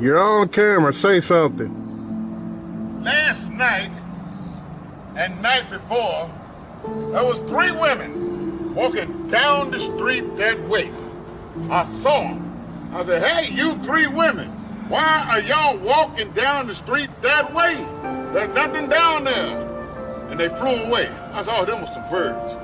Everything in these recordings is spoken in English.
You're on camera. Say something. Last night and night before, there was 3 women walking down the street that way. I saw them. I said, hey, you 3 women, why are y'all walking down the street that way? There's nothing down there. And they flew away. I saw them with some birds.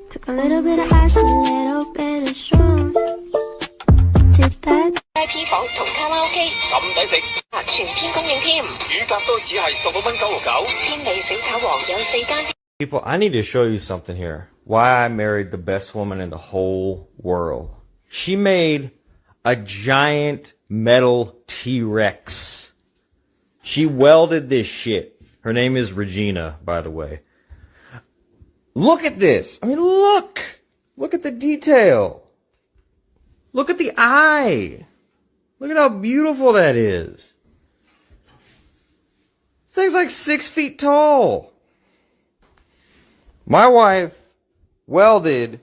Took a little bit of ice, a little bit of strong. Did that? VIP 房同卡拉 OK 咁抵食，全天供應添，乳鴿都只係16蚊99，千里小炒王有4間。 People, I need to show you something here. Why I married the best woman in the whole world. She made a giant metal T-Rex. She welded this shit. Her name is Regina, by the way. Look at this. I mean, look. Look at the detail. Look at the eye. Look at how beautiful that is. This thing's like 6 feet tall. My wife welded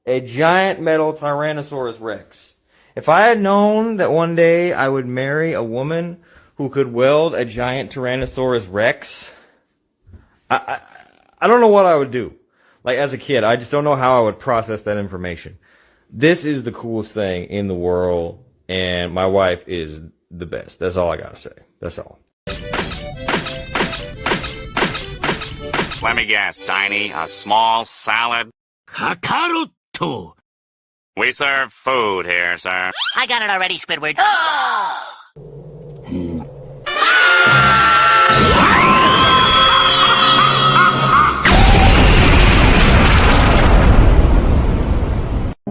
a giant metal Tyrannosaurus Rex. If I had known that one day I would marry a woman who could weld a giant Tyrannosaurus Rex, I don't know what I would do. Like, as a kid, I just don't know how I would process that information. This is the coolest thing in the world, and my wife is the best. That's all I gotta say. That's all. Let me guess, Tiny. A small salad? Kakaroto! We serve food here, sir. I got it already, Squidward.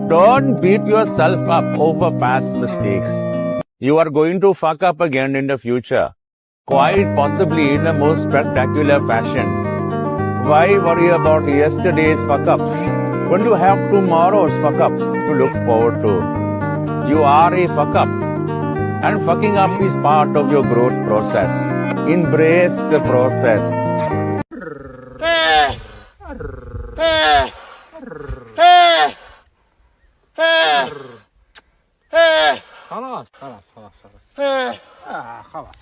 Don't beat yourself up over past mistakes. You are going to fuck up again in the future. Quite possibly in the most spectacular fashion. Why worry about yesterday's fuck-ups when you have tomorrow's fuck-ups to look forward to? You are a fuck-up. And fucking up is part of your growth process. Embrace the process. خلاص خلاص خلاص خلاص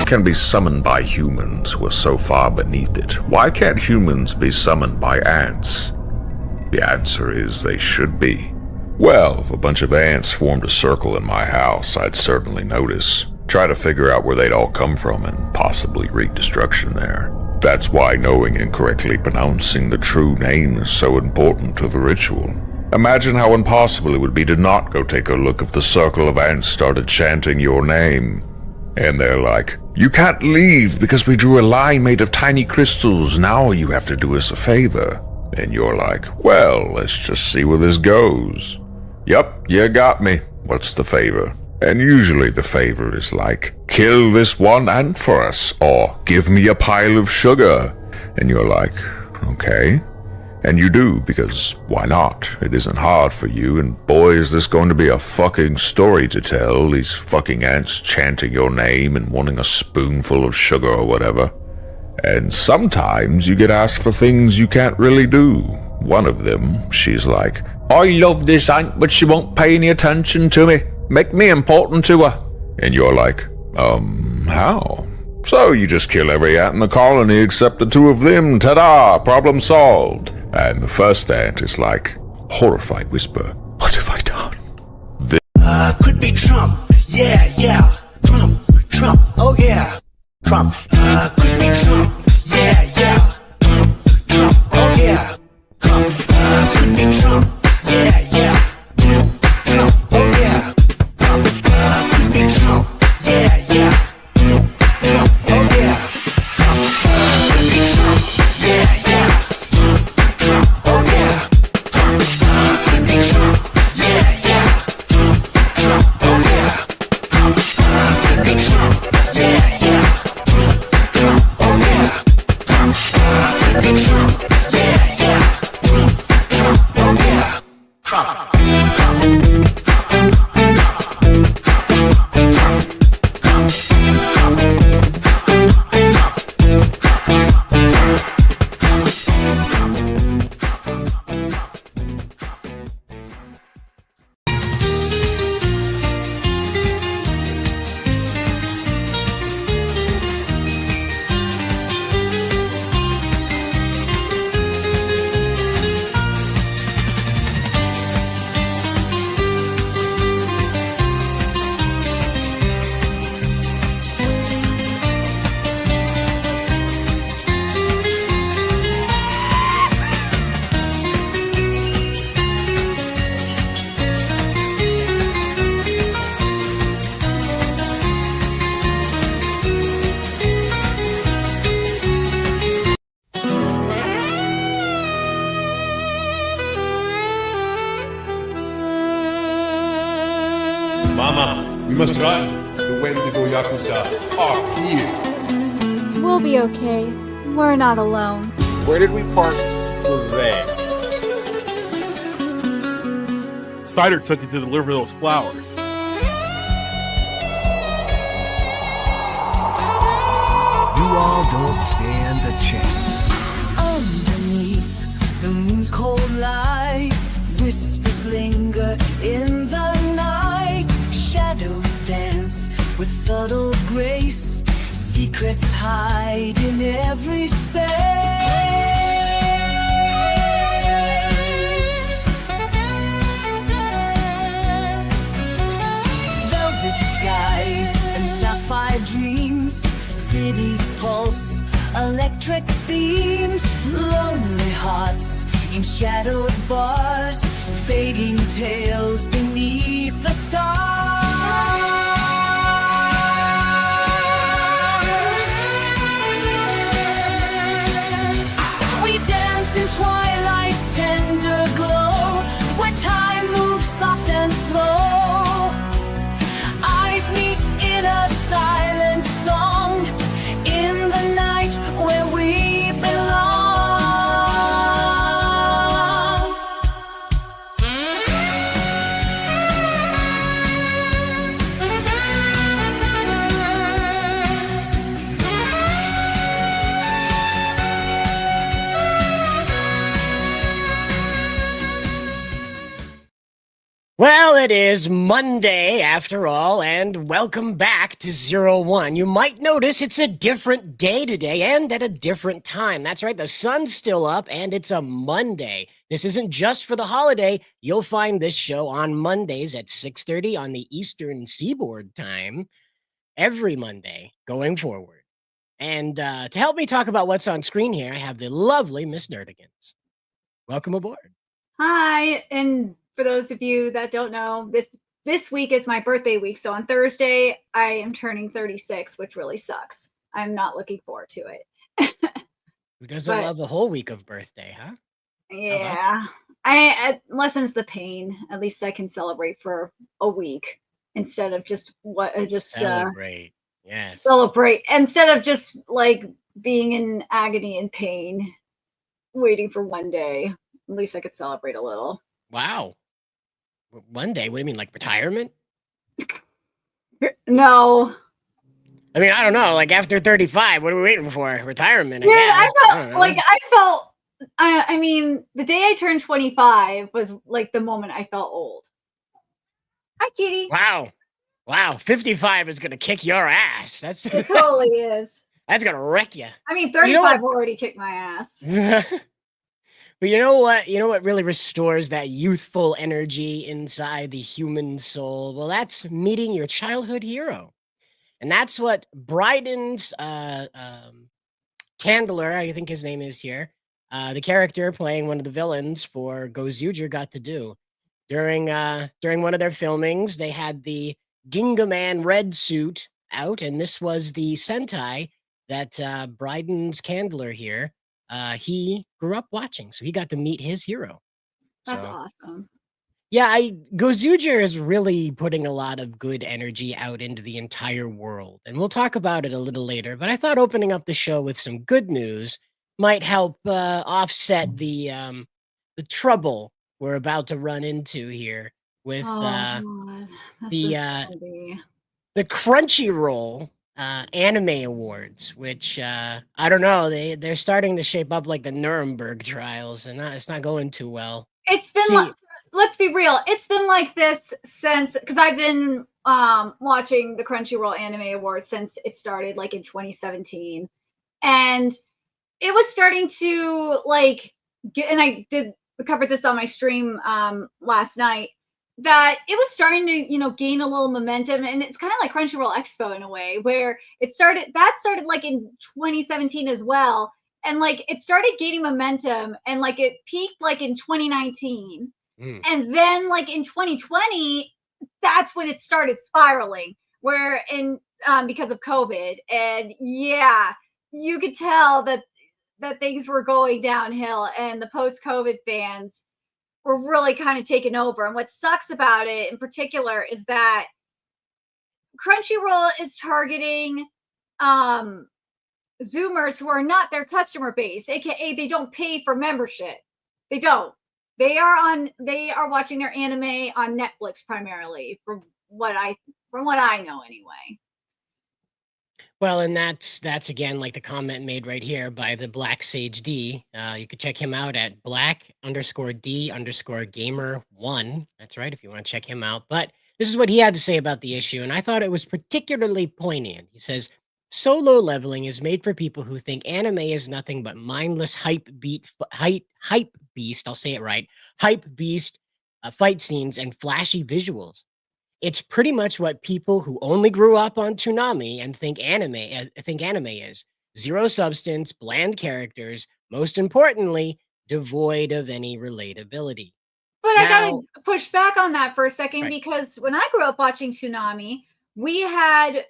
Can be summoned by humans who are so far beneath it. Why can't humans be summoned by ants? The answer is they should be. Well, if a bunch of ants formed a circle in my house, I'd certainly notice. Try to figure out where they'd all come from and possibly wreak destruction there. That's why knowing and correctly pronouncing the true name is so important to the ritual. Imagine how impossible it would be to not go take a look if the circle of ants started chanting your name. And they're like, you can't leave because we drew a line made of tiny crystals. Now you have to do us a favor. And you're like, well, let's just see where this goes. Yup, you got me. What's the favor? And usually the favor is like, kill this one ant for us, or give me a pile of sugar. And you're like, okay. And you do, because why not? It isn't hard for you, and boy is this going to be a fucking story to tell, these fucking ants chanting your name and wanting a spoonful of sugar or whatever. And sometimes you get asked for things you can't really do. One of them, she's like, I love this ant, but she won't pay any attention to me. Make me important to her. And you're like, how? So you just kill every ant in the colony except the 2 of them. Ta-da! Problem solved. And the first ant is like, horrified whisper, what have I done? Could be Trump. Yeah. Trump. Oh yeah. Trump. Could be Trump. Yeah. Trump. Mama, we must run. The Wendigo Yakuza are here. We'll be okay. We're not alone. Where did we park for that? Cider took it to deliver those flowers. You all don't stand a chance. Underneath the moon's cold light, whispers linger in the night. Shadows dance with subtle grace. Secrets hide in every space. Velvet skies and sapphire dreams. Cities pulse, electric beams. Lonely hearts in shadowed bars. Fading tales beneath the stars. We dance in twilight's tender glow, where time moves soft and slow. Eyes meet in a silent song, in the night where we belong. Well, it is Monday after all, and welcome back to 01. You might notice it's a different day today and at a different time. That's right, the sun's still up and it's a Monday. This isn't just for the holiday. You'll find this show on Mondays at 6:30 on the Eastern Seaboard time, every Monday going forward. And to help me talk about what's on screen here, I have the lovely Miss Nerdigans. Welcome aboard. Hi, and for those of you that don't know, this week is my birthday week. So on Thursday, I am turning 36, which really sucks. I'm not looking forward to it. Who doesn't love a whole week of birthday, huh? Yeah, it lessens the pain. At least I can celebrate for a week instead of just Celebrate. Yes. celebrate instead of just like being in agony and pain, waiting for one day. At least I could celebrate a little. Wow. One day? What do you mean, like retirement? No. I mean, I don't know. Like after 35, what are we waiting for? Retirement? I Yeah, guess. I mean, the day I turned 25 was like the moment I felt old. Hi, Kitty. Wow. 55 is gonna kick your ass. That's It totally is. That's gonna wreck you. I mean, 35 already kicked my ass. But you know what? You know what really restores that youthful energy inside the human soul? Well, that's meeting your childhood hero. And that's what Bryden's Candler, I think his name is here, the character playing one of the villains for Gozuger got to do. During one of their filmings, they had the Ginga Man red suit out, and this was the Sentai that Bryden's Candler here he grew up watching, so he got to meet his hero. That's awesome. Yeah, Gozuger is really putting a lot of good energy out into the entire world, and we'll talk about it a little later. But I thought opening up the show with some good news might help offset the trouble we're about to run into here with the Crunchyroll anime awards, which I don't know, they're starting to shape up like the Nuremberg trials, and it's not going too well. It's been let's be real, it's been like this since, because I've been watching the Crunchyroll anime awards since it started like in 2017, and it was starting to like get, and I covered this on my stream last night, that it was starting to, gain a little momentum. And it's kind of like Crunchyroll Expo in a way, where it started like in 2017 as well. And like it started gaining momentum, and like it peaked like in 2019. And then like in 2020, that's when it started spiraling, where because of COVID. And yeah, you could tell that things were going downhill, and the post-COVID fans were really kind of taken over. And what sucks about it in particular is that Crunchyroll is targeting Zoomers who are not their customer base, aka they don't pay for membership. They don't. They are watching their anime on Netflix primarily, from what I know anyway. Well, and that's again like the comment made right here by the Black Sage D. You could check him out at black_D_gamer1. That's right, if you want to check him out. But this is what he had to say about the issue, and I thought it was particularly poignant. He says, "Solo leveling is made for people who think anime is nothing but mindless hype beast. I'll say it right, hype beast, fight scenes and flashy visuals. It's pretty much what people who only grew up on Toonami and think anime is. Zero substance, bland characters, most importantly, devoid of any relatability." But Now, I gotta push back on that for a second, right. because when I grew up watching Toonami, we had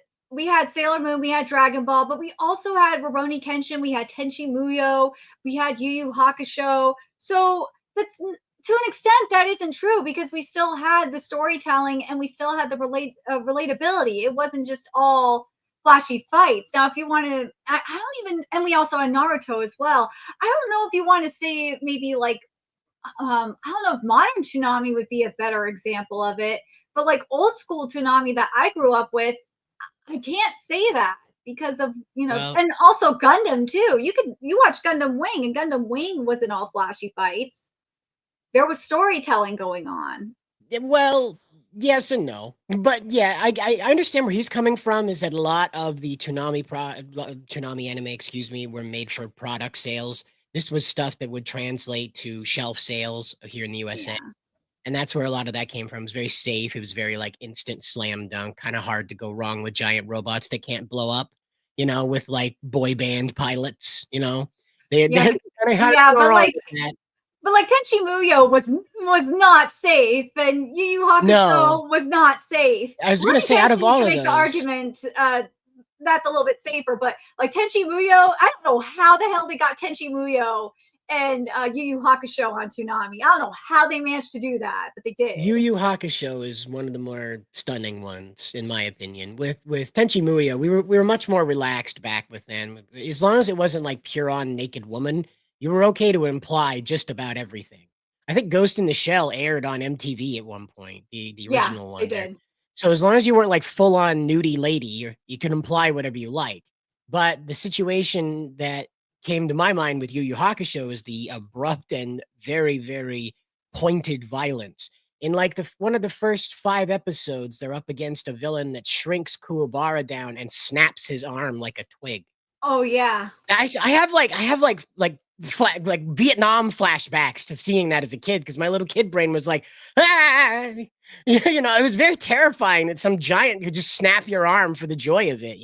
Sailor Moon, we had Dragon Ball, but we also had Rurouni Kenshin, we had Tenchi Muyo, we had Yu Yu Hakusho. So that's, to an extent, that isn't true, because we still had the storytelling and we still had the relatability. It wasn't just all flashy fights. Now, if you want to, I don't even, and we also had Naruto as well. I don't know if you want to say maybe like, I don't know if modern Toonami would be a better example of it, but like old school Toonami that I grew up with, I can't say that because of, Well, and also Gundam too. You watch Gundam Wing, and Gundam Wing wasn't all flashy fights. There was storytelling going on. well, yes and no. But yeah, I understand where he's coming from, is that a lot of the Toonami anime, excuse me, were made for product sales. This was stuff that would translate to shelf sales here in the USA. Yeah. And that's where a lot of that came from. It was very safe. It was very like instant slam dunk, kind of hard to go wrong with giant robots that can't blow up, with like boy band pilots, They Yeah, kind of had to yeah, go but wrong like, with that. Tenchi Muyo was not safe, and Yu Yu No, Hakusho was not safe. I was gonna Rurouni say out Kenshin, of you all can of make the those, argument that's a little bit safer, but like Tenchi Muyo, I don't know how the hell they got Tenchi Muyo and Yu Yu Hakusho on Toonami. I don't know how they managed to do that, but they did. Yu Yu Hakusho is one of the more stunning ones, in my opinion. With Tenchi Muyo, we were much more relaxed back with then. As long as it wasn't like pure on naked woman, you were okay to imply just about everything. I think Ghost in the Shell aired on MTV at one point, the Yeah, original they one there. did. So as long as you weren't like full on nudie lady, you could imply whatever you like. But the situation that came to my mind with Yu Yu Hakusho is the abrupt and very, very pointed violence. In like one of the first 5 episodes, they're up against a villain that shrinks Kuwabara down and snaps his arm like a twig. Oh yeah. I have Vietnam flashbacks to seeing that as a kid, because my little kid brain was like, ah! It was very terrifying that some giant could just snap your arm for the joy of it,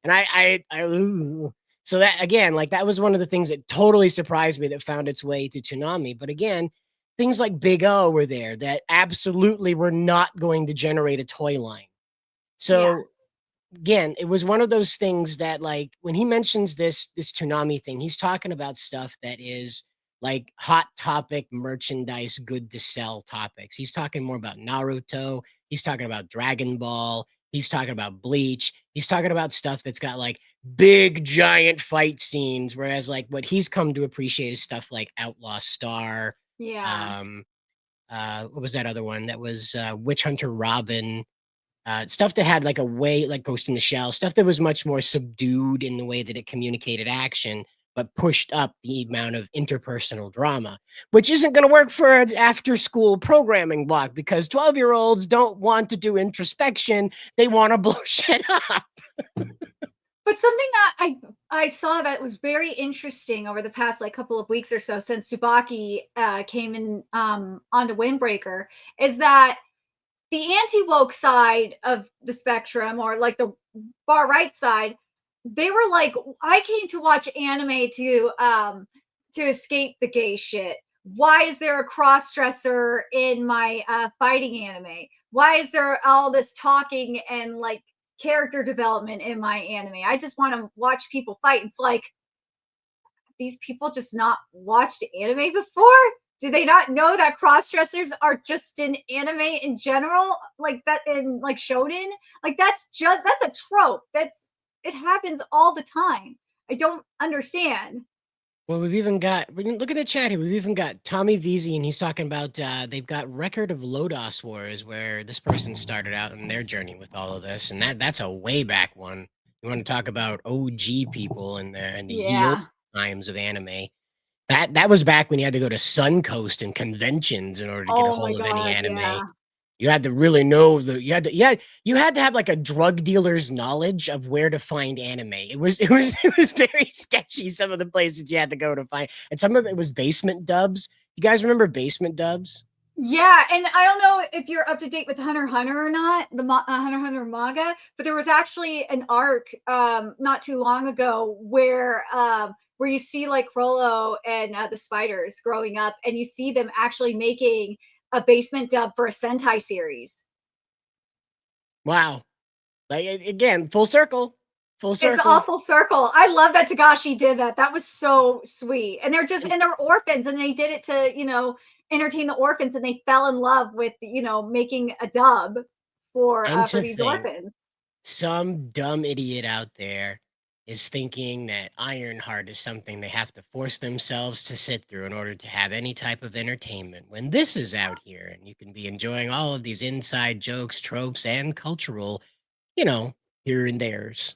And so that again, like that was one of the things that totally surprised me that found its way to Toonami. But again, things like Big O were there that absolutely were not going to generate a toy line. So again, it was one of those things that, like, when he mentions this Toonami thing, he's talking about stuff that is like hot topic merchandise, good to sell topics. He's talking more about Naruto. He's talking about Dragon Ball. He's talking about Bleach. He's talking about stuff that's got like big giant fight scenes. Whereas like what he's come to appreciate is stuff like Outlaw Star. Yeah. What was that other one? That was Witch Hunter Robin. Stuff that had like a way, like Ghost in the Shell, stuff that was much more subdued in the way that it communicated action, but pushed up the amount of interpersonal drama, which isn't going to work for an after school programming block, because 12-year-olds don't want to do introspection. They want to blow shit up. But something that I saw that was very interesting over the past like couple of weeks or so since Tsubaki came in onto Windbreaker is that the anti-woke side of the spectrum, or like the far right side, they were like, I came to watch anime to escape the gay shit. Why is there a cross-dresser in my fighting anime? Why is there all this talking and like character development in my anime? I just want to watch people fight. It's like, these people just not watched anime before? Do they not know that cross-dressers are just in anime in general? Like that in like shonen? Like that's a trope. It happens all the time. I don't understand. Well, we've even got, look at the chat here. We've even got Tommy VZ, and he's talking about they've got Record of Lodos Wars, where this person started out in their journey with all of this, and that's a way back one. You want to talk about OG people and the early times of anime. That was back when you had to go to Suncoast and conventions in order to get a hold of any anime. Yeah. You had to really know you had to have like a drug dealer's knowledge of where to find anime. It was very sketchy, some of the places you had to go to find, and some of it was basement dubs. You guys remember basement dubs? Yeah, and I don't know if you're up to date with Hunter x Hunter or not, the Hunter x Hunter manga, but there was actually an arc not too long ago where you see like Frollo and the spiders growing up, and you see them actually making a basement dub for a Sentai series. Wow. Like, again, full circle. Full circle. It's all full circle. I love that Tagashi did that. That was so sweet. And they're orphans, and they did it to, entertain the orphans, and they fell in love with, making a dub for these orphans. Some dumb idiot out there is thinking that Ironheart is something they have to force themselves to sit through in order to have any type of entertainment, when this is out here and you can be enjoying all of these inside jokes, tropes, and cultural, here and there's.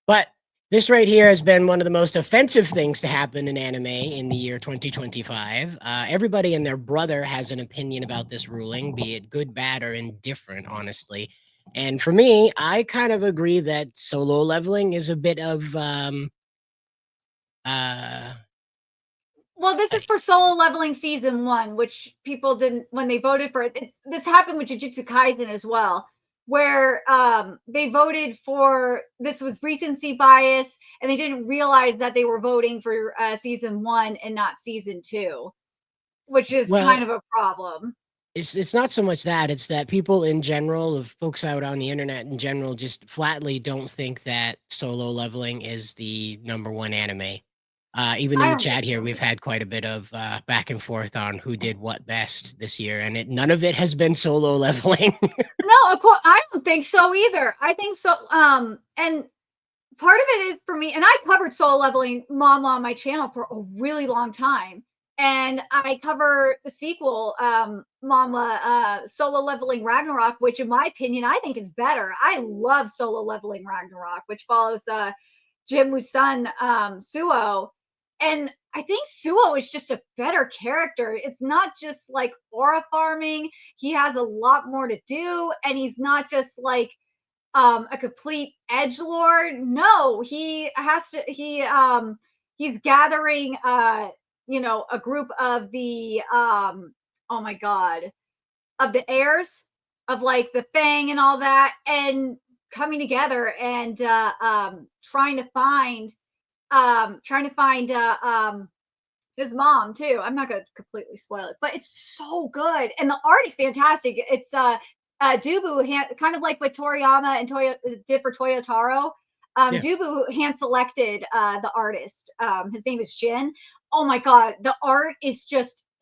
But this right here has been one of the most offensive things to happen in anime in the year 2025. Everybody and their brother has an opinion about this ruling, be it good, bad, or indifferent, honestly. And for me, I kind of agree that solo leveling is a bit of well, this is for solo leveling season 1, which people didn't when they voted for it. This happened with Jujutsu Kaisen as well, where they voted for, this was recency bias, and they didn't realize that they were voting for season 1 and not season 2, which is kind of a problem. It's not so much that, it's that people in general, of folks out on the internet in general, just flatly don't think that solo leveling is the #1 anime. Even in the chat here, we've had quite a bit of back and forth on who did what best this year, and none of it has been solo leveling. No, of course, I don't think so either. I think so. And part of it is for me, and I covered solo leveling Mama on my channel for a really long time. And I cover the sequel, Mama, Solo Leveling Ragnarok, which in my opinion, I think is better. I love Solo Leveling Ragnarok, which follows Jinwoo's son, Suo. And I think Suo is just a better character. It's not just like aura farming. He has a lot more to do, and he's not just like a complete edgelord. No, he has to. He's gathering a group of the oh my god, of the heirs of like the Fang and all that, and coming together and trying to find his mom too. I'm not gonna completely spoil it, but it's so good, and the art is fantastic. It's Dubu, kind of like what Toriyama and did for Toyotaro. Dubu hand selected the artist. His name is Jin. Oh my god, the art is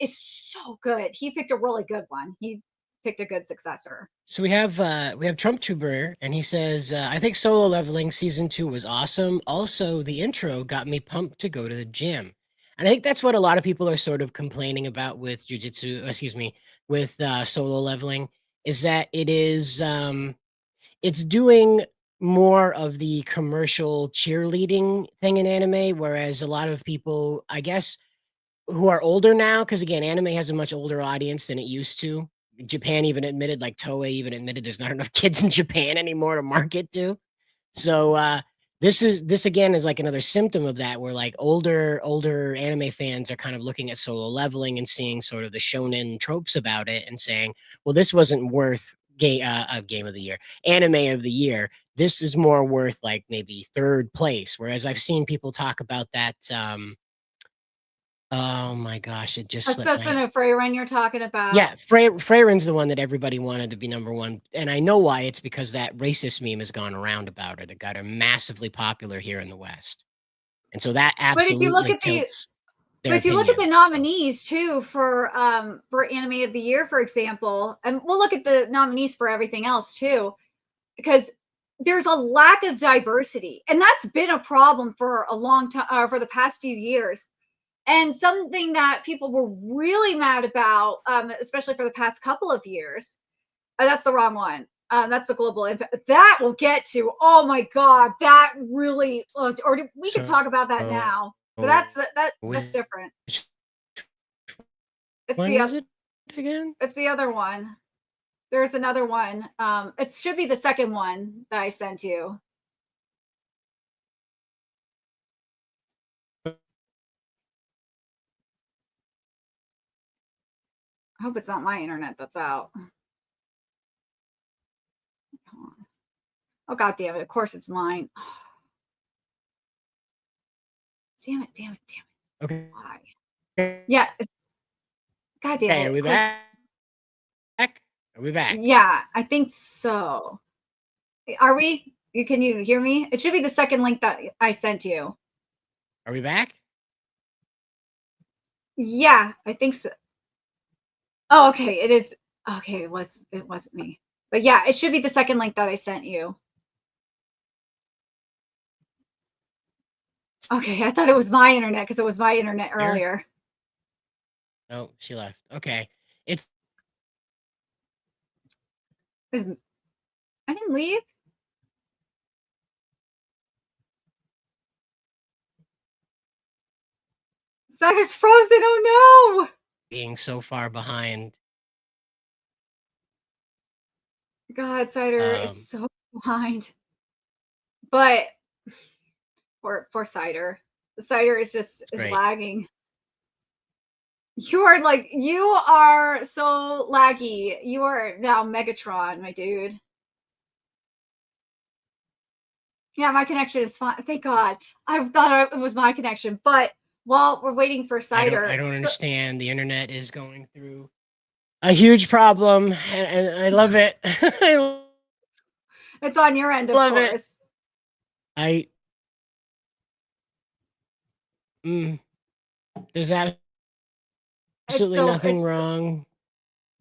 so good. He picked a really good one. He picked a good successor. So we have Trump Tuber, and he says, I think solo leveling season 2 was awesome. Also, the intro got me pumped to go to the gym. And I think that's what a lot of people are sort of complaining about with with solo leveling, is that it is it's doing more of the commercial cheerleading thing in anime, whereas a lot of people, I guess, who are older now, because again, anime has a much older audience than it used to. Japan even admitted, like Toei even admitted, there's not enough kids in Japan anymore to market to. So this again is like another symptom of that, where like older anime fans are kind of looking at solo leveling and seeing sort of the shonen tropes about it and saying, well, this wasn't worth game of the year, anime of the year. This is more worth like maybe 3rd place. Whereas I've seen people talk about that. Oh my gosh, it just Assassino Freyren you're talking about. Yeah, Freyren's the one that everybody wanted to be #1. And I know why. It's because that racist meme has gone around about it. It got her massively popular here in the West. And so that absolutely tilts. But if you look at the nominees too for Anime of the Year, for example, and we'll look at the nominees for everything else too, because there's a lack of diversity, and that's been a problem for a long time, for the past few years, and something that people were really mad about, especially for the past couple of years. That's the wrong one. That's the global impact. That we'll get to. Oh my god, that really. Or we could talk about that now. But that's different. It's when the is it again? It's the other one. There's another one. It should be the second one that I sent you. I hope it's not my internet that's out. Oh god damn it! Of course it's mine. Damn it! Okay. Why? Yeah. God damn it! Are we back? Are we back? Yeah, I think so. Are we? Can you hear me? It should be the second link that I sent you. Are we back? Yeah, I think so. Oh, okay. It is. Okay, it wasn't me. But yeah, it should be the second link that I sent you. Okay, I thought it was my internet because it was my internet earlier. No, she left. Okay. I didn't leave. Cider's frozen. Oh no! Being so far behind. God, Cider is so behind. But poor Cider. The Cider is lagging. You are so laggy. You are now Megatron, my dude. Yeah, my connection is fine. Thank God. I thought it was my connection. But while we're waiting for Cider, I don't understand. The internet is going through a huge problem, and I love it. It's on your end, of course. There's absolutely nothing wrong.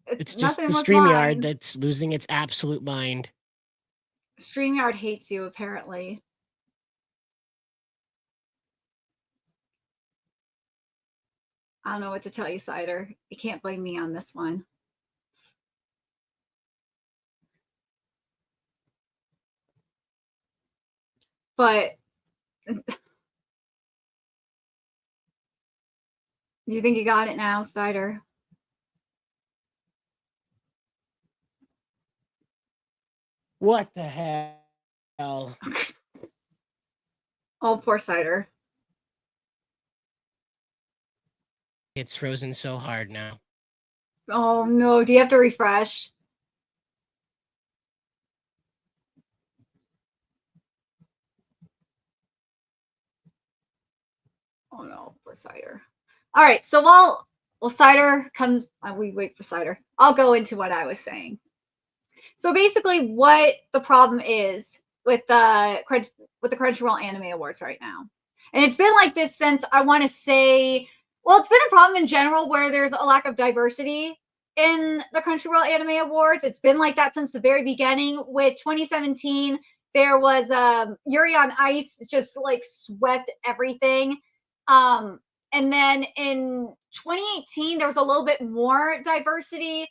It's just the StreamYard that's losing its absolute mind. StreamYard hates you, apparently. I don't know what to tell you, Cider. You can't blame me on this one. But do you think you got it now, Cider? What the hell? Oh, poor Cider. It's frozen so hard now. Oh no, do you have to refresh? Oh no, poor Cider. All right, so while Cider comes, we wait for Cider. I'll go into what I was saying. So basically, what the problem is with the Crunchyroll Anime Awards right now, and it's been like this since I want to say, well, it's been a problem in general where there's a lack of diversity in the Crunchyroll Anime Awards. It's been like that since the very beginning. With 2017, there was Yuri on Ice just like swept everything. And then in 2018, there was a little bit more diversity.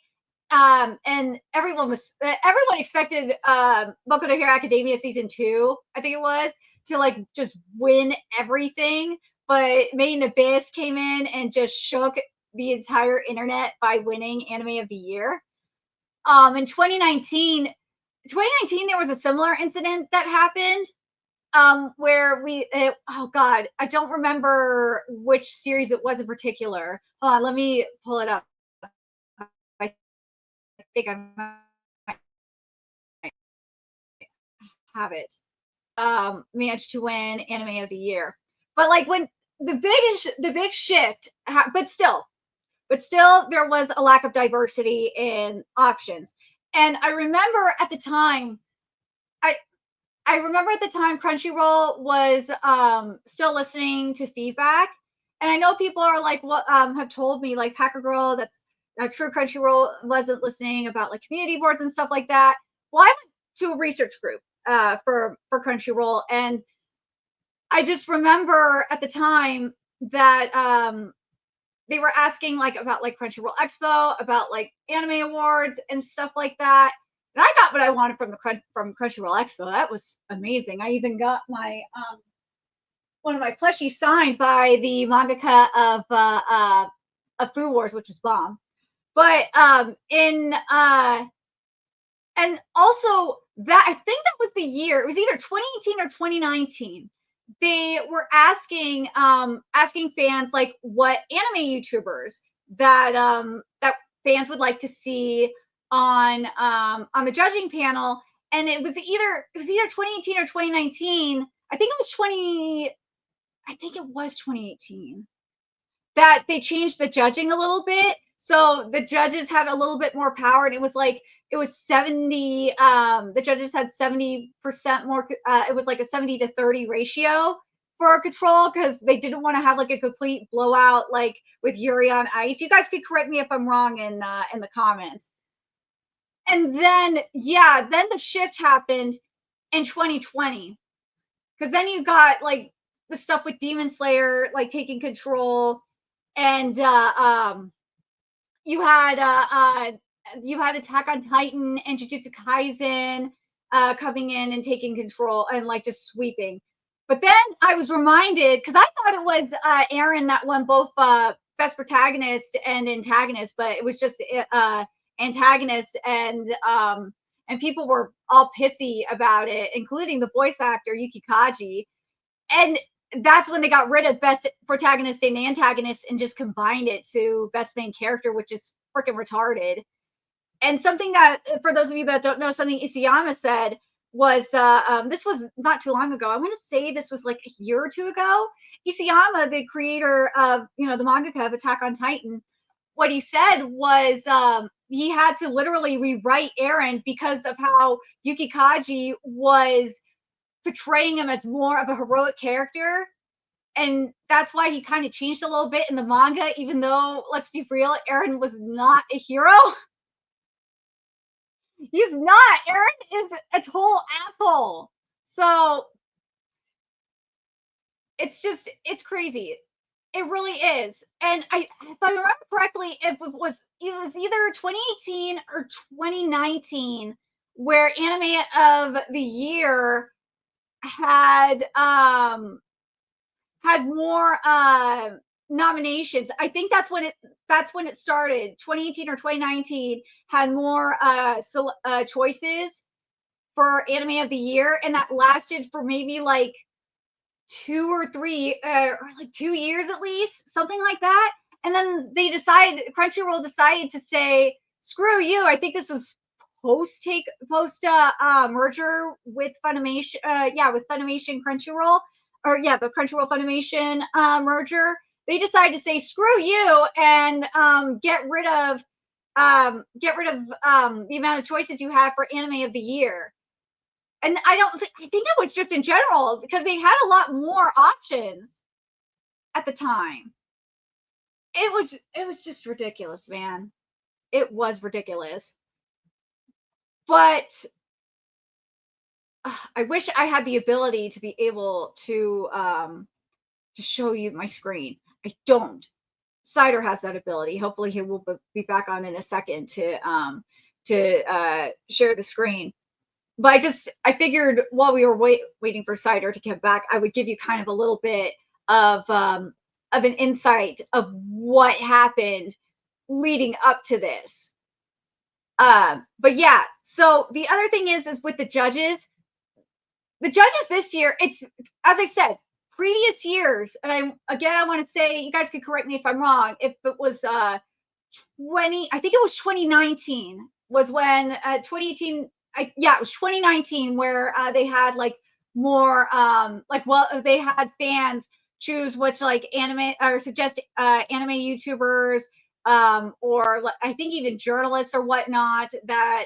And everyone expected Boku no Hero Academia season 2, I think it was, to like just win everything. But Made in Abyss came in and just shook the entire internet by winning Anime of the Year. In 2019, there was a similar incident that happened. Where oh god, I don't remember which series it was in particular. Hold on, let me pull it up. I think I might have it. Managed to win Anime of the Year, but like when the big shift, but still, there was a lack of diversity in options. And I remember at the time, Crunchyroll was still listening to feedback, And I know people are like, what have told me, like Packer Girl, that's true Crunchyroll wasn't listening about like community boards and stuff like that. Well, I went to a research group for Crunchyroll, and I just remember at the time that they were asking like about like Crunchyroll Expo, about like anime awards and stuff like that. And I got what I wanted from Crunchyroll Expo. That was amazing. I even got my one of my plushies signed by the mangaka of Food Wars, which was bomb. But and also that I think that was the year. It was either 2018 or 2019. They were asking fans like what anime YouTubers that that fans would like to see on the judging panel, and it was either 2018 or 2019. I think it was 2018 that they changed the judging a little bit, so the judges had a little bit more power, and it was 70 the judges had 70% more, it was like a 70-30 ratio for Control, because they didn't want to have like a complete blowout like with Yuri on Ice. You guys could correct me if I'm wrong in the comments. And then then the shift happened in 2020, because then you got like the stuff with Demon Slayer like taking control, and you had Attack on Titan and Jujutsu Kaisen coming in and taking control and like just sweeping. But then I was reminded, because I thought it was Aaron that won both best protagonist and antagonist, but it was just antagonist, and people were all pissy about it, including the voice actor Yuki Kaji. And that's when they got rid of best protagonist and antagonist and just combined it to best main character, which is freaking retarded. And something that, for those of you that don't know, something Isayama said was, this was not too long ago. I want to say this was like a year or two ago. Isayama, the creator of, the mangaka of Attack on Titan, what he said was he had to literally rewrite Eren because of how Yuki Kaji was portraying him as more of a heroic character. And that's why he kind of changed a little bit in the manga, even though, let's be real, Eren was not a hero. He's not. Eren is a total asshole. So it's crazy. It really is. And if I remember correctly, it was either 2018 or 2019 where Anime of the Year had more nominations. I think that's when it started. 2018 or 2019 had more choices for Anime of the Year, and that lasted for maybe like 2 or 3 or like 2 years at least, something like that. And then Crunchyroll decided to say, screw you. I think this was post merger with Funimation, with Funimation Crunchyroll, or the Crunchyroll Funimation merger. They decided to say screw you and get rid of the amount of choices you have for Anime of the Year. And I think it was just in general, because they had a lot more options at the time. It was just ridiculous, man. It was ridiculous. But I wish I had the ability to be able to show you my screen. I don't. Cider has that ability. Hopefully he will be back on in a second to share the screen. But I figured while we were waiting for Cider to get back, I would give you kind of a little bit of an insight of what happened leading up to this. But yeah, so the other thing is with the judges this year, it's, as I said, previous years, and I want to say, you guys could correct me if I'm wrong, if it was I think it was 2019 was when 2018, it was 2019 where they had like more they had fans choose which like anime or suggest anime YouTubers or I think even journalists or whatnot that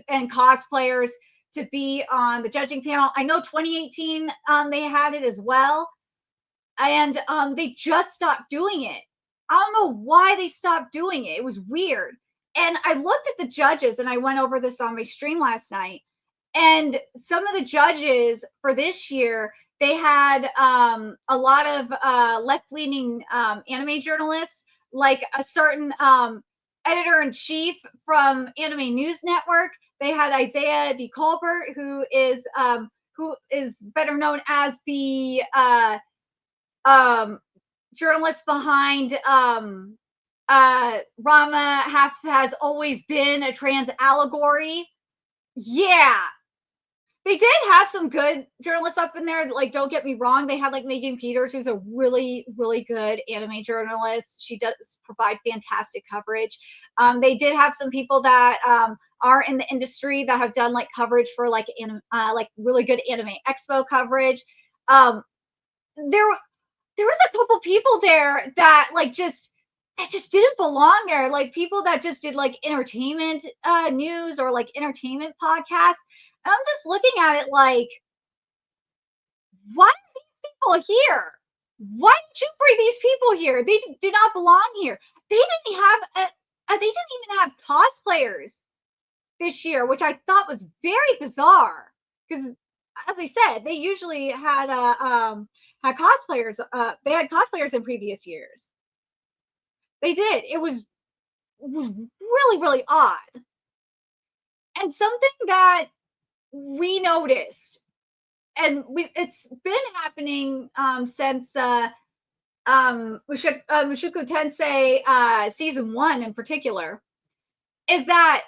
and cosplayers to be on the judging panel. I know 2018 they had it as well. and they just stopped doing it. I don't know why they stopped doing it. It was weird. And I looked at the judges, and I went over this on my stream last night. And some of the judges for this year, they had a lot of left-leaning anime journalists, like a certain editor-in-chief from Anime News Network. They had Isaiah D. Colbert, who is better known as the journalist behind Rama has always been a trans allegory. Yeah. They did have some good journalists up in there. Like, don't get me wrong. They had like Megan Peters, who's a really, really good anime journalist. She does provide fantastic coverage. They did have some people that are in the industry that have done like coverage for like really good Anime Expo coverage. There was a couple people there that just didn't belong there. Like people that just did like entertainment news or like entertainment podcasts. And I'm just looking at it like, why are these people here? Why did you bring these people here? They do not belong here. They didn't even have cosplayers this year, which I thought was very bizarre. Because, as I said, they usually had cosplayers. They had cosplayers in previous years. They did. It was really, really odd. And something that we noticed, and it's been happening since Mushoku Tensei season 1 in particular, is that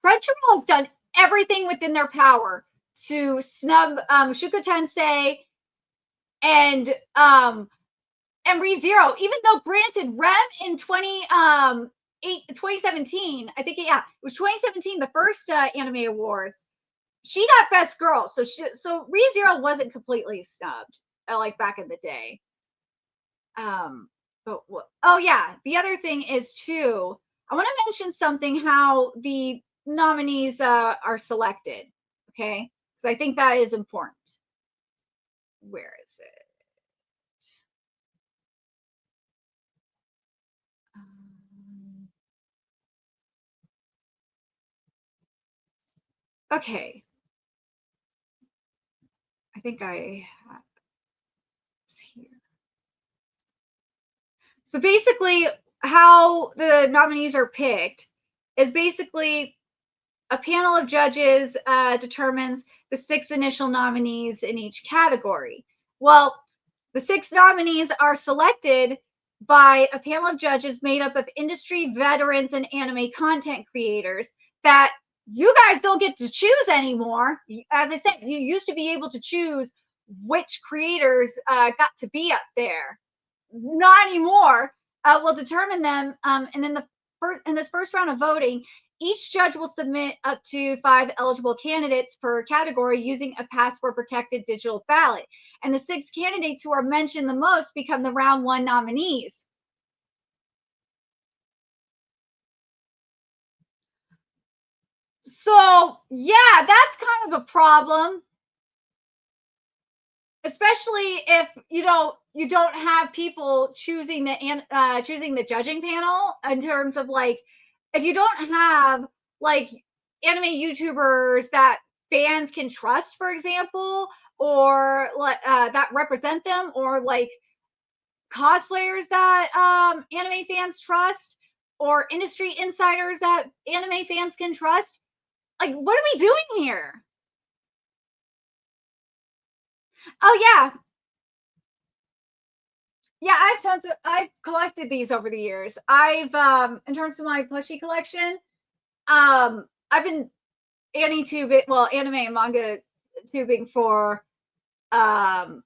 Crunchyroll has done everything within their power to snub Mushoku Tensei and ReZero, even though granted Rem in 2017, I think, yeah, it was 2017, the first anime awards, she got best girl. So ReZero wasn't completely snubbed like back in the day. Oh yeah, the other thing is too, I want to mention something, how the nominees are selected, okay? Because I think that is important. Where is it? Okay. I think I have this here. So basically, how the nominees are picked is basically a panel of judges determines the 6 initial nominees in each category. Well, the 6 nominees are selected by a panel of judges made up of industry veterans and anime content creators that you guys don't get to choose anymore. As I said, you used to be able to choose which creators got to be up there. Not anymore. We'll determine them, and in this first round of voting, each judge will submit up to 5 eligible candidates per category using a password-protected digital ballot. And the 6 candidates who are mentioned the most become the round 1 nominees. So, yeah, that's kind of a problem. Especially if you don't have people choosing the judging panel, in terms of like, if you don't have like anime YouTubers that fans can trust, for example, or like that represent them, or like cosplayers that anime fans trust, or industry insiders that anime fans can trust. Like, what are we doing here? Oh yeah. Yeah, I've collected these over the years. I've in terms of my plushie collection, I've been anime and manga tubing for when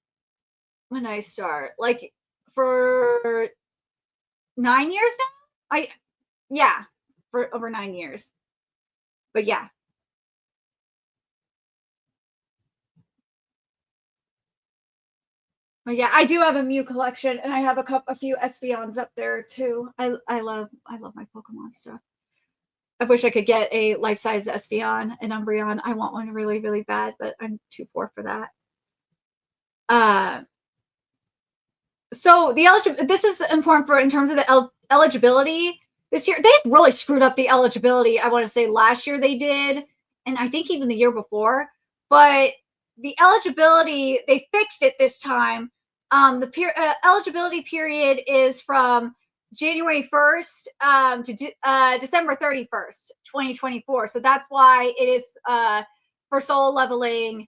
I start, like, for 9 years now. For over 9 years. But yeah. But yeah, I do have a Mew collection, and I have a few Espeons up there too. I love my Pokemon stuff. I wish I could get a life-size Espeon and Umbreon. I want one really, really bad, but I'm too poor for that. So this is important for in terms of the eligibility this year. They've really screwed up the eligibility. I want to say last year they did, and I think even the year before. But the eligibility, they fixed it this time. The eligibility period is from January 1st to December 31st, 2024. So that's why it is for Soul Leveling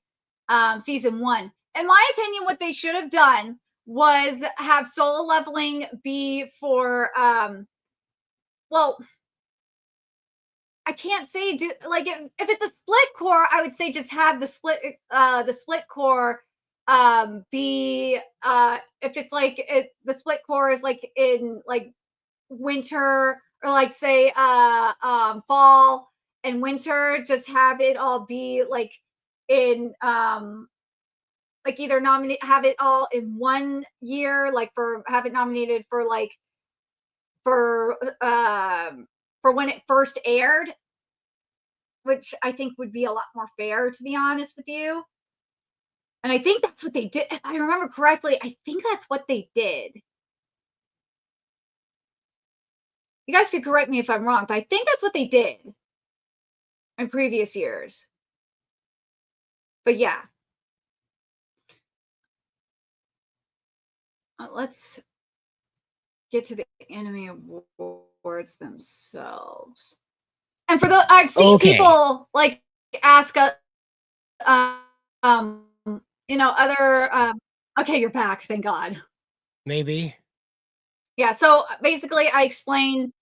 season 1. In my opinion, what they should have done was have Soul Leveling be for well, I can't say do like if it's a split core, I would say just have the split core be if it's like the split core is like in like winter or like say fall and winter, just have it all be like in like either nominate have it all in 1 year, like for have it nominated for like for when it first aired, which I think would be a lot more fair, to be honest with you. And I think that's what they did. If I remember correctly, I think that's what they did. You guys could correct me if I'm wrong, but I think that's what they did in previous years. But yeah. Let's get to the anime awards themselves. And for the I've seen people like ask you know, other okay, you're back, thank God. Maybe. Yeah, so basically I explained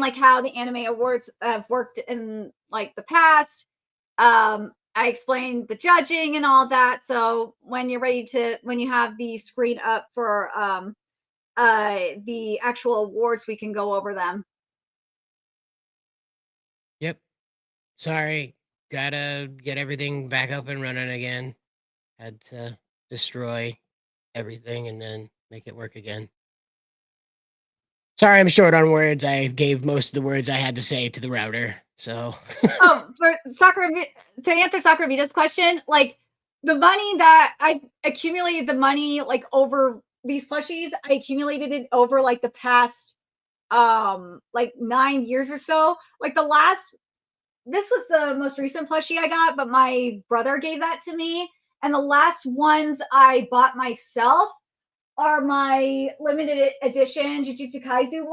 like how the anime awards have worked in like the past. I explained the judging and all that. So when you're ready to when you have the screen up for the actual awards, we can go over them. Yep. Sorry. Gotta get everything back up and running again. Had to destroy everything and then make it work again. Sorry, I'm short on words. I gave most of the words I had to say to the router. So oh, for Sakura, to answer Sakura Vita's question, like the money that I accumulated, the money like over these plushies, I accumulated it over like the past like 9 years or so. Like this was the most recent plushie I got, but my brother gave that to me. And the last ones I bought myself are my limited edition Jujutsu Kaisen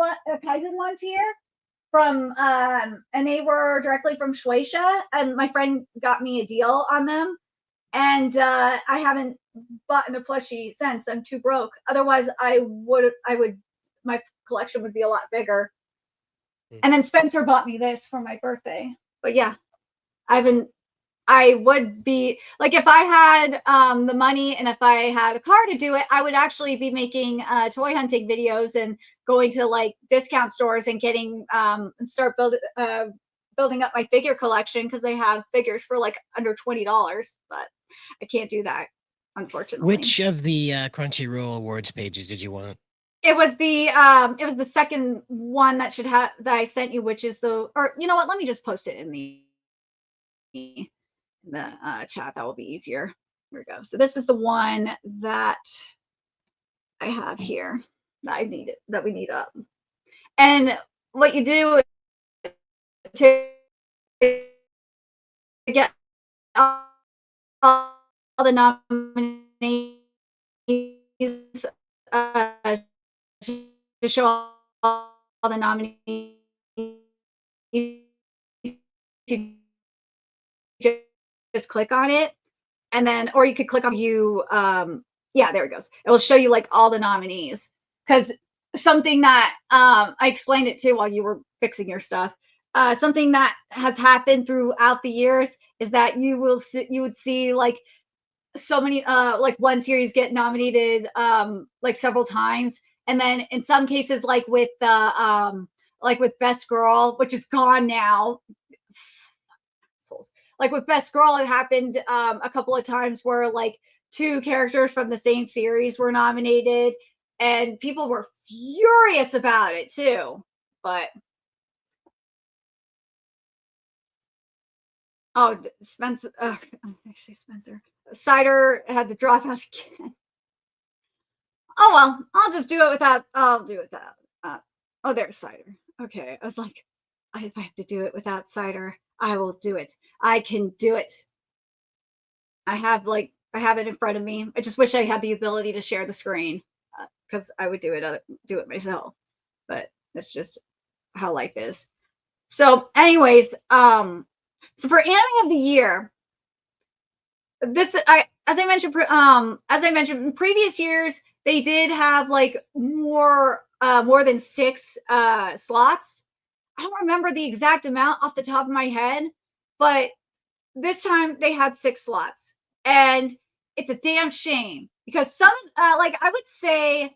ones here from and they were directly from Shueisha, and my friend got me a deal on them. And I haven't bought a plushie since. I'm too broke. Otherwise, I would my collection would be a lot bigger. And then Spencer bought me this for my birthday. But yeah, I would be like if I had the money and if I had a car to do it, I would actually be making toy hunting videos and going to like discount stores and getting and start building up my figure collection, because they have figures for like under $20. But I can't do that, unfortunately. which of the Crunchyroll awards pages did you want? It was the second one that I sent you, which is or you know what? Let me just post it in the chat. That will be easier. Here we go. So this is the one that I have here that we need up. And what you do to get all the nominees to show all the nominees, you just click on it, and then or you could click on yeah, there it goes. It will show you like all the nominees, because something that I explained it to while you were fixing your stuff. Something that has happened throughout the years is that you would see like so many like one series get nominated like several times, and then in some cases like with Best Girl, which is gone now. Like with Best Girl, it happened a couple of times where like 2 characters from the same series were nominated, and people were furious about it too. But Oh, Spencer. I say Spencer. Cider had to drop out again. Oh well, I'll just do it without. I'll do it without. Oh, there's Cider. Okay, I was like, if I have to do it without Cider, I will do it. I can do it. I have it in front of me. I just wish I had the ability to share the screen, because I would do it myself. But that's just how life is. So, anyways, so for anime of the year, as I mentioned in previous years, they did have like more than 6 slots. I don't remember the exact amount off the top of my head, but this time they had 6 slots, and it's a damn shame because some like I would say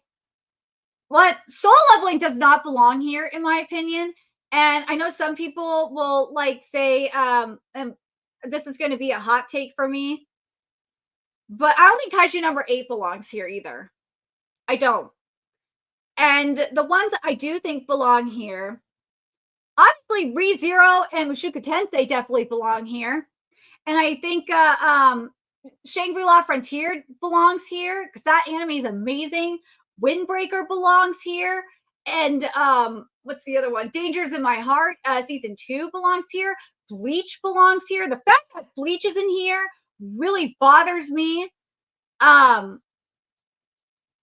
what Soul Leveling does not belong here in my opinion. And I know some people will like say and this is going to be a hot take for me, but I don't think Kaiju number 8 belongs here either. I don't. And the ones I do think belong here, obviously ReZero and Mushoku Tensei definitely belong here. And I think Shangri-La Frontier belongs here because that anime is amazing. Windbreaker belongs here. And what's the other one? Dangers in My Heart, season 2 belongs here. Bleach belongs here. The fact that Bleach is in here really bothers me. I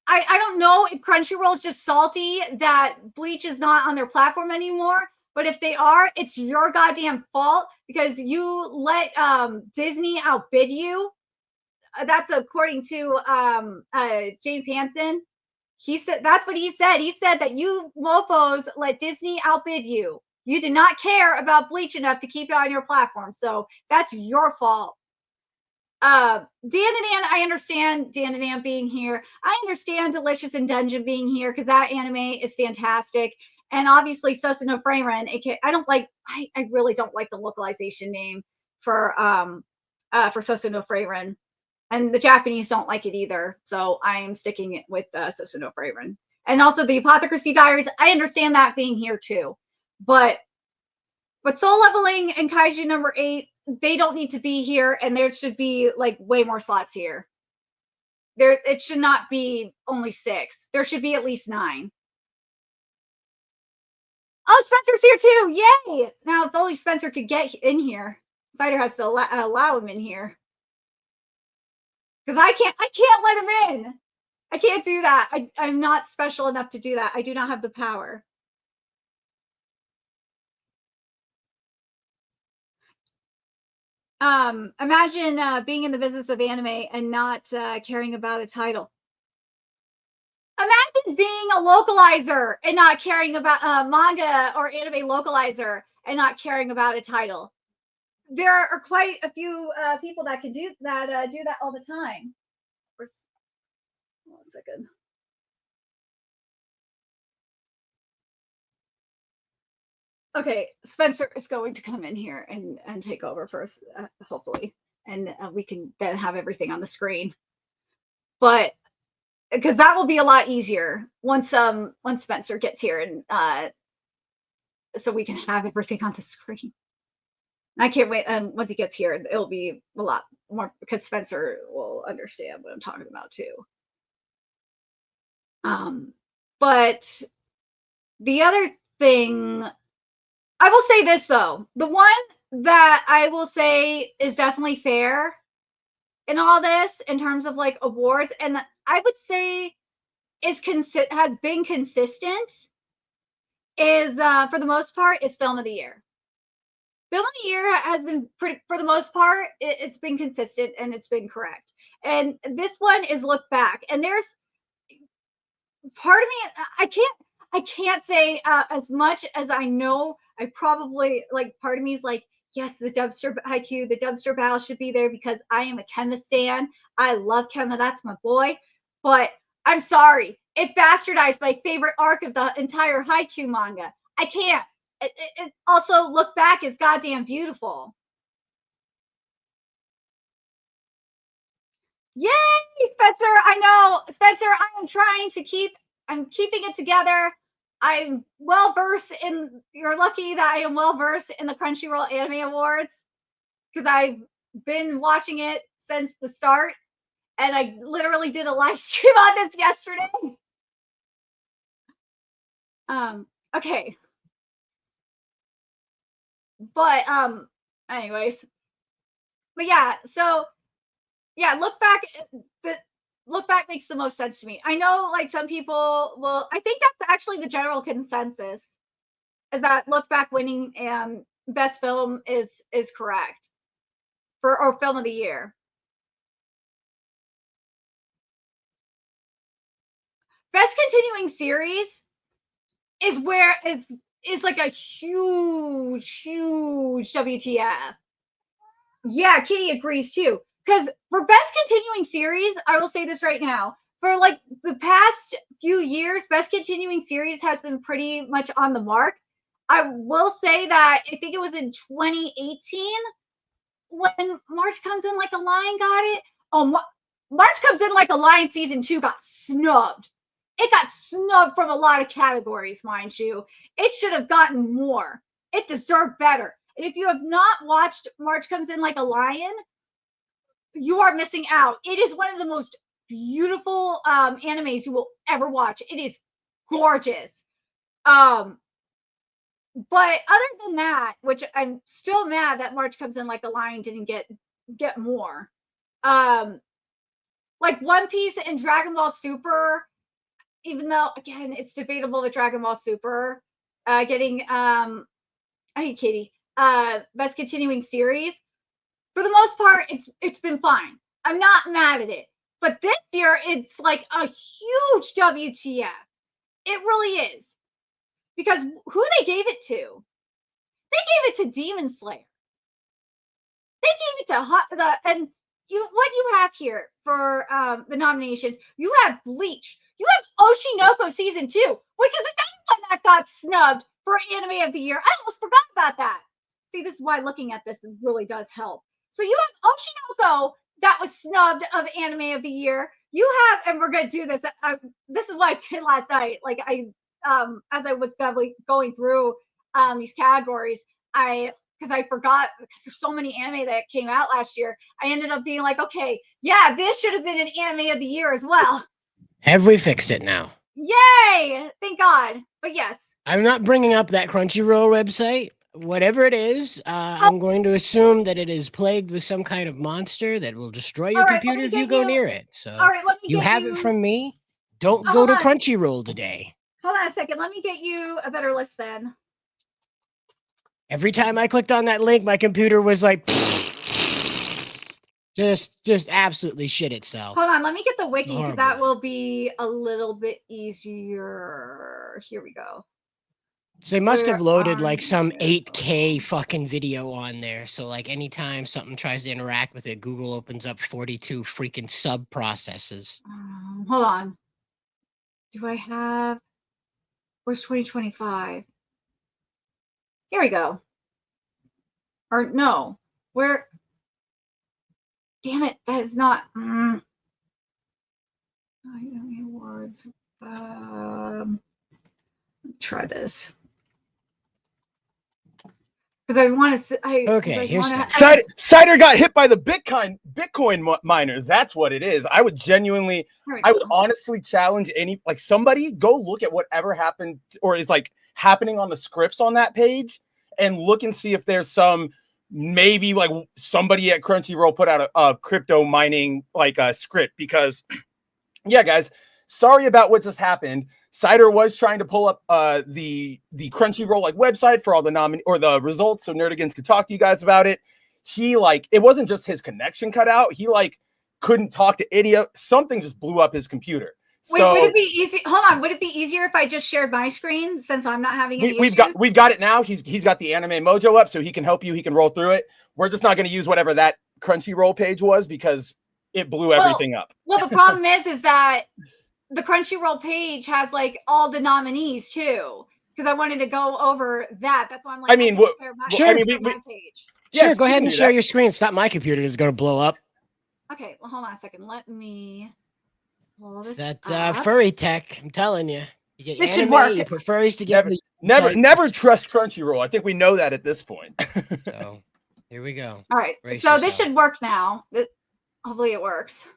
don't know if Crunchyroll is just salty that Bleach is not on their platform anymore. But if they are, it's your goddamn fault because you let Disney outbid you. That's according to James Hansen. He said that's what he said. He said that you mofos let Disney outbid you. You did not care about Bleach enough to keep it on your platform, so that's your fault. Dan I understand Dan being here. I understand Delicious in Dungeon being here because that anime is fantastic. And obviously Sosa no Frieren, I really don't like the localization name for Sosa no Frieren. And the Japanese don't like it either. So I'm sticking it with Sosa no Frieren. And also the Apothecary Diaries, I understand that being here too. But Soul Leveling and Kaiju number 8, they don't need to be here, and there should be like way more slots here. It should not be only 6. There should be at least 9. Oh, Spencer's here too! Yay! Now, if only Spencer could get in here. Cider has to allow him in here. Because I can't let him in. I can't do that. I'm not special enough to do that. I do not have the power. Imagine being in the business of anime and not caring about a title. Imagine being a localizer and not caring about manga or anime localizer and not caring about a title. There are quite a few people that can do that all the time. Hold on a second. Okay, Spencer is going to come in here and take over first, hopefully, and we can then have everything on the screen. But because that will be a lot easier once Spencer gets here, and so we can have everything on the screen. I can't wait. And once he gets here, it'll be a lot more because Spencer will understand what I'm talking about too. But the other thing, I will say this though, the one that I will say is definitely fair in all this in terms of like awards, and I would say has been consistent is for the most part is Film of the Year. Film of the Year has been pretty, for the most part, it's been consistent and it's been correct. And this one is Look Back, and there's part of me I can't say as much as I know. I probably like part of me is like, yes, the dumpster haiku, the dumpster battle should be there because I am a Kemma stan. I love Kemma, that's my boy. But I'm sorry, it bastardized my favorite arc of the entire haiku manga. I can't. It also Look Back is goddamn beautiful. Yay, Spencer! I know, Spencer. I'm keeping it together. I'm well versed in. You're lucky that I am well versed in the Crunchyroll Anime Awards. because I've been watching it since the start, and I literally did a live stream on this yesterday. Okay. But anyways. But yeah, so yeah, look back makes the most sense to me. I know like some people will, I think that's actually the general consensus, is that look back winning best film is correct or film of the year. Best continuing series is where is like a huge WTF. Yeah, Kitty agrees too. Because for best continuing series, I will say this right now. For like the past few years, best continuing series has been pretty much on the mark. I will say that I think it was in 2018 when March Comes In Like a Lion got it. Oh, March Comes In Like a Lion season 2 got snubbed. It got snubbed from a lot of categories, mind you. It should have gotten more. It deserved better. And if you have not watched March Comes In Like a Lion, you are missing out. It is one of the most beautiful animes you will ever watch. It is gorgeous. But other than that, which I'm still mad that March Comes In Like a Lion didn't get more. Like One Piece and Dragon Ball Super, even though again it's debatable with Dragon Ball Super getting I hate Katie. Best continuing series. For the most part, it's been fine. I'm not mad at it. But this year, it's like a huge WTF. It really is. Because who they gave it to? They gave it to Demon Slayer. They gave it to what you have here for the nominations. You have Bleach. You have Oshinoko season 2, which is another one that got snubbed for Anime of the Year. I almost forgot about that. See, this is why looking at this really does help. So you have Oshinoko that was snubbed of Anime of the Year. You have, and we're gonna do this. This is what I did last night. Like as I was going through these categories, because I forgot, because there's so many anime that came out last year. I ended up being like, okay, yeah, this should have been an Anime of the Year as well. Have we fixed it now? Yay! Thank God. But yes, I'm not bringing up that Crunchyroll website. Whatever it is, I'm going to assume that it is plagued with some kind of monster that will destroy your computer if you go near it. So you have it from me. Don't go to Crunchyroll today. Hold on a second. Let me get you a better list then. Every time I clicked on that link, my computer was like, just absolutely shit itself. Hold on. Let me get the wiki because that will be a little bit easier. Here we go. So they must have loaded like some 8K fucking video on there. So like anytime something tries to interact with it, Google opens up 42 freaking sub processes. Hold on. Do I have? Where's 2025? Here we go. Or no, where? Damn it! That is not. Awards. Try this. Because I want to. Okay, here's Cider got hit by the Bitcoin miners. That's what it is. I would genuinely, I would honestly challenge somebody go look at whatever happened or is like happening on the scripts on that page and look and see if there's some maybe like somebody at Crunchyroll put out a crypto mining like a script, because yeah, guys, sorry about what just happened. Cider was trying to pull up the Crunchyroll like website for all the the results so Nerdigans could talk to you guys about it. He it wasn't just his connection cut out. He couldn't talk to any of something, just blew up his computer. Wait, so would it be easy? Hold on, would it be easier if I just shared my screen since I'm not having any we've got it now. He's got the Anime Mojo up so he can help you. He can roll through it. We're just not going to use whatever that Crunchyroll page was because it blew everything up. Well, the problem is that the Crunchyroll page has like all the nominees too, because I wanted to go over that. That's why I'm like, I mean, sure. I mean, page. Sure, go ahead and share your screen. It's not my computer that's going to blow up. Okay, well, hold on a second. Let me. That's furry tech. I'm telling you. You get this should work. You put furries together. Never trust Crunchyroll. I think we know that at this point. So Here we go. All right. Brace So this yourself. should work now. Hopefully it works.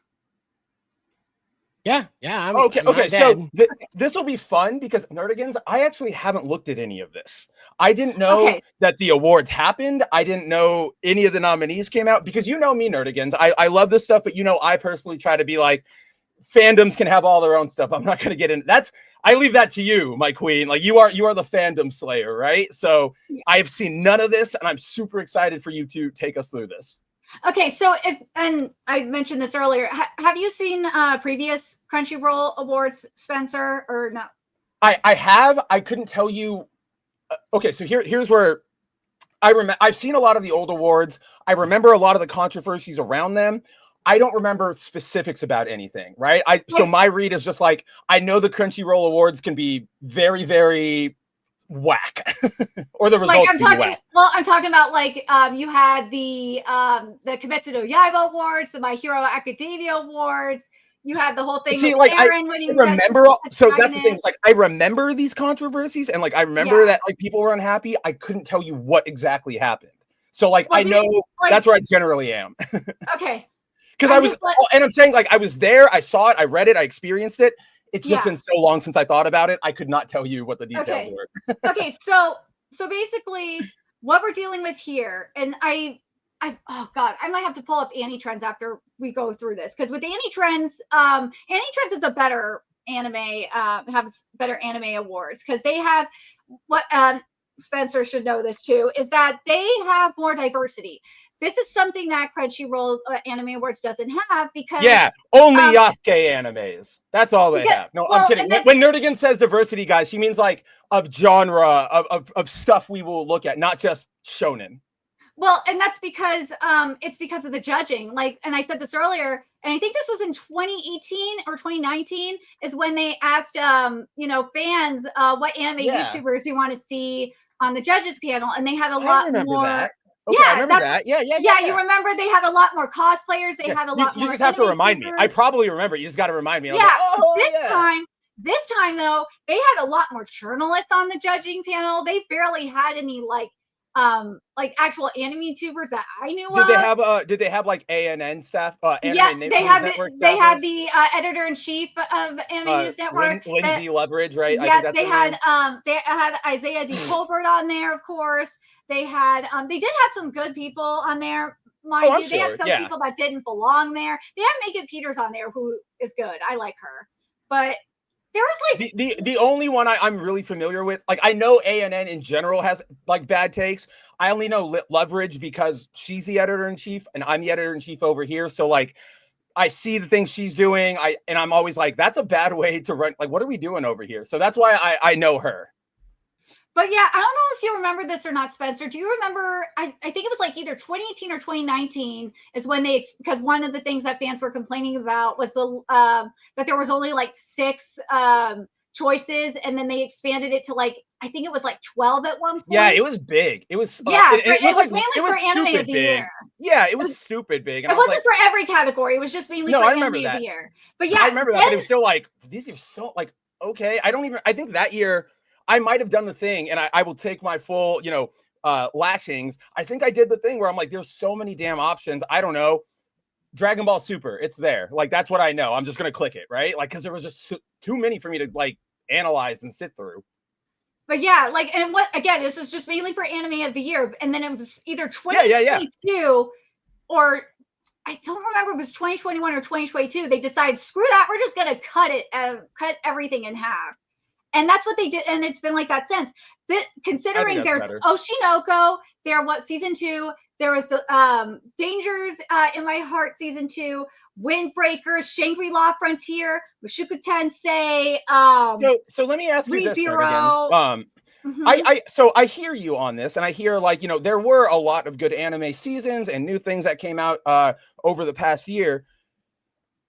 Yeah. I'm Okay. not Okay. So dead. this will be fun because Nerdigans, I actually haven't looked at any of this. I didn't know Okay. that the awards happened. I didn't know any of the nominees came out because you know me, Nerdigans. I love this stuff, but you know, I personally try to be like, fandoms can have all their own stuff. I'm not going to get into that. I leave that to you, my queen. Like you are the fandom slayer, right? So I've seen none of this, and I'm super excited for you to take us through this. Okay, so and I mentioned this earlier. Have you seen previous Crunchyroll awards, Spencer, or no? I have. I couldn't tell you. Okay, so here's where I remember. I've seen a lot of the old awards. I remember a lot of the controversies around them. I don't remember specifics about anything, right? So my read is just like, I know the Crunchyroll awards can be very, very whack, or the results I'm talking about like you had the Kimetsu no Yaiba awards, the My Hero Academia awards. You had the whole thing with like Aaron winning. Remember, so that's the thing. It's like I remember these controversies, and like I remember that like people were unhappy. I couldn't tell you what exactly happened. So like I know that's where I generally am. Okay. Because I was, and I'm saying like I was there, I saw it, I read it, I experienced it. It's just been so long since I thought about it. I could not tell you what the details were. Okay, so basically, what we're dealing with here, and oh god, I might have to pull up Annie Trends after we go through this because with Annie Trends is a better anime, has better anime awards because they have what Spencer should know this too is that they have more diversity. This is something that Crunchyroll Anime Awards doesn't have because only Yasuke animes. That's all they have. No, I'm kidding. When Nerdigan says diversity, guys, she means like of genre of stuff we will look at, not just shonen. Well, and that's because it's because of the judging. Like, and I said this earlier, and I think this was in 2018 or 2019 is when they asked fans what anime YouTubers you want to see on the judges panel, and they had a lot more. That. Okay, I remember that. Yeah. You remember they had a lot more cosplayers. They had a lot more. You just have to remind me. I probably remember. You just got to remind me. This time though, they had a lot more journalists on the judging panel. They barely had any like actual anime YouTubers that I knew of. Did they have like ANN staff? They had the editor in chief of Anime News Network, Lindsay Loveridge, right? Yeah, they had Isaiah D. Colbert on there, of course. They did have some good people on there. Mind you, they had some people that didn't belong there. They had Megan Peters on there, who is good. I like her, but there was like the only one I'm really familiar with. Like I know ANN in general has like bad takes. I only know Loveridge because she's the editor in chief and I'm the editor in chief over here. So like I see the things she's doing. And I'm always like, that's a bad way to run. Like, what are we doing over here? So that's why I know her. But yeah, I don't know if you remember this or not, Spencer. Do you remember? I think it was like either 2018 or 2019 is when because one of the things that fans were complaining about was that there was only like 6 choices, and then they expanded it to like I think it was like 12 at one point. Yeah, it was big. It was it was mainly for anime of the year. Yeah, it was stupid big. And it wasn't for every category. It was just mainly for anime of the year. But yeah, I remember that. But it was still like these are so like okay. I think that year. I might have done the thing, and I will take my full, lashings. I think I did the thing where I'm like, there's so many damn options. I don't know. Dragon Ball Super, it's there. Like, that's what I know. I'm just going to click it, right? Like, because there was just too many for me to, like, analyze and sit through. But yeah, like, and this was just mainly for anime of the year. And then it was either 2022 or I don't remember if it was 2021 or 2022. They decided, screw that. We're just going to cut everything in half. And that's what they did, and it's been like that since. Considering there's better. Oshinoko, season 2, there was Dangers in My Heart season 2, Windbreakers, Shangri-La Frontier, Mushoku Tensei. So let me ask you this, Mm-hmm. I hear you on this, and I hear like there were a lot of good anime seasons and new things that came out over the past year.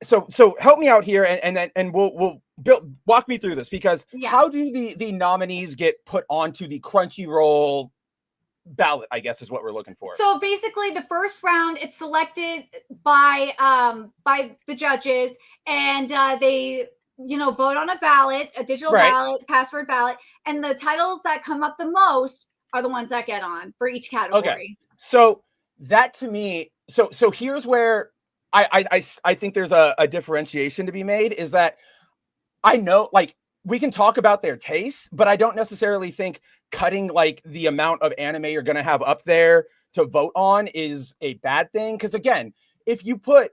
So help me out here, and we'll walk me through this because how do the nominees get put onto the Crunchyroll ballot? I guess is what we're looking for. So basically, the first round it's selected by the judges, and they vote on a ballot, a digital ballot, password ballot, and the titles that come up the most are the ones that get on for each category. Okay. So that to me, so here's where I think there's a differentiation to be made, is that I know, like, we can talk about their tastes, but I don't necessarily think cutting like the amount of anime you're going to have up there to vote on is a bad thing. Because again, if you put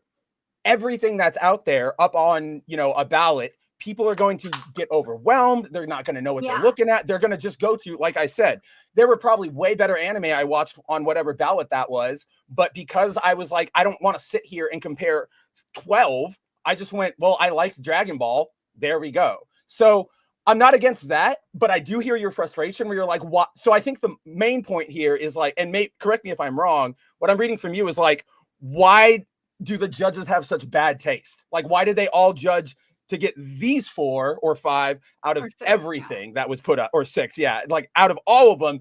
everything that's out there up on, you know, a ballot, people are going to get overwhelmed. They're not going to know what they're looking at. They're going to just go to, like I said, there were probably way better anime I watched on whatever ballot that was. But because I was like, I don't want to sit here and compare 12, I just went, well, I liked Dragon Ball. There we go. So I'm not against that, but I do hear your frustration where you're like, what? So I think the main point here is like, and correct me if I'm wrong, what I'm reading from you is like, why do the judges have such bad taste? Like, why did they all judge to get these 4 or 5 out of everything that was put up, or 6? Yeah. Like, out of all of them,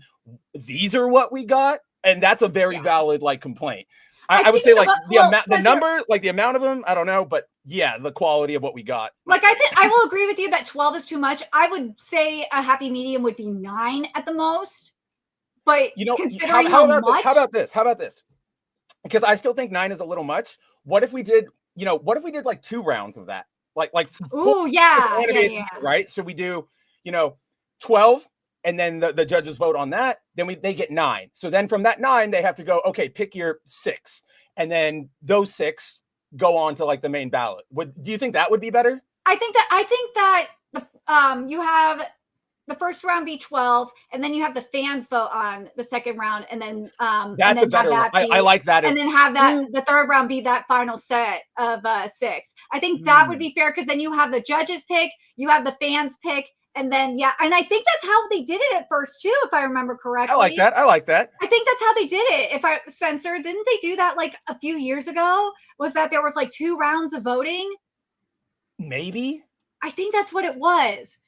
these are what we got. And that's a very valid, like, complaint. I would say, like, the number, like the amount of them, I don't know, but yeah, the quality of what we got. Like, I think I will agree with you that 12 is too much. I would say a happy medium would be 9 at the most. But you know, considering how about this? Because I still think 9 is a little much. What if we did, like 2 rounds of that? Like, ooh, yeah, right? So we do, 12. And then the judges vote on that, then they get 9. So then from that 9, they have to go, okay, pick your 6. And then those 6 go on to like the main ballot. Do you think that would be better? I think that you have the first round be 12, and then you have the fans vote on the second round, and then that's a better one. I like that. And then have the third round be that final set of 6. I think that would be fair, because then you have the judges pick, you have the fans pick. And then, and I think that's how they did it at first too, if I remember correctly. I like that. I think that's how they did it. Spencer, didn't they do that like a few years ago? Was that there was like 2 rounds of voting? Maybe. I think that's what it was.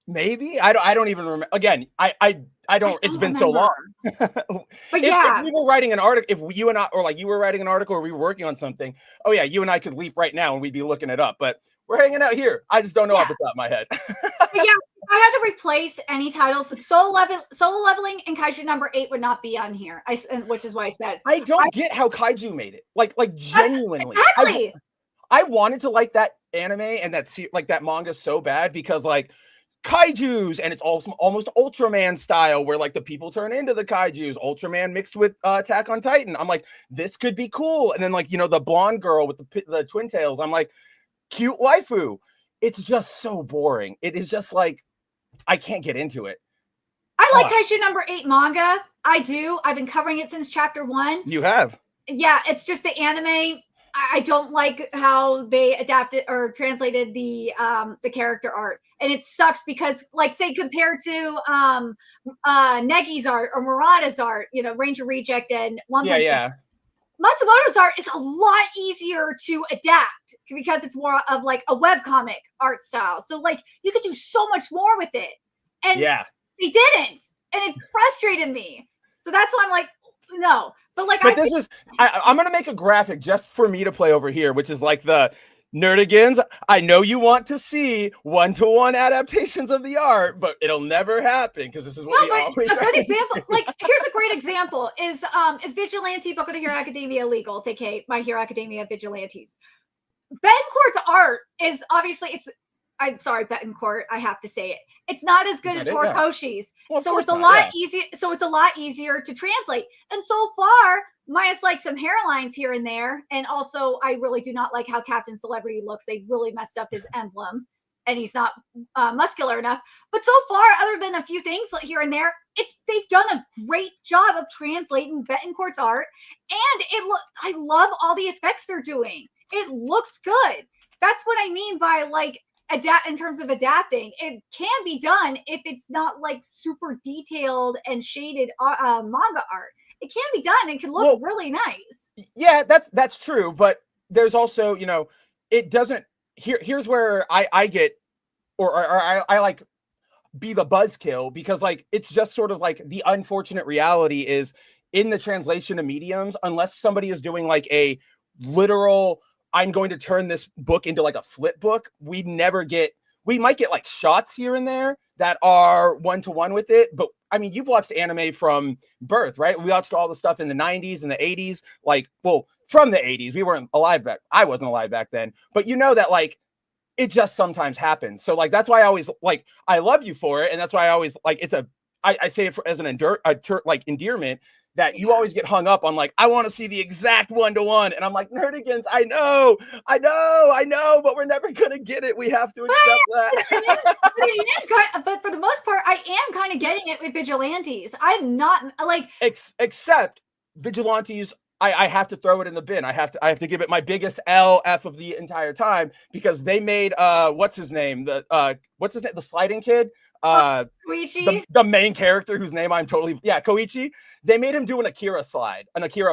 Maybe. I don't even remember. Again, I don't it's been so long. But if we were writing an article, if you and I, or like you were writing an article, or we were working on something, oh yeah, you and I could leap right now and we'd be looking it up. But we're hanging out here. I just don't know off the top of my head. But yeah, if I had to replace any titles, Solo Leveling and Kaiju number 8 would not be on here. Which is why I said I don't get how Kaiju made it. Like genuinely. Exactly. I wanted to like that anime and that manga so bad, because like kaijus, and it's also almost Ultraman style, where like the people turn into the kaijus, Ultraman mixed with Attack on Titan. I'm like, this could be cool. And then like, the blonde girl with the twin tails, I'm like, cute waifu. It's just so boring. It is just like, I can't get into it. I like Kaiju number 8 manga. I do. I've been covering it since chapter 1. You have? Yeah, it's just the anime. I don't like how they adapted or translated the character art, and it sucks because, like, say compared to Negi's art or Murata's art, Ranger Reject and One Punch Man, Matsumoto's art is a lot easier to adapt because it's more of like a webcomic art style. So like you could do so much more with it, and they didn't, and it frustrated me. So that's why I'm like, no. But this is, I'm going to make a graphic just for me to play over here, which is like the Nerdigans. I know you want to see 1-to-1 adaptations of the art, but it'll never happen because this is what we always. A good example, like here's a great example is Vigilante Boku no Hero Academia Legals, aka My Hero Academia Vigilantes. Betancourt's art is obviously I'm sorry, Betancourt, I have to say it. It's not as good as Horikoshi's. Well, so it's a lot easier. So it's a lot easier to translate. And so far, minus like some hairlines here and there. And also, I really do not like how Captain Celebrity looks. They really messed up his emblem, and he's not muscular enough. But so far, other than a few things here and there, they've done a great job of translating Betancourt's art. And I love all the effects they're doing. It looks good. That's what I mean by like, in terms of adapting. It can be done if it's not like super detailed and shaded manga art. It can be done. It can look really nice. Yeah, that's true. But there's also, it doesn't. Here's where I get, or I like be the buzzkill, because like it's just sort of like the unfortunate reality is in the translation of mediums, unless somebody is doing like a literal, I'm going to turn this book into like a flip book, we might get like shots here and there that are 1-to-1 with it, but I mean, you've watched anime from birth, right? We watched all the stuff in the 90s and the 80s, like, well, from the 80s. We weren't alive I wasn't alive back then, but you know that like it just sometimes happens. So like that's why I always like I love you for it, and that's why I always like I say it as an endearment that you always get hung up on like I want to see the exact 1-to-1, and I'm like, Nerdigans, I know, but we're never gonna get it. We have to accept that. But for the most part, I am kind of getting it with Vigilantes. I'm not like except Vigilantes. I have to throw it in the bin. I have to give it my biggest LF of the entire time, because they made what's his name? The sliding kid? Koichi? The main character whose name I'm totally Koichi. They made him do an Akira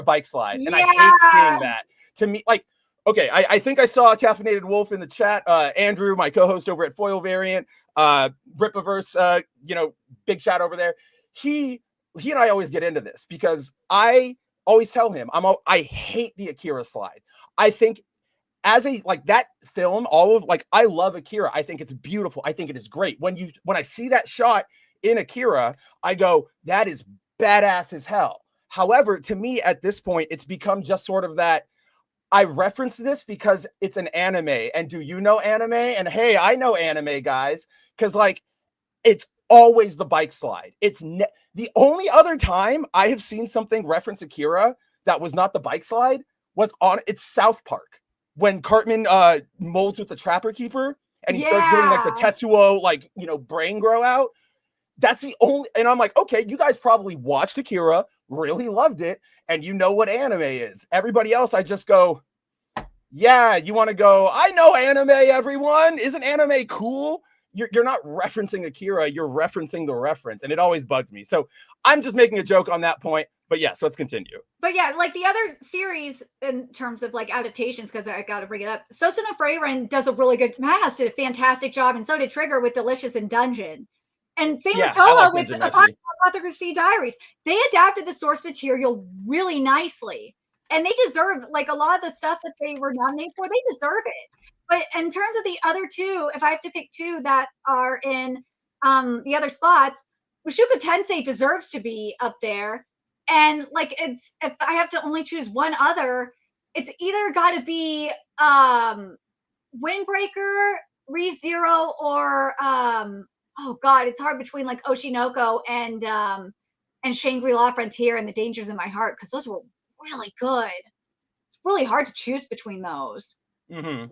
bike slide. And I hate seeing that. To me, like, okay, I think I saw a Caffeinated Wolf in the chat. Andrew, my co-host over at Foil Variant, Ripaverse, big shout over there. He and I always get into this because I always tell him I hate the Akira slide. I think as a like that film, I love Akira. I think it's beautiful. I think it is great. When I see that shot in Akira, I go, that is badass as hell. However, to me at this point, it's become just sort of that I reference this because it's an anime. And do you know anime? And hey, I know anime, guys, because like it's always the bike slide. It's the only other time I have seen something reference Akira that was not the bike slide was it's South Park, when Cartman molds with the Trapper Keeper and he starts doing like the Tetsuo brain grow out. That's the only, and I'm like, okay, you guys probably watched Akira, really loved it, and you know what anime is. Everybody else, I just go, yeah, you want to go, I know anime, everyone. Isn't anime cool? You're not referencing Akira, you're referencing the reference, and it always bugs me. So I'm just making a joke on that point, but yes, let's continue. But yeah, like the other series in terms of like adaptations, because I got to bring it up, Sousou no Frieren does a really good, Madhouse did a fantastic job, and so did Trigger with Delicious and Dungeon. And same with Toa with Apothecary Diaries. They adapted the source material really nicely, and they deserve like a lot of the stuff that they were nominated for, they deserve it. But in terms of the other two, if I have to pick two that are in the other spots, Mushoku Tensei deserves to be up there. And like if I have to only choose one other, it's either got to be Windbreaker, ReZero, or oh god, it's hard between like Oshinoko and Shangri-La Frontier and The Dangers in My Heart, because those were really good. It's really hard to choose between those. Mm-hmm.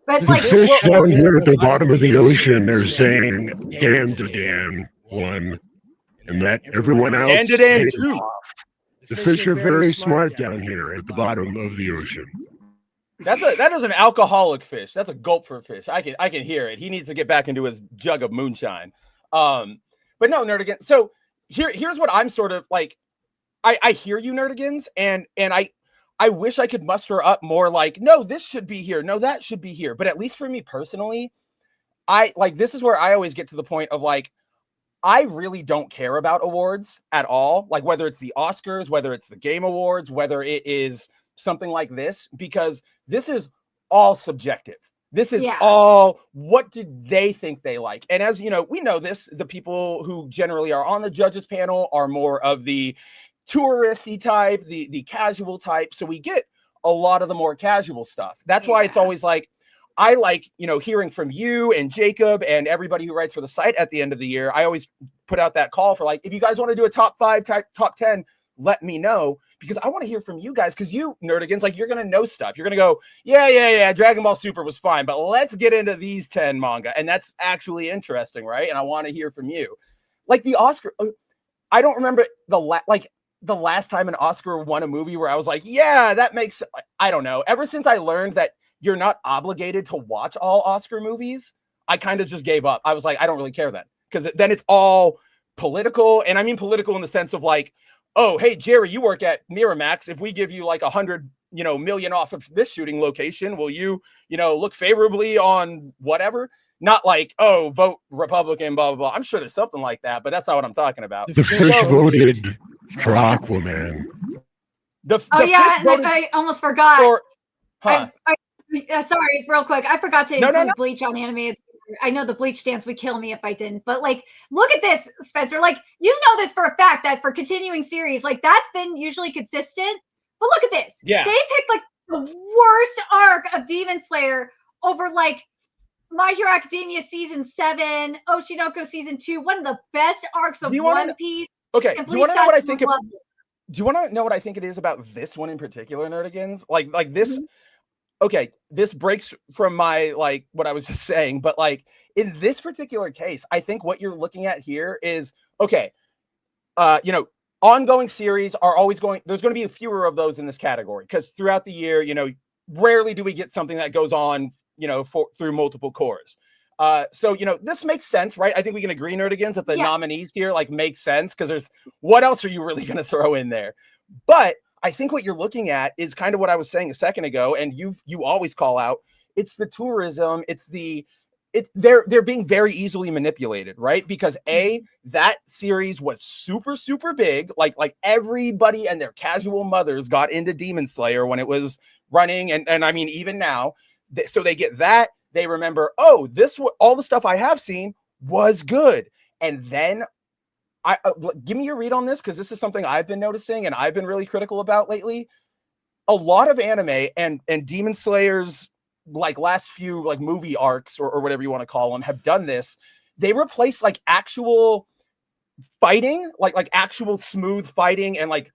But the like fish down here at the bottom of the ocean, they're saying Dan won, and that everyone else Dan too. The fish are very smart down here at the bottom of the ocean. That is an alcoholic fish. That's a gulp for a fish. I can hear it. He needs to get back into his jug of moonshine. But no, Nerdigans. So here's what I'm sort of like. I hear you, Nerdigans, and I wish I could muster up more like, no, this should be here. No, that should be here. But at least for me personally, this is where I always get to the point of like, I really don't care about awards at all. Like whether it's the Oscars, whether it's the Game Awards, whether it is something like this, because this is all subjective. This is all, what did they think they like? And as you know, we know this, the people who generally are on the judges panel are more of the touristy type, the casual type. So we get a lot of the more casual stuff. That's why it's always like, I like, hearing from you and Jacob and everybody who writes for the site at the end of the year. I always put out that call for like, if you guys want to do a top 5, top 10, let me know, because I want to hear from you guys. Because you Nerdigans, like, you're going to know stuff. You're going to go, yeah, Dragon Ball Super was fine, but let's get into these 10 manga. And that's actually interesting, right? And I want to hear from you. Like the Oscar, I don't remember the last time an Oscar won a movie where I was like, yeah, that makes, I don't know. Ever since I learned that you're not obligated to watch all Oscar movies, I kind of just gave up. I was like, I don't really care then, because then it's all political. And I mean political in the sense of like, oh, hey, Jerry, you work at Miramax. If we give you like 100 million off of this shooting location, will you, look favorably on whatever? Not like, oh, vote Republican, blah, blah, blah. I'm sure there's something like that, but that's not what I'm talking about. The fish voted for Aquaman. I almost forgot. Sorry, real quick. I forgot to include Bleach on the anime. I know the bleach dance would kill me if I didn't, but like, look at this, Spencer. Like, you know this for a fact that for continuing series, like that's been usually consistent. But look at this. Yeah. They picked like the worst arc of Demon Slayer over like My Hero Academia season 7, Oshinoko season 2, one of the best arcs of One Piece. Okay, and do you want to know what I think? Love Do you want to know what I think it is about this one in particular, Nerdigans? Like this. Okay, this breaks from my like what I was just saying, but like in this particular case, I think what you're looking at here is okay. You know, ongoing series are always going. There's going to be fewer of those in this category because throughout the year, you know, rarely do we get something that goes on, you know, through multiple cores. So, you know, this makes sense, right? I think we can agree, Nerdigans, that the nominees here like make sense because there's what else are you really going to throw in there? But I think what you're looking at is kind of what I was saying a second ago, and you always call out. It's the tourism. They're being very easily manipulated, right? Because that series was super big. Like everybody and their casual mothers got into Demon Slayer when it was running, and I mean even now. So they get that. They remember, oh, all the stuff I have seen was good, and then. Give me your read on this because this is something I've been noticing and I've been really critical about lately. A lot of anime and Demon Slayer's like last few like movie arcs or whatever you want to call them have done this. They replace like actual fighting, like actual smooth fighting and like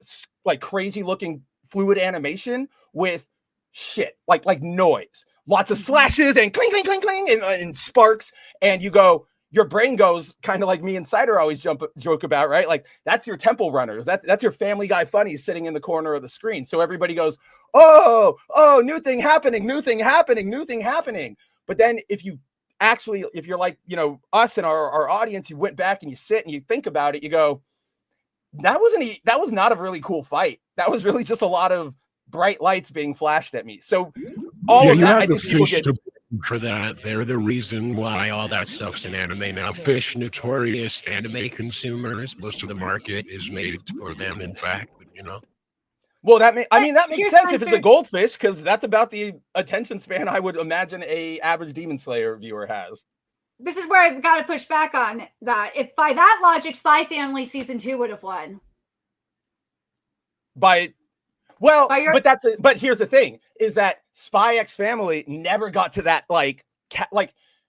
crazy looking fluid animation with shit like noise, lots of slashes and cling cling cling cling and sparks, and you go. Your brain goes kind of like me and Cider always joke about, right? Like that's your temple runners. That's your Family Guy funny sitting in the corner of the screen. So everybody goes, oh, new thing happening. But then if you're like, you know, us and our audience, you went back and you sit and you think about it, you go, that was not a really cool fight. That was really just a lot of bright lights being flashed at me. So all of that, I think people get for that. They're the reason why all that stuff's in anime now. Fish, notorious anime consumers. Most of the market is made for them, in fact, you know. Well, that makes sense if it's a goldfish, because that's about the attention span I would imagine a average Demon Slayer viewer has. This is where I've got to push back on that. If by that logic, Spy Family season 2 would have won. But here's the thing: is that Spy X Family never got to that like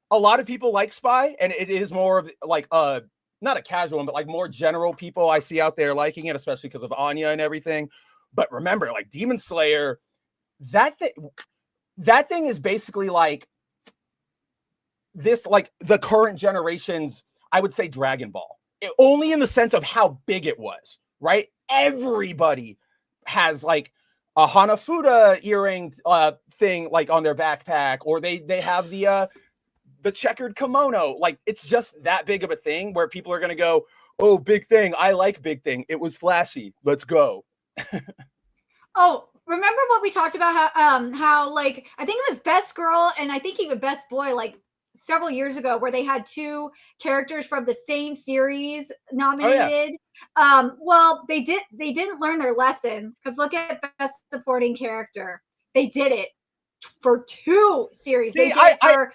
a lot of people like Spy, and it is more of like not a casual one, but like more general people I see out there liking it, especially because of Anya and everything. But remember, like Demon Slayer, that thing is basically like this, like the current generation's, I would say, Dragon Ball. Only in the sense of how big it was, right? Everybody has like a Hanafuda earring thing like on their backpack, or they have the checkered kimono. Like it's just that big of a thing where people are going to go, oh, big thing. I like big thing. It was flashy. Let's go. Oh, remember what we talked about how like I think it was Best Girl and I think even Best Boy like several years ago where they had two characters from the same series nominated. Oh, yeah. Well, they didn't learn their lesson because look at Best Supporting Character. They did it for 2 series. See, they did it for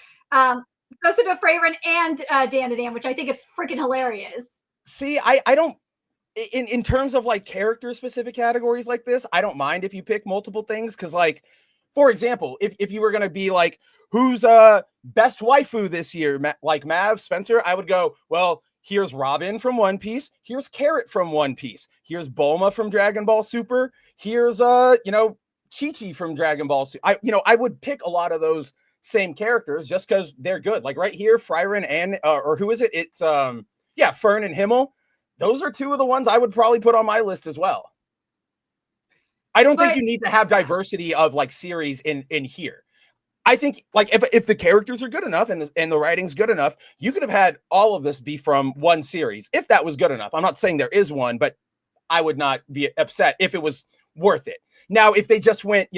Joseph Fraven and Dan to Dan, which I think is freaking hilarious. See, I don't in terms of like character specific categories like this, I don't mind if you pick multiple things because, like, for example, if you were gonna be like, who's best waifu this year, like Mav, Spencer, I would go, well, here's Robin from One Piece, here's Carrot from One Piece, here's Bulma from Dragon Ball Super, here's Chi-Chi from Dragon Ball Super. I would pick a lot of those same characters just because they're good. Like right here, Frieren and or who is it? It's Fern and Himmel. Those are 2 of the ones I would probably put on my list as well. I don't think you need to have diversity of like series in here. I think like if the characters are good enough and the writing's good enough, you could have had all of this be from one series if that was good enough. I'm not saying there is one, but I would not be upset if it was worth it. Now, if they just went,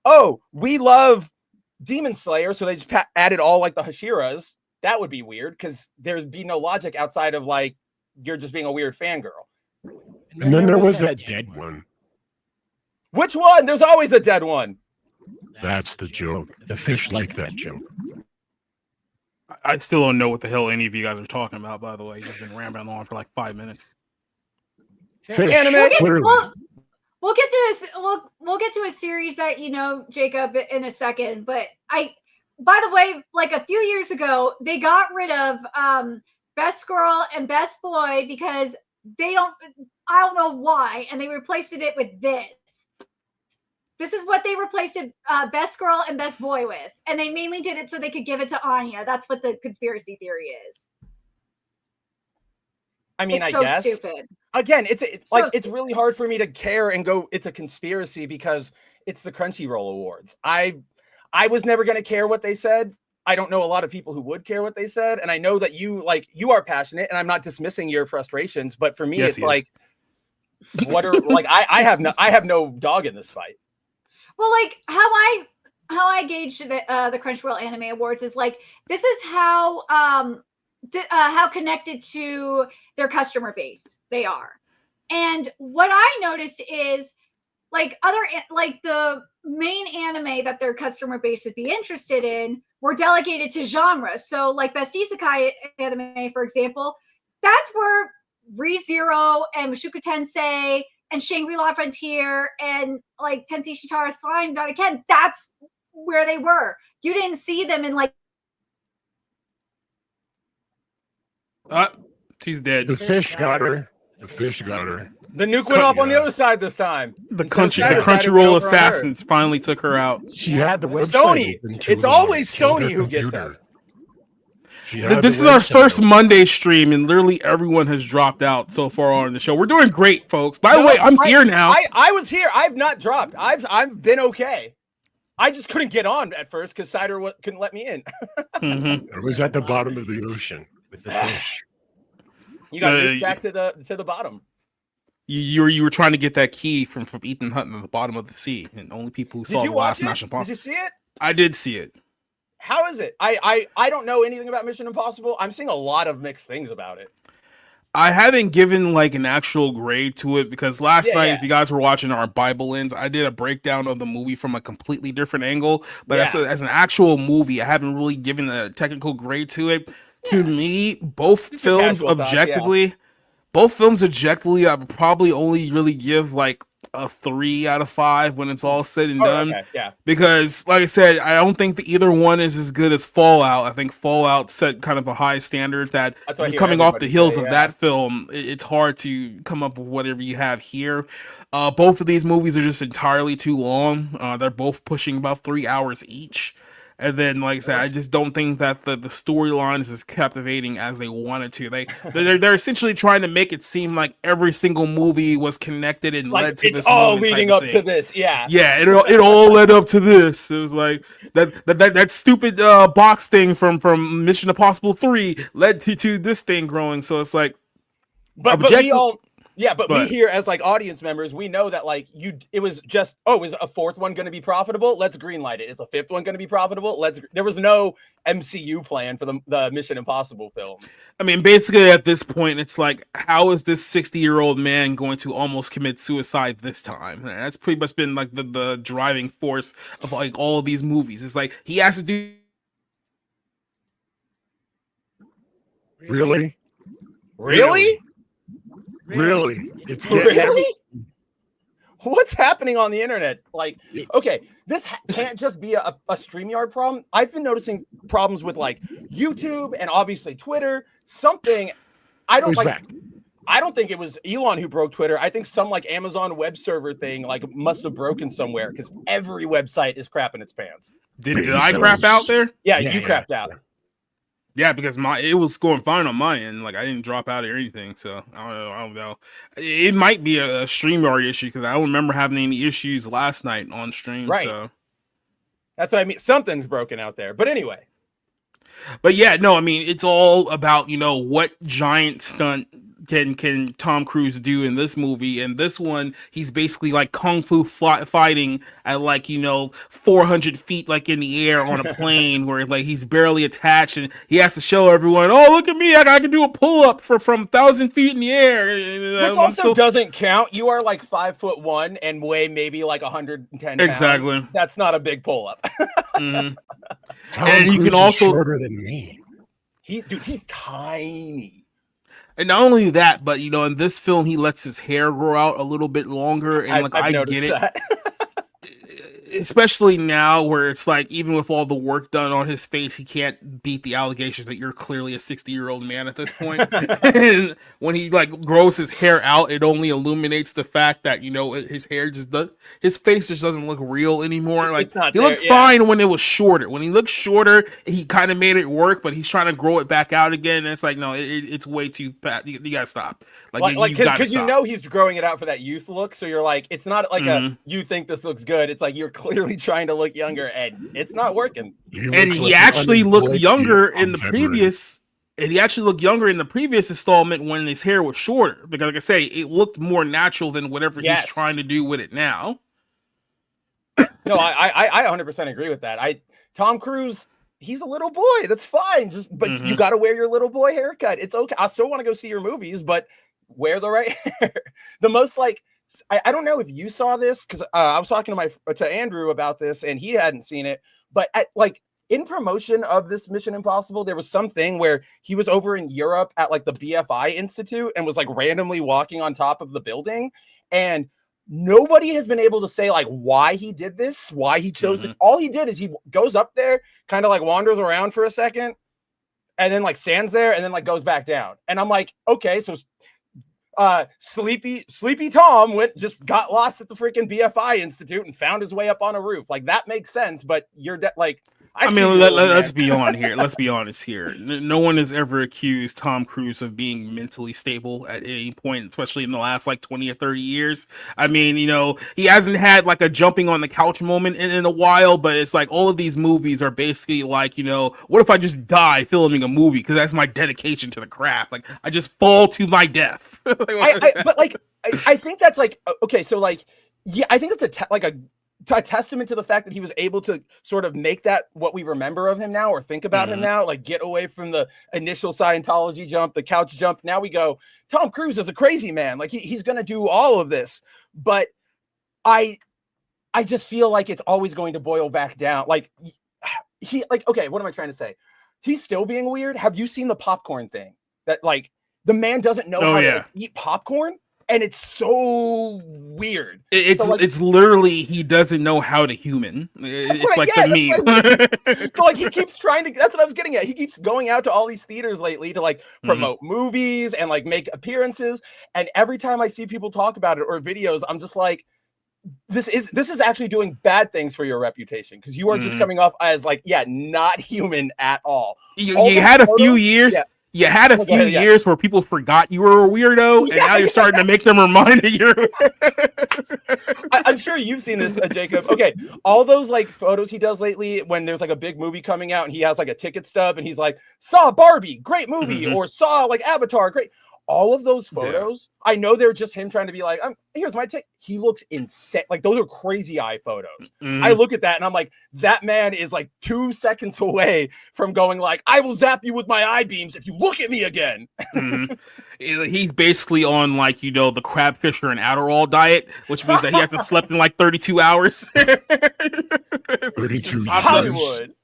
oh, we love Demon Slayer, so they just added all like the Hashiras, that would be weird because there'd be no logic outside of like you're just being a weird fangirl. And then there was that dead one. Which one? There's always a dead one. That's the joke. The fish like that joke. I still don't know what the hell any of you guys are talking about. By the way, you've been rambling on for like 5 minutes. Anime. We'll get to this. We'll get to a series that Jacob, in a second. But by the way, like a few years ago, they got rid of Best Girl and Best Boy because I don't know why, and they replaced it with this. This is what they replaced it, Best Girl and Best Boy with, and they mainly did it so they could give it to Anya. That's what the conspiracy theory is. I mean, it's I guess. Stupid. Again, it's really hard for me to care and go, it's a conspiracy because it's the Crunchyroll Awards. I was never going to care what they said. I don't know a lot of people who would care what they said, and I know that you are passionate, and I'm not dismissing your frustrations, but for me, it's like, what are like I have no dog in this fight. Well, like how I gauge the Crunchyroll Anime Awards is like this is how connected to their customer base they are, and what I noticed is like the main anime that their customer base would be interested in were delegated to genres. So like Best Isekai anime, for example, that's where ReZero and Mushoku Tensei and Shangri-La Frontier and like Tensei Shitara Slime Ken, that's where they were. You didn't see them in like she's dead. The fish got her. The fish got her. The nuke went off on the other side this time. The Crunchyroll assassins finally took her out. She had the website. Sony. It's always Sony who gets us. This is our first Monday stream, and literally everyone has dropped out so far on the show. We're doing great, folks. By the way, I'm here now. I was here. I've not dropped. I've been okay. I just couldn't get on at first because Cider couldn't let me in. It was at the bottom of the ocean with the fish. You got to back to the bottom. You were trying to get that key from Ethan Hutton at the bottom of the sea, and only people who saw the last Mission Impossible. Did you see it? I did see it. How is it? I don't know anything about Mission Impossible. I'm seeing a lot of mixed things about it. I haven't given like an actual grade to it because last night, if you guys were watching our Bible Ends, I did a breakdown of the movie from a completely different angle. But as an actual movie, I haven't really given a technical grade to it. To me, both films objectively, I would probably only really give like a 3 out of 5 when it's all said and done. Okay. Yeah. Because, like I said, I don't think that either one is as good as Fallout. I think Fallout set kind of a high standard that coming off the heels of that film, it's hard to come up with whatever you have here. Both of these movies are just entirely too long. They're both pushing about 3 hours each. And then, like I said, I just don't think that the storyline is as captivating as they wanted to. They're essentially trying to make it seem like every single movie was connected and led to this. It's all leading up to this, yeah. Yeah, it all led up to this. It was like that stupid box thing from Mission Impossible 3 led to this thing growing. So it's like, but we here as like audience members, we know that like it was just, is a fourth one going to be profitable? Let's greenlight it. Is a fifth one going to be profitable? There was no MCU plan for the Mission Impossible films. I mean, basically at this point, it's like, how is this 60-year-old man going to almost commit suicide this time? And that's pretty much been like the driving force of like all of these movies. It's like he has to do. Really? It's really? What's happening on the internet? Like, okay, this can't just be a StreamYard problem. I've been noticing problems with like YouTube and obviously Twitter. I don't think it was Elon who broke Twitter. I think some like Amazon web server thing like must have broken somewhere because every website is crapping its pants. Did I crap out there? Yeah, you crapped out. Yeah, because it was going fine on my end. Like I didn't drop out or anything, so I don't know. It might be a StreamYard issue because I don't remember having any issues last night on stream. Right. So that's what I mean. Something's broken out there. But anyway. But yeah, no, I mean it's all about what giant stunt can Tom Cruise do in this movie. And this one, he's basically like kung fu fighting at like 400 feet like in the air on a plane where like he's barely attached and he has to show everyone, oh look at me, I can do a pull-up from 1,000 feet in the air. Which also doesn't count. You are like 5'1" and weigh maybe like 110 pounds. Exactly. That's not a big pull-up. And you can also shorter than me. He's tiny. And not only that, but in this film, he lets his hair grow out a little bit longer, and I've I noticed get it. that. Especially now where it's like, even with all the work done on his face, he can't beat the allegations that you're clearly a 60-year-old man at this point. And when he grows his hair out, it only illuminates the fact that, his hair his face just doesn't look real anymore. Like, he looked fine when it was shorter. When he looked shorter, he kind of made it work, but he's trying to grow it back out again. And it's like, no, it's way too fat. You gotta stop. Because he's growing it out for that youth look. So you're like, it's not like you think this looks good. It's like, you're clearly trying to look younger, and it's not working. And he actually looked younger in the previous. And he actually looked younger in the previous installment when his hair was shorter, because, like I say, it looked more natural than whatever he's trying to do with it now. No, I 100% agree with that. Tom Cruise, he's a little boy. That's fine. But you got to wear your little boy haircut. It's okay. I still want to go see your movies, but wear the right hair. The most I don't know if you saw this, because I was talking to Andrew about this, and he hadn't seen it. But in promotion of this Mission Impossible, there was something where he was over in Europe at the BFI Institute and was randomly walking on top of the building, and nobody has been able to say why he did this, why he chose it. All he did is he goes up there, kind of wanders around for a second, and then stands there, and then goes back down. And I'm like, okay, so Sleepy Tom got lost at the freaking BFI Institute and found his way up on a roof. That makes sense, but you're let's be on here. Let's be honest here. No one has ever accused Tom Cruise of being mentally stable at any point, especially in the last 20 or 30 years. I mean, he hasn't had a jumping on the couch moment in a while, but it's all of these movies are basically what if I just die filming a movie? Because that's my dedication to the craft. I just fall to my death. I think that's okay. So I think it's a testament to the fact that he was able to sort of make that what we remember of him now, or think about him now, get away from the initial Scientology jump, the couch jump. Now we go, Tom Cruise is a crazy man. He's going to do all of this. But I just feel it's always going to boil back down. Okay, what am I trying to say? He's still being weird. Have you seen the popcorn thing? That the man doesn't know how to eat popcorn? And it's so weird. It's literally, he doesn't know how to human. It's the meme. So he keeps trying to. That's what I was getting at. He keeps going out to all these theaters lately to promote movies and make appearances. And every time I see people talk about it or videos, I'm just like, this is actually doing bad things for your reputation, because you are just coming off as not human at all. You had a few years. Yeah. You had a few years where people forgot you were a weirdo, and now you're starting to make them remind you. I'm sure you've seen this, Jacob. Okay, all those photos he does lately when there's a big movie coming out and he has a ticket stub and he's saw Barbie, great movie, or saw Avatar, great. All of those photos, I know they're just him trying to be here's my take. He looks insane. Those are crazy eye photos. I look at that and I'm like, that man is 2 seconds away from going I will zap you with my eye beams if you look at me again. He's basically on the crab fisher and Adderall diet, which means that he hasn't slept in 32 hours. 32 Hollywood.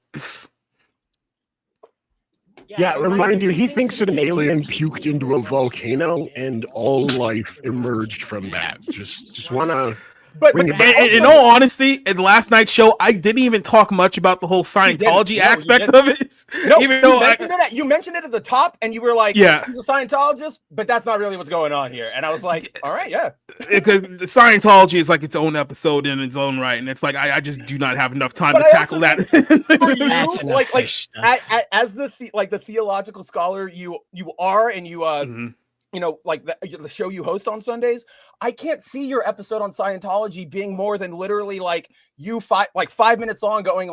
Yeah, remind you, he thinks that an alien puked into a volcano and all life emerged from that. Just wanna. But in all honesty, in last night's show, I didn't even talk much about the whole Scientology aspect of it. No, even though you mentioned it at the top, and you were like, "Yeah, he's a Scientologist," but that's not really what's going on here. And I was like, "All right, yeah." Because Scientology is its own episode in its own right, and it's I just do not have enough time to tackle that. As the theological scholar you are, and you the show you host on Sundays, I can't see your episode on Scientology being more than literally you 5 minutes long going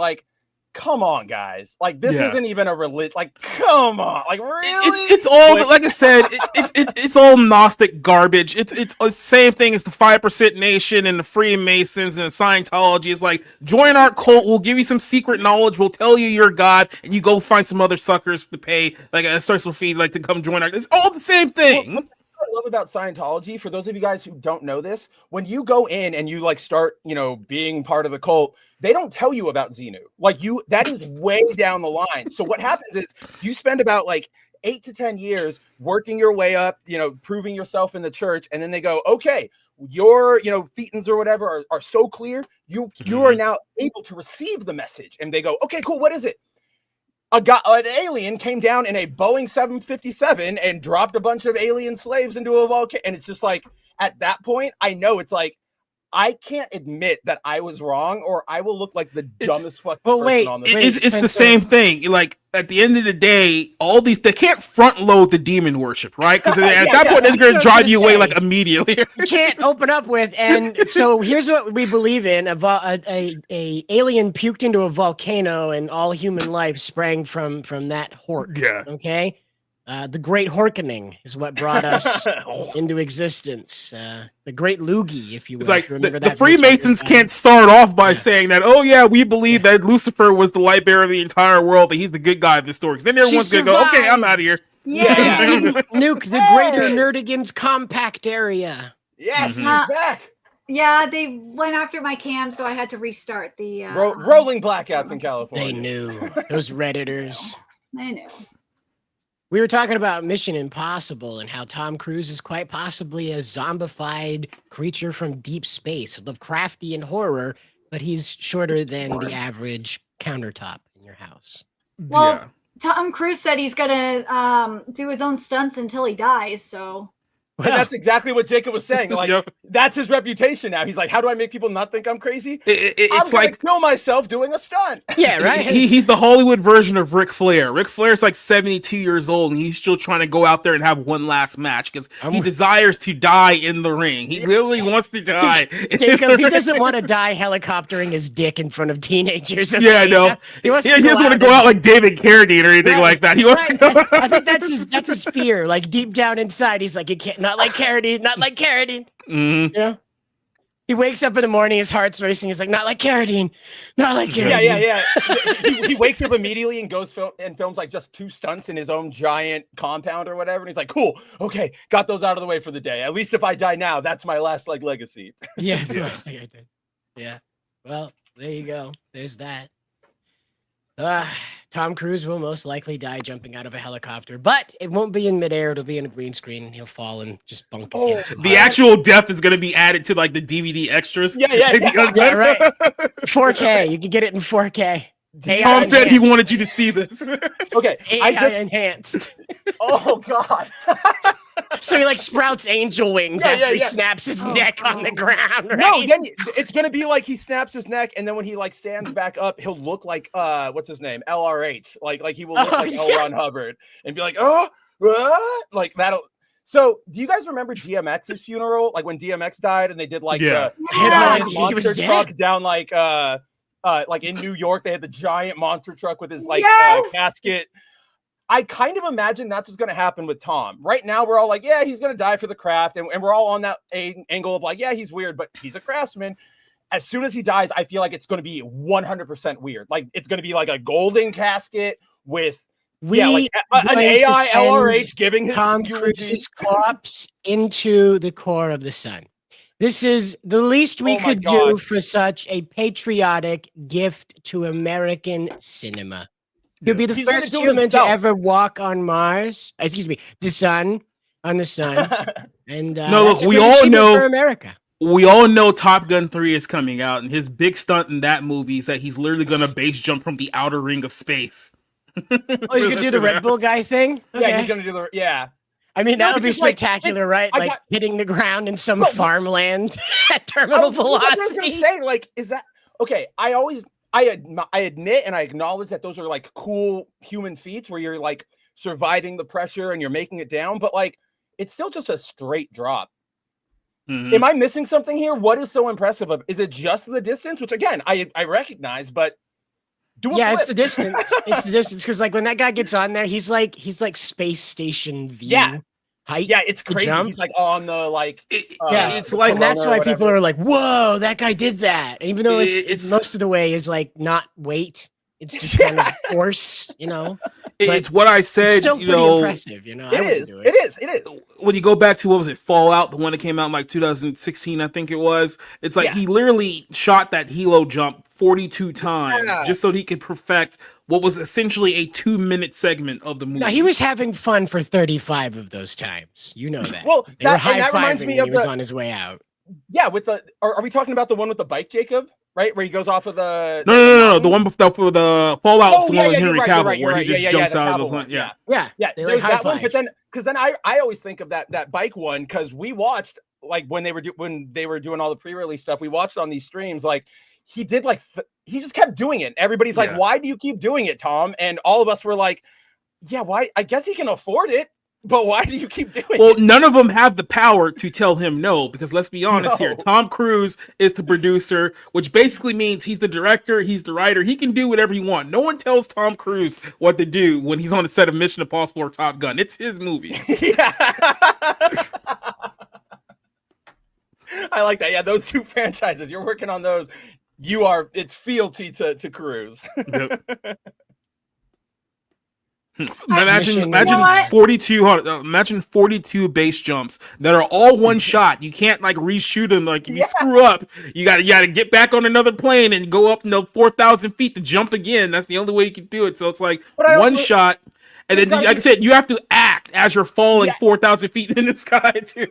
come on, guys. This isn't even a religion. Come on. Really? It's all, like I said, it's all Gnostic garbage. It's the same thing as the 5% Nation and the Freemasons and Scientology. It's join our cult. We'll give you some secret knowledge. We'll tell you you're God, and you go find some other suckers to pay a social fee to come join our. It's all the same thing. love about Scientology, for those of you guys who don't know this, when you go in and you like start, being part of the cult, they don't tell you about Xenu. Like that is way down the line. So what happens is you spend about like 8 to 10 years working your way up, proving yourself in the church. And then they go, okay, your, thetans or whatever are so clear. You are now able to receive the message. And they go, okay, cool. What is it? An alien came down in a Boeing 757 and dropped a bunch of alien slaves into a volcano. And it's just like, at that point, I know it's like, I can't admit that I was wrong, or I will look like the dumbest fucking person on the it's the same thing. Like at the end of the day, they can't front load the demon worship, right? Because at that point, it's going to drive you away like immediately. You can't open up with, and so here's what we believe in: a alien puked into a volcano, and all human life sprang from that hork. Yeah. Okay. The Great Horkening is what brought us into existence. The Great Loogie, if you will. It's like remember the that Freemasons can't start off by saying that, oh yeah, we believe that Lucifer was the light bearer of the entire world, that he's the good guy of this story. Because then everyone's going to go, okay, I'm out of here. Yeah. Didn't nuke the Greater Nerdigan's compact area. Yes, he's back. Yeah, they went after my cam, so I had to restart the... rolling blackouts in California. They knew. Those Redditors. I knew. We were talking about Mission Impossible and how Tom Cruise is quite possibly a zombified creature from deep space, Lovecraftian horror, but he's shorter than the average countertop in your house. Well, Tom Cruise said he's gonna do his own stunts until he dies, so... And that's exactly what Jacob was saying. Like, that's his reputation now. He's like, how do I make people not think I'm crazy? It's I'm like kill myself doing a stunt. Yeah, right. He's the Hollywood version of Ric Flair. Ric Flair's like 72 years old, and he's still trying to go out there and have one last match because he desires to die in the ring. He literally wants to die. Jacob, he doesn't want to die helicoptering his dick in front of teenagers. Okay? Yeah, I know. He doesn't want to go out like David Carradine or anything like that. He wants to go. I think that's his fear. Like deep down inside, he's like, you can't. Not like Carradine, not like Carradine. Mm-hmm. You know? He wakes up in the morning, his heart's racing. He's like, not like Carradine, not like Carradine. Yeah. He wakes up immediately and goes and films like just 2 stunts in his own giant compound or whatever. And he's like, cool, okay, got those out of the way for the day. At least if I die now, that's my last like legacy. Yeah, it's the last thing I did. Yeah. Well, there you go. There's that. Tom Cruise will most likely die jumping out of a helicopter, but it won't be in midair. It'll be in a green screen. He'll fall and just bunk his head too the hard. actual death is going to be added to like the DVD extras. Yeah, right. 4K. You can get it in 4K. Tom said he wanted you to see this. Okay, I just enhanced. Oh God. So he like sprouts angel wings after he snaps his neck on the ground. Right? No, then it's gonna be like he snaps his neck, and then when he like stands back up, he'll look like what's his name, LRH, like he will look like L. Ron Hubbard, and be like, like that'll. So, do you guys remember DMX's funeral? Like when DMX died, and they did like the monster truck down like in New York, they had the giant monster truck with his like casket. I kind of imagine that's what's going to happen with Tom. Right now, we're all like, yeah, he's going to die for the craft. And we're all on that angle of like, yeah, he's weird, but he's a craftsman. As soon as he dies, I feel like it's going to be 100% weird. Like, it's going to be like a golden casket with an AI LRH giving his Tom Cruise's corpse into the core of the sun. This is the least we could do for such a patriotic gift to American cinema. He'll be the first human to ever walk on Mars. Excuse me, the sun, on the sun. And no, look, we all know for America. We all know Top Gun 3 is coming out, and his big stunt in that movie is that he's literally gonna base jump from the outer ring of space. Oh, he's gonna do the Red Bull guy thing? Okay. Yeah, he's gonna do the I mean, that would be spectacular, right? Like hitting the ground in some farmland at terminal velocity. I was gonna say, like, is that okay? I admit and I acknowledge that those are like cool human feats where you're like surviving the pressure and you're making it down, but like it's still just a straight drop. Mm-hmm. Am I missing something here? What is so impressive? Is it just the distance? Which again, I recognize, but it's the distance. It's the distance because like when that guy gets on there, he's like space station view. Height. Yeah, it's crazy. He's like on the it's like, and that's why people are like, "Whoa, that guy did that!" And even though it's most of the way is like not weight, It's just kind of force, you know. It's what I said. It's still you pretty know, impressive, you know. It is. It is. When you go back to what was it, Fallout, the one that came out in like 2016, I think it was. It's like he literally shot that helo jump 42 times just so he could perfect what was essentially a 2-minute segment of the movie. No, he was having fun for 35 of those times. You know that. Well, they were that reminds high-fiving me when of he was the- on his way out. Yeah, with the are we talking about the one with the bike, Jacob? Right, where he goes off of the No. The one before the Fallout's the one with Henry Cavill, you're where right. he just jumps out of the plane. Yeah. There's that one, but then because then I always think of that bike one because we watched like when they were doing all the pre-release stuff. We watched on these streams like he did he just kept doing it. Everybody's like, why do you keep doing it, Tom? And all of us were like, yeah, why? I guess he can afford it. But why do you keep doing it? Well, none of them have the power to tell him no, because let's be honest here. Tom Cruise is the producer, which basically means he's the director, he's the writer. He can do whatever he wants. No one tells Tom Cruise what to do when he's on the set of Mission Impossible or Top Gun. It's his movie. I like that. Yeah, those two franchises. You're working on those. It's fealty to Cruise. Yep. Imagine 42. Imagine 42 base jumps that are all one shot. You can't like reshoot them. Like if you screw up, you gotta get back on another plane and go up 4,000 feet to jump again. That's the only way you can do it. So it's like one shot, and then like I said, you have to act as you're falling 4,000 feet in the sky too.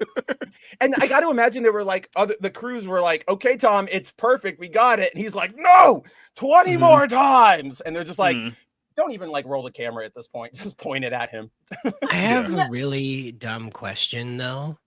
And I got to imagine they were like the crews were like, okay, Tom, it's perfect, we got it. And he's like, no, 20 more times, and they're just like. Don't even like roll the camera at this point. Just point it at him. I have a really dumb question though.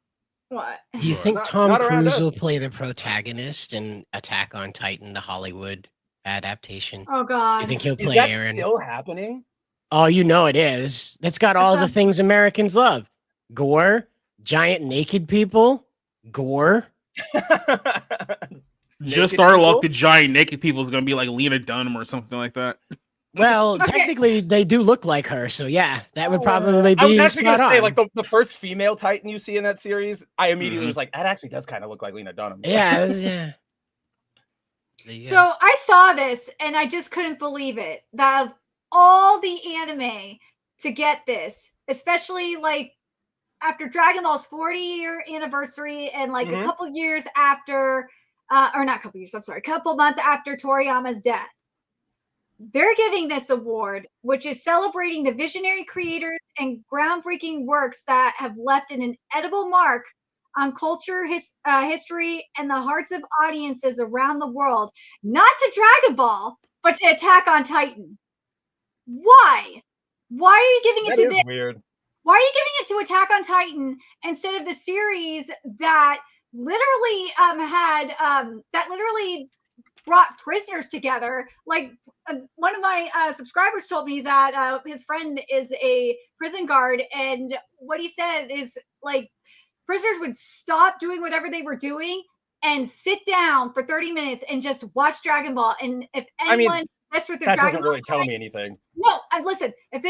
What? Do you think Tom Cruise will play the protagonist in Attack on Titan, the Hollywood adaptation? Oh God. You think he'll play Is that Aaron? still happening? Oh, you know it is. That's got all the things Americans love. Gore, giant naked people, gore. Just our luck, the giant naked people is gonna be like Lena Dunham or something like that. Well, technically, they do look like her, so yeah, that would probably be. I was actually spot gonna say, on. like the first female Titan you see in that series, I immediately was like, that actually does kind of look like Lena Dunham. Yeah. So I saw this and I just couldn't believe it. That of all the anime to get this, especially like after Dragon Ball's 40-year anniversary and like a couple years after, or not a couple years, I'm sorry, a couple months after Toriyama's death. They're giving this award, which is celebrating the visionary creators and groundbreaking works that have left an inedible mark on culture, history, and the hearts of audiences around the world. Not to Dragon Ball, but to Attack on Titan. Why? Why are you giving it to this? Weird. Why are you giving it to Attack on Titan instead of the series that literally brought prisoners together? Like one of my subscribers told me that his friend is a prison guard, and what he said is like prisoners would stop doing whatever they were doing and sit down for 30 minutes and just watch Dragon Ball. And if anyone messed with their that Dragon doesn't Ball really tell me anything. No, listen, if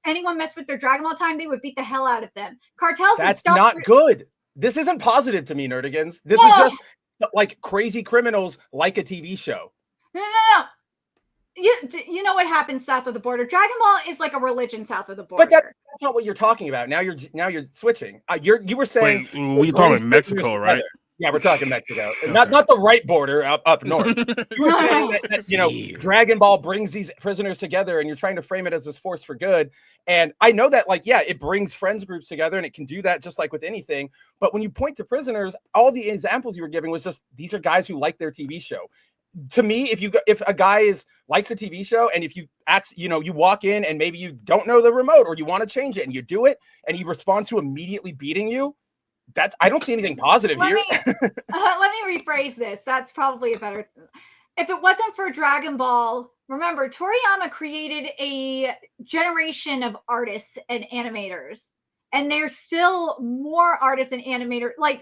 anyone messed with their Dragon Ball time, they would beat the hell out of them. Cartels would That's stop. not good. This isn't positive to me, Nerdigans. This is just like crazy criminals like a TV show. No. You know what happens south of the border? Dragon Ball is like a religion south of the border. But that's not what you're talking about. Now you're switching. You were saying we talking about Mexico, right? Yeah, we're talking Mexico, not the right border up north. You were saying that Dragon Ball brings these prisoners together, and you're trying to frame it as this force for good. And I know that, it brings friends groups together, and it can do that just like with anything. But when you point to prisoners, all the examples you were giving was just these are guys who like their TV show. To me, if a guy likes a TV show, and if you you walk in and maybe you don't know the remote or you want to change it and you do it, and he responds to immediately beating you, I don't see anything positive here. Let me rephrase this. That's probably a better. If it wasn't for Dragon Ball, remember Toriyama created a generation of artists and animators. And there's still more artists and animators. Like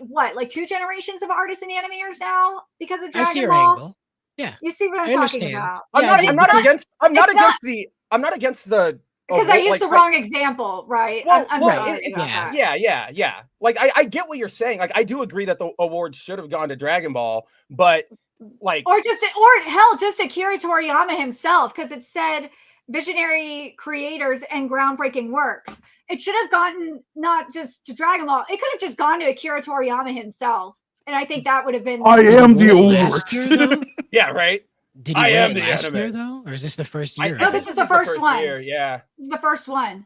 2 generations of artists and animators now because of Dragon Ball. I see your angle. Yeah, you see what I'm talking about. I'm not against the. Because I used the wrong example, right? Well, yeah. Like I get what you're saying. Like I do agree that the award should have gone to Dragon Ball, but Like, or hell, just Akira Toriyama himself, because it said visionary creators and groundbreaking works. It should have gotten not just to Dragon Ball. It could have just gone to Akira Toriyama himself, and I think that would have been. I am the award. Yeah, right. Did he I win am it the last anime. year though, or is this the first year? No, this is the first one. Year, yeah, this is the first one.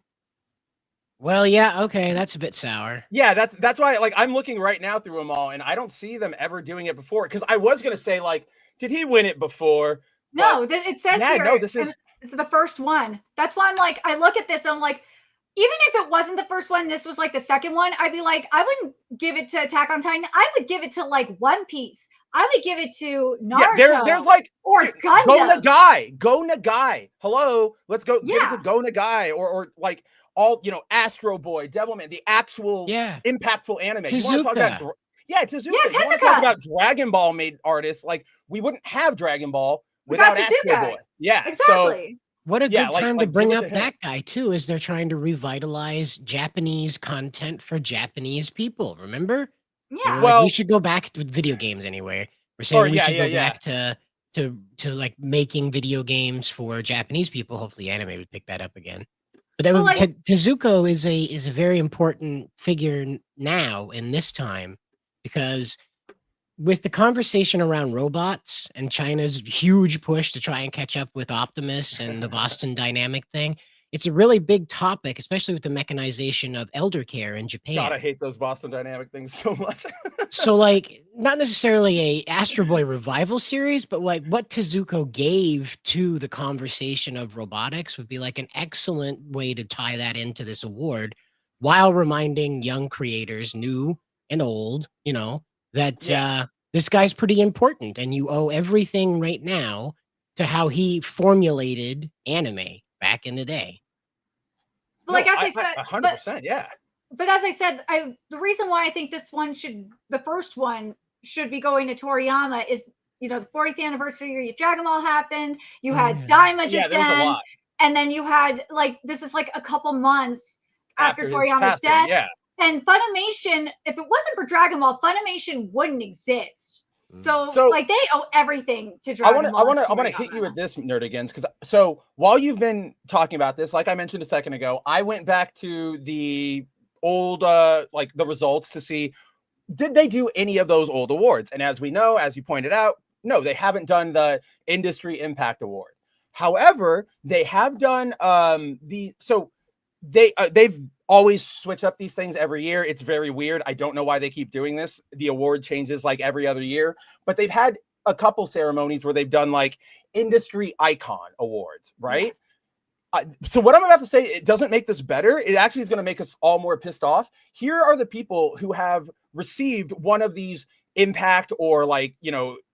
Well, yeah, okay, that's a bit sour. Yeah, that's why. Like, I'm looking right now through them all, and I don't see them ever doing it before. Because I was gonna say, like, did he win it before? No, it says here. No, this is the first one. That's why I'm like, I look at this and I'm like, even if it wasn't the first one, this was like the second one, I'd be like, I wouldn't give it to Attack on Titan. I would give it to like One Piece. I would give it to Naruto. Yeah, there's like or Gundam. Go Nagai. Hello, let's go give it to Go Nagai or like all Astro Boy, Devilman, the actual impactful anime. Tezuka. You want to talk about Tezuka. Yeah, You want to talk about Dragon Ball made artists? Like, we wouldn't have Dragon Ball without Astro Boy. Yeah, exactly. What a good time to bring up that guy too, is they're trying to revitalize Japanese content for Japanese people. Remember? Yeah. Well, we should go back to video games anyway. We're saying we should go back to like making video games for Japanese people. Hopefully, anime would pick that up again. But that Tezuko is a very important figure now in this time, because with the conversation around robots and China's huge push to try and catch up with Optimus and the Boston Dynamic thing, it's a really big topic, especially with the mechanization of elder care in Japan. God, I hate those Boston Dynamic things so much. So, like, not necessarily a Astro Boy revival series, but like what Tezuko gave to the conversation of robotics would be like an excellent way to tie that into this award, while reminding young creators, new and old, that this guy's pretty important, and you owe everything right now to how he formulated anime back in the day. But like, as I said, 100%, yeah. But as I said, the reason why I think the first one should be going to Toriyama is, the 40th anniversary of Dragon Ball happened. You had Daima just end, and then you had this is like a couple months after Toriyama's death. Yeah. And Funimation, if it wasn't for Dragon Ball, Funimation wouldn't exist. So like, they owe everything to Dragon Ball. I want to hit you with this, Nerdigans, because while you've been talking about this, like I mentioned a second ago, I went back to the old the results to see, did they do any of those old awards? And as we know, as you pointed out, no, they haven't done the Industry Impact Award. However, they have done they've always switch up these things every year. It's very weird. I don't know why they keep doing this. The award changes like every other year, but they've had a couple ceremonies where they've done like industry icon awards, right? Yes. So what I'm about to say, it doesn't make this better. It actually is going to make us all more pissed off. Here are the people who have received one of these impact or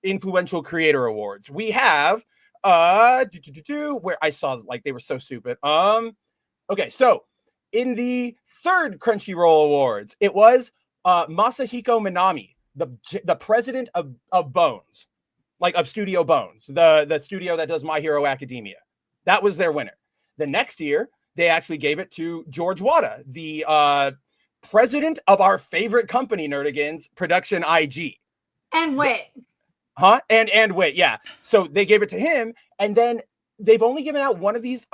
influential creator awards. We have where I saw like they were so stupid. Okay, so in the third Crunchyroll Awards, it was Masahiko Minami, the president of Bones, of Studio Bones, the studio that does My Hero Academia. That was their winner. The next year, they actually gave it to George Wada, the president of our favorite company, Nerdigans, Production IG. And Wit. And Wit, yeah. So they gave it to him, and then they've only given out one of these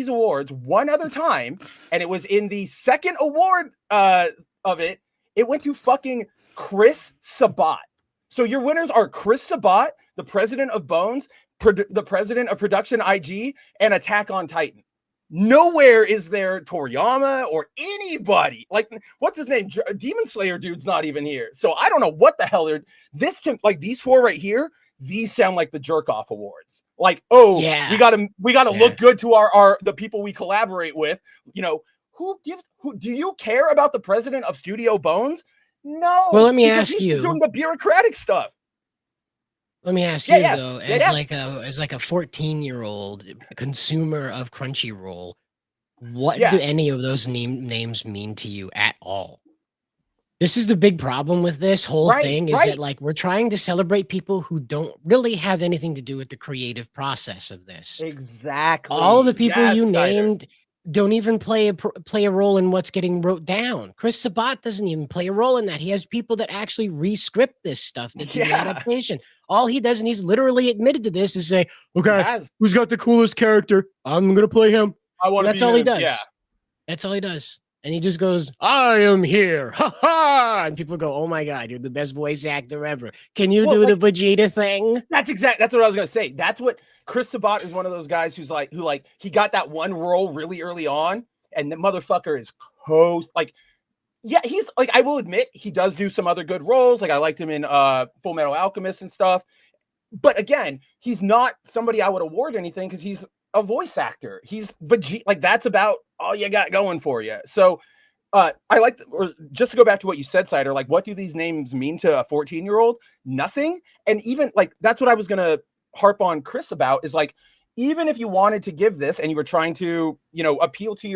awards one other time, and it was in the second award of it. It went to fucking Chris Sabat. So your winners are Chris Sabat, the president of Bones, the president of Production IG, and Attack on Titan. Nowhere is there Toriyama or anybody. Like, what's his name? Demon Slayer dude's not even here. So I don't know what the hell they're. These four right here. These sound like the jerk off awards. Like, we gotta look good to our the people we collaborate with. Who do you care about the president of Studio No. Well, let me ask you. He's doing the bureaucratic stuff. Let me ask you though, as like a 14-year-old consumer of Crunchyroll, what do any of those names mean to you at all? This is the big problem with this whole thing, is that we're trying to celebrate people who don't really have anything to do with the creative process of this. Exactly. All the people you named don't even play a role in what's getting wrote down. Chris Sabat doesn't even play a role in that. He has people that actually re-script this stuff, that do the adaptation. All he does, and he's literally admitted to this, is say, okay, who's got the coolest character? I'm going to play him. I want to That's all he does. Yeah. That's all he does. And he just goes, I am here. Ha ha. And people go, oh my God, you're the best voice actor ever. Can you do the Vegeta thing? That's what I was going to say. That's what Chris Sabat is one of those guys who he got that one role really early on. And the motherfucker is yeah, he's like, I will admit he does do some other good roles. Like I liked him in Full Metal Alchemist and stuff. But again, he's not somebody I would award anything because he's a voice actor. He's Vegeta. Like that's about all you got going for you. So I like, or just to go back to what you said, Cider, like what do these names mean to a 14-year-old? Nothing. And even like, that's what I was going to harp on Chris about is like, even if you wanted to give this and you were trying to, appeal to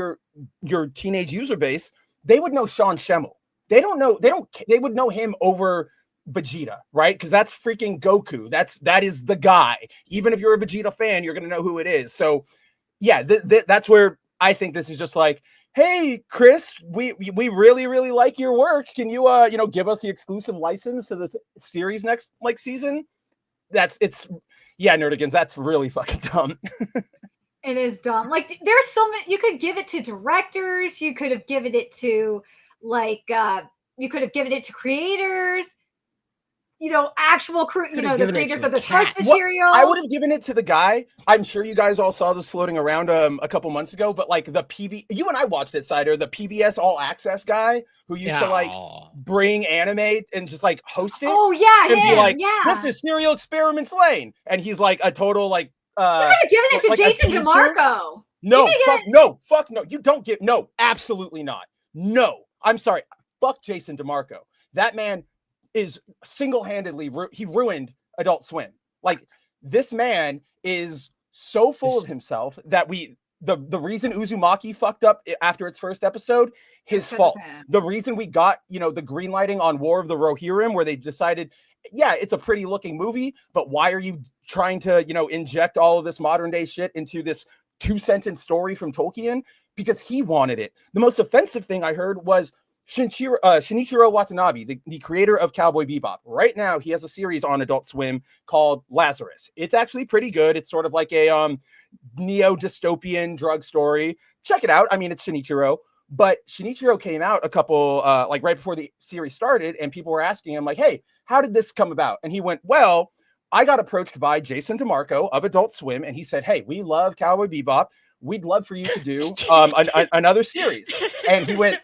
your teenage user base, they would know Sean Schemmel. They would know him over Vegeta, right? Because that's freaking Goku. That is the guy. Even if you're a Vegeta fan, you're going to know who it is. So yeah, that's where I think this is just like, hey, Chris, we really, really like your work. Can you, give us the exclusive license to the series next season? Yeah, Nerdigans, that's really fucking dumb. It is dumb. Like there's so many, you could give it to directors, you could have given it to you could have given it to creators, actual crew, the creators of the source material. I would have given it to the guy. I'm sure you guys all saw this floating around a couple months ago, but like you and I watched it, Cider, the PBS All Access guy who used to bring anime and just like host it. Oh yeah, and be like, this is Serial Experiments Lane, and he's like a total like. You could have given it to Jason DeMarco. Fuck no. You don't get absolutely not. No, I'm sorry. Fuck Jason DeMarco. That man is single-handedly he ruined Adult Swim. Like this man is so full of himself that the reason Uzumaki fucked up after its first episode, his fault. The reason we got the green lighting on War of the Rohirrim, where they decided, yeah, it's a pretty looking movie, but why are you trying to inject all of this modern day shit into this 2-sentence story from Tolkien? Because he wanted it. The most offensive thing I heard was Shinichiro Watanabe, the creator of Cowboy Bebop. Right now, he has a series on Adult Swim called Lazarus. It's actually pretty good. It's sort of like a neo-dystopian drug story. Check it out. I mean, it's Shinichiro. But Shinichiro came out a couple, right before the series started, and people were asking him, like, hey, how did this come about? And he went, well, I got approached by Jason DeMarco of Adult Swim, and he said, hey, we love Cowboy Bebop. We'd love for you to do another series. And he went,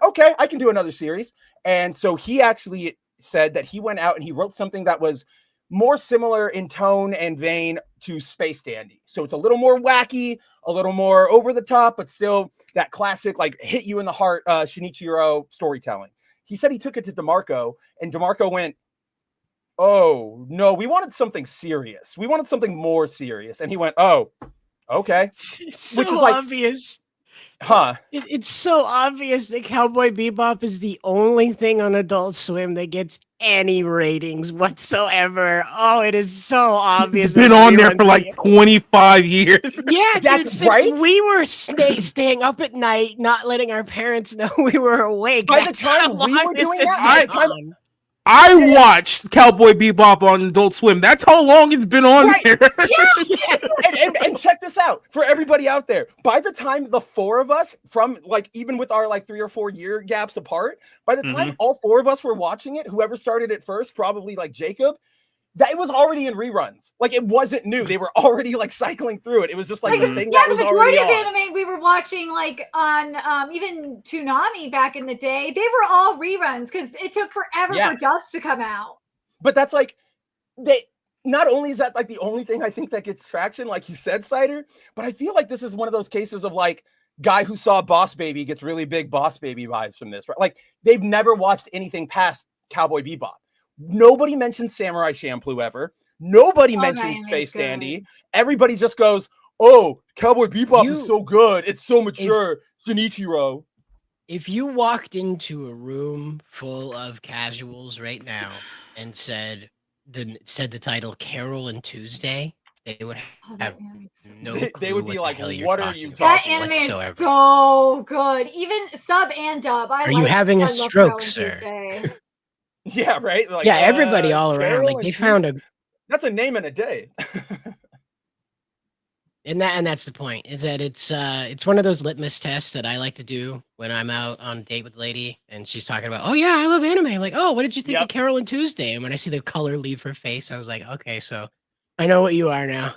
okay, I can do another series. And so he actually said that he went out and he wrote something that was more similar in tone and vein to Space Dandy. So it's a little more wacky, a little more over the top, but still that classic, like hit you in the heart, Shinichiro storytelling. He said he took it to DeMarco, and DeMarco went, oh, no, we wanted something serious. We wanted something more serious. And he went, oh, okay. It's so obvious. Huh? It's so obvious that Cowboy Bebop is the only thing on Adult Swim that gets any ratings whatsoever. Oh, it is so obvious. It's been on there for like 25 years. Yeah, that's right. We were staying up at night, not letting our parents know we were awake. By the time we were doing that, I watched Cowboy Bebop on Adult Swim. That's how long it's been on there. Yeah. and check this out for everybody out there. By the time the four of us, from like even with our like 3 or 4 year gaps apart, by the time all four of us were watching it, whoever started it first, probably like Jacob, that it was already in reruns. Like it wasn't new. They were already like cycling through it. It was just like the thing that was already on. The majority of anime we were watching like on even Toonami back in the day, they were all reruns because it took forever for dubs to come out. But that's like not only is that like the only thing I think that gets traction, like you said, Cider, but I feel like this is one of those cases of like guy who saw Boss Baby gets really big Boss Baby vibes from this, right? Like they've never watched anything past Cowboy Bebop. Nobody mentions Samurai Champloo ever. Nobody mentions Space Dandy. Everybody just goes, oh, Cowboy Bebop is so good. It's so mature. Shinichiro. If you walked into a room full of casuals right now and said the title Carol and Tuesday, they would have no clue. They would be like, what are you talking about? That anime is so good. Even sub and dub. Are you having a stroke, sir? Yeah, right. Like, Yeah, everybody all around. Carol Like and they found a That's a name and a day. Like they found a That's a name and a day. and that's the point, is that it's one of those litmus tests that I like to do when I'm out on a date with a lady and she's talking about, oh yeah, I love anime. I'm like, oh, what did you think of Carol and Tuesday? And when I see the color leave her face, I was like, okay, so I know what you are now.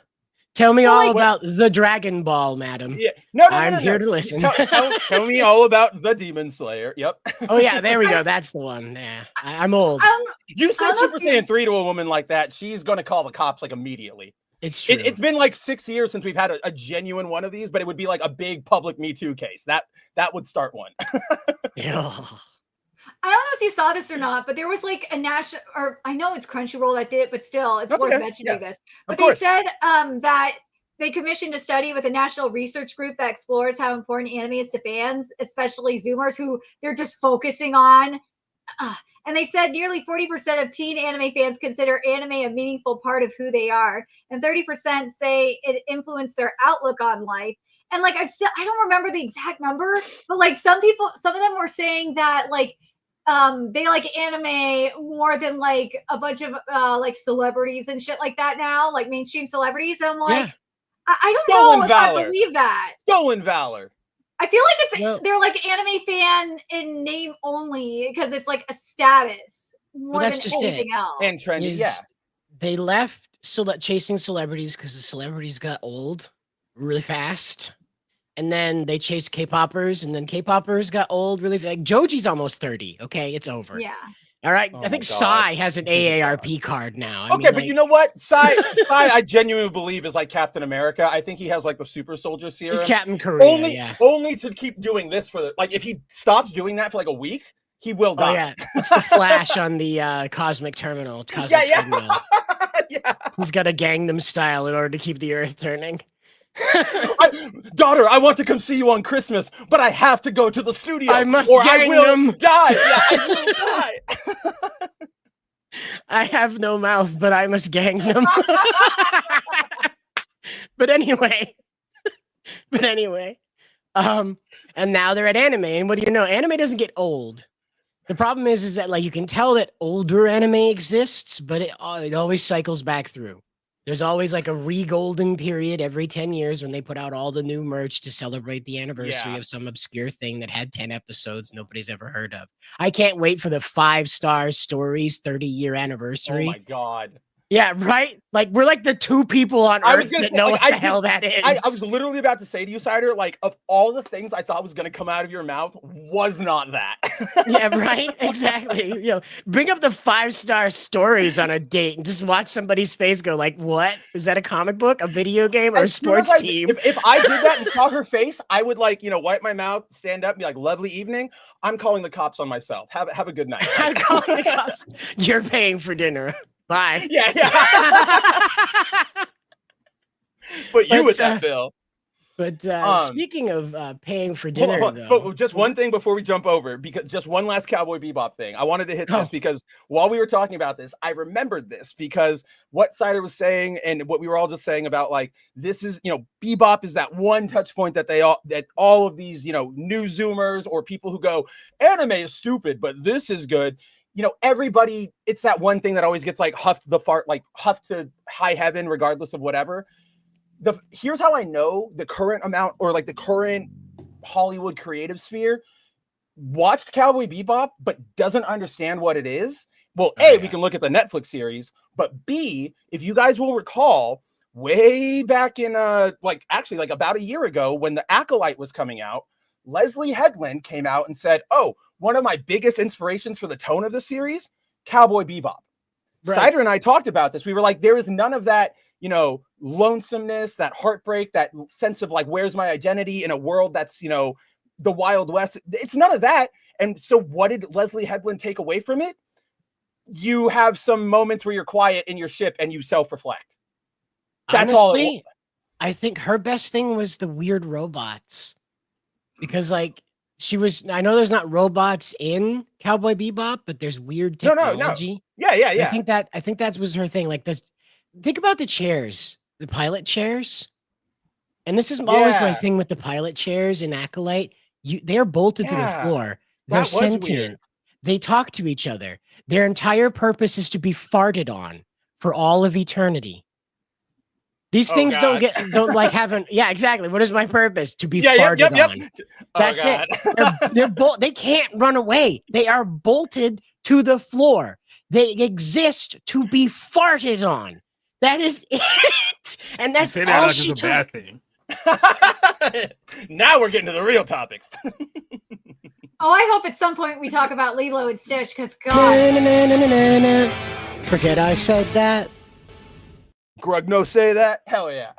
Tell me all about the Dragon Ball, madam. Yeah, no, I'm here to listen. Tell me all about the Demon Slayer. Yep. Oh yeah, there we go. That's the one. Yeah, I'm old. You say Super Saiyan 3 to a woman like that, she's gonna call the cops like immediately. It's true. It's been like 6 years since we've had a genuine one of these, but it would be like a big public Me Too case. That would start one. Yeah. I don't know if you saw this or not, but there was like a national, or I know it's Crunchyroll that did it, but still, it's worth mentioning this. But they said that they commissioned a study with a national research group that explores how important anime is to fans, especially Zoomers who they're just focusing on. And they said nearly 40% of teen anime fans consider anime a meaningful part of who they are, and 30% say it influenced their outlook on life. And like I don't remember the exact number, but like some of them were saying that like they like anime more than like a bunch of like celebrities and shit like that now, like mainstream celebrities. And I'm like, I don't know if I believe that. Stolen valor. I feel like they're like anime fan in name only because it's like a status more than anything else. And trendy, yeah. They left chasing celebrities because the celebrities got old really fast. And then they chased K-poppers, and then K-poppers got old really fast. Like Joji's almost 30. Okay, it's over. Yeah. All right. I think Psy has an AARP card now. I mean, but you know what? Psy, I genuinely believe is like Captain America. I think he has like the super soldier serum. He's Captain Korea. Only to keep doing this for like if he stops doing that for like a week, he will die. Oh yeah, it's the Flash on the cosmic terminal. Treadmill. Yeah. He's got a Gangnam Style in order to keep the Earth turning. Daughter, I want to come see you on Christmas, but I have to go to the studio. I must or gang I will them. die. Yeah, I will die. I have no mouth, but I must gang them. But anyway, and now they're at anime, and what do you know? Anime doesn't get old. The problem is that like you can tell that older anime exists, but it always cycles back through. There's always like a re-golden period every 10 years when they put out all the new merch to celebrate the anniversary of some obscure thing that had 10 episodes nobody's ever heard of. I can't wait for the 5-Star Stories 30-year anniversary. Oh my God. Yeah, right? Like, we're like the two people on Earth that know what the hell that is. I was literally about to say to you, Cider, like, of all the things I thought was going to come out of your mouth, was not that. Yeah, right? Exactly. You know, bring up the 5-Star Stories on a date and just watch somebody's face go like, what? Is that a comic book, a video game, or a sports team? If I did that and saw her face, I would, like, you know, wipe my mouth, stand up, and be like, lovely evening. I'm calling the cops on myself. Have a good night. I'm calling the cops. You're paying for dinner. Bye. Yeah. But you with that bill. But speaking of paying for dinner, but just one thing before we jump over, because just one last Cowboy Bebop thing. I wanted to hit this because while we were talking about this, I remembered this because what Cider was saying and what we were all just saying about like this is, you know, Bebop is that one touch point that that all of these, you know, new Zoomers or people who go, anime is stupid, but this is good. You know, everybody, it's that one thing that always gets like huffed to high heaven, regardless of whatever. Here's how I know the current amount or like the current Hollywood creative sphere watched Cowboy Bebop, but doesn't understand what it is. Well, we can look at the Netflix series, but B, if you guys will recall, way back in actually about a year ago when the Acolyte was coming out, Leslie Headland came out and said, oh, one of my biggest inspirations for the tone of the series, Cowboy Bebop. Right. Cider and I talked about this. We were like, there is none of that, you know, lonesomeness, that heartbreak, that sense of like, where's my identity in a world that's, you know, the Wild West. It's none of that. And so what did Leslie Headland take away from it? You have some moments where you're quiet in your ship and you self-reflect. That's honestly, all. I think her best thing was the weird robots. Because like I know there's not robots in Cowboy Bebop, but there's weird technology. No. Yeah. I think that was her thing. Like think about the chairs, the pilot chairs. And this is always my thing with the pilot chairs in Acolyte. They're bolted to the floor. They're sentient. Weird. They talk to each other. Their entire purpose is to be farted on for all of eternity. These things don't haven't. Yeah, exactly. What is my purpose? To be farted on. That's it. They can't run away. They are bolted to the floor. They exist to be farted on. That is it. And that's say that all like she it's a bad thing. Now we're getting to the real topics. Oh, I hope at some point we talk about Lilo and Stitch, because God. Forget I said that. Grug no say that. Hell yeah.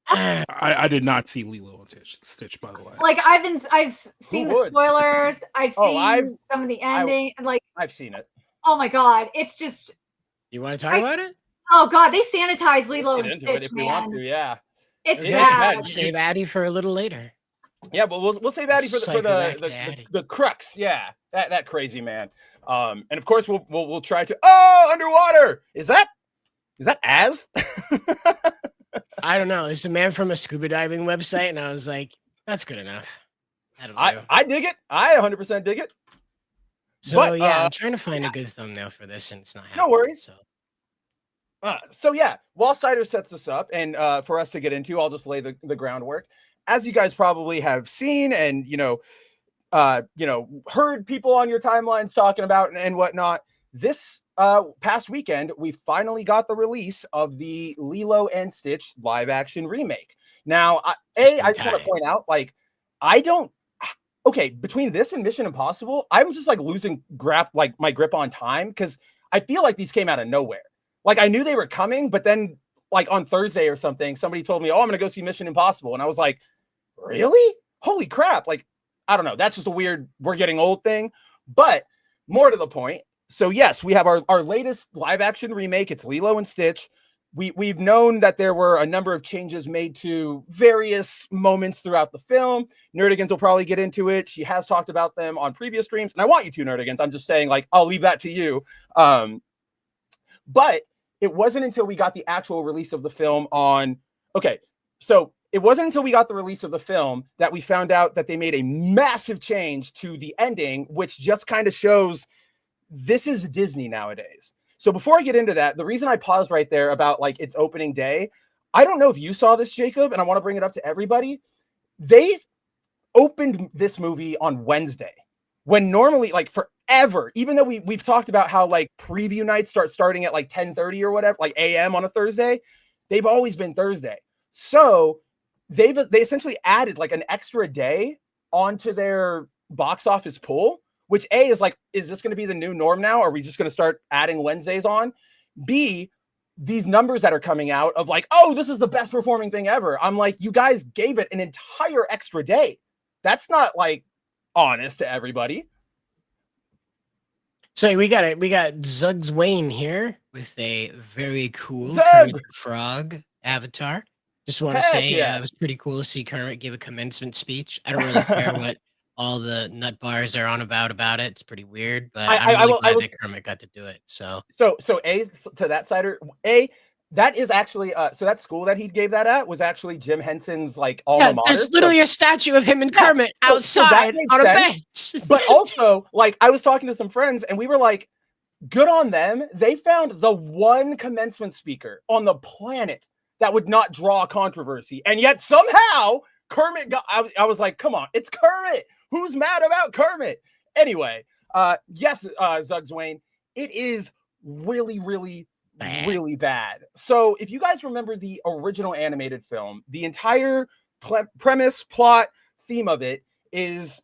I did not see Lilo and Stitch, by the way. Like I've seen the spoilers. I've seen some of the ending. I've seen it. Oh my God, it's just. You want to talk about it? Oh God, they sanitize Lilo and Stitch, if man. we want to, yeah. It's bad. We'll save Addie for a little later. Yeah, but we'll save Addie for the crux. Yeah, that crazy man. And of course we'll try to. Oh, underwater. Is that Az? I don't know. It's a man from a scuba diving website, and I was like, that's good enough. I dig it. I 100% dig it. So I'm trying to find a good thumbnail for this, and it's not happening. No worries. So yeah, while Cider sets this up, and for us to get into, I'll just lay the groundwork. As you guys probably have seen, and heard people on your timelines talking about and whatnot, this past weekend we finally got the release of the Lilo and Stitch live action remake. Now, I just want to point out, between this and Mission Impossible, I'm just losing my grip on time, because I feel like these came out of nowhere. I knew they were coming, but then on Thursday or something, somebody told me, "Oh, I'm going to go see Mission Impossible." And I was like, really? Holy crap. I don't know. That's just a weird, we're getting old thing. But more to the point. So yes, we have our latest live action remake. It's Lilo and Stitch. We've known that there were a number of changes made to various moments throughout the film. Nerdigans will probably get into it. She has talked about them on previous streams, and I want you to, Nerdigans. I'm just saying, I'll leave that to you. But it wasn't until we got the actual release of the film it wasn't until we got the release of the film that we found out that they made a massive change to the ending, which just kind of shows this is Disney nowadays. So before I get into that, the reason I paused right there about its opening day, I don't know if you saw this, Jacob, and I want to bring it up to everybody. They opened this movie on Wednesday, when normally forever, even though we've talked about how preview nights starting at 10:30 or whatever, AM on a Thursday, they've always been Thursday. So they essentially added an extra day onto their box office pool, which is this going to be the new norm now? Are we just going to start adding Wednesdays on? B, these numbers that are coming out of oh, this is the best performing thing ever. I'm you guys gave it an entire extra day. That's not honest to everybody. So we got Zug's Wayne here with a very cool Frog avatar. Just want to say it was pretty cool to see Kermit give a commencement speech. I don't really care what all the nut bars are on about it. It's pretty weird, but I'm really glad that Kermit got to do it. So to that Cider, that is actually so that school that he gave that at was actually Jim Henson's alma mater. There's literally a statue of him and Kermit outside on a bench. But also, I was talking to some friends, and we were good on them. They found the one commencement speaker on the planet that would not draw controversy, and yet somehow Kermit got. I was come on, it's Kermit. Who's mad about Kermit? Anyway, yes, Zugs Wayne, it is really, really really bad. So if you guys remember the original animated film, the entire premise, plot, theme of it is,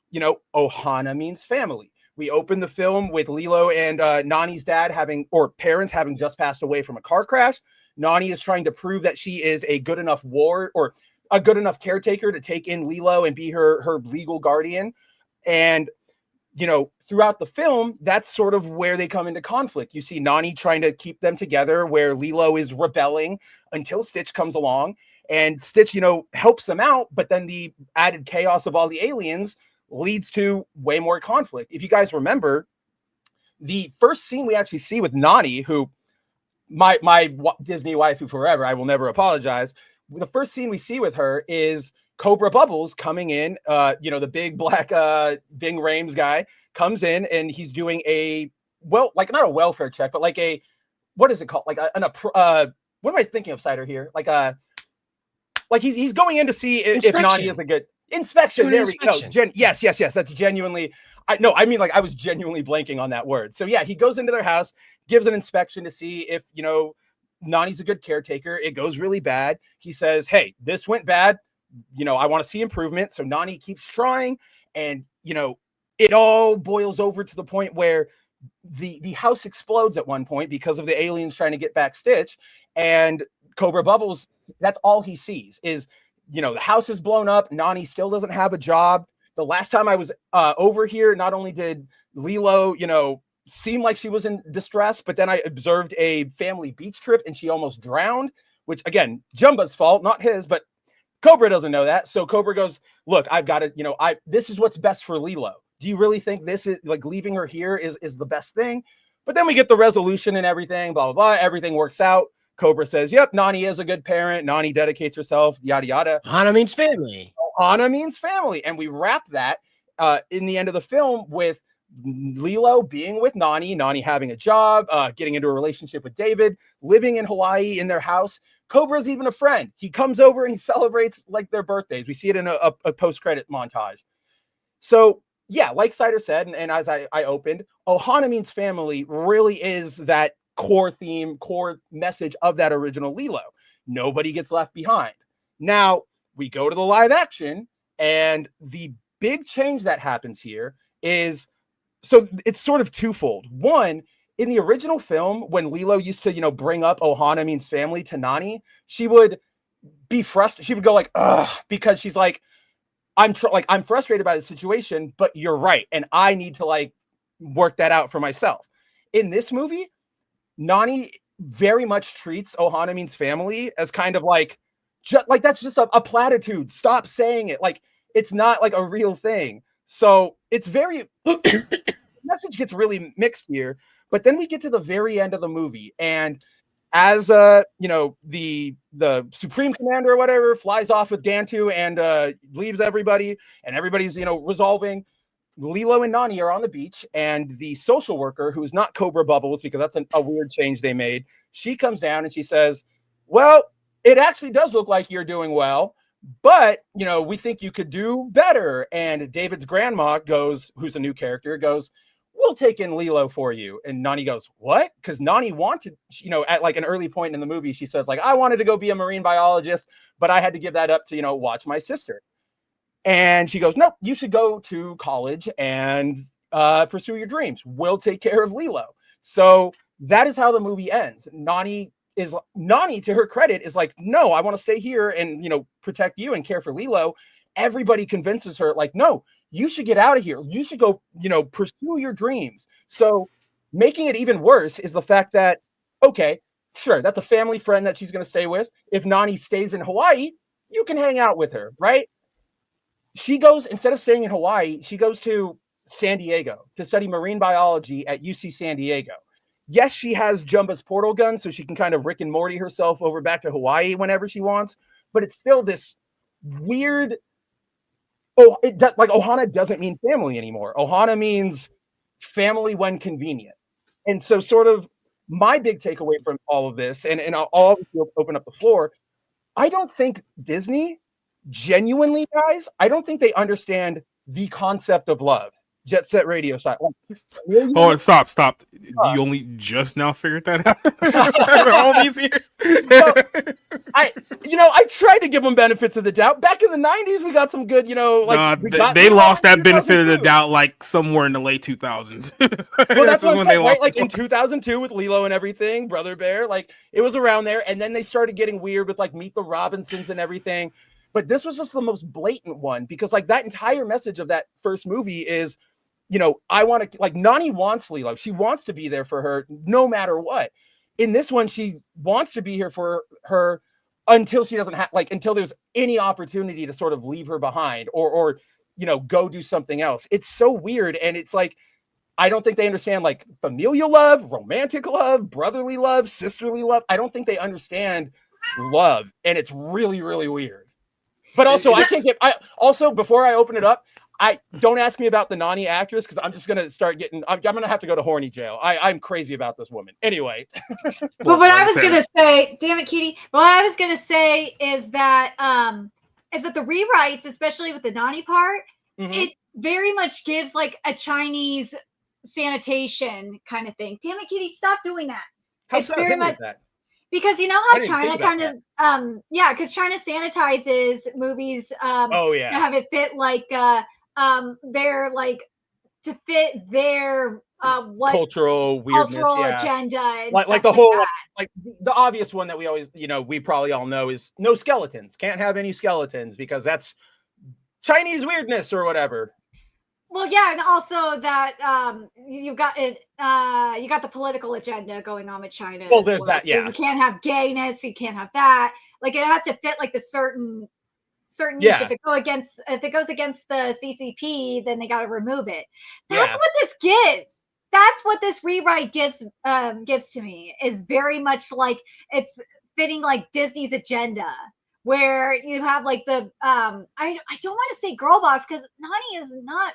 Ohana means family. We open the film with Lilo and Nani's parents having just passed away from a car crash. Nani is trying to prove that she is a good enough ward or a good enough caretaker to take in Lilo and be her legal guardian. And throughout the film, that's sort of where they come into conflict. You see Nani trying to keep them together, where Lilo is rebelling until Stitch comes along, and Stitch, helps them out. But then the added chaos of all the aliens leads to way more conflict. If you guys remember, the first scene we actually see with Nani, who my Disney waifu forever, I will never apologize. The first scene we see with her is Cobra Bubbles coming in, the big black Ving Rhames guy comes in, and he's doing a like not a welfare check, but like a, what is it called? Like what am I thinking of, Cider here? Like he's going in to see if Nani is a good inspection. There we go. Yes. That's genuinely. I mean, like I was genuinely blanking on that word. So yeah, he goes into their house, gives an inspection to see if, you know, Nani's a good caretaker. It goes really bad. He says, hey, this went bad. You know, I want to see improvement. So Nani keeps trying, and, you know, it all boils over to the point where the house explodes at one point because of the aliens trying to get back Stitch, and Cobra Bubbles, that's all he sees is, you know, the house is blown up. Nani still doesn't have a job. The last time I was over here, not only did Lilo, you know, seem like she was in distress, but then I observed a family beach trip and she almost drowned, which again, Jumba's fault, not his, but Cobra doesn't know that. So Cobra goes, look, I've got to, you know, this is what's best for Lilo. Do you really think this is like leaving her here is the best thing? But then we get the resolution and everything, blah, blah, blah. Everything works out. Cobra says, yep, Nani is a good parent. Nani dedicates herself, yada, yada. Hana means family. Hana means family. And we wrap that in the end of the film with Lilo being with Nani having a job, getting into a relationship with David, living in Hawaii in their house. Cobra's even a friend. He comes over and he celebrates like their birthdays. We see it in a post-credit montage. So yeah, like Cider said, and as I opened, Ohana means family really is that core theme, core message of that original Lilo. Nobody gets left behind. Now we go to the live action, and the big change that happens here is, so it's sort of twofold. One, in the original film, when Lilo used to, you know, bring up Ohana means family to Nani, she would be frustrated. She would go like, ugh, because she's like, I'm frustrated by the situation, but you're right. And I need to like work that out for myself. In this movie, Nani very much treats Ohana means family as kind of like, that's just a platitude. Stop saying it. Like, it's not like a real thing. So it's very, message gets really mixed here. But then we get to the very end of the movie, and as you know, the Supreme Commander or whatever flies off with Gantu and leaves everybody, and everybody's, you know, resolving. Lilo and Nani are on the beach, and the social worker, who is not Cobra Bubbles, because that's a weird change they made, she comes down and she says, well, it actually does look like you're doing well, but, you know, we think you could do better. And David's grandma goes, who's a new character, goes, we'll take in Lilo for you. And Nani goes, what? Because Nani wanted, you know, at like an early point in the movie, she says like, I wanted to go be a marine biologist, but I had to give that up to, you know, watch my sister. And she goes, no, you should go to college and pursue your dreams. We'll take care of Lilo. So that is how the movie ends. Nani, to her credit, is like, no, I want to stay here and, you know, protect you and care for Lilo. Everybody convinces her like, no, you should get out of here. You should go, you know, pursue your dreams. So making it even worse is the fact that, okay, sure, that's a family friend that she's going to stay with. If Nani stays in Hawaii, you can hang out with her, right? She goes, instead of staying in Hawaii, she goes to San Diego to study marine biology at UC San Diego. Yes, she has Jumba's portal gun, so she can kind of Rick and Morty herself over back to Hawaii whenever she wants. But it's still this weird. Oh, it does, like Ohana doesn't mean family anymore. Ohana means family when convenient. And so sort of my big takeaway from all of this, and I'll open up the floor, I don't think Disney, genuinely, guys, I don't think they understand the concept of love. Jet Set Radio style. Oh, stop. You only just now figured that out? All these years? Well, I tried to give them benefits of the doubt. Back in the 90s, we got some good, they lost that benefit of the doubt like somewhere in the late 2000s. Well, that's what I'm saying, right? Like in 2002 with Lilo and everything, Brother Bear, like it was around there. And then they started getting weird with like Meet the Robinsons and everything. But this was just the most blatant one, because like that entire message of that first movie is, I want to, like, Nani wants Lilo. She wants to be there for her no matter what. In this one, she wants to be here for her until she doesn't have, like, until there's any opportunity to sort of leave her behind or go do something else. It's so weird. And it's like, I don't think they understand like familial love, romantic love, brotherly love, sisterly love. I don't think they understand love. And it's really, really weird. But also, before I open it up, I don't ask me about the Nani actress because I'm just gonna start getting. I'm gonna have to go to horny jail. I'm crazy about this woman. Anyway. But what I was gonna say, damn it, Kitty. What I was gonna say is that the rewrites, especially with the Nani part, it very much gives like a Chinese sanitation kind of thing. Damn it, Kitty, stop doing that. It's very much that. Because you know how China kind of because China sanitizes movies to have it fit like their like to fit their what cultural weirdness, agenda and like the whole like the obvious one that we always we probably all know is no skeletons, can't have any skeletons because that's Chinese weirdness or whatever. Well, yeah, and also that you got the political agenda going on with China. Well, there's that, yeah. You can't have gayness, you can't have that. Like it has to fit like the certain niche. Yeah. If it goes against the CCP, then they got to remove it. That's what this gives. That's what this rewrite gives to me, is very much like it's fitting like Disney's agenda, where you have like the I don't want to say girl boss because Nani is not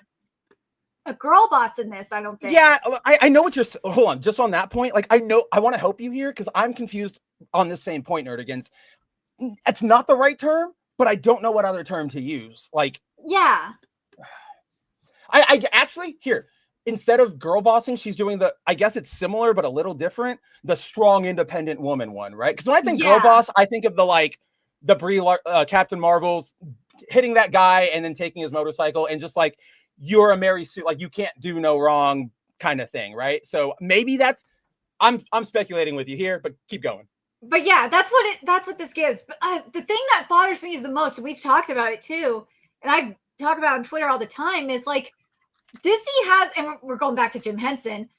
a girl boss in this, I don't think. Yeah, I know what you're. Hold on, just on that point, like I want to help you here because I'm confused on this same point, Nerdigans. It's not the right term, but I don't know what other term to use. Like, yeah, I actually here instead of girl bossing, she's doing the. I guess it's similar but a little different. The strong, independent woman one, right? Because when I think girl boss, I think of the Brie Captain Marvel hitting that guy and then taking his motorcycle and just like. You're a Mary Sue, like you can't do no wrong kind of thing, right? So maybe that's I'm speculating with you here, but keep going. But yeah, that's what this gives. But the thing that bothers me is the most, and we've talked about it too, and I talk about it on Twitter all the time, is like Disney has, and we're going back to Jim Henson,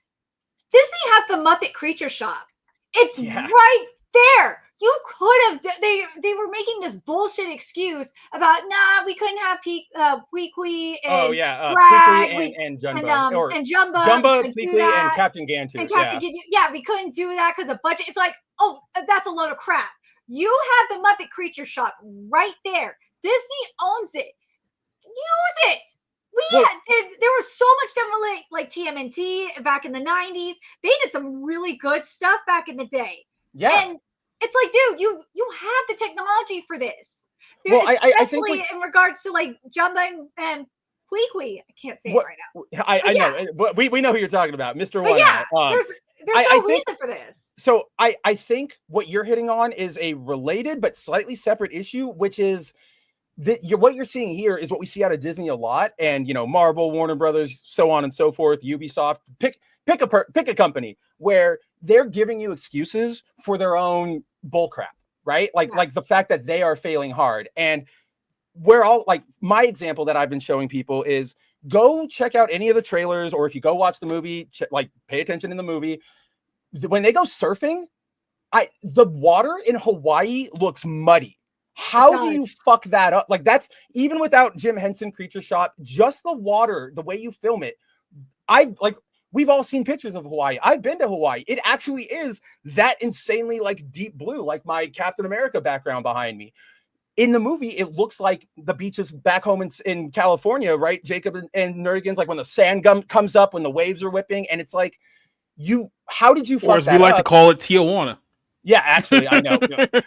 Disney has the Muppet Creature Shop. It's right there. You could have. They were making this bullshit excuse about we couldn't have Kwee and Bragg, and Jumbo and Jumbo, Pleakley, and Captain Gantu. And Captain Gantu. We couldn't do that because of budget. It's like, oh, that's a load of crap. You have the Muppet Creature Shop right there. Disney owns it. Use it. There was so much stuff like TMNT back in the 90s. They did some really good stuff back in the day. Yeah. And it's like, dude, you have the technology for this. Especially in regards to like Jumbo and Kwee. I can't say it right now. I know, but we know who you're talking about, Mr. One. Yeah, there's no reason for this. So I think what you're hitting on is a related but slightly separate issue, which is what you're seeing here is what we see out of Disney a lot, and Marvel, Warner Brothers, so on and so forth, Ubisoft. Pick a company where they're giving you excuses for their own bullcrap, right? Like the fact that they are failing hard. And we're all like, my example that I've been showing people is go check out any of the trailers, or if you go watch the movie, pay attention in the movie. When they go surfing, the water in Hawaii looks muddy. How do you fuck that up? Like that's even without Jim Henson Creature Shop, just the water, the way you film it. We've all seen pictures of Hawaii. I've been to Hawaii. It actually is that insanely like deep blue, like my Captain America background behind me. In the movie, it looks like the beaches back home in California, right? Jacob and Nerdigans, like when the sand comes up, when the waves are whipping, and it's like, how did you fuck that up? Or as we like to call it, Tijuana. Yeah, actually, I know.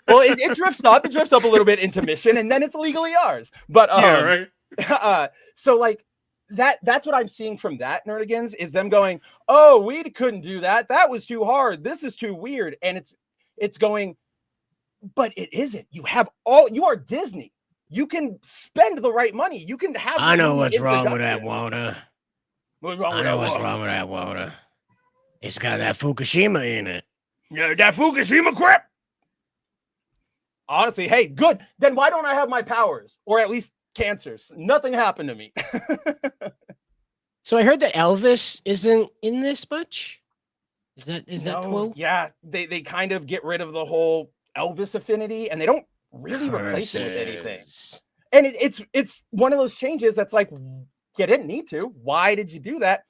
Well, it drifts up. It drifts up a little bit into Mission, and then it's legally ours. But right. So like, that's what I'm seeing from that, Nerdigans, is them going, oh, we couldn't do that. That was too hard. This is too weird. And it's going, but it isn't. You are Disney. You can spend the right money. You can have. I know what's wrong with that water. What's wrong with that water. It's got that Fukushima in it. Yeah, that Fukushima crap. Honestly, hey, good. Then why don't I have my powers? Or at least cancers. Nothing happened to me. So I heard that Elvis isn't in this much. Is that true? Yeah, they kind of get rid of the whole Elvis affinity, and they don't really replace it with anything. And it's one of those changes that's like, you didn't need to. Why did you do that?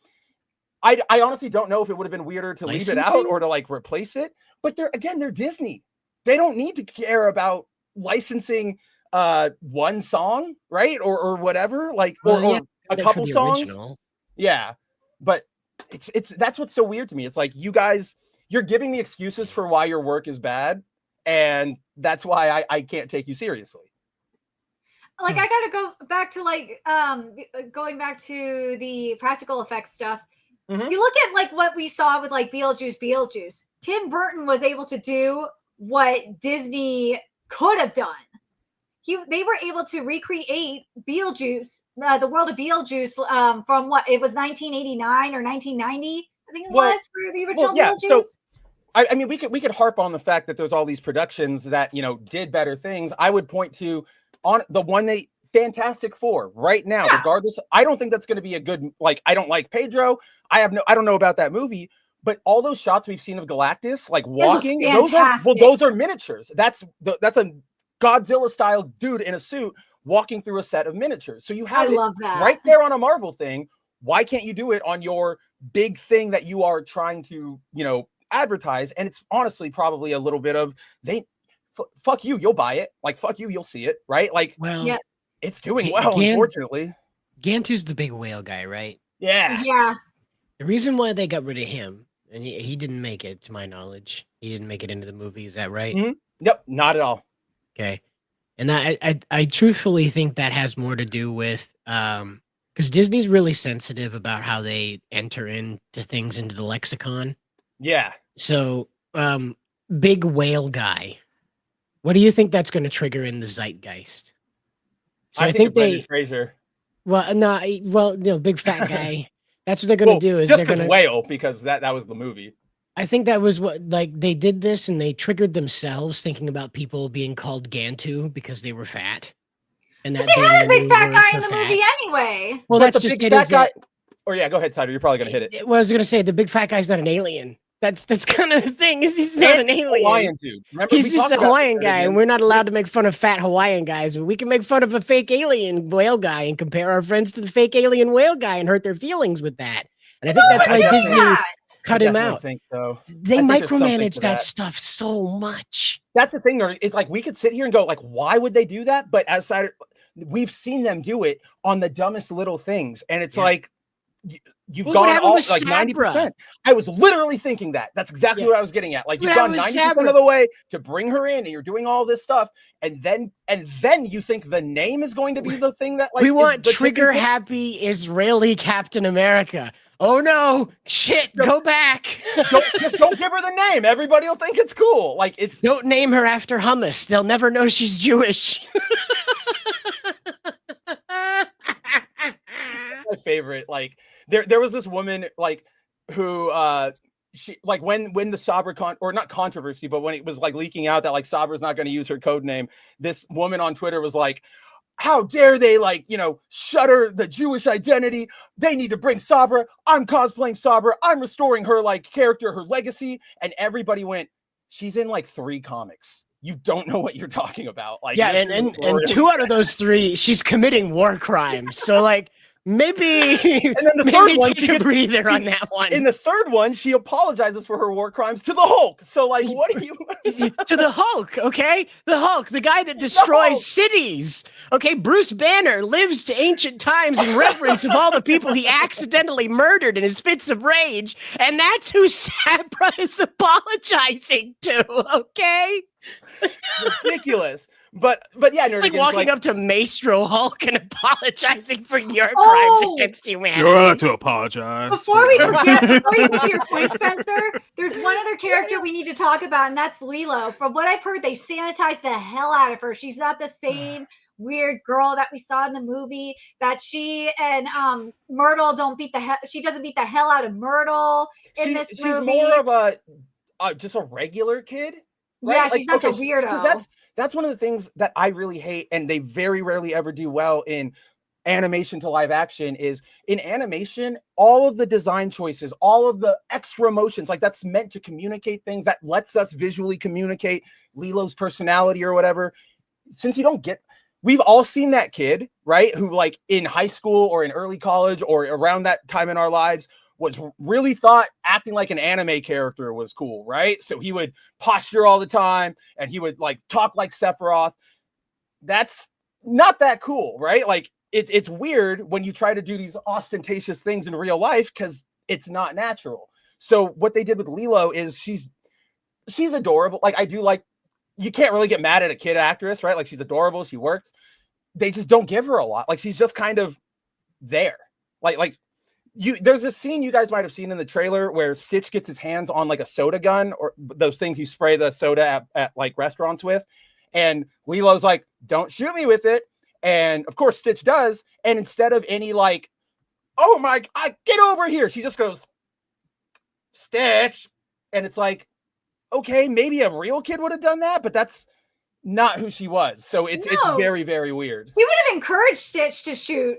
I honestly don't know if it would have been weirder to leave it out or to like replace it. But they're Disney. They don't need to care about licensing one song, right? Or whatever. Like, or a for couple the songs. original. Yeah, but it's that's what's so weird to me. It's like you guys, you're giving me excuses for why your work is bad, and that's why I can't take you seriously. Like I gotta go back to like going back to the practical effects stuff. Mhm. You look at like what we saw with like Beetlejuice. Tim Burton was able to do what Disney could have done. They were able to recreate Beetlejuice, the world of Beetlejuice, from what it was 1989 or 1990, I think it was for the original Beetlejuice. So I mean, we could harp on the fact that there's all these productions that did better things. I would point to on the one Fantastic Four right now, regardless. I don't think that's going to be a good, like, I don't like Pedro. I don't know about that movie, but all those shots we've seen of Galactus, like walking, those are miniatures. That's a Godzilla style dude in a suit walking through a set of miniatures. So you have it right there on a Marvel thing. Why can't you do it on your big thing that you are trying to, advertise? And it's honestly probably a little bit of fuck you, you'll buy it. Like, fuck you, you'll see it, right? Like, well, it's doing well, unfortunately. Gantu's the big whale guy, right? Yeah. Yeah. The reason why they got rid of him, and he didn't make it, to my knowledge, he didn't make it into the movie. Is that right? Mm-hmm. Yep, not at all. Okay, and I truthfully think that has more to do with because Disney's really sensitive about how they enter into things into the lexicon. Yeah. So, big whale guy. What do you think that's going to trigger in the zeitgeist? So I think Fraser. Well, no, big fat guy. That's what they're going to do. Is just they're going to whale because that was the movie. I think that was what they did this and they triggered themselves thinking about people being called Gantu because they were fat. And that they had a big fat guy in the movie anyway. Well, that's just big fat guy. Or yeah, go ahead, Tyler. You're probably going to hit it. Well, I was going to say the big fat guy's not an alien. That's kind of the thing. He's not an alien. Hawaiian dude. Remember, he's just a Hawaiian guy, and we're not allowed to make fun of fat Hawaiian guys. But we can make fun of a fake alien whale guy and compare our friends to the fake alien whale guy and hurt their feelings with that. And I think that's why Disney cut him out. I think so. They micromanage that stuff so much. That's the thing. It's like we could sit here and go, like, why would they do that? But we've seen them do it on the dumbest little things, and it's like. You've gone all like 90%. I was literally thinking that. That's exactly what I was getting at. Like you've gone 90% of the way to bring her in, and you're doing all this stuff, and then you think the name is going to be the thing that like we want trigger happy Israeli Captain America. Oh no, shit, go back. Just don't give her the name. Everybody will think it's cool. Like don't name her after hummus. They'll never know she's Jewish. My favorite, like there was this woman like who she like when the Sabra not controversy, but when it was like leaking out that like Sabra's not going to use her code name, this woman on Twitter was like, how dare they shutter the Jewish identity? They need to bring Sabra. I'm cosplaying Sabra. I'm restoring her like character, her legacy. And everybody went, she's in like 3 comics. You don't know what you're talking about. Like, yeah, and 2 out of those 3, she's committing war crimes. So like maybe and then the third one, take a breather on that one. In the third one, she apologizes for her war crimes to the Hulk. So like, what are you to the Hulk? Okay, the Hulk, the guy that destroys cities. Okay, Bruce Banner lives to ancient times in reverence of all the people he accidentally murdered in his fits of rage, and that's who Sabra is apologizing to. Okay. Ridiculous. But yeah, it's like walking up to Maestro Hulk and apologizing for your crimes against humanity. You're allowed to apologize. Before we forget, before you get to your point, Spencer, there's one other character we need to talk about, and that's Lilo. From what I've heard, they sanitized the hell out of her. She's not the same weird girl that we saw in the movie. That she and Myrtle she doesn't beat the hell out of Myrtle in this movie. She's more of just a regular kid. Right? Yeah, she's not the weirdo. That's one of the things that I really hate, and they very rarely ever do well in animation to live action, is in animation, all of the design choices, all of the extra motions, like that's meant to communicate things, that lets us visually communicate Lilo's personality or whatever. Since we've all seen that kid, right? Who like in high school or in early college or around that time in our lives was really thought acting like an anime character was cool, right? So he would posture all the time and he would like talk like Sephiroth. That's not that cool, right? Like it's weird when you try to do these ostentatious things in real life because it's not natural. So what they did with Lilo is she's adorable. Like, I do like, you can't really get mad at a kid actress, right? Like, she's adorable, she works. They just don't give her a lot. Like, she's just kind of there. Like there's a scene you guys might have seen in the trailer where Stitch gets his hands on like a soda gun, or those things you spray the soda at like restaurants with. And Lilo's like, don't shoot me with it. And of course Stitch does. And instead of any like, oh my, get over here, she just goes, Stitch. And it's like, okay, maybe a real kid would have done that, but that's not who she was. So it's very, very weird. He would have encouraged Stitch to shoot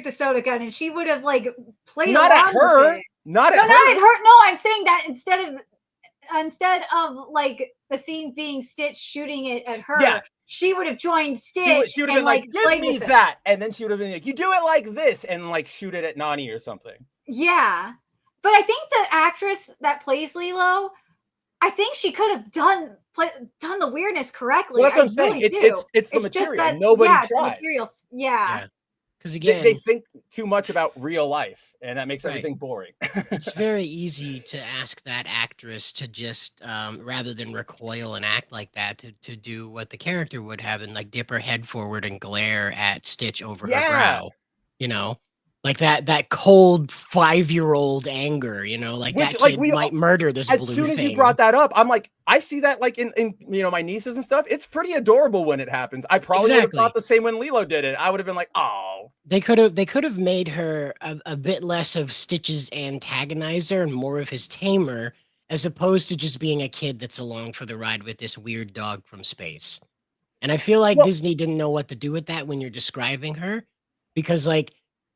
the soda gun, and she would have like played not along at her. with it. Not at no, her. Not at her. No, I'm saying that instead of like the scene being Stitch shooting it at her, she would have joined Stitch. She would have been like, give me that. And then she would have been like, you do it like this, and like shoot it at Nani or something. Yeah. But I think the actress that plays Lilo, I think she could have done the weirdness correctly. Well, that's what I'm saying. It's the material. Nobody tries. The materials. Yeah. Because again, they think too much about real life, and that makes everything boring. It's very easy to ask that actress to just, rather than recoil and act like that, to do what the character would have and like dip her head forward and glare at Stitch over her brow. You know, like that cold 5-year-old anger. You know, like that kid might murder this blue thing. As soon as you brought that up, I'm like, I see that like in my nieces and stuff. It's pretty adorable when it happens. I probably would have thought the same when Lilo did it. I would have been like, oh. They could have made her a bit less of Stitch's antagonizer and more of his tamer, as opposed to just being a kid that's along for the ride with this weird dog from space. And I feel like Disney didn't know what to do with that when you're describing her, because like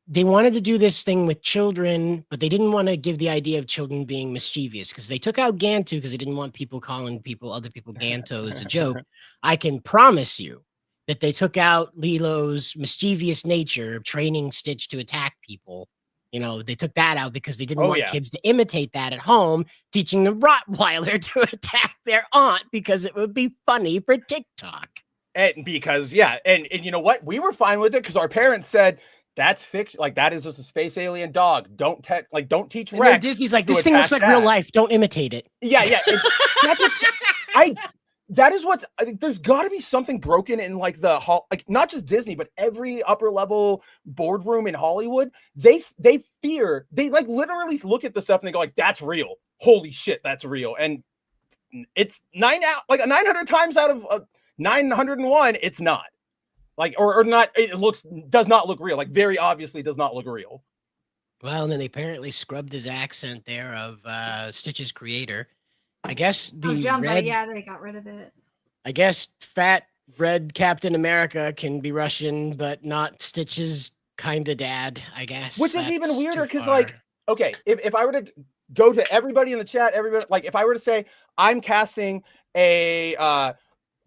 they wanted to do this thing with children, but they didn't want to give the idea of children being mischievous, because they took out Gantu because they didn't want people calling other people Ganto as a joke. I can promise you that they took out Lilo's mischievous nature of training Stitch to attack people. You know, they took that out because they didn't want kids to imitate that at home, teaching the Rottweiler to attack their aunt because it would be funny for TikTok. And because, and you know what? We were fine with it because our parents said, that's fiction. Like, that is just a space alien dog. Don't teach Rex. Disney's like, this thing looks like real life. Don't imitate it. Yeah. That is what I think. There's got to be something broken in like the like not just Disney, but every upper level boardroom in Hollywood. They fear. They like literally look at the stuff and they go like, "That's real. Holy shit, that's real." And it's 900 times out of 901, it's not. Like or not. It does not look real. Like very obviously does not look real. Well, and then they apparently scrubbed his accent there of Stitch's creator. I guess they got rid of it. I guess fat red Captain America can be Russian, but not Stitch's kind of dad, I guess. Which is even weirder because, like, okay, if I were to go to everybody in the chat, like, if I were to say I'm casting a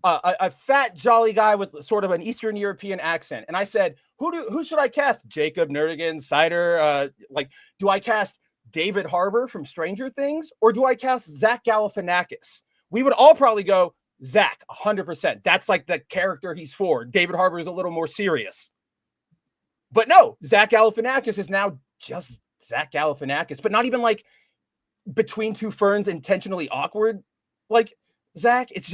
fat jolly guy with sort of an Eastern European accent, and I said, who should I cast? Jacob Nerdigan, Cider, like, do I cast David Harbour from Stranger Things, or do I cast Zach Galifianakis? We would all probably go Zach, 100%. That's like the character he's for. David Harbour is a little more serious. But no, Zach Galifianakis is now just Zach Galifianakis, but not even like between two ferns intentionally awkward. Like Zach, it's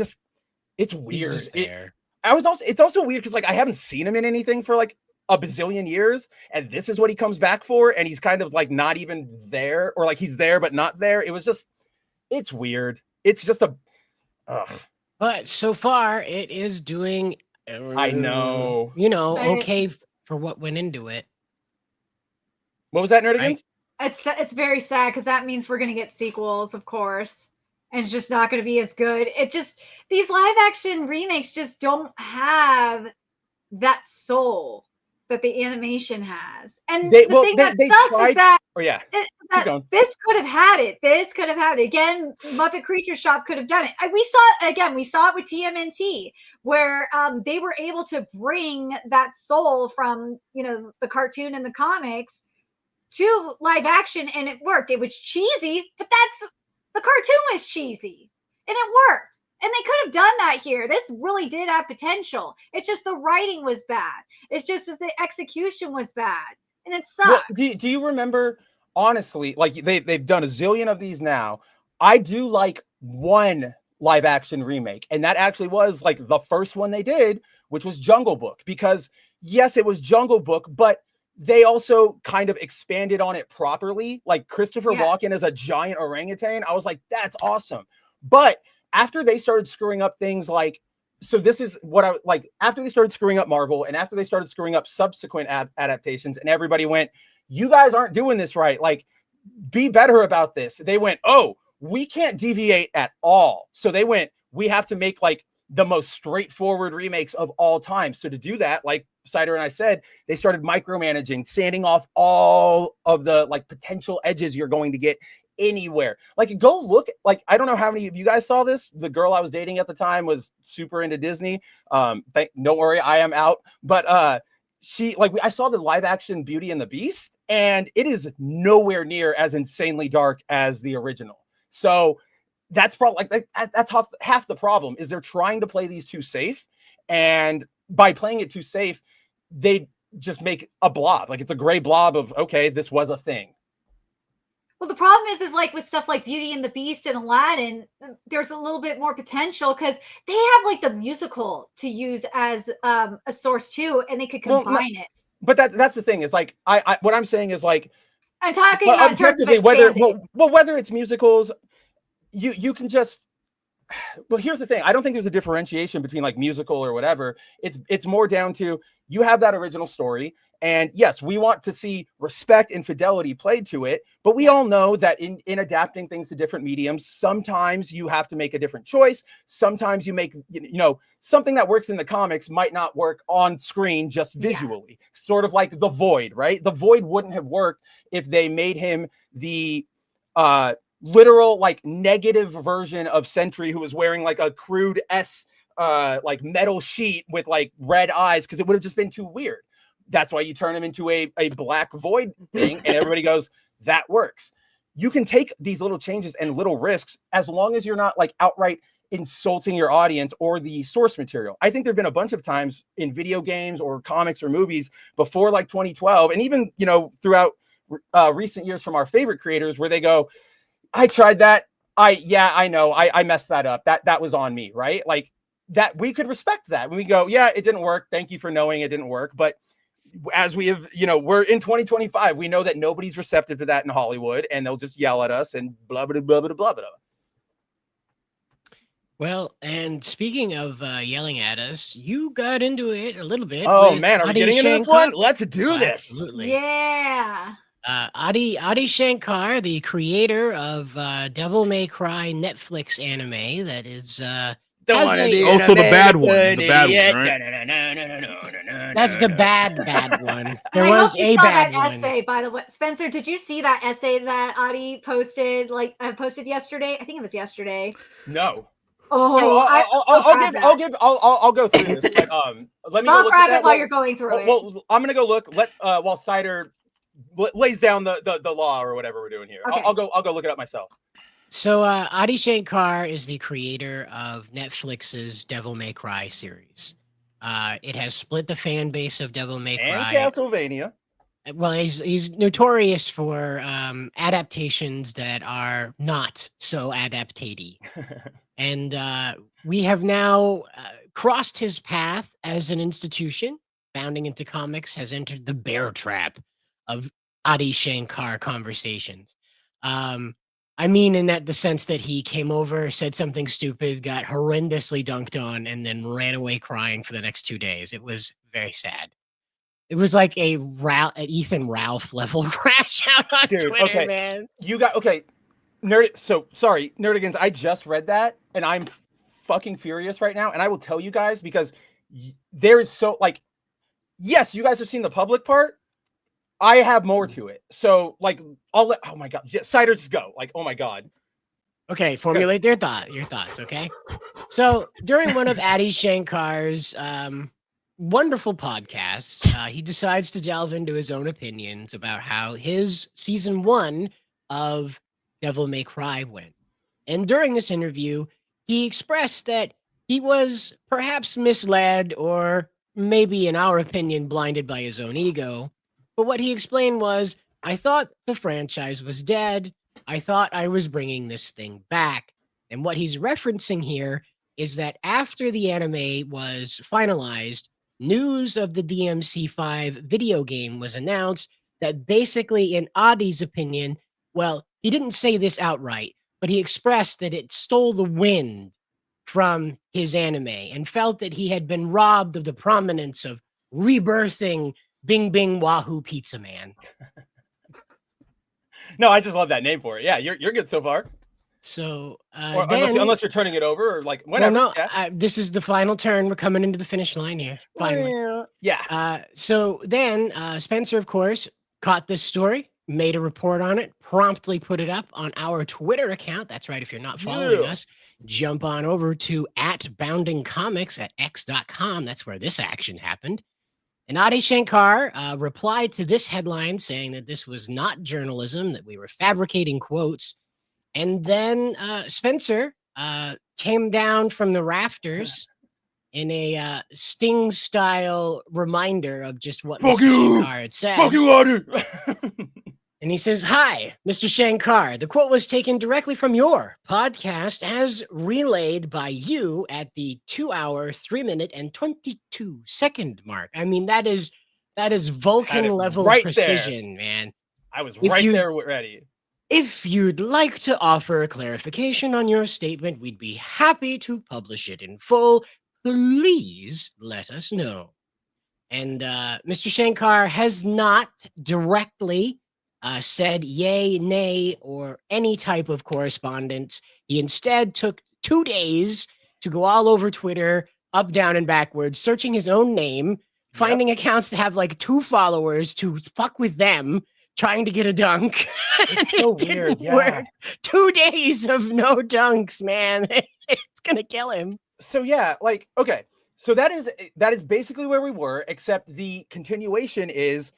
weird. It's also weird because like I haven't seen him in anything for like a bazillion years, and this is what he comes back for, and he's kind of like not even there, or like he's there but not there. It's weird. It's just but so far it is doing I know okay for what went into it. What was that, Nerdigans? It's very sad because that means we're gonna get sequels, of course, and it's just not gonna be as good. These live action remakes just don't have that soul that the animation has. And the thing that sucks is that, this could have had it. This could have had it. Again, Muppet Creature Shop could have done it. We saw it with TMNT, where they were able to bring that soul from, the cartoon and the comics to live action, and it worked. It was cheesy, but the cartoon was cheesy, and it worked. And they could have done that here. This really did have potential. It's just the writing was bad. It's just the execution was bad. And it sucks. Well, do you remember, honestly, like they've done a zillion of these now. I do like one live action remake, and that actually was like the first one they did, which was Jungle Book, because yes, it was Jungle Book, but they also kind of expanded on it properly. Like Christopher Walken as a giant orangutan. I was like, that's awesome. But after they started screwing up things like, so this is what I like, after they started screwing up Marvel and after they started screwing up subsequent adaptations, and everybody went, you guys aren't doing this right. Like, be better about this. They went, oh, we can't deviate at all. So they went, we have to make like the most straightforward remakes of all time. So to do that, like Cider and I said, they started micromanaging, sanding off all of the like potential edges you're going to get anywhere. Like, go look, like, I don't know how many of you guys saw this. The girl I was dating at the time was super into Disney. Don't worry, I am out. But she, like, I saw the live action Beauty and the Beast, and it is nowhere near as insanely dark as the original. So that's probably like that's half the problem, is they're trying to play these too safe, and by playing it too safe, they just make a blob. Like, it's a gray blob of, okay, this was a thing. Well, the problem is like with stuff like Beauty and the Beast and Aladdin, there's a little bit more potential because they have like the musical to use as a source too, and they could combine it. But that's the thing, is like, I what I'm saying is like, I'm talking about objectively, whether it's musicals, you can just, well, here's the thing. I don't think there's a differentiation between like musical or whatever. It's more down to, you have that original story, and yes, we want to see respect and fidelity played to it, but we all know that in adapting things to different mediums, sometimes you have to make a different choice. Sometimes you make, you know, something that works in the comics might not work on screen just visually. Sort of like The Void, right? The Void wouldn't have worked if they made him the literal like negative version of Sentry, who was wearing like a crude like metal sheet with like red eyes, because it would have just been too weird. That's why you turn him into a black void thing, and everybody goes, that works. You can take these little changes and little risks as long as you're not like outright insulting your audience or the source material. I think there've been a bunch of times in video games or comics or movies before like 2012, and even, you know, throughout recent years from our favorite creators, where they go, I tried that. I know I messed that up. That was on me, right? Like, that we could respect that when we go, yeah, it didn't work. Thank you for knowing it didn't work. But as we have, you know, we're in 2025, we know that nobody's receptive to that in Hollywood, and they'll just yell at us and blah, blah, blah, blah, blah, blah. Well, and speaking of yelling at us, you got into it a little bit. Oh, man, are we getting into this one? Let's do this. Absolutely. Yeah. Adi Shankar, the creator of Devil May Cry Netflix anime, that is also the bad one. The bad one, right? That's the bad one. There I was hope you a saw bad that one. essay, by the way. Spencer, did you see that essay that Adi posted? Like, posted yesterday. I think it was yesterday. No. Oh, so I'll go through this. But, let me. I'll grab it while you're going through it. Well, I'm gonna go look. While Cider lays down the law or whatever we're doing here. Okay. I'll go look it up myself. So Adi Shankar is the creator of Netflix's Devil May Cry series. It has split the fan base of Devil May Cry. And Castlevania. Well, he's notorious for adaptations that are not so adaptatey. And we have now crossed his path as an institution. Bounding into comics has entered the bear trap of Adi Shankar conversations. I mean, in the sense that he came over, said something stupid, got horrendously dunked on, and then ran away crying for the next 2 days. It was very sad. It was like an Ethan Ralph level crash out on Twitter, man. You got, Nerdigans, I just read that, and I'm fucking furious right now, and I will tell you guys, because there is so, like, yes, you guys have seen the public part. I have more to it. So, like, oh my God, Cider, just go. Like, oh my God. Okay, formulate your thoughts, okay? So, during one of Adi Shankar's wonderful podcasts, he decides to delve into his own opinions about how his season 1 of Devil May Cry went. And during this interview, he expressed that he was perhaps misled or maybe, in our opinion, blinded by his own ego. But what he explained was, I thought the franchise was dead. I thought I was bringing this thing back. And what he's referencing here is that after the anime was finalized, news of the DMC5 video game was announced that basically, in Adi's opinion, well, he didn't say this outright, but he expressed that it stole the wind from his anime and felt that he had been robbed of the prominence of rebirthing Bing Bing Wahoo Pizza Man. No, I just love that name for it. Yeah, you're good so far. So unless you're turning it over or like whatever. Well, no, this is the final turn. We're coming into the finish line here. Finally. Yeah. So then Spencer, of course, caught this story, made a report on it, promptly put it up on our Twitter account. That's right. If you're not following us, jump on over to @boundingcomics at x.com. That's where this action happened. And Adi Shankar replied to this headline saying that this was not journalism, that we were fabricating quotes. And then Spencer came down from the rafters in a Sting-style reminder of just what Mr. Shankar had said. Fuck you, Adi! And he says, "Hi, Mr. Shankar. The quote was taken directly from your podcast as relayed by you at the 2 hour, 3 minute, and 22 second mark." I mean, that is Vulcan level precision, man. I was there ready. If you'd like to offer a clarification on your statement, we'd be happy to publish it in full. Please let us know. And Mr. Shankar has not directly said yay, nay, or any type of correspondence. He instead took 2 days to go all over Twitter, up, down, and backwards, searching his own name, finding accounts that have like 2 followers to fuck with them, trying to get a dunk. It's so weird. Yeah. Work. 2 days of no dunks, man. It's gonna kill him. So yeah, like, okay. So that is basically where we were, except the continuation is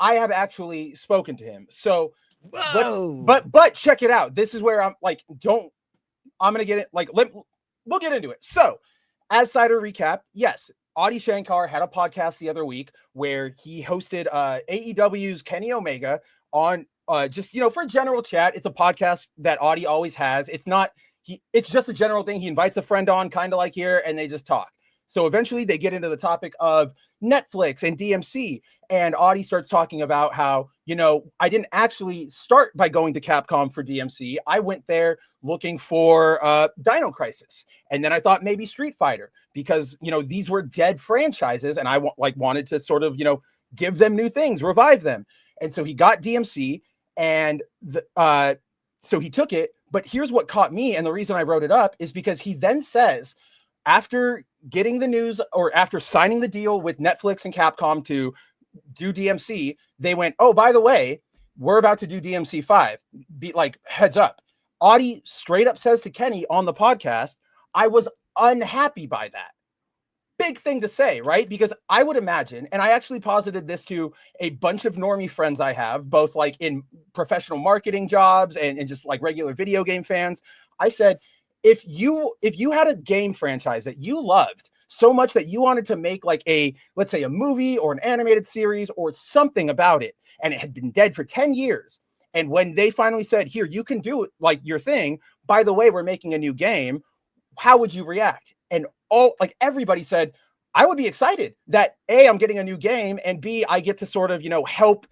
I have actually spoken to him. So but check it out. This is where I'm like, I'm gonna get it. Like, we'll get into it. So as cider recap, yes, Adi Shankar had a podcast the other week where he hosted AEW's Kenny Omega on just, for a general chat. It's a podcast that Adi always has. It's just a general thing. He invites a friend on, kind of like here, and they just talk. So eventually they get into the topic of Netflix and DMC, and Adi starts talking about how, I didn't actually start by going to Capcom for DMC. I went there looking for Dino Crisis, and then I thought maybe Street Fighter, because, these were dead franchises, and I wanted to sort of, give them new things, revive them. And so he got DMC, and so he took it. But here's what caught me, and the reason I wrote it up is because he then says, after getting the news or after signing the deal with Netflix and Capcom to do DMC, they went, "Oh, by the way, we're about to do DMC 5. Be like, heads up." Adi straight up says to Kenny on the podcast, "I was unhappy by that." Big thing to say, right? Because I would imagine, and I actually posited this to a bunch of normie friends I have, both like in professional marketing jobs and just like regular video game fans. I said, if you had a game franchise that you loved so much that you wanted to make like let's say a movie or an animated series or something about it, and it had been dead for 10 years. And when they finally said, "Here, you can do it, like your thing. By the way, we're making a new game," how would you react? And everybody said, I would be excited that A, I'm getting a new game, and B, I get to sort of, help,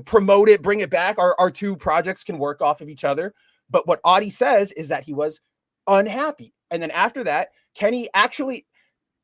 promote it, bring it back. Our 2 projects can work off of each other. But what Adi says is that he was unhappy. And then after that, Kenny actually,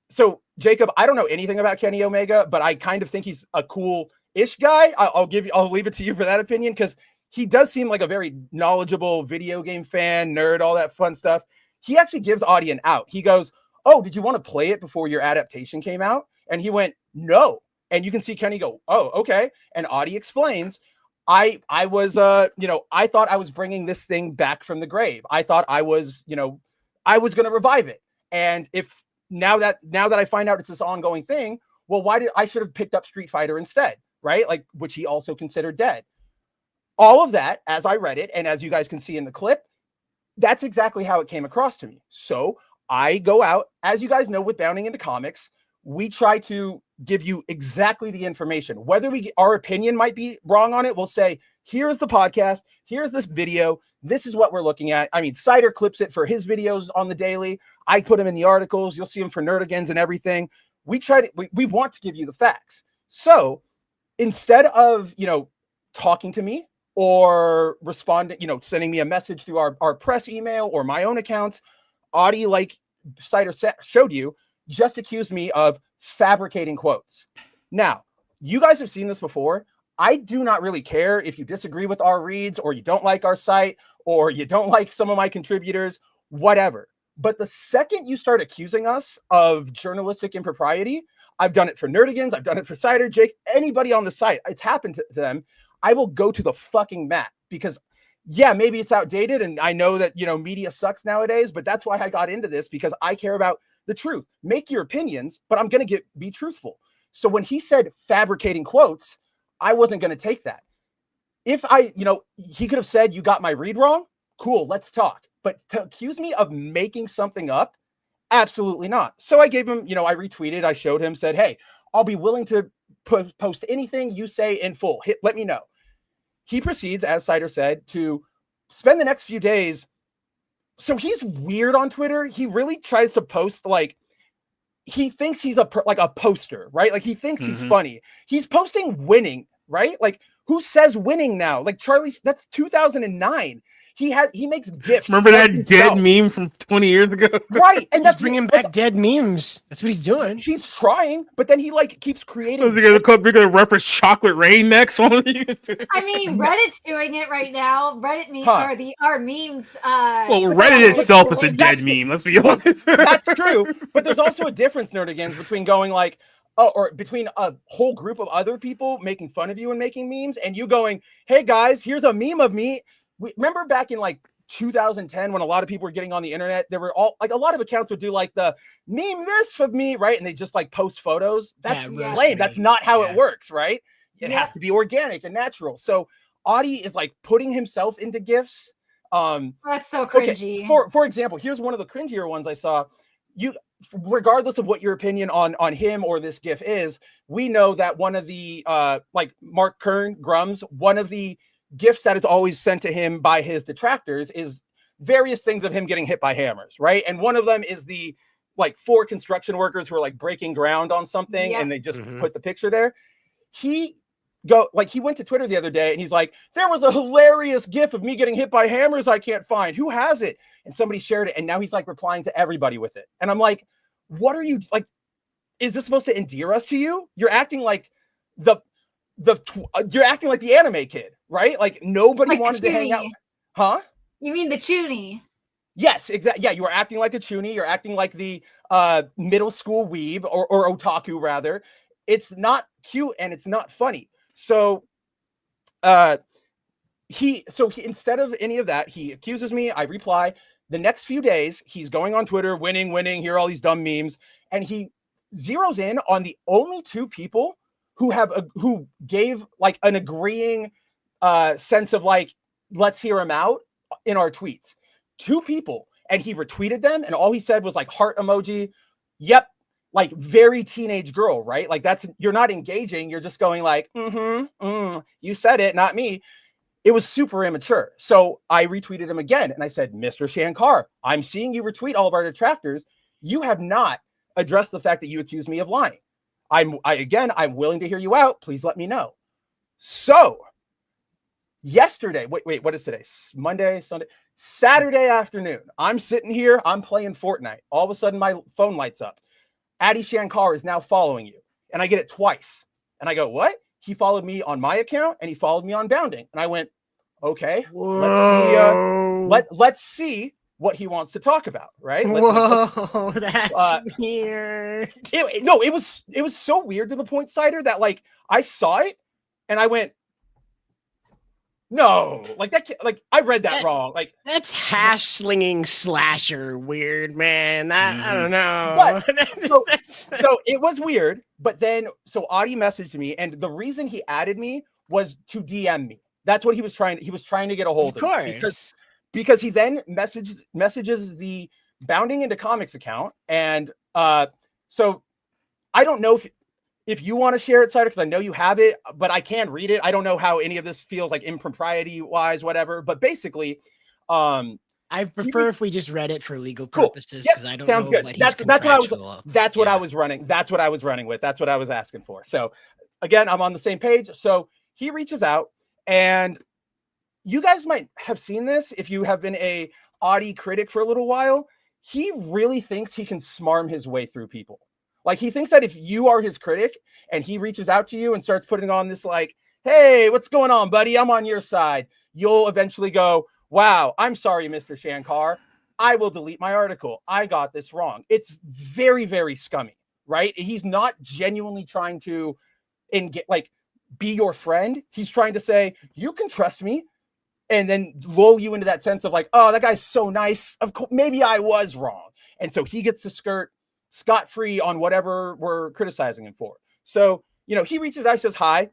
so Jacob, I don't know anything about Kenny Omega, but I kind of think he's a cool-ish guy. I'll leave it to you for that opinion, because he does seem like a very knowledgeable video game fan, nerd, all that fun stuff. He actually gives Adi an out. He goes, "Oh, did you want to play it before your adaptation came out?" And he went, "No." And you can see Kenny go, "Oh, okay." And Adi explains, I was, I thought I was bringing this thing back from the grave. I thought I was going to revive it. And if now that I find out it's this ongoing thing, well, I should have picked up Street Fighter instead, right? Like, which he also considered dead. All of that, as I read it, and as you guys can see in the clip, that's exactly how it came across to me. So I go out, as you guys know, with Bounding into Comics, we try to give you exactly the information. Whether our opinion might be wrong on it, we'll say, here's the podcast, here's this video, this is what we're looking at. I mean, Cider clips it for his videos on the daily. I put them in the articles. You'll see them for Nerdigans and everything. We want to give you the facts. So instead of, talking to me or responding, sending me a message through our press email or my own accounts, Audie, like Cider showed you, just accused me of fabricating quotes. Now, you guys have seen this before. I do not really care if you disagree with our reads or you don't like our site or you don't like some of my contributors, whatever. But the second you start accusing us of journalistic impropriety, I've done it for Nerdigans, I've done it for Cider, Jake, anybody on the site, it's happened to them, I will go to the fucking mat because, yeah, maybe it's outdated and I know that, media sucks nowadays, but that's why I got into this because I care about the truth. Make your opinions, but I'm going to be truthful. So when he said fabricating quotes, I wasn't going to take that. If he could have said, you got my read wrong. Cool. Let's talk. But to accuse me of making something up, absolutely not. So I gave him, I retweeted, I showed him, said, hey, I'll be willing to post anything you say in full. Let me know. He proceeds, as Cider said, to spend the next few days. So he's weird on Twitter. He really tries to post he thinks he's a poster, right? Like he thinks he's funny. He's posting winning, right? Like who says winning now? Like Charlie, that's 2009. He makes GIFs. Remember that dead meme from 20 years ago? Right. And that's bringing back dead memes. That's what he's doing. He's trying, but then he keeps creating. We're going to reference Chocolate Rain next one. I mean, Reddit's doing it right now. Reddit memes are memes. Well, Reddit itself is a dead meme. Let's be honest. That's true. But there's also a difference, Nerdigans, between going or between a whole group of other people making fun of you and making memes and you going, hey guys, here's a meme of me. Remember back in 2010 when a lot of people were getting on the internet, there were a lot of accounts would do the meme this of me, right? And they just post photos. That's lame. That's not how it works, right? It has to be organic and natural. So Audie is putting himself into GIFs. That's so cringy. Okay. For example, here's one of the cringier ones I saw. Regardless of what your opinion on him or this GIF is, we know that one of the Mark Kern Grums, one of the gifts that is always sent to him by his detractors is various things of him getting hit by hammers, right? And one of them is the 4 construction workers who are breaking ground on something and they just put the picture there. He went to Twitter the other day and he's like, there was a hilarious gif of me getting hit by hammers I can't find. Who has it? And somebody shared it and now he's replying to everybody with it. And I'm like, what are you is this supposed to endear us to you? You're acting like you're acting like the anime kid, right? Nobody wanted to hang out. Huh? You mean the Chuny? Yes, exactly. Yeah, you are acting like a Chuny. You're acting like the middle school weeb or otaku rather. It's not cute and it's not funny. So he instead of any of that, he accuses me. I reply. The next few days, he's going on Twitter, winning, here are all these dumb memes, and he zeroes in on the only 2 people who gave an agreeing sense of let's hear him out in our tweets. 2 people, and he retweeted them, and all he said was heart emoji. Yep, very teenage girl, right? That's, you're not engaging, you're just going you said it, not me. It was super immature. So I retweeted him again, and I said, Mr. Shankar, I'm seeing you retweet all of our detractors. You have not addressed the fact that you accused me of lying. I'm willing to hear you out. Please let me know. So yesterday, wait, what is today? Monday, Sunday, Saturday afternoon. I'm sitting here, I'm playing Fortnite. All of a sudden my phone lights up. Adi Shankar is now following you. And I get it twice. And I go, what? He followed me on my account and he followed me on Bounding. And I went, okay, let's see what he wants to talk about, right? Whoa, that's weird. It was so weird to the point, Cider, that I saw it and I went, no, I read that wrong. That's hash slinging slasher weird, man. I don't know. But, so it was weird, but then Audie messaged me, and the reason he added me was to DM me. That's what he was trying to get a hold of. Of course. because he then messages the Bounding into Comics account. And so I don't know if you want to share it, Cider, because I know you have it, but I can read it. I don't know how any of this feels like impropriety wise, whatever. But basically, I prefer if we just read it for legal cool. purposes, because I don't Sounds know good. what That's what I was. That's what I was running. That's what I was running with. That's what I was asking for. So again, I'm on the same page. So he reaches out, and you guys might have seen this if you have been a Audi critic for a little while. He really thinks he can smarm his way through people. Like, he thinks that if you are his critic and he reaches out to you and starts putting on this like, hey, what's going on, buddy? I'm on your side. You'll eventually go, wow, I'm sorry, Mr. Shankar. I will delete my article. I got this wrong. It's very, very scummy, right? He's not genuinely trying to be your friend. He's trying to say, you can trust me, and then lull you into that sense of like, oh, that guy's so nice. Of course, maybe I was wrong. And so he gets to skirt scot-free on whatever we're criticizing him for. So, he reaches out, says hi,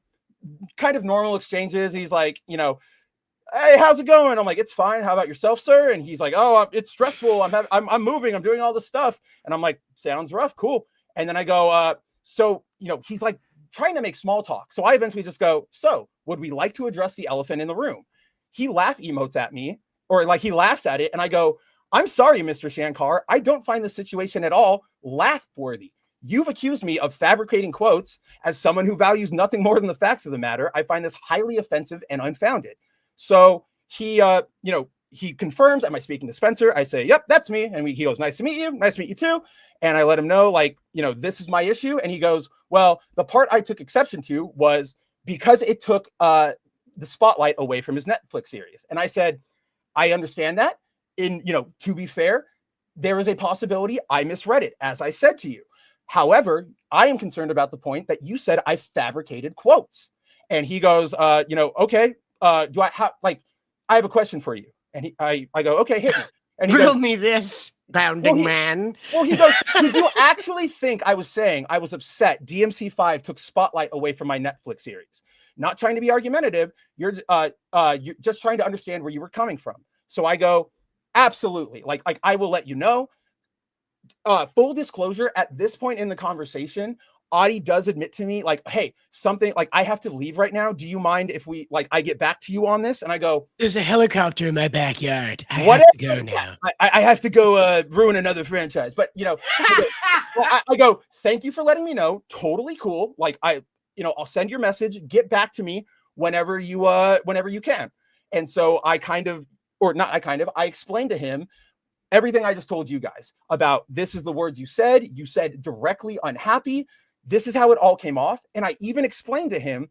kind of normal exchanges. He's like, hey, how's it going? I'm like, it's fine. How about yourself, sir? And he's like, oh, it's stressful. I'm moving. I'm doing all this stuff. And I'm like, sounds rough. Cool. And then I go, so, he's like trying to make small talk. So I eventually just go, so would we like to address the elephant in the room? He laugh emotes at me, or like he laughs at it. And I go, I'm sorry, Mr. Shankar. I don't find the situation at all laugh-worthy. You've accused me of fabricating quotes. As someone who values nothing more than the facts of the matter, I find this highly offensive and unfounded. So he confirms, am I speaking to Spencer? I say, yep, that's me. And he goes, nice to meet you. Nice to meet you too. And I let him know, like, this is my issue. And he goes, well, the part I took exception to was because it took the spotlight away from his Netflix series. And I said, I understand that. To be fair, there is a possibility I misread it, as I said to you. However, I am concerned about the point that you said I fabricated quotes. And he goes, okay, do I have, I have a question for you. And I go, okay, hit me. And he Riddle goes, me this, Bounding man. Well, he goes, did you actually think I was saying I was upset DMC5 took spotlight away from my Netflix series? Not trying to be argumentative. You're just trying to understand where you were coming from. So I go, absolutely. Like I will let you know. Full disclosure, at this point in the conversation, Audie does admit to me, like, hey, something like I have to leave right now. Do you mind if I get back to you on this? And I go, there's a helicopter in my backyard. I have to go now. I have to go ruin another franchise. But I go, thank you for letting me know. Totally cool. Like I'll send your message. Get back to me whenever you can. And so I explained to him everything I just told you guys about. This is the words you said. You said directly unhappy. This is how it all came off. And I even explained to him,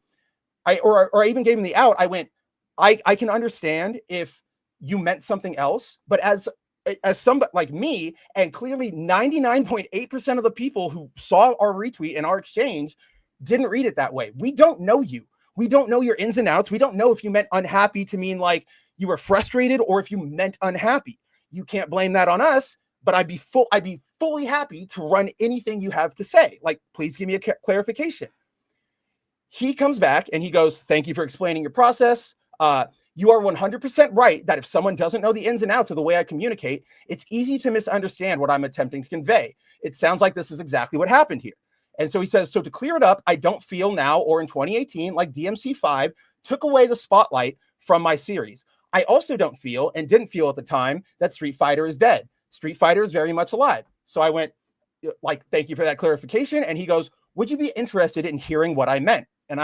I even gave him the out. I went, I can understand if you meant something else, but as somebody like me, and clearly 99.8% of the people who saw our retweet and our exchange didn't read it that way. We don't know you. We don't know your ins and outs. We don't know if you meant unhappy to mean like you were frustrated or if you meant unhappy. You can't blame that on us, but I'd be fully happy to run anything you have to say. Like, please give me a clarification. He comes back and he goes, thank you for explaining your process. You are 100% right that if someone doesn't know the ins and outs of the way I communicate, it's easy to misunderstand what I'm attempting to convey. It sounds like this is exactly what happened here. And so he says, so to clear it up, I don't feel now or in 2018 like DMC5 took away the spotlight from my series. I also don't feel and didn't feel at the time that Street Fighter is dead. Street Fighter is very much alive. So I went, thank you for that clarification. And he goes, would you be interested in hearing what I meant? And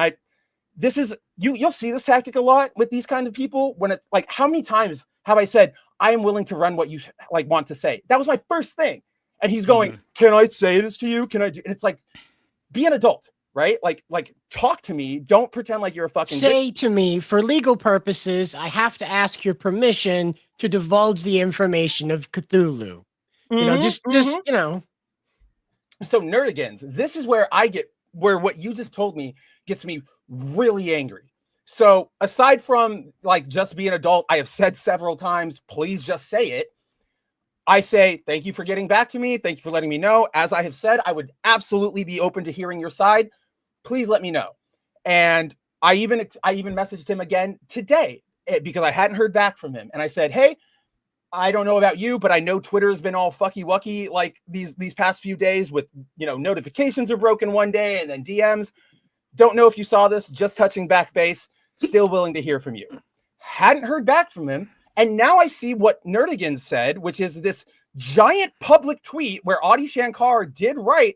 you'll see this tactic a lot with these kind of people when it's like, how many times have I said, I am willing to run what you want to say? That was my first thing. And he's going, can I say this to you? Can I do? And it's like, be an adult. Right? Like talk to me. Don't pretend like you're a fucking to me, for legal purposes, I have to ask your permission to divulge the information of Cthulhu. So nerdigans, this is where where what you just told me gets me really angry. So aside from just be an adult, I have said several times, please just say it. I say, thank you for getting back to me. Thank you for letting me know. As I have said, I would absolutely be open to hearing your side. Please let me know. And I even messaged him again today because I hadn't heard back from him. And I said, hey, I don't know about you, but I know Twitter's been all fucky wucky like these past few days with, notifications are broken one day and then DMs. Don't know if you saw this, just touching back base, still willing to hear from you. Hadn't heard back from him. And now I see what Nerdigan said, which is this giant public tweet where Adi Shankar did write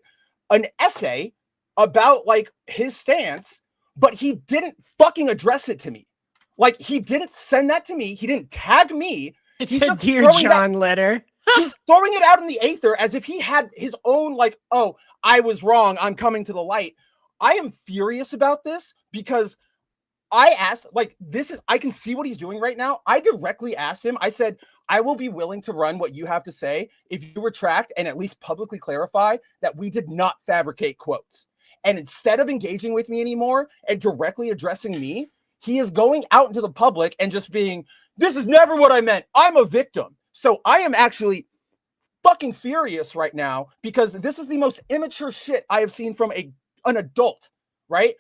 an essay about like his stance, but he didn't fucking address it to me. Like he didn't send that to me. He didn't tag me. It's a Dear John letter. He's throwing it out in the aether as if he had his own, like, oh, I was wrong. I'm coming to the light. I am furious about this because I asked, like, I can see what he's doing right now. I directly asked him. I said, I will be willing to run what you have to say if you retract and at least publicly clarify that we did not fabricate quotes. And instead of engaging with me anymore and directly addressing me, he is going out into the public and just being, this is never what I meant. I'm a victim. So I am actually fucking furious right now because this is the most immature shit I have seen from an adult, right?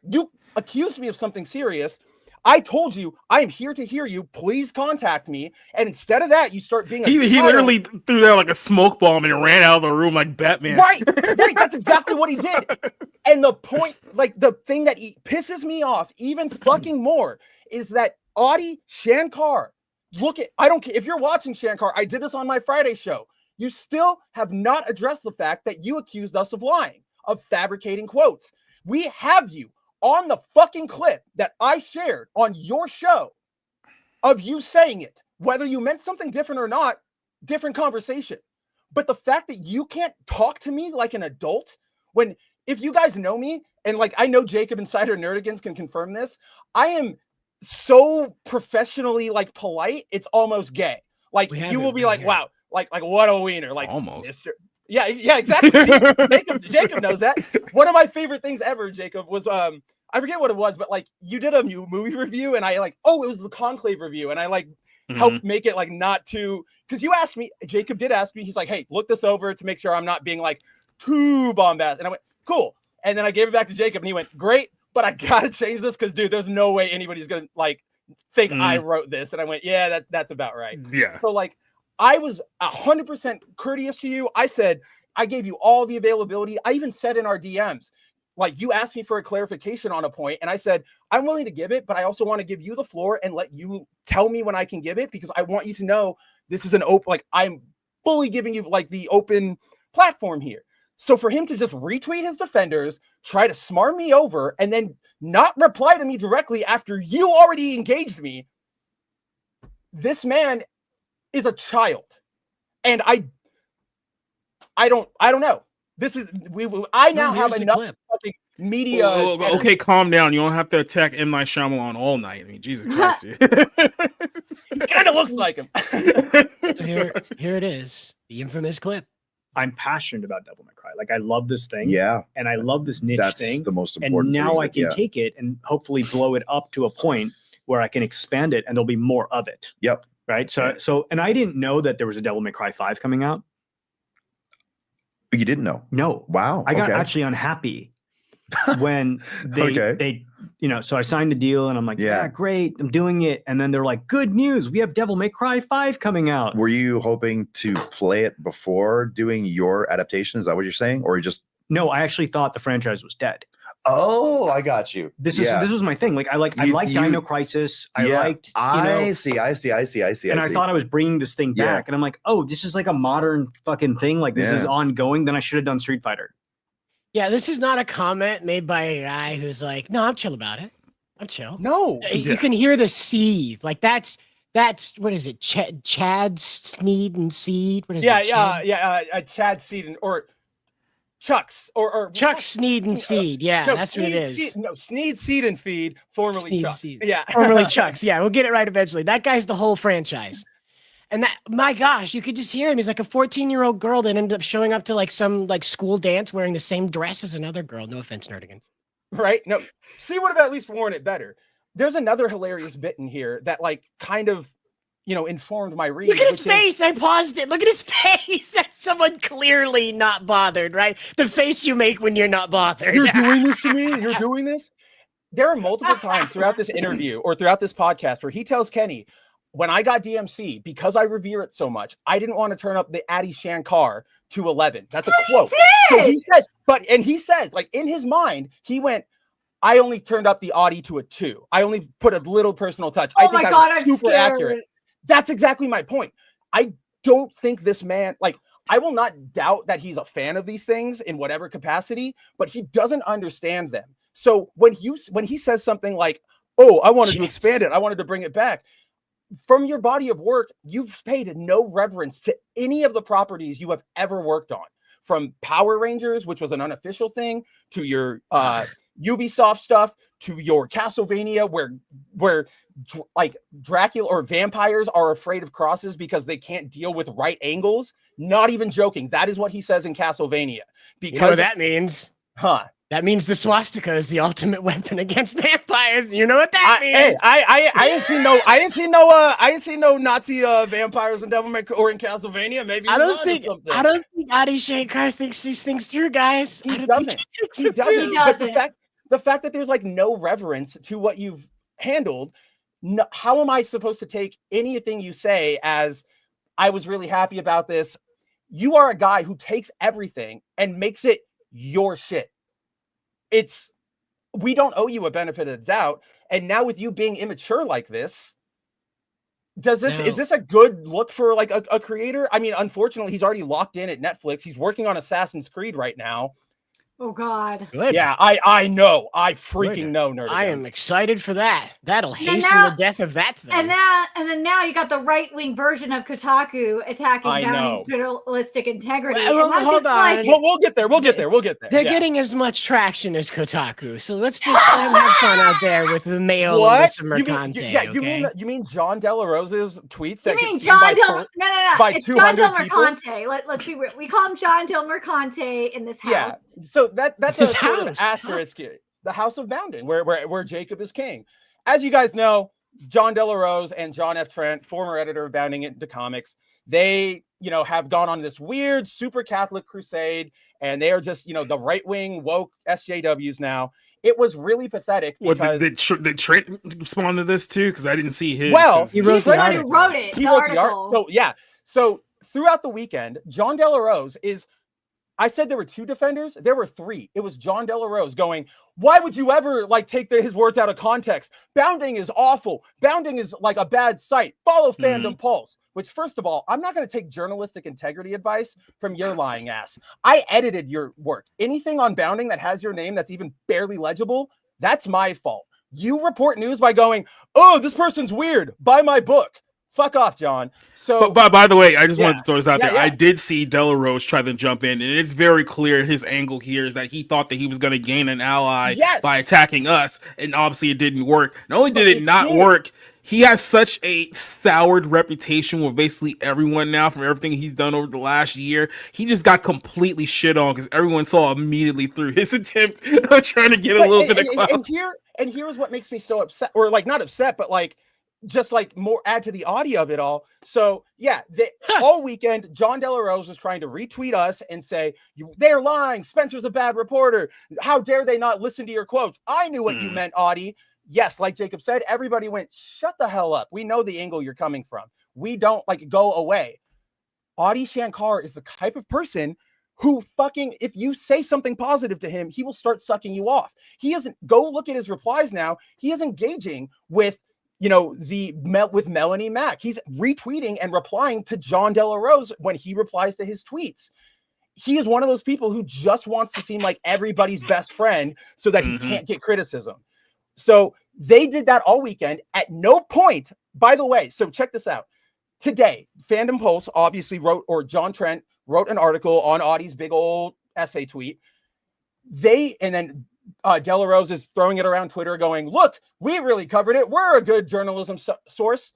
You accused me of something serious. I told you, I am here to hear you. Please contact me. And instead of that, you start being he literally threw out like a smoke bomb and ran out of the room like Batman. Right. That's exactly what he did. And the point, like the thing that pisses me off even fucking more is that Adi Shankar, I don't care if you're watching Shankar, I did this on my Friday show. You still have not addressed the fact that you accused us of lying, of fabricating quotes. We have you on the fucking clip that I shared on your show of you saying it, whether you meant something different or not, different conversation. But the fact that you can't talk to me like an adult when, if you guys know me, and like I know Jacob Insider Nerdigans can confirm this, I am so professionally like polite, it's almost gay. Like you will be like, wow, like what a wiener, like almost. Mr. Yeah, exactly. Jacob knows that. One of my favorite things ever, Jacob, was I forget what it was, but like you did a new movie review, and I like, it was the Conclave review, and I like helped make it like not too, because you asked me, Jacob did ask me, he's like, hey, look this over to make sure I'm not being like too bombastic, and I went, cool, and then I gave it back to Jacob, and he went, great, but I gotta change this because dude, there's no way anybody's gonna like think I wrote this, and I went, yeah, that's about right. Yeah. So like, I was 100% courteous to you. I said, I gave you all the availability. I even said in our DMs, like you asked me for a clarification on a point, and I said, I'm willing to give it, but I also want to give you the floor and let you tell me when I can give it, because I want you to know this is an open, like I'm fully giving you like the open platform here. So for him to just retweet his defenders, try to smart me over, and then not reply to me directly after you already engaged me, this man is a child. And I don't know. This is I now have enough fucking media. Okay, calm down. You don't have to attack M. Night Shyamalan all night. I mean, Jesus Christ. He kind of looks like him. So here it is, the infamous clip. I'm passionate about Devil May Cry. Like I love this thing. Yeah. And I love this niche thing. That's the most important And now thing, I can take it and hopefully blow it up to a point where I can expand it and there'll be more of it. Yep. Right. So, and I didn't know that there was a Devil May Cry 5 coming out. You didn't know? No. Wow. I got actually unhappy when they, so I signed the deal and I'm like, yeah, great. I'm doing it. And then they're like, good news. We have Devil May Cry 5 coming out. Were you hoping to play it before doing your adaptation? Is that what you're saying? Or you just... No, I actually thought the franchise was dead. Oh, I got you. This was my thing. Like I like Dino Crisis. I see. And I thought I was bringing this thing back, and I'm like, oh, this is like a modern fucking thing. Like this is ongoing. Then I should have done Street Fighter. Yeah, this is not a comment made by a guy who's like, no, I'm chill about it. I'm chill. No, you can hear the seethe. Like that's what is it? Chad Sneed and Seed. What is it? Chad Seed or Chuck's or Chuck Sneed and Seed. Yeah, that's what it is. Sneed, Seed, and Feed, formerly Chuck's. Yeah, formerly Chuck's. Yeah, we'll get it right eventually. That guy's the whole franchise. And that, my gosh, you could just hear him. He's like a 14-year-old girl that ended up showing up to like some like school dance wearing the same dress as another girl. No offense, Nerdigans. Right? No, C would have at least worn it better. There's another hilarious bit in here that like kind of, informed my read. Look at his face. I paused it. Look at his face. That's someone clearly not bothered, right? The face you make when you're not bothered. You're doing this to me? You're doing this? There are multiple times throughout this interview or throughout this podcast where he tells Kenny, when I got DMC, because I revere it so much, I didn't want to turn up the Adi Shankar to 11. That's a quote. So he says, he says, like in his mind, he went, I only turned up the Audi to a 2. I only put a little personal touch. I think was super accurate. That's exactly my point. I don't think this man, like, I will not doubt that he's a fan of these things in whatever capacity, but he doesn't understand them. So when he says something like, oh, I wanted to expand it, I wanted to bring it back, from your body of work, you've paid no reverence to any of the properties you have ever worked on, from Power Rangers, which was an unofficial thing, to your Ubisoft stuff, to your Castlevania, where like Dracula or vampires are afraid of crosses because they can't deal with right angles. Not even joking. That is what he says in Castlevania. Because you know what that means? Huh? That means the swastika is the ultimate weapon against vampires. You know what that means? Hey, I ain't seen no Nazi vampires in Devil May Cry or in Castlevania. Maybe I don't think Adi Shankar thinks these things through, guys. He doesn't. But the fact that there's like no reverence to what you've handled, how am I supposed to take anything you say as I was really happy about this? You are a guy who takes everything and makes it your shit. We don't owe you a benefit of the doubt. And now with you being immature like this, is this a good look for like a creator? I mean, unfortunately, he's already locked in at Netflix. He's working on Assassin's Creed right now. Oh God. Good. Yeah, I know. I freaking know, Nerd. I am excited for that. That'll hasten the death of that thing. And then now you got the right-wing version of Kotaku attacking Downey's journalistic integrity. Hold on. We'll get there. They're getting as much traction as Kotaku, so let's just have fun out there with the mail and Alyssa Mercante. You mean John Della Rosa's tweets? You mean John Del? No. It's John Del Mercante. Let's be real. We call him John Del Mercante in this house. Yeah. So that's a sort of asterisk here. The House of Bounding, where Jacob is king. As you guys know, John Della Rose and John F. Trent, former editor of Bounding Into Comics, they have gone on this weird super Catholic crusade, and they are just the right-wing woke SJWs now. It was really pathetic because did Trent respond to this too? Because I didn't see his. Well, he wrote the article. He wrote the article. So throughout the weekend, John Della Rose is. I said there were 2 defenders. There were 3. It was John Della Rose going, why would you ever take his words out of context? Bounding is awful. Bounding is like a bad site. Follow Fandom Pulse. Which, first of all, I'm not going to take journalistic integrity advice from your lying ass. I edited your work. Anything on Bounding that has your name that's even barely legible, that's my fault. You report news by going, oh, this person's weird. Buy my book. Fuck off, John. So, but by the way, I just wanted to throw this out there. I did see Della Rose try to jump in, and it's very clear his angle here is that he thought that he was going to gain an ally by attacking us, and obviously it didn't work. Not only did it not work, he has such a soured reputation with basically everyone now from everything he's done over the last year. He just got completely shit on because everyone saw immediately through his attempt of trying to get a little bit of clout. And here's what makes me so upset, or not upset, but just more add to the audio of it all. So all weekend, John Della Rose was trying to retweet us and say, they're lying. Spencer's a bad reporter. How dare they not listen to your quotes? I knew what you meant, Audie. Yes, like Jacob said, everybody went, shut the hell up. We know the angle you're coming from. We don't go away. Adi Shankar is the type of person who if you say something positive to him, he will start sucking you off. He isn't, go look at his replies now. He is engaging with with Melanie Mack. He's retweeting and replying to John Della Rose when he replies to his tweets. He is one of those people who just wants to seem like everybody's best friend so that he can't get criticism. So they did that all weekend. At no point, by the way, so check this out. Today, Fandom Pulse obviously John Trent wrote an article on Audie's big old essay tweet. And then Della Rose is throwing it around Twitter going, look, we really covered it. We're a good journalism source.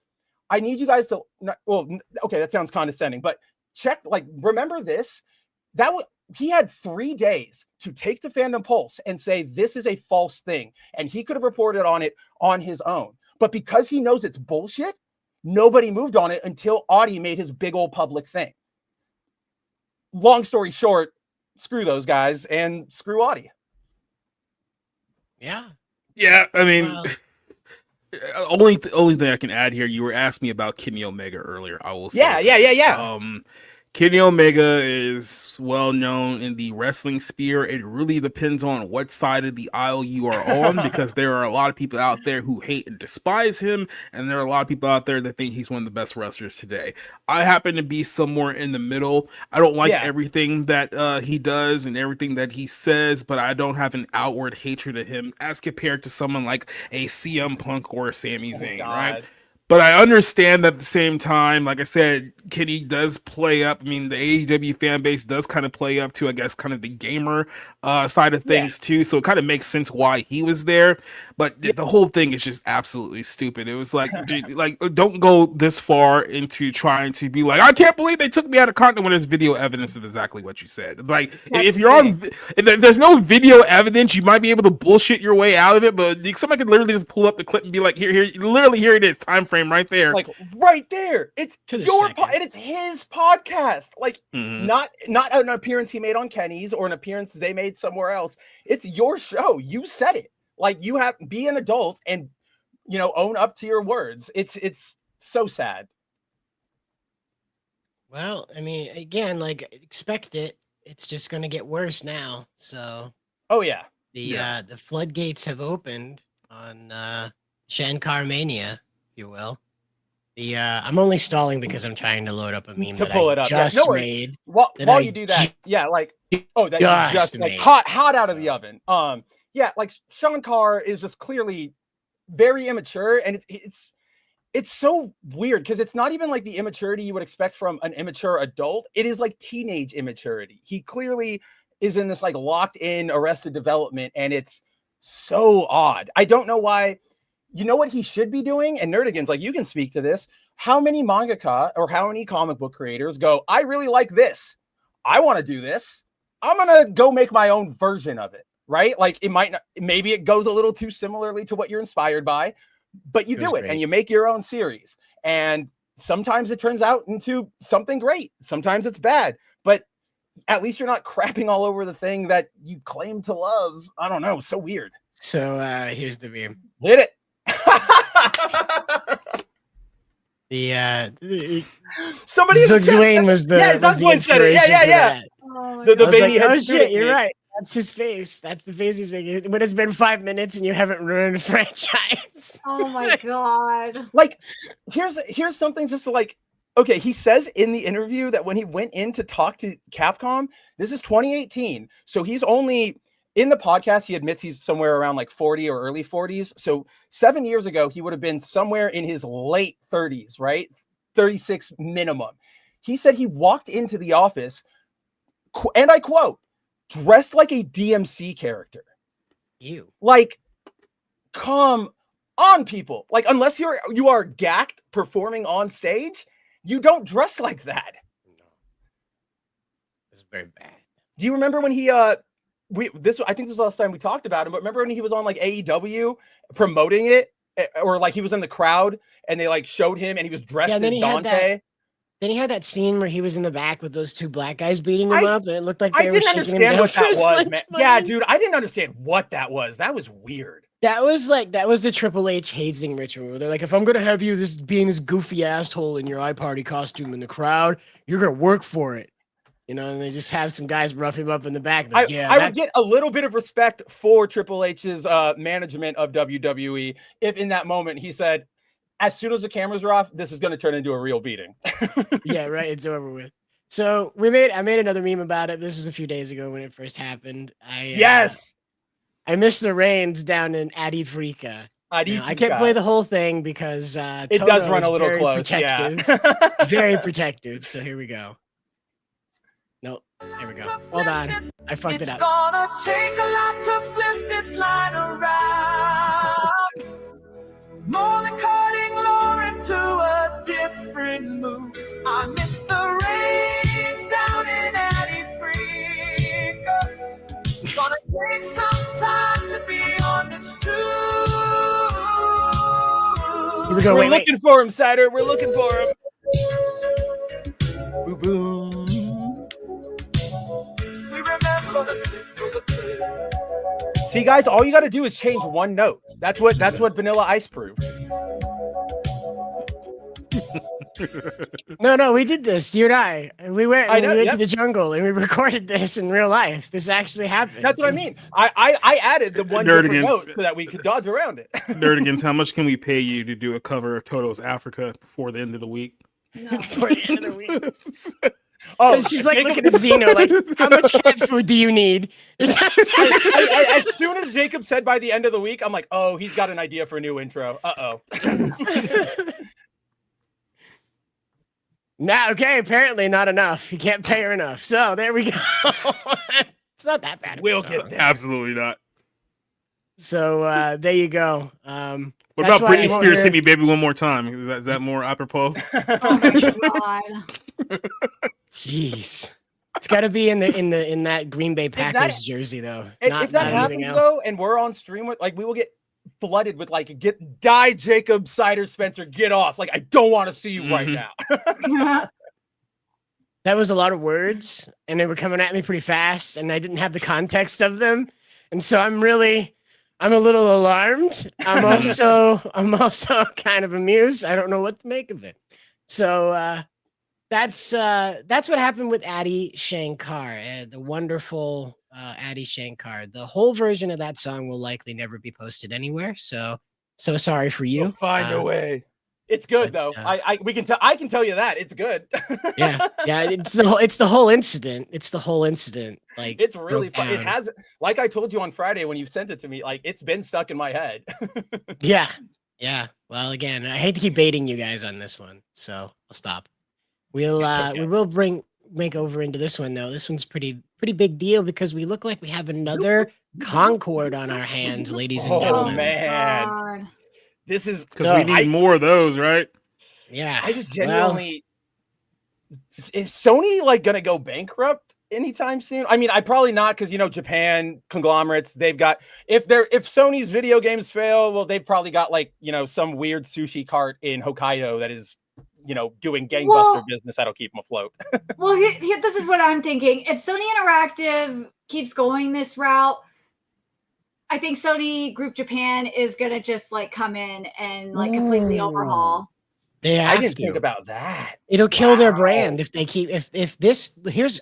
I need you guys to, okay, that sounds condescending, but remember this, he had 3 days to take to Fandom Pulse and say, this is a false thing. And he could have reported on it on his own. But because he knows it's bullshit, nobody moved on it until Audie made his big old public thing. Long story short, screw those guys and screw Audie. Yeah. Yeah, I mean, only thing I can add here, you were asking me about Kenny Omega earlier. I will say Yeah. Kenny Omega is well known in the wrestling sphere. It really depends on what side of the aisle you are on, because there are a lot of people out there who hate and despise him, and there are a lot of people out there that think he's one of the best wrestlers today. I happen to be somewhere in the middle. I don't like everything that he does and everything that he says, but I don't have an outward hatred of him as compared to someone like a CM Punk or a Sami Zayn, right? But I understand that at the same time, like I said, Kenny does play up. I mean, the AEW fan base does kind of play up to, I guess, kind of the gamer side of things too. So it kind of makes sense why he was there. But the whole thing is just absolutely stupid. It was like, don't go this far into trying to be like, I can't believe they took me out of content when there's video evidence of exactly what you said. It's like, if there's no video evidence, you might be able to bullshit your way out of it. But somebody could literally just pull up the clip and be like, here it is, time frame right there. Like right there. It's your and it's his podcast. Like not an appearance he made on Kenny's or an appearance they made somewhere else. It's your show. You said it. Like, you have be an adult and own up to your words. It's so sad. Well, I mean, again, like, expect it. It's just going to get worse now. So. Oh yeah. The floodgates have opened on Shankar Mania, if you will. I'm only stalling because I'm trying to load up a meme to pull it up. Just made. While you do that, that you just like hot out of the oven. Like Shankar is just clearly very immature, and it's so weird because it's not even like the immaturity you would expect from an immature adult. It is like teenage immaturity. He clearly is in this like locked in Arrested Development, and it's so odd. I don't know why. You know what he should be doing? And Nerdigan's like, you can speak to this. How many mangaka or how many comic book creators go, I really like this. I want to do this. I'm going to go make my own version of it, right? Like, it might not, maybe it goes a little too similarly to what you're inspired by, but you do it and you make your own series. And sometimes it turns out into something great. Sometimes it's bad, but at least you're not crapping all over the thing that you claim to love. I don't know. So weird. So here's the meme. Hit it. Somebody Zugzwayne was the Zugzwayne said it. Yeah. The baby like, oh shit, you're right. That's his face. That's the face he's making. When it's been 5 minutes and you haven't ruined a franchise. Oh my god. Like, here's something just like, okay, he says in the interview that when he went in to talk to Capcom, this is 2018, so he's only. In the podcast, he admits he's somewhere around like 40 or early 40s. So 7 years ago, he would have been somewhere in his late 30s, right? 36 minimum. He said he walked into the office, and I quote, dressed like a DMC character. Ew. Like, come on, people. Like, unless you are gacked performing on stage, you don't dress like that. No. It's very bad. Do you remember when he I think this was the last time we talked about him, but remember when he was on like AEW promoting it, or like he was in the crowd and they like showed him and he was dressed as Dante. Then he had that scene where he was in the back with those two black guys beating him up, and it looked like they were shaking him down. I didn't understand what that was, man. Yeah, dude, I didn't understand what that was. That was weird. That was the Triple H hazing ritual. They're like, if I'm gonna have you being this goofy asshole in your iParty costume in the crowd, you're gonna work for it. And they just have some guys rough him up in the back. Like, I would get a little bit of respect for Triple H's management of WWE if in that moment he said, as soon as the cameras are off, this is going to turn into a real beating. Yeah, right. It's over with. So I made another meme about it. This was a few days ago when it first happened. I missed the Reigns down in Adifrica. I can't play the whole thing because it does run a little close. Protective, very protective. So here we go. Nope. Here we go. Hold on. I fucked it up. It's gonna take a lot to flip this line around. More than cutting Lauren to a different mood. I miss the rains down in Adifrica. Gonna take some time to be honest too. Here we go. We're looking for him, Cider. We're looking for him. Boom, boom. See, guys, all you got to do is change one note. That's what Vanilla Ice proved. No, we did this. You and I. And we went. I know, we went yep. to the jungle and we recorded this in real life. This actually happened. That's what I mean. I added the one different Nerdigans. note so that we could dodge around it. Nerdigans, how much can we pay you to do a cover of Toto's Africa before the end of the week? Before the end of the week. Oh, so she's like looking at Zeno, like, how much cat food do you need? As soon as Jacob said by the end of the week, I'm like, oh, he's got an idea for a new intro. Uh-oh. Now, okay, apparently not enough. You can't pay her enough. So there we go. It's not that bad. We'll get there. Absolutely not. So there you go. What about Britney Spears hit me baby one more time? Is that more apropos? Oh my god. Jeez. It's got to be in that Green Bay Packers jersey though. If that happens though, and we're on stream with, like, we will get flooded with like, die Jacob, Cider Spencer, get off. Like, I don't want to see you right now. That was a lot of words, and they were coming at me pretty fast, and I didn't have the context of them, and so I'm a little alarmed. I'm also kind of amused. I don't know what to make of it. So that's what happened with Adi Shankar, the wonderful Adi Shankar. The whole version of that song will likely never be posted anywhere. So sorry for you. We'll find a way. It's good though. I can tell you that it's good. yeah. It's the whole incident. It's the whole incident. Like, it's really fun. It has, like I told you on Friday when you sent it to me, like, it's been stuck in my head. Yeah. Well, again, I hate to keep baiting you guys on this one, so I'll stop. We will make over into this one though. This one's pretty big deal because we look like we have another Concord on our hands, ladies and gentlemen. Oh man. This is because we need more of those, right? Yeah. I just genuinely is Sony like gonna go bankrupt anytime soon? I mean, I probably not, because Japan conglomerates, they've got, if Sony's video games fail, well, they've probably got like some weird sushi cart in Hokkaido that is doing gangbuster business that'll keep them afloat. Well, this is what I'm thinking. If Sony Interactive keeps going this route, I think Sony Group Japan is gonna just like come in and like completely overhaul. I didn't think about that. It'll kill their brand if they keep if this.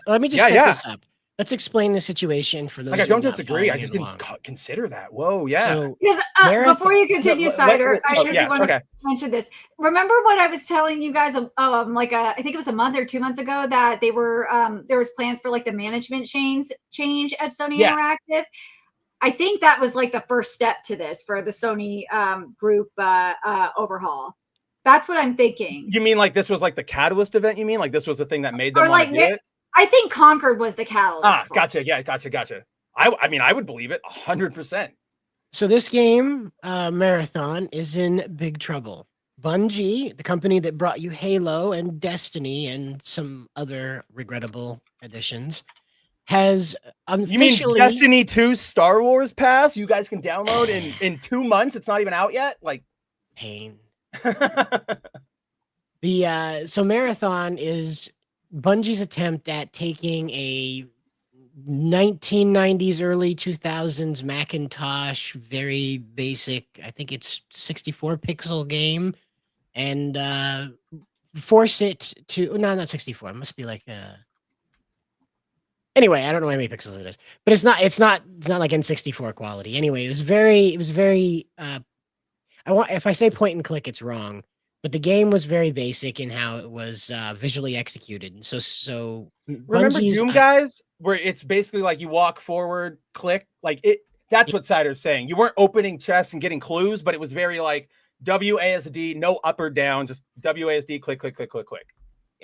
Let me just set this up. Let's explain the situation for those. Like, I don't disagree. I just didn't consider that. Whoa, yeah. So, before you continue, Cider, I really want to mention this. Remember what I was telling you guys? I think it was a month or 2 months ago that they were there was plans for like the management change at Sony Interactive. I think that was like the first step to this for the Sony group overhaul. That's what I'm thinking. You mean like this was like the catalyst event? You mean like this was the thing that made them want to do it? I think Concord was the catalyst. Gotcha. Yeah, gotcha. I mean, I would believe it 100%. So this game, Marathon, is in big trouble. Bungie, the company that brought you Halo and Destiny and some other regrettable additions, has officially... You mean Destiny 2 Star Wars Pass? You guys can download in 2 months. It's not even out yet. Like, pain. So Marathon is Bungie's attempt at taking a 1990s, early 2000s Macintosh, very basic, I think it's 64 pixel game, and force it to not 64. It must be like anyway, I don't know how many pixels it is, but it's not like N64 quality. Anyway, it was very if I say point and click, it's wrong, but the game was very basic in how it was visually executed. And so remember Doom, guys, where it's basically like you walk forward, click, like it. That's what Cider's saying. You weren't opening chests and getting clues, but it was very like WASD, no up or down, just WASD, click, click, click, click, click.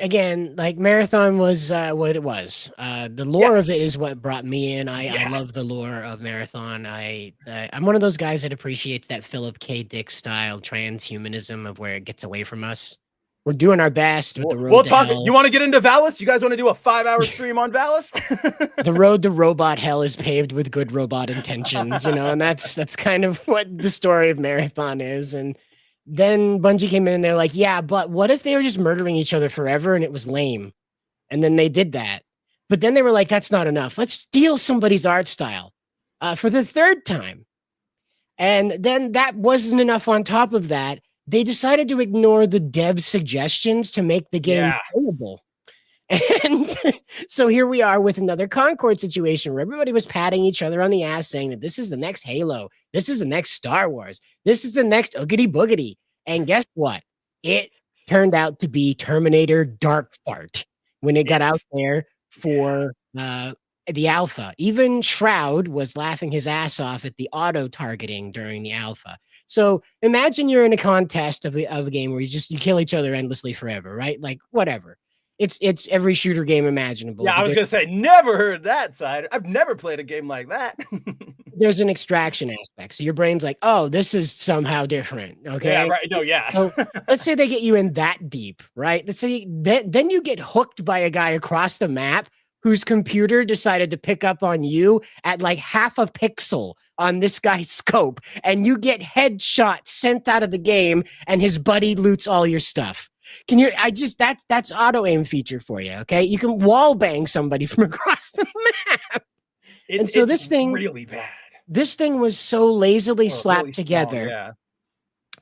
Again, like Marathon was what it was. The lore of it is what brought me in. I love the lore of Marathon. I'm one of those guys that appreciates that Philip K. Dick style transhumanism of where it gets away from us. We're doing our best with the road. We'll talk. You want to get into Valis? You guys want to do a 5-hour stream on Valis? The road to robot hell is paved with good robot intentions, and that's kind of what the story of Marathon is. And then Bungie came in and they're like, yeah, but what if they were just murdering each other forever and it was lame? And then they did that. But then they were like, that's not enough. Let's steal somebody's art style for the third time. And then that wasn't enough on top of that. they decided to ignore the dev's suggestions to make the game playable. And so here we are with another Concord situation where everybody was patting each other on the ass saying that this is the next Halo. This is the next Star Wars. This is the next Oogity Boogity. And guess what? It turned out to be Terminator Dark Fart when it got out there for the alpha. Even Shroud was laughing his ass off at the auto targeting during the alpha. So imagine you're in a contest of a game where you kill each other endlessly forever, right? Like whatever. It's every shooter game imaginable. Yeah, I was gonna say, never heard that side. I've never played a game like that. There's an extraction aspect. So your brain's like, oh, this is somehow different. Okay. Yeah, right. No, yeah. So let's say they get you in that deep, right? Let's say then you get hooked by a guy across the map whose computer decided to pick up on you at like half a pixel on this guy's scope, and you get headshot sent out of the game, and his buddy loots all your stuff. Can you? That's auto aim feature for you. Okay, you can wall bang somebody from across the map. And so this thing really bad. This thing was so lazily slapped really together. small, yeah.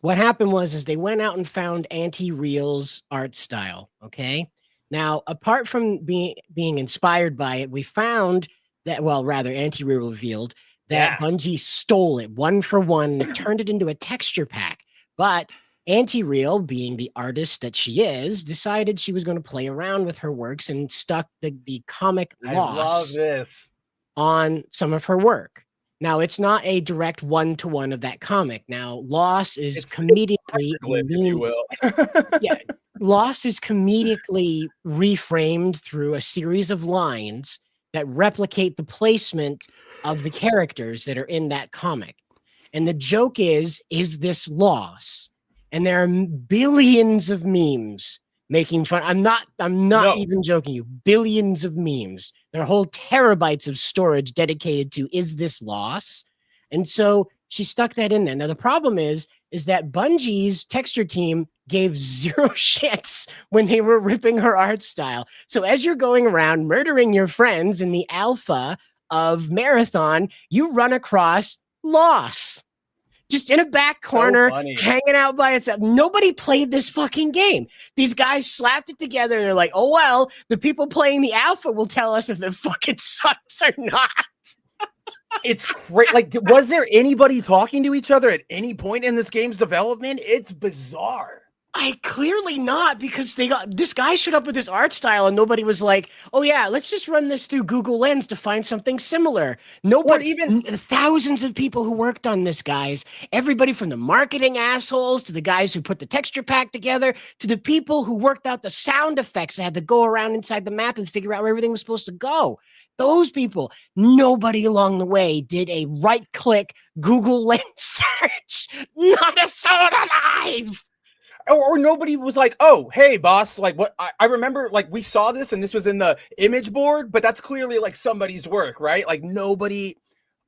What happened was they went out and found Anti-Real's art style. Okay. Now, apart from being inspired by it, we found that, well, rather, Anti-Real revealed that Bungie stole it 1 for 1 and turned it into a texture pack. But Anti-Real, being the artist that she is, decided she was going to play around with her works and stuck the comic loss on some of her work. Now, it's not a direct one-to-one of that comic. Now, loss is comedically, loss is comedically reframed through a series of lines that replicate the placement of the characters that are in that comic. And the joke is this loss? And there are billions of memes making fun. I'm not even joking you. Billions of memes. There are whole terabytes of storage dedicated to is this loss? And so she stuck that in there. Now the problem is that Bungie's texture team gave 0 shits when they were ripping her art style. So as you're going around murdering your friends in the alpha of Marathon, you run across loss. Just in a back corner, hanging out by itself. Nobody played this fucking game. These guys slapped it together and they're like, oh, well, the people playing the alpha will tell us if it fucking sucks or not. It's great. Like, was there anybody talking to each other at any point in this game's development? It's bizarre. Clearly not, because this guy showed up with his art style and nobody was like, oh yeah, let's just run this through Google Lens to find something similar. Nobody, even thousands of people who worked on this, guys, everybody from the marketing assholes to the guys who put the texture pack together to the people who worked out the sound effects that had to go around inside the map and figure out where everything was supposed to go. Those people, nobody along the way did a right-click Google Lens search. Not a soul alive. Or nobody was like, oh, hey, boss, like what? I remember, like, we saw this and this was in the image board, but that's clearly like somebody's work, right? Like nobody,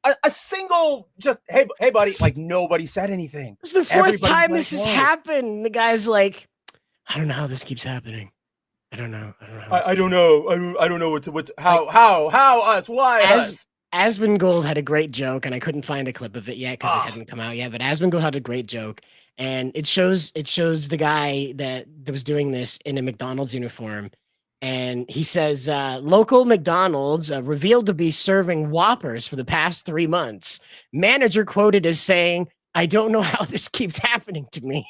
a single, just, hey, buddy, like nobody said anything. It's the fourth time this has happened. The guy's like, I don't know how this keeps happening. I don't know. I don't know how us, why us? Asmongold had a great joke, and I couldn't find a clip of it yet because it hadn't come out yet. But Asmongold had a great joke, and it shows the guy that was doing this in a McDonald's uniform, and he says, "Local McDonald's revealed to be serving Whoppers for the past 3 months. Manager quoted as saying, 'I don't know how this keeps happening to me.'"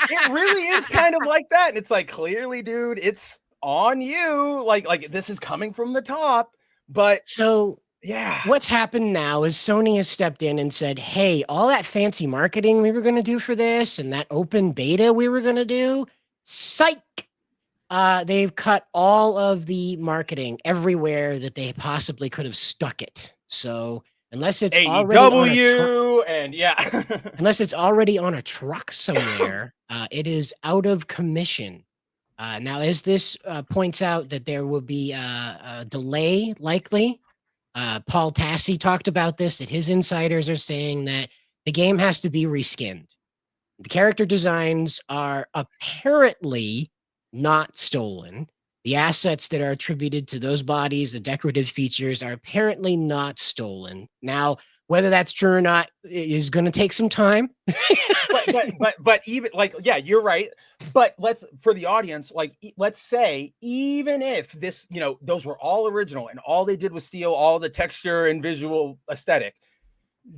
It really is kind of like that, and it's like, clearly, dude, it's on you. Like this is coming from the top. But so, yeah, what's happened now is Sony has stepped in and said, hey, all that fancy marketing we were going to do for this and that open beta we were going to do, psych. They've cut all of the marketing everywhere that they possibly could have stuck it. So unless it's unless it's already on a truck somewhere, it is out of commission. Now, as this points out that there will be a delay, likely. Paul Tassi talked about this, that his insiders are saying that the game has to be reskinned. The character designs are apparently not stolen. The assets that are attributed to those bodies, the decorative features, are apparently not stolen. Now, Whether that's true or not is going to take some time. but even like, yeah, you're right. But for the audience, like, let's say, even if this, those were all original and all they did was steal all the texture and visual aesthetic,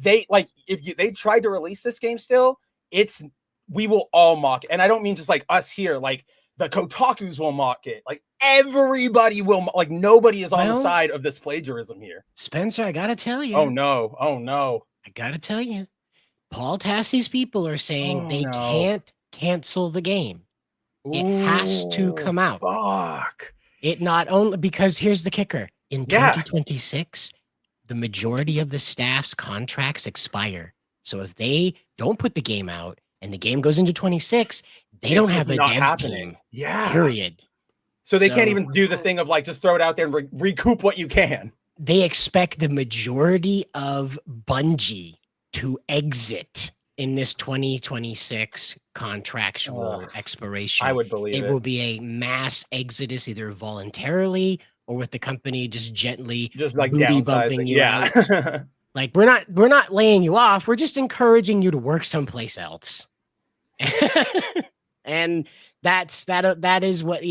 if they tried to release this game still, we will all mock it. And I don't mean just like us here, like the Kotakus will mock it. Like everybody will, like nobody is on the side of this plagiarism here. Spencer, I got to tell you. Oh no. I got to tell you. Paul Tassie's people are saying can't cancel the game. It has to come out. Fuck. It not only, because here's the kicker. In 2026, the majority of the staff's contracts expire. So if they don't put the game out and the game goes into 26, they don't have a dev team. Yeah. Period. So they can't even do the thing of like, just throw it out there and recoup what you can. They expect the majority of Bungie to exit in this 2026 contractual expiration. I would believe it will be a mass exodus, either voluntarily or with the company just gently like booty bumping you out. Like we're not laying you off. We're just encouraging you to work someplace else. And that is what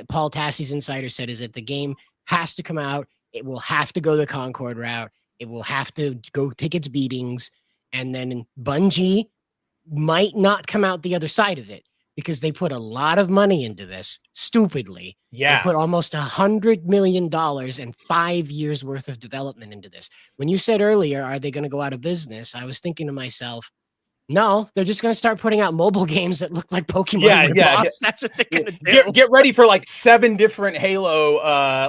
Paul Tassie's insider said, is that the game has to come out. It will have to go the Concord route. It will have to go take its beatings. And then Bungie might not come out the other side of it because they put a lot of money into this, stupidly. Yeah. They put almost $100 million and 5 years worth of development into this. When you said earlier, are they going to go out of business? I was thinking to myself, no, they're just going to start putting out mobile games that look like Pokemon. Yeah. That's what they're going to do. Get ready for like 7 different Halo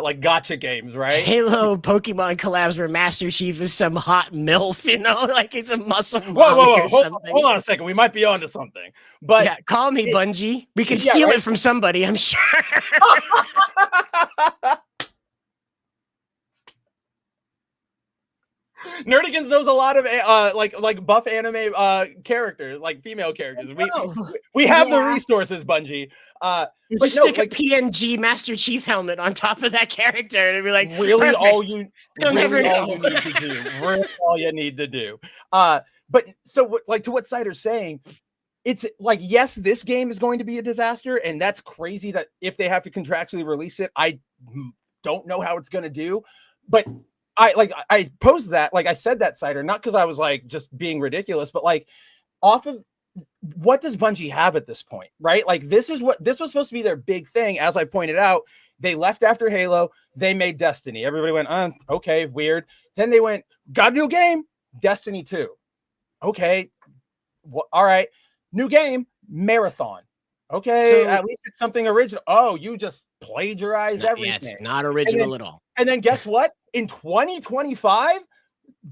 like gotcha games, right? Halo Pokemon collabs where Master Chief is some hot MILF, like he's a muscle. Whoa. Hold on a second. We might be onto something. But yeah, call me Bungie. We can steal it from somebody, I'm sure. Nerdigans knows a lot of like buff anime characters, like female characters. We have the resources, Bungie. Just stick a PNG Master Chief helmet on top of that character, and it'd be like, really perfect. all you need to do. Really all you need to do. But so like to what Cider's saying, it's like, yes, this game is going to be a disaster, and that's crazy that if they have to contractually release it, I don't know how it's going to do, but. I posed that, like I said that, Cider, not because I was like just being ridiculous, but like off of what does Bungie have at this point, right? Like this was supposed to be their big thing. As I pointed out, they left after Halo, they made Destiny. Everybody went, okay, weird. Then they went, got a new game, Destiny 2. Okay, all right, new game, Marathon. Okay, so, at least it's something original. Oh, you just plagiarized everything. Yeah, it's not original at all. And then guess what? In 2025,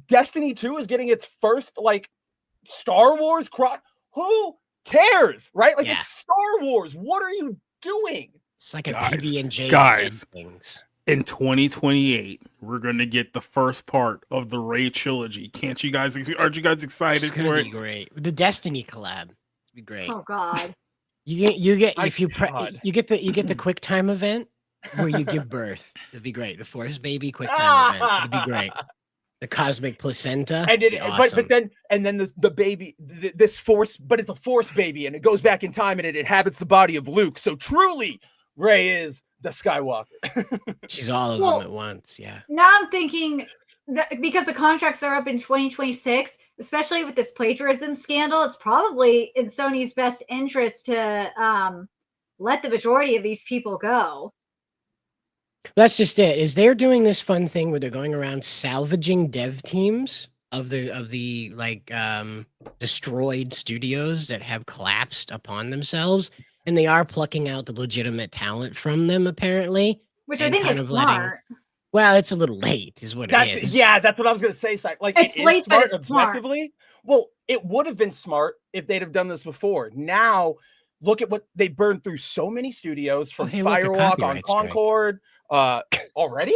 Destiny 2 is getting its first like Star Wars Who cares, right? Like it's Star Wars. What are you doing? It's like a PB&J. Guys, in 2028, we're gonna get the first part of the Ray trilogy. Aren't you guys excited for it? Be great. The Destiny collab. It'd be great. Oh God. You get the quick time event where you give birth. It'd be great. The Force Baby quick time event. It'd be great. The cosmic placenta. But then the baby, this Force, but it's a Force baby, and it goes back in time and it inhabits the body of Luke. So truly, Rey is the Skywalker. She's all of them at once. Yeah. Now I'm thinking that because the contracts are up in 2026, especially with this plagiarism scandal, it's probably in Sony's best interest to let the majority of these people go. That's just it. Is they're doing this fun thing where they're going around salvaging dev teams of the like destroyed studios that have collapsed upon themselves, and they are plucking out the legitimate talent from them, apparently. Which I think is smart. Well, it's a little late, is what it is. Yeah, that's what I was going to say. Like, it's late, but it's objectively. Smart. Well, it would have been smart if they'd have done this before. Now, look at what they burned through. So many studios from Firewalk on Concord. Already?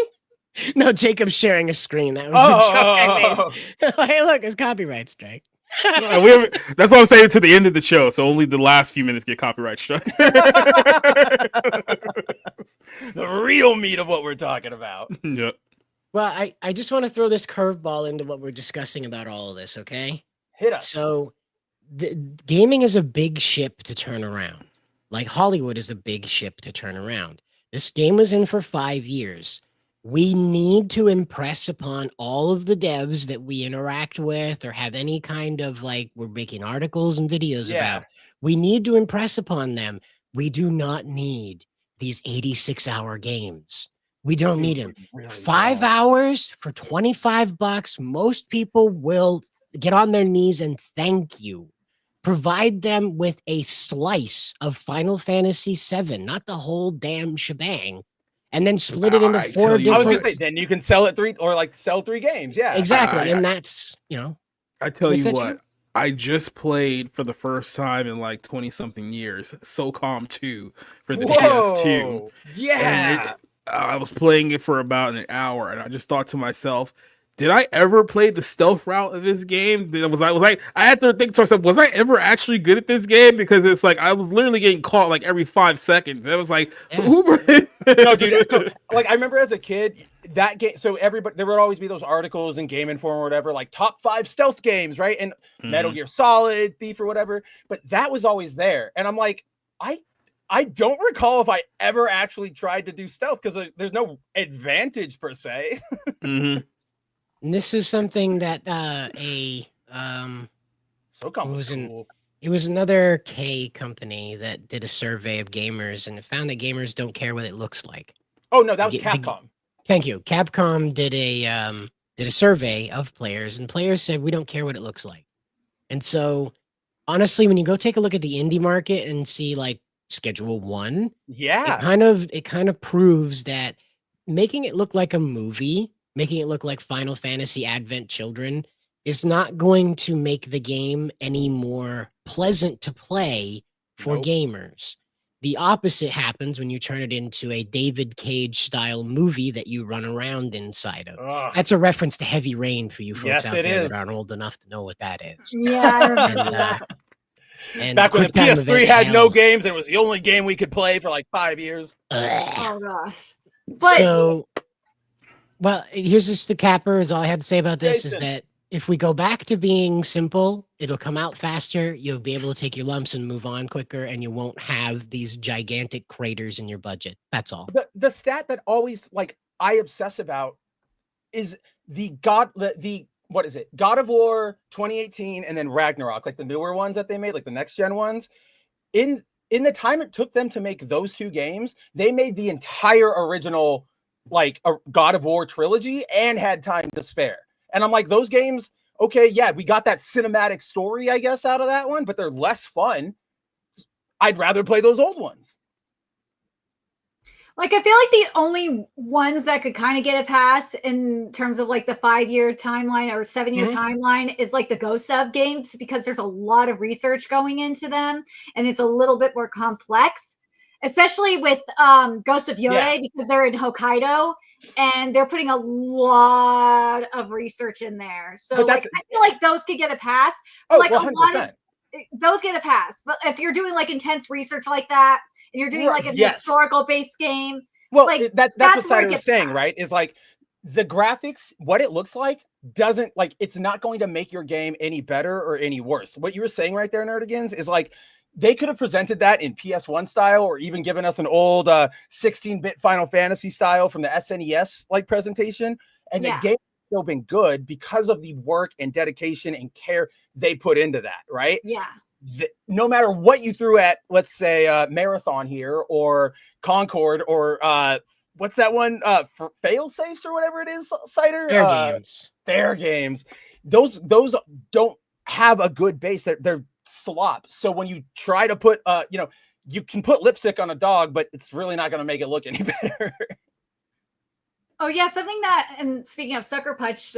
No, Jacob's sharing a screen. That was the joke. Hey, look, it's copyright strike. That's what I'm saying to the end of the show. So only the last few minutes get copyright struck. The real meat of what we're talking about. Yep. Well, I just want to throw this curveball into what we're discussing about all of this, okay? Hit us. So, gaming is a big ship to turn around. Like Hollywood is a big ship to turn around. This game was in for 5 years. We need to impress upon all of the devs that we interact with or have any kind of like we're making articles and videos about. We need to impress upon them. We do not need these 86-hour games. We don't need them. Really 5 hours for $25. Most people will get on their knees and thank you. Provide them with a slice of Final Fantasy VII, not the whole damn shebang, and then split it into 4 different. I was gonna say, then you can sell it 3 or like sell 3 games. Yeah, exactly, and that's I tell you what. I just played for the first time in like 20-something years SOCOM 2 for the PS2. Yeah. I was playing it for about an hour, and I just thought to myself, did I ever play the stealth route of this game? I had to think to myself, was I ever actually good at this game? Because it's like I was literally getting caught like every 5 seconds. It was like, no, dude. So, like I remember as a kid, that game. So everybody, there would always be those articles in Game Informer or whatever, like top 5 stealth games, right? And Metal Gear Solid, Thief, or whatever. But that was always there, and I'm like, I don't recall if I ever actually tried to do stealth because there's no advantage per se. And this is something that SOCOM was cool. It was another K company that did a survey of gamers and found that gamers don't care what it looks like. Oh no, that was Capcom. Thank you. Capcom did a survey of players, and players said we don't care what it looks like. And so, honestly, when you go take a look at the indie market and see like Schedule 1, it kind of proves that making it look like a movie, making it look like Final Fantasy Advent Children is not going to make the game any more pleasant to play for gamers. The opposite happens when you turn it into a David Cage style movie that you run around inside of. That's a reference to Heavy Rain for you folks out there that aren't old enough to know what that is. Yeah, I remember that. And back when the PS3 had no games and it was the only game we could play for like 5 years. Oh gosh. But well, here's just the capper is all I had to say about this is that if we go back to being simple, it'll come out faster. You'll be able to take your lumps and move on quicker, and you won't have these gigantic craters in your budget. That's all. The stat that always like I obsess about is what is it? God of War 2018 and then Ragnarok, like the newer ones that they made, like the next gen ones. In the time it took them to make those 2 games, they made the entire original like a God of War trilogy and had time to spare. And I'm like, those games, okay, yeah, we got that cinematic story, I guess, out of that one, but they're less fun. I'd rather play those old ones. Like, I feel like the only ones that could kind of get a pass in terms of like the 5-year timeline or 7-year timeline is like the Ghost of games, because there's a lot of research going into them and it's a little bit more complex, especially with Ghost of Yore because they're in Hokkaido and they're putting a lot of research in there. So like, I feel like those could get a pass. Oh, like 100%. A lot of those get a pass. But if you're doing like intense research like that, and you're doing like a historical based game. Well, like, that's what Cider was saying, right? Is like the graphics, what it looks like doesn't like, it's not going to make your game any better or any worse. What you were saying right there, Nerdigans, is like they could have presented that in PS1 style or even given us an old 16-bit Final Fantasy style from the SNES like presentation. And the game has still been good because of the work and dedication and care they put into that, right? Yeah. No matter what you threw at, let's say Marathon here or Concord or what's that one? Fail safes or whatever it is, Cider? Fair games. Those don't have a good base. They're slop. So when you try to put, you can put lipstick on a dog, but it's really not going to make it look any better. Oh yeah, something that, and speaking of Sucker Punch,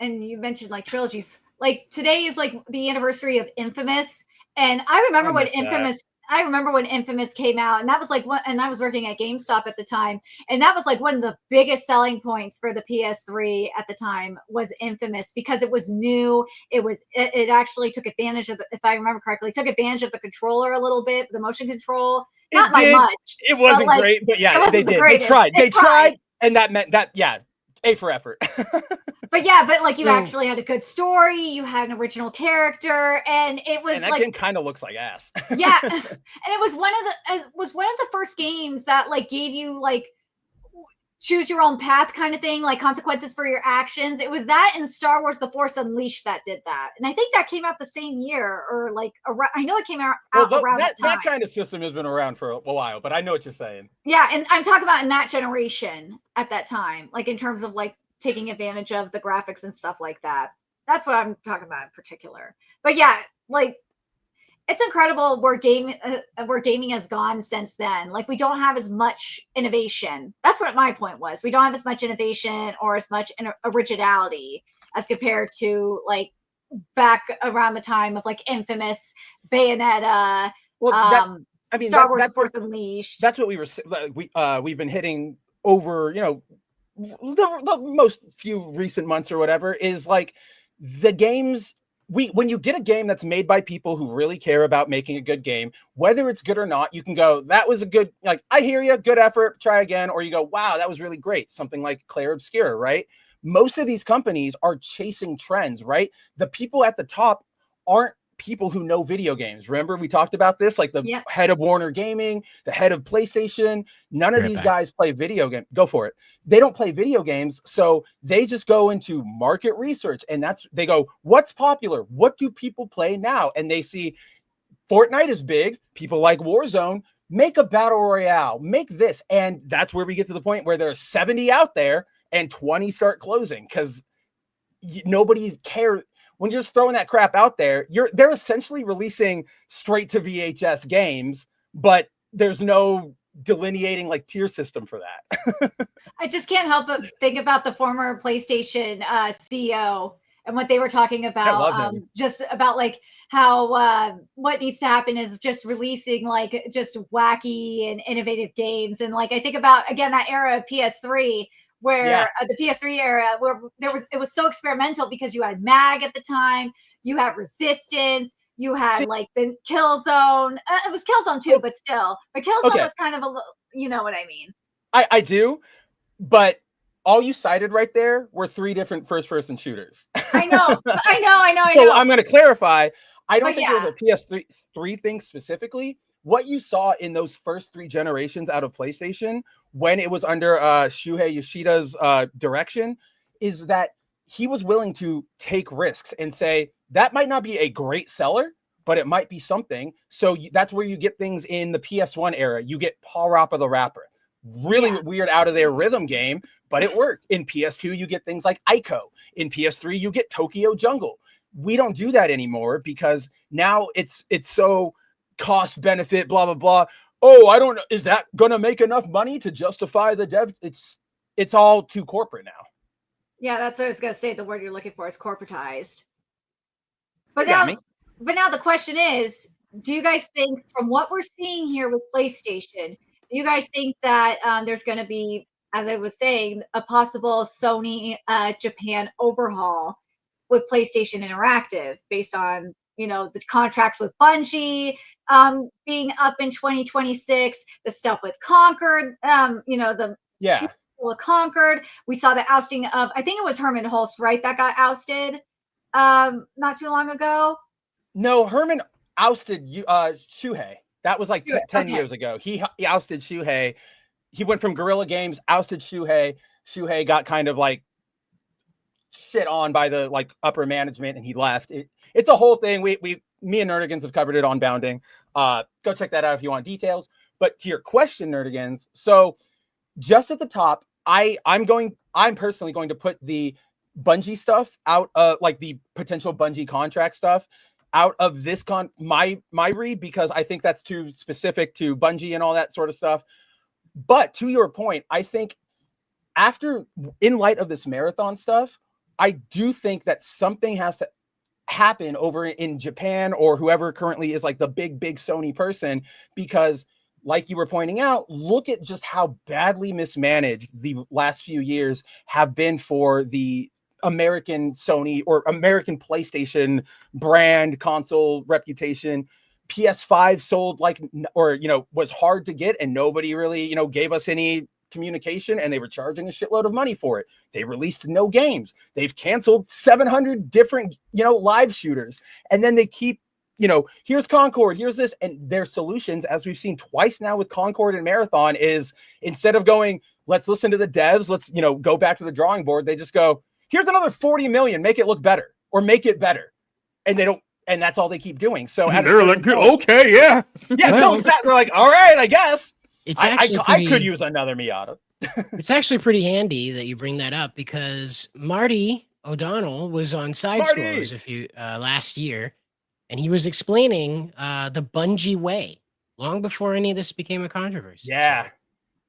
and you mentioned like trilogies. Like today is like the anniversary of Infamous, and I remember when Infamous came out, and that was like and I was working at GameStop at the time, and that was like one of the biggest selling points for the PS3 at the time was Infamous because it was new. It actually took advantage of if I remember correctly, took advantage of the controller a little bit, the motion control. Not by much. It wasn't great, but yeah, they did. They tried. And that meant that A for effort. But yeah, but like you actually had a good story, you had an original character, and it was and that like game kind of looks like ass. yeah, and it was one of the first games that like gave you like choose your own path kind of thing, like consequences for your actions. It was that in Star Wars The Force Unleashed that did that. And I think that came out the same year or like around, I know it came out around that time. That kind of system has been around for a while, but I know what you're saying. Yeah, and I'm talking about in that generation at that time, like in terms of like taking advantage of the graphics and stuff like that. That's what I'm talking about in particular. But yeah, like it's incredible where gaming has gone since then. Like we don't have as much innovation. That's what my point was. We don't have as much innovation or as much originality as compared to like back around the time of like Infamous, Bayonetta, Star Wars Force Unleashed. That's what we've been hitting over, you know, the most few recent months or whatever is like the games. When you get a game that's made by people who really care about making a good game, whether it's good or not, you can go, that was a good, like, I hear you, good effort, try again. Or you go, wow, that was really great. Something like Claire Obscure, right? Most of these companies are chasing trends, right? The people at the top aren't people who know video games. Remember, we talked about this, like the head of Warner Gaming, the head of PlayStation. None of these guys play video games. Go for it. They don't play video games. So they just go into market research and they go, what's popular? What do people play now? And they see Fortnite is big. People like Warzone. Make a battle royale, make this. And that's where we get to the point where there's 70 out there and 20 start closing because nobody cares. When you're just throwing that crap out there, they're essentially releasing straight to VHS games, but there's no delineating like tier system for that. I just can't help but think about the former PlayStation CEO and what they were talking about, just about like how what needs to happen is just releasing like just wacky and innovative games. And like I think about again that era of PS3 where the PS3 era where it was so experimental because you had MAG at the time, you had Resistance, you had like the Killzone. It was Killzone too, but still, but Killzone was kind of a little, you know what I mean? I do, but all you cited right there were 3 different first-person shooters. I know. So I'm going to clarify. I don't think it was a PS3 thing specifically. What you saw in those first 3 generations out of PlayStation when it was under Shuhei Yoshida's direction is that he was willing to take risks and say, that might not be a great seller, but it might be something. So that's where you get things in the PS1 era. You get Paul Rappa the Rapper. Really weird out of their rhythm game, but it worked. In PS2, you get things like Ico. In PS3, you get Tokyo Jungle. We don't do that anymore because now it's so cost benefit, blah, blah, blah. Oh, I don't know. Is that going to make enough money to justify the dev? It's all too corporate now. Yeah, that's what I was going to say. The word you're looking for is corporatized. But now the question is, do you guys think from what we're seeing here with PlayStation, do you guys think that there's going to be, as I was saying, a possible Sony Japan overhaul with PlayStation Interactive based on, you know, the contracts with Bungie being up in 2026, the stuff with Concord, you know, the Concord. We saw the ousting of, I think it was Herman Holst, right? That got ousted not too long ago. No, Herman ousted Shuhei. That was like 10 years ago. He ousted Shuhei. He went from Guerrilla Games, ousted Shuhei. Shuhei got kind of like shit on by the like upper management and he left. It's a whole thing. Me and Nerdigans have covered it on Bounding. Go check that out if you want details. But to your question, Nerdigans, so just at the top, I'm personally going to put the Bungie stuff out, like the potential Bungie contract stuff out of this my read, because I think that's too specific to Bungie and all that sort of stuff. But to your point, I think in light of this marathon stuff, I do think that something has to happen over in Japan or whoever currently is like the big Sony person, because like you were pointing out, look at just how badly mismanaged the last few years have been for the American Sony or American PlayStation brand console reputation. PS5 sold like, or, you know, was hard to get and nobody really, you know, gave us any communication, and they were charging a shitload of money for it. They released no games. They've canceled 700 different, live shooters. And then they keep, here's Concord, here's this. And their solutions, as we've seen twice now with Concord and Marathon, is instead of going, let's listen to the devs, let's, go back to the drawing board, they just go, here's another 40 million, make it look better or make it better. And they don't, and that's all they keep doing. So they're like, okay, yeah. Yeah, no, exactly. They're like, all right, I guess. It's actually I could use another Miata. It's actually pretty handy that you bring that up, because Marty O'Donnell was on Side Scrollers last year, and he was explaining the Bungie way long before any of this became a controversy. Yeah. So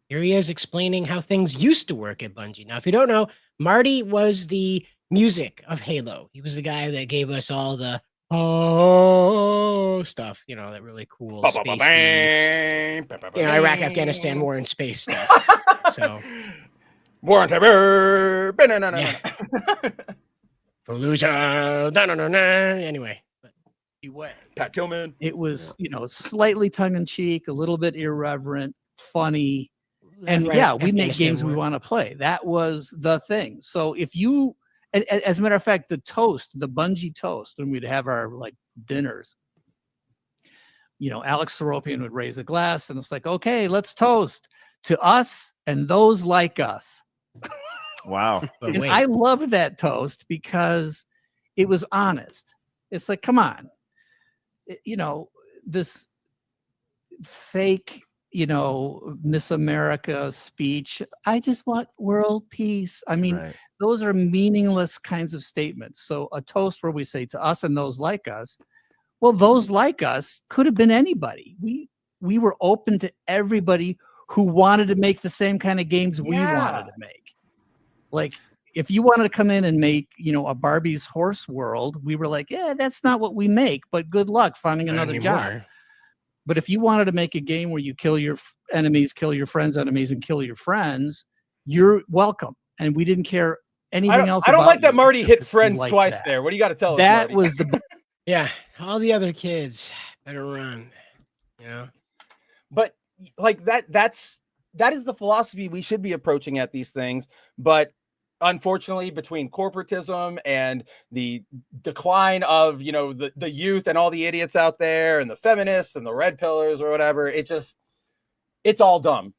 here he is explaining how things used to work at Bungie. Now, if you don't know, Marty was the music of Halo. He was the guy that gave us all the stuff, that really cool space, Iraq, Afghanistan war and space stuff. So war on terror. Fallujah. Anyway, but Beware. Pat Tillman. It was, slightly tongue in cheek, a little bit irreverent, funny, and we make games we want to play. That was the thing. So if you, as a matter of fact, the Bungie toast, when we'd have our dinners, Alex Seropian would raise a glass and it's like, okay, let's toast to us and those like us. Wow. And I loved that toast because it was honest. It's like, come on, this fake, Miss America speech. I just want world peace. I mean, those are meaningless kinds of statements. So a toast where we say to us and those like us, well, those like us could have been anybody. We were open to everybody who wanted to make the same kind of games we wanted to make. Like, if you wanted to come in and make, a Barbie's horse world, we were like, yeah, that's not what we make, but good luck finding another job. But if you wanted to make a game where you kill your enemies, kill your friends' enemies, and kill your friends, you're welcome. And we didn't care anything else. I don't like that Marty hit friends twice there. What do you got to tell us? That was the yeah. All the other kids better run. But that is the philosophy we should be approaching at these things. But unfortunately, between corporatism and the decline of the youth and all the idiots out there and the feminists and the red pillars or whatever, it's all dumb.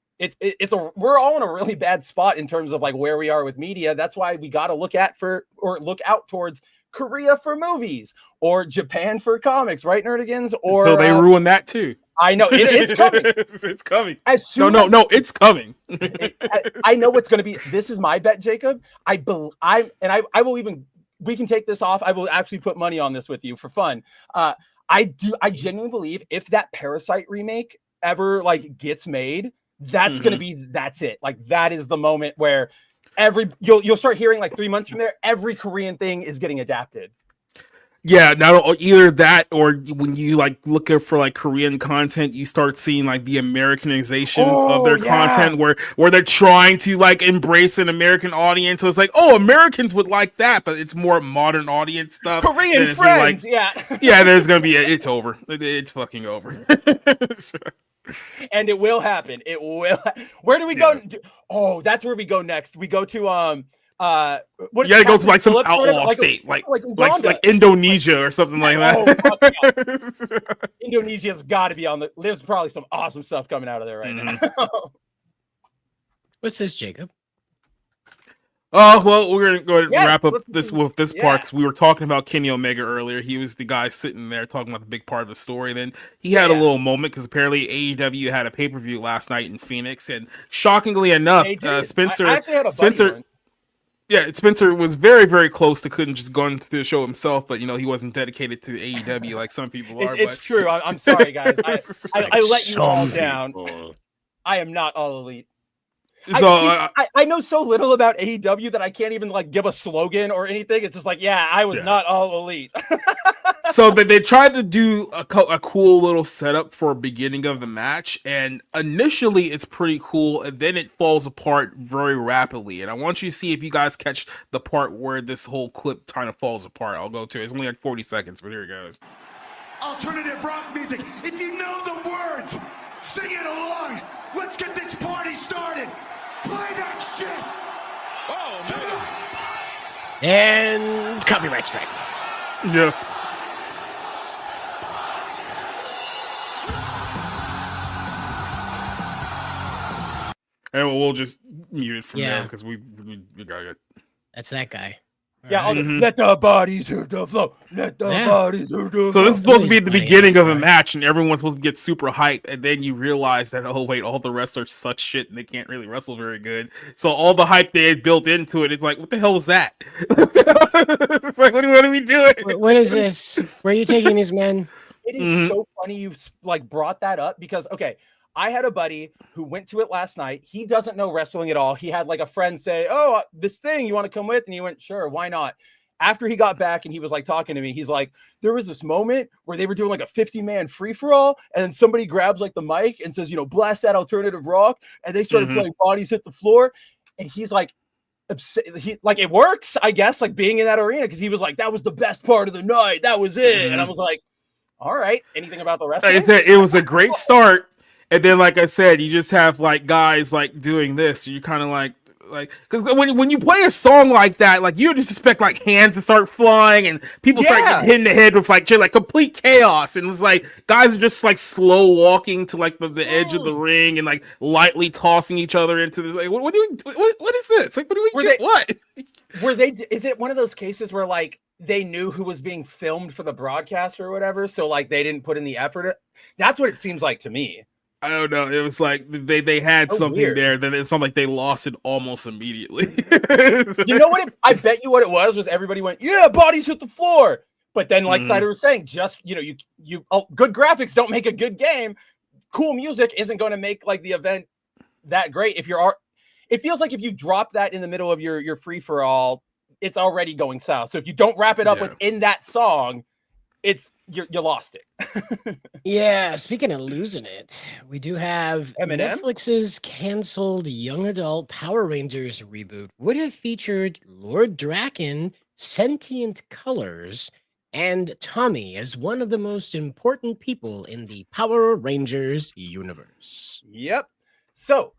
We're all in a really bad spot in terms of where we are with media. That's why we got to look out towards Korea for movies or Japan for comics, right, Nerdigans? Or until they ruin that too. I know it's coming. It's coming. As soon no, it's coming. I know it's going to be. This is my bet, Jacob. I will even. We can take this off. I will actually put money on this with you for fun. I genuinely believe if that Parasite remake ever gets made, that's going to be. That's it. That is the moment where you'll start hearing 3 months from there, every Korean thing is getting adapted. Yeah, now either that or when you look for Korean content, you start seeing the Americanization of their content where they're trying to embrace an American audience. So it's Americans would like that, but it's more modern audience stuff. Korean friends, yeah. Yeah, there's gonna be it's over. It's fucking over. And it will happen. It will. Where do we go? Oh, that's where we go next. We go to you gotta go to some outlaw state, like Indonesia or something like that. Indonesia's got to be on there's probably some awesome stuff coming out of there right now. What's this, Jacob? Oh, well, we're going to go ahead and wrap up this part, because we were talking about Kenny Omega earlier. He was the guy sitting there talking about the big part of the story. Then he had a little moment, because apparently AEW had a pay-per-view last night in Phoenix, and shockingly enough, Spencer was very, very close to couldn't just go into the show himself, but he wasn't dedicated to AEW like some people are. It's true. I'm sorry, guys. I let you all down. I am not all elite. So I know so little about AEW that I can't even give a slogan or anything. It's just I was not all elite. So they tried to do a cool little setup for a beginning of the match, and initially it's pretty cool, and then it falls apart very rapidly. And I want you to see if you guys catch the part where this whole clip kind of falls apart. I'll go to it. It's only 40 seconds, but here it goes. Alternative rock music. If you know the words, sing it along. Let's get this party started. Play that shit. Oh man. And copyright strike. Yeah. And we'll just mute it from there because we got it. That's that guy. Yeah, let the bodies hit the floor. Let the bodies hit the floor. So this is supposed to be the beginning of a match, and everyone's supposed to get super hyped, and then you realize that, oh wait, all the wrestlers suck shit, and they can't really wrestle very good. So all the hype they had built into it, it's like, what the hell is that? It's like, what are we doing? What is this? Where are you taking these men? It is so funny you like brought that up because, okay, I had a buddy who went to it last night. He doesn't know wrestling at all. He had like a friend say, oh, this thing, you want to come with? And he went, sure, why not? After he got back and he was like talking to me, he's like, there was this moment where they were doing like a 50-man free-for-all, and then somebody grabs like the mic and says, blast that alternative rock, and they started playing Bodies Hit the Floor, and he's like, like it works, I guess, like being in that arena, because he was like, that was the best part of the night, that was it. And I was like, all right, anything about the wrestling? Like I said, it was a great start. And then, like I said, you just have like guys like doing this. You kind of like because when you play a song like that, like you just expect like hands to start flying and people start getting hit in the head with like complete chaos. And it's like guys are just like slow walking to like the edge of the ring and like lightly tossing each other into the like. What is this? Like, what do we do? What? Were they? Is it one of those cases where like they knew who was being filmed for the broadcast or whatever, so like they didn't put in the effort? That's what it seems like to me. I don't know. It was like they had something there. Then it sounded like they lost it almost immediately. You know what? I bet you what it was everybody went, yeah, bodies hit the floor. But then, like Cider was saying, just you good graphics don't make a good game. Cool music isn't going to make like the event that great. It feels like if you drop that in the middle of your free for all, it's already going south. So if you don't wrap it up within that song, you lost it. Yeah, speaking of losing it, we do have Eminem? Netflix's canceled young adult Power Rangers reboot would have featured Lord Draken, Sentient Colors, and Tommy as one of the most important people in the Power Rangers universe. Yep. So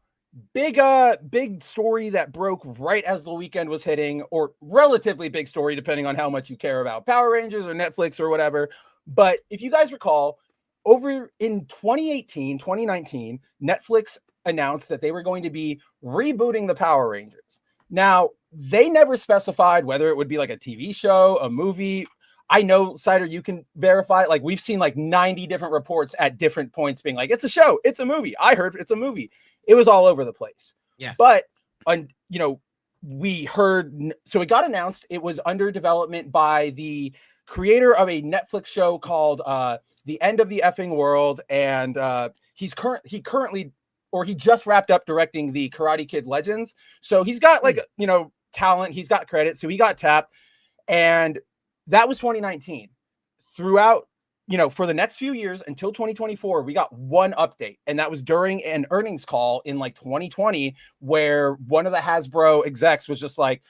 big story that broke right as the weekend was hitting, or relatively big story depending on how much you care about Power Rangers or Netflix or whatever. But if you guys recall, over in 2019, Netflix announced that they were going to be rebooting the Power Rangers. Now, they never specified whether it would be like a TV show, a movie. I know, Cider, you can verify. Like, we've seen like 90 different reports at different points being like, it's a show, it's a movie. I heard it's a movie. It was all over the place. Yeah. But, we heard, so it got announced. It was under development by the creator of a Netflix show called The End of the Effing World. And he just wrapped up directing the Karate Kid Legends. So he's got like, talent. He's got credit. So he got tapped. And that was 2019. Throughout, for the next few years until 2024, we got one update. And that was during an earnings call in like 2020, where one of the Hasbro execs was just like,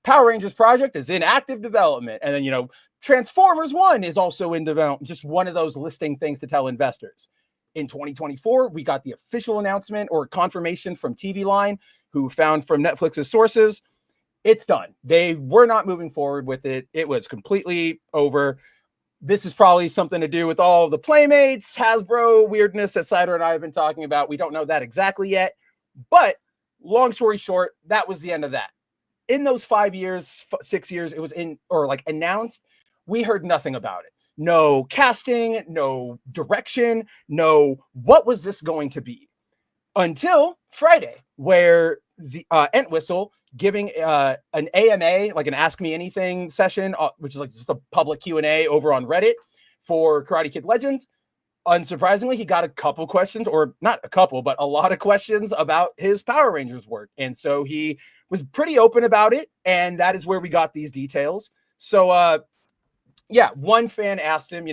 Power Rangers project is in active development. And then, Transformers 1 is also in development. Just one of those listing things to tell investors. In 2024, we got the official announcement or confirmation from TV Line, who found from Netflix's sources, it's done. They were not moving forward with it. It was completely over. This is probably something to do with all the Playmates, Hasbro weirdness that Cider and I have been talking about. We don't know that exactly yet. But long story short, that was the end of that. In those 6 years, it was announced. We heard nothing about it. No casting, no direction, no what was this going to be? Until Friday, where the Entwistle giving an AMA, like an Ask Me Anything session, which is like just a public Q&A over on Reddit for Karate Kid Legends. Unsurprisingly, he got a couple questions, or not a couple, but a lot of questions about his Power Rangers work. And so he was pretty open about it. And that is where we got these details. So, one fan asked him,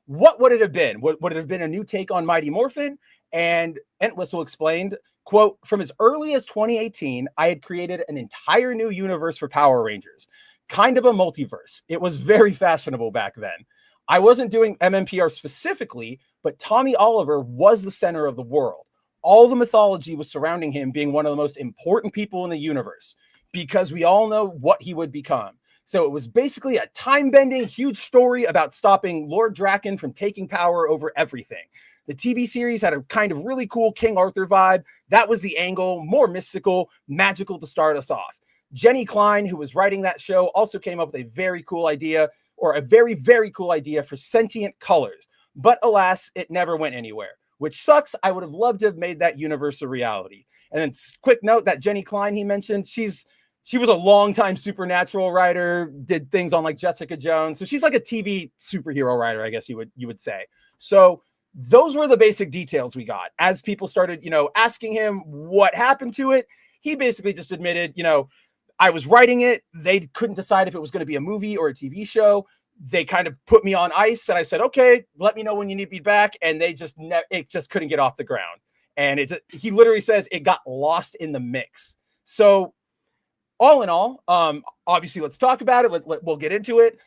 what would it have been? Would it have been a new take on Mighty Morphin? And Entwistle explained, quote, from as early as 2018, I had created an entire new universe for Power Rangers, kind of a multiverse. It was very fashionable back then. I wasn't doing MMPR specifically, but Tommy Oliver was the center of the world. all the mythology was surrounding him being one of the most important people in the universe, because we all know what he would become. So it was basically a time-bending, huge story about stopping Lord Draken from taking power over everything. The TV series had a kind of really cool King Arthur vibe. That was the angle, more mystical, magical to start us off. Jenny Klein, who was writing that show, also came up with a very cool idea, or a very, very cool idea for sentient colors. But alas, it never went anywhere, which sucks. I would have loved to have made that universe a reality. And then quick note, that Jenny Klein he mentioned, she was a longtime Supernatural writer, did things on like Jessica Jones. So she's like a TV superhero writer, I guess you would say. So those were the basic details we got. As people started, asking him what happened to it, he basically just admitted, I was writing it. They couldn't decide if it was going to be a movie or a TV show. They kind of put me on ice, and I said, okay, let me know when you need me back. And they it just couldn't get off the ground. And he literally says it got lost in the mix. So all in all, obviously let's talk about it. We'll get into it.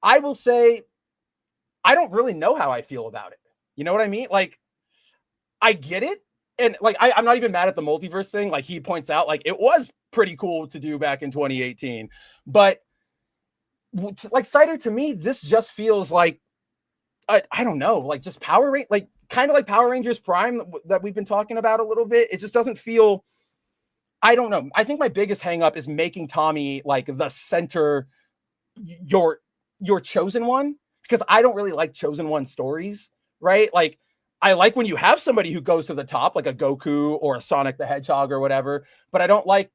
I will say, I don't really know how I feel about it. You know what I mean? Like, I get it. And like, I'm not even mad at the multiverse thing. Like he points out, like it was pretty cool to do back in 2018, but like Cider, to me, this just feels like, I don't know, like just like kind of like Power Rangers Prime that we've been talking about a little bit. It just doesn't feel, I don't know. I think my biggest hang up is making Tommy like the center, your chosen one, because I don't really like chosen one stories, right? Like I like when you have somebody who goes to the top, like a Goku or a Sonic the Hedgehog or whatever, but I don't like,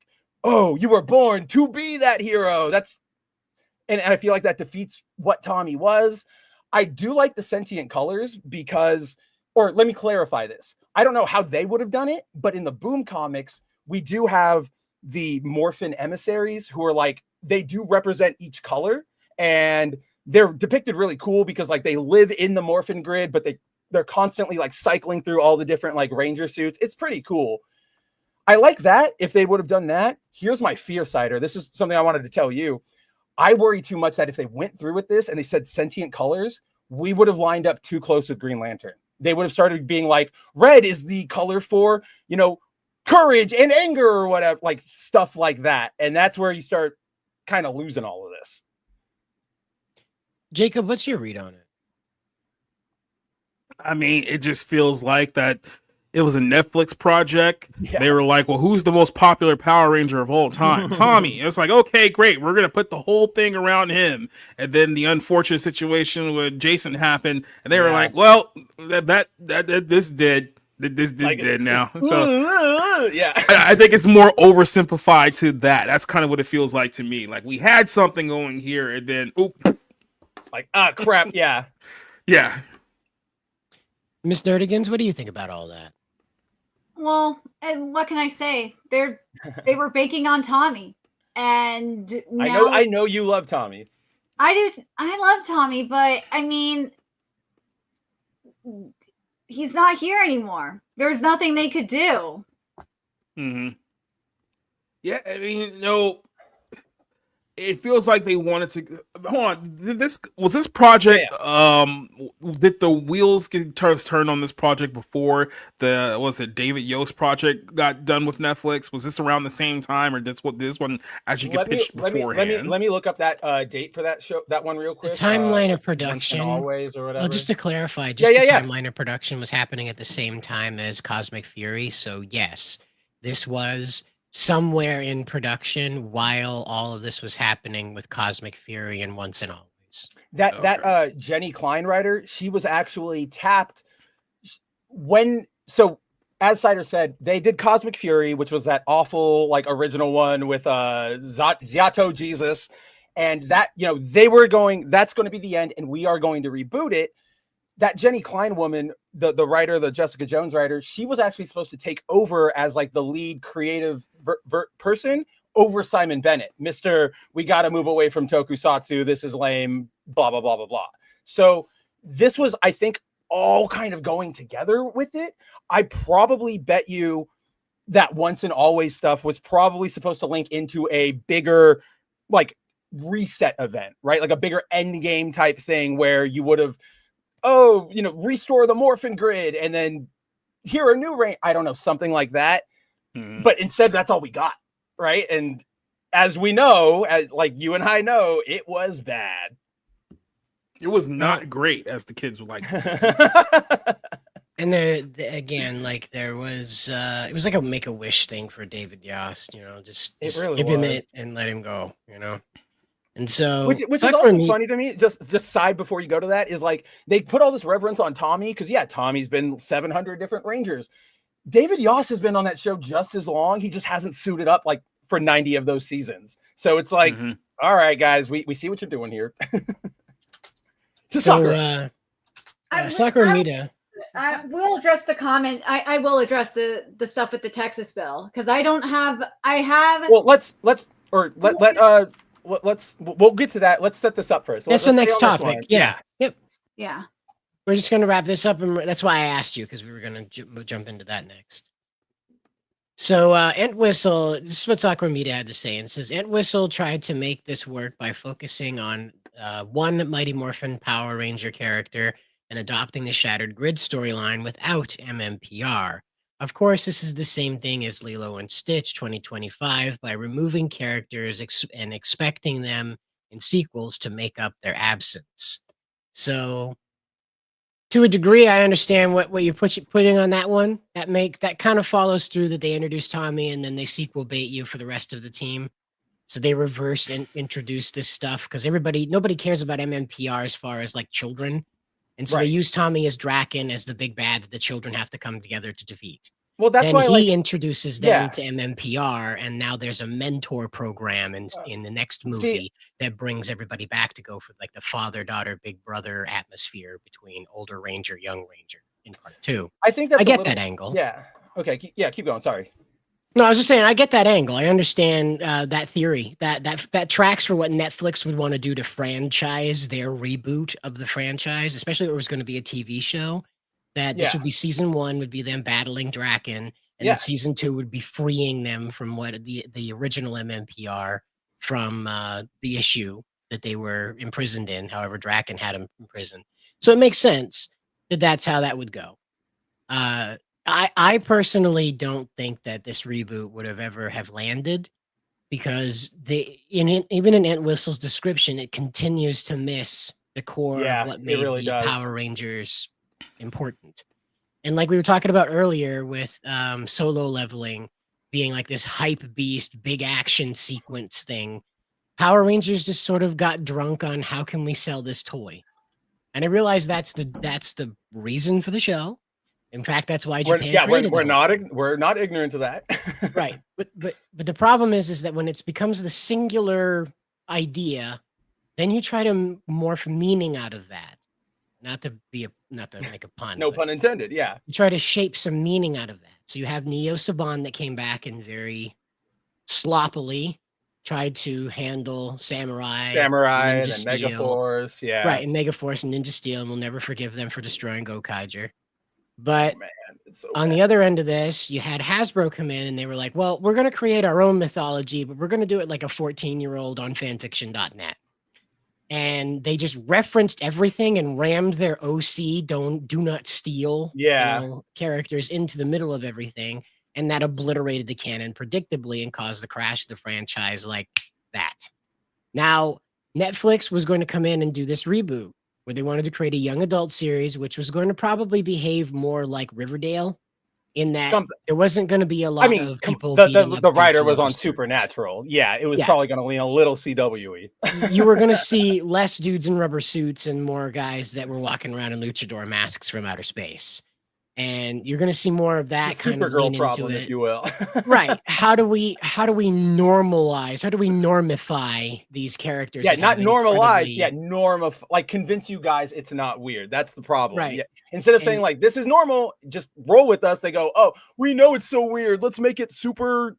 oh, you were born to be that hero. And I feel like that defeats what Tommy was. I do like the sentient colors because, or let me clarify this. I don't know how they would have done it, but in the Boom comics, we do have the Morphin emissaries who are like, they do represent each color, and they're depicted really cool because like they live in the Morphin grid, but they're constantly like cycling through all the different like Ranger suits. It's pretty cool. I like that. If they would have done that, here's my fear, Cider. This is something I wanted to tell you. I worry too much that if they went through with this and they said sentient colors, we would have lined up too close with Green Lantern. They would have started being like, red is the color for, courage and anger or whatever, like stuff like that. And that's where you start kind of losing all of this. Jacob, what's your read on it? I mean, it just feels like that it was a Netflix project. Yeah. They were like, well, who's the most popular Power Ranger of all time? Tommy. It's like, okay, great. We're going to put the whole thing around him. And then the unfortunate situation with Jason happened. And they were like, well, this did now. So yeah, I think it's more oversimplified to that. That's kind of what it feels like to me. Like we had something going here and then, like, crap. Yeah. Yeah. Miss Nerdigans, what do you think about all that? Well, and what can I say? They were baking on Tommy, and now, I know you love Tommy. I do. I love Tommy, but I mean, he's not here anymore. There's nothing they could do. Mm-hmm. Yeah, I mean, it feels like they wanted to. Hold on, this project? Did the wheels get turned on this project before David Yost project got done with Netflix? Was this around the same time, or this one actually get pitched beforehand? Let me look up that date for that show, that one real quick. The timeline of production, always or whatever. Well, just to clarify, the timeline of production was happening at the same time as Cosmic Fury. So yes, this was somewhere in production while all of this was happening with Cosmic Fury and Once and Always. That Jenny Klein writer, she was actually tapped so as Cider said, they did Cosmic Fury, which was that awful like original one with Zato Jesus, and that they were going, that's going to be the end and we are going to reboot it. That Jenny Klein woman, the writer, the Jessica Jones writer, she was actually supposed to take over as like the lead creative person over Simon Bennett. We got to move away from tokusatsu. This is lame, blah, blah, blah, blah, blah. So this was, I think, all kind of going together with it. I probably bet you that Once and Always stuff was probably supposed to link into a bigger like reset event, right? Like a bigger end game type thing where you would have, restore the Morphin grid and then here a new range. I don't know, something like that. But instead, that's all we got, right? And as we know, as like you and I know, it was bad. It was not great, as the kids would like to say. And again, like there was, it was like a Make-A-Wish thing for David Yost, you know, just really give him was. it and let him go, you know. And so, which is also funny to me. Just side before you go to that is like they put all this reverence on Tommy because Tommy's been 700 different Rangers. David Yost has been on that show just as long. He just hasn't suited up like for 90 of those seasons. So it's like, all right, guys, we see what you're doing here. Sakura Mita. I will address the comment. I will address the stuff with the Texas bill because I don't have. I have. Well, we'll get to that. Let's set this up first. That's the next topic. Yeah. Yep. Yeah. We're just going to wrap this up, and that's why I asked you because we were going to jump into that next. So Entwistle, this is what Sakura Mita had to say, and it says Entwistle tried to make this work by focusing on one Mighty Morphin Power Ranger character and adopting the Shattered Grid storyline without MMPR. Of course, this is the same thing as Lilo and Stitch 2025 by removing characters and expecting them in sequels to make up their absence. So, to a degree, I understand what you're putting on that one. That kind of follows through that they introduce Tommy and then they sequel bait you for the rest of the team. So they reverse and introduce this stuff because nobody cares about MMPR as far as like children. And so they use Tommy as Draken as the big bad that the children have to come together to defeat. Well, that's then why he introduces them to MMPR, and now there's a mentor program in the next movie that brings everybody back to go for like the father-daughter, big brother atmosphere between older Ranger, young Ranger in part 2. I think I get that angle. Yeah. Okay. Keep going. Sorry. No, I was just saying I get that angle. I understand that theory. That tracks for what Netflix would want to do to franchise their reboot of the franchise, especially if it was going to be a TV show. That this would be season 1 would be them battling Draken, and then season 2 would be freeing them from what the original MMPR from the issue that they were imprisoned in. However, Draken had them in prison, so it makes sense that that's how that would go. I personally don't think that this reboot would have landed because even in Entwistle's description, it continues to miss the core of what made the Power Rangers important. And like we were talking about earlier with solo leveling being like this hype beast, big action sequence thing, Power Rangers just sort of got drunk on how can we sell this toy. And I realize that's the reason for the show. In fact, that's why Japan we're not ignorant to that. Right. But the problem is that when it becomes the singular idea, then you try to morph meaning out of that. Not to make a pun. No pun intended. Yeah. You try to shape some meaning out of that. So you have Neo Saban that came back and very sloppily tried to handle Samurai and Megaforce. Yeah. Right. And Megaforce and Ninja Steel. And we'll never forgive them for destroying Gokaiger. But on the other end of this, you had Hasbro come in and they were like, well, we're going to create our own mythology, but we're going to do it like a 14-year-old on fanfiction.net. And they just referenced everything and rammed their OC do not steal characters into the middle of everything. And that obliterated the canon predictably and caused the crash of the franchise like that. Now, Netflix was going to come in and do this reboot where they wanted to create a young adult series, which was going to probably behave more like Riverdale in that there wasn't going to be a lot of people. The writer was on Supernatural. Yeah, it was probably going to lean a little CWE. You were going to see less dudes in rubber suits and more guys that were walking around in luchador masks from outer space. And you're going to see more of that kind of lean problem, into it, if you will. Right? How do we normalize? How do we normify these characters? Yeah, not normalize. Yeah, like convince you guys it's not weird. That's the problem. Right. Yeah. Instead of saying like this is normal, just roll with us. They go, oh, we know it's so weird. Let's make it super,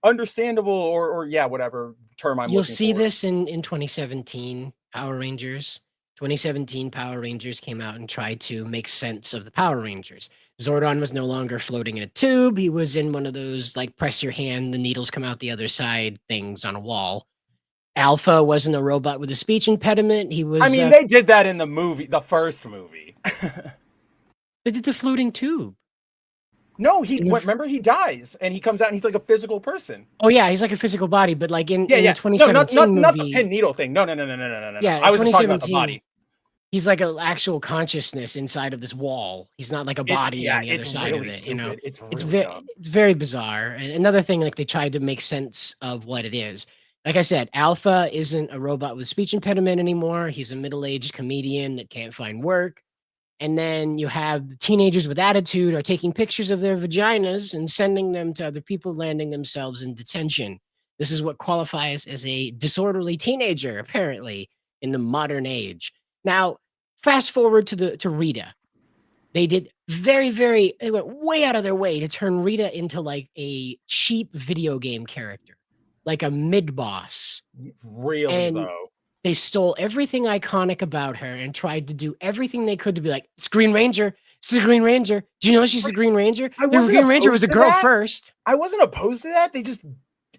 understandable or whatever term I'm. You'll see this in 2017 Power Rangers. 2017 Power Rangers came out and tried to make sense of the Power Rangers. Zordon was no longer floating in a tube. He was in one of those, like, press your hand, the needles come out the other side things on a wall. Alpha wasn't a robot with a speech impediment. He was... they did that in the first movie. They did the floating tube. No, remember he dies and he comes out and he's like a physical person. Oh yeah, he's like a physical body, but like in the 2017 no, not the movie, pin needle thing. No. Yeah, I was just talking about the body. He's like an actual consciousness inside of this wall. He's not like a body on the other side of it. Stupid. You know, it's very bizarre. And another thing, like they tried to make sense of what it is. Like I said, Alpha isn't a robot with speech impediment anymore. He's a middle-aged comedian that can't find work. And then you have the teenagers with attitude are taking pictures of their vaginas and sending them to other people, landing themselves in detention. This is what qualifies as a disorderly teenager, apparently, in the modern age. Now, fast forward to Rita. They did they went way out of their way to turn Rita into like a cheap video game character, like a mid-boss. Really, though. They stole everything iconic about her and tried to do everything they could to be like, it's Green Ranger. It's the Green Ranger. Do you know she's the Green Ranger? The Green Ranger was a girl first. I wasn't opposed to that.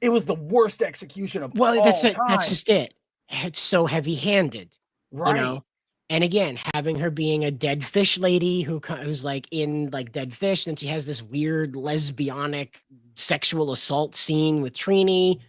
It was the worst execution of all time. That's just it. It's so heavy-handed. Right. You know? And again, having her being a dead fish lady who's like in like Dead Fish, then she has this weird lesbianic sexual assault scene with Trini.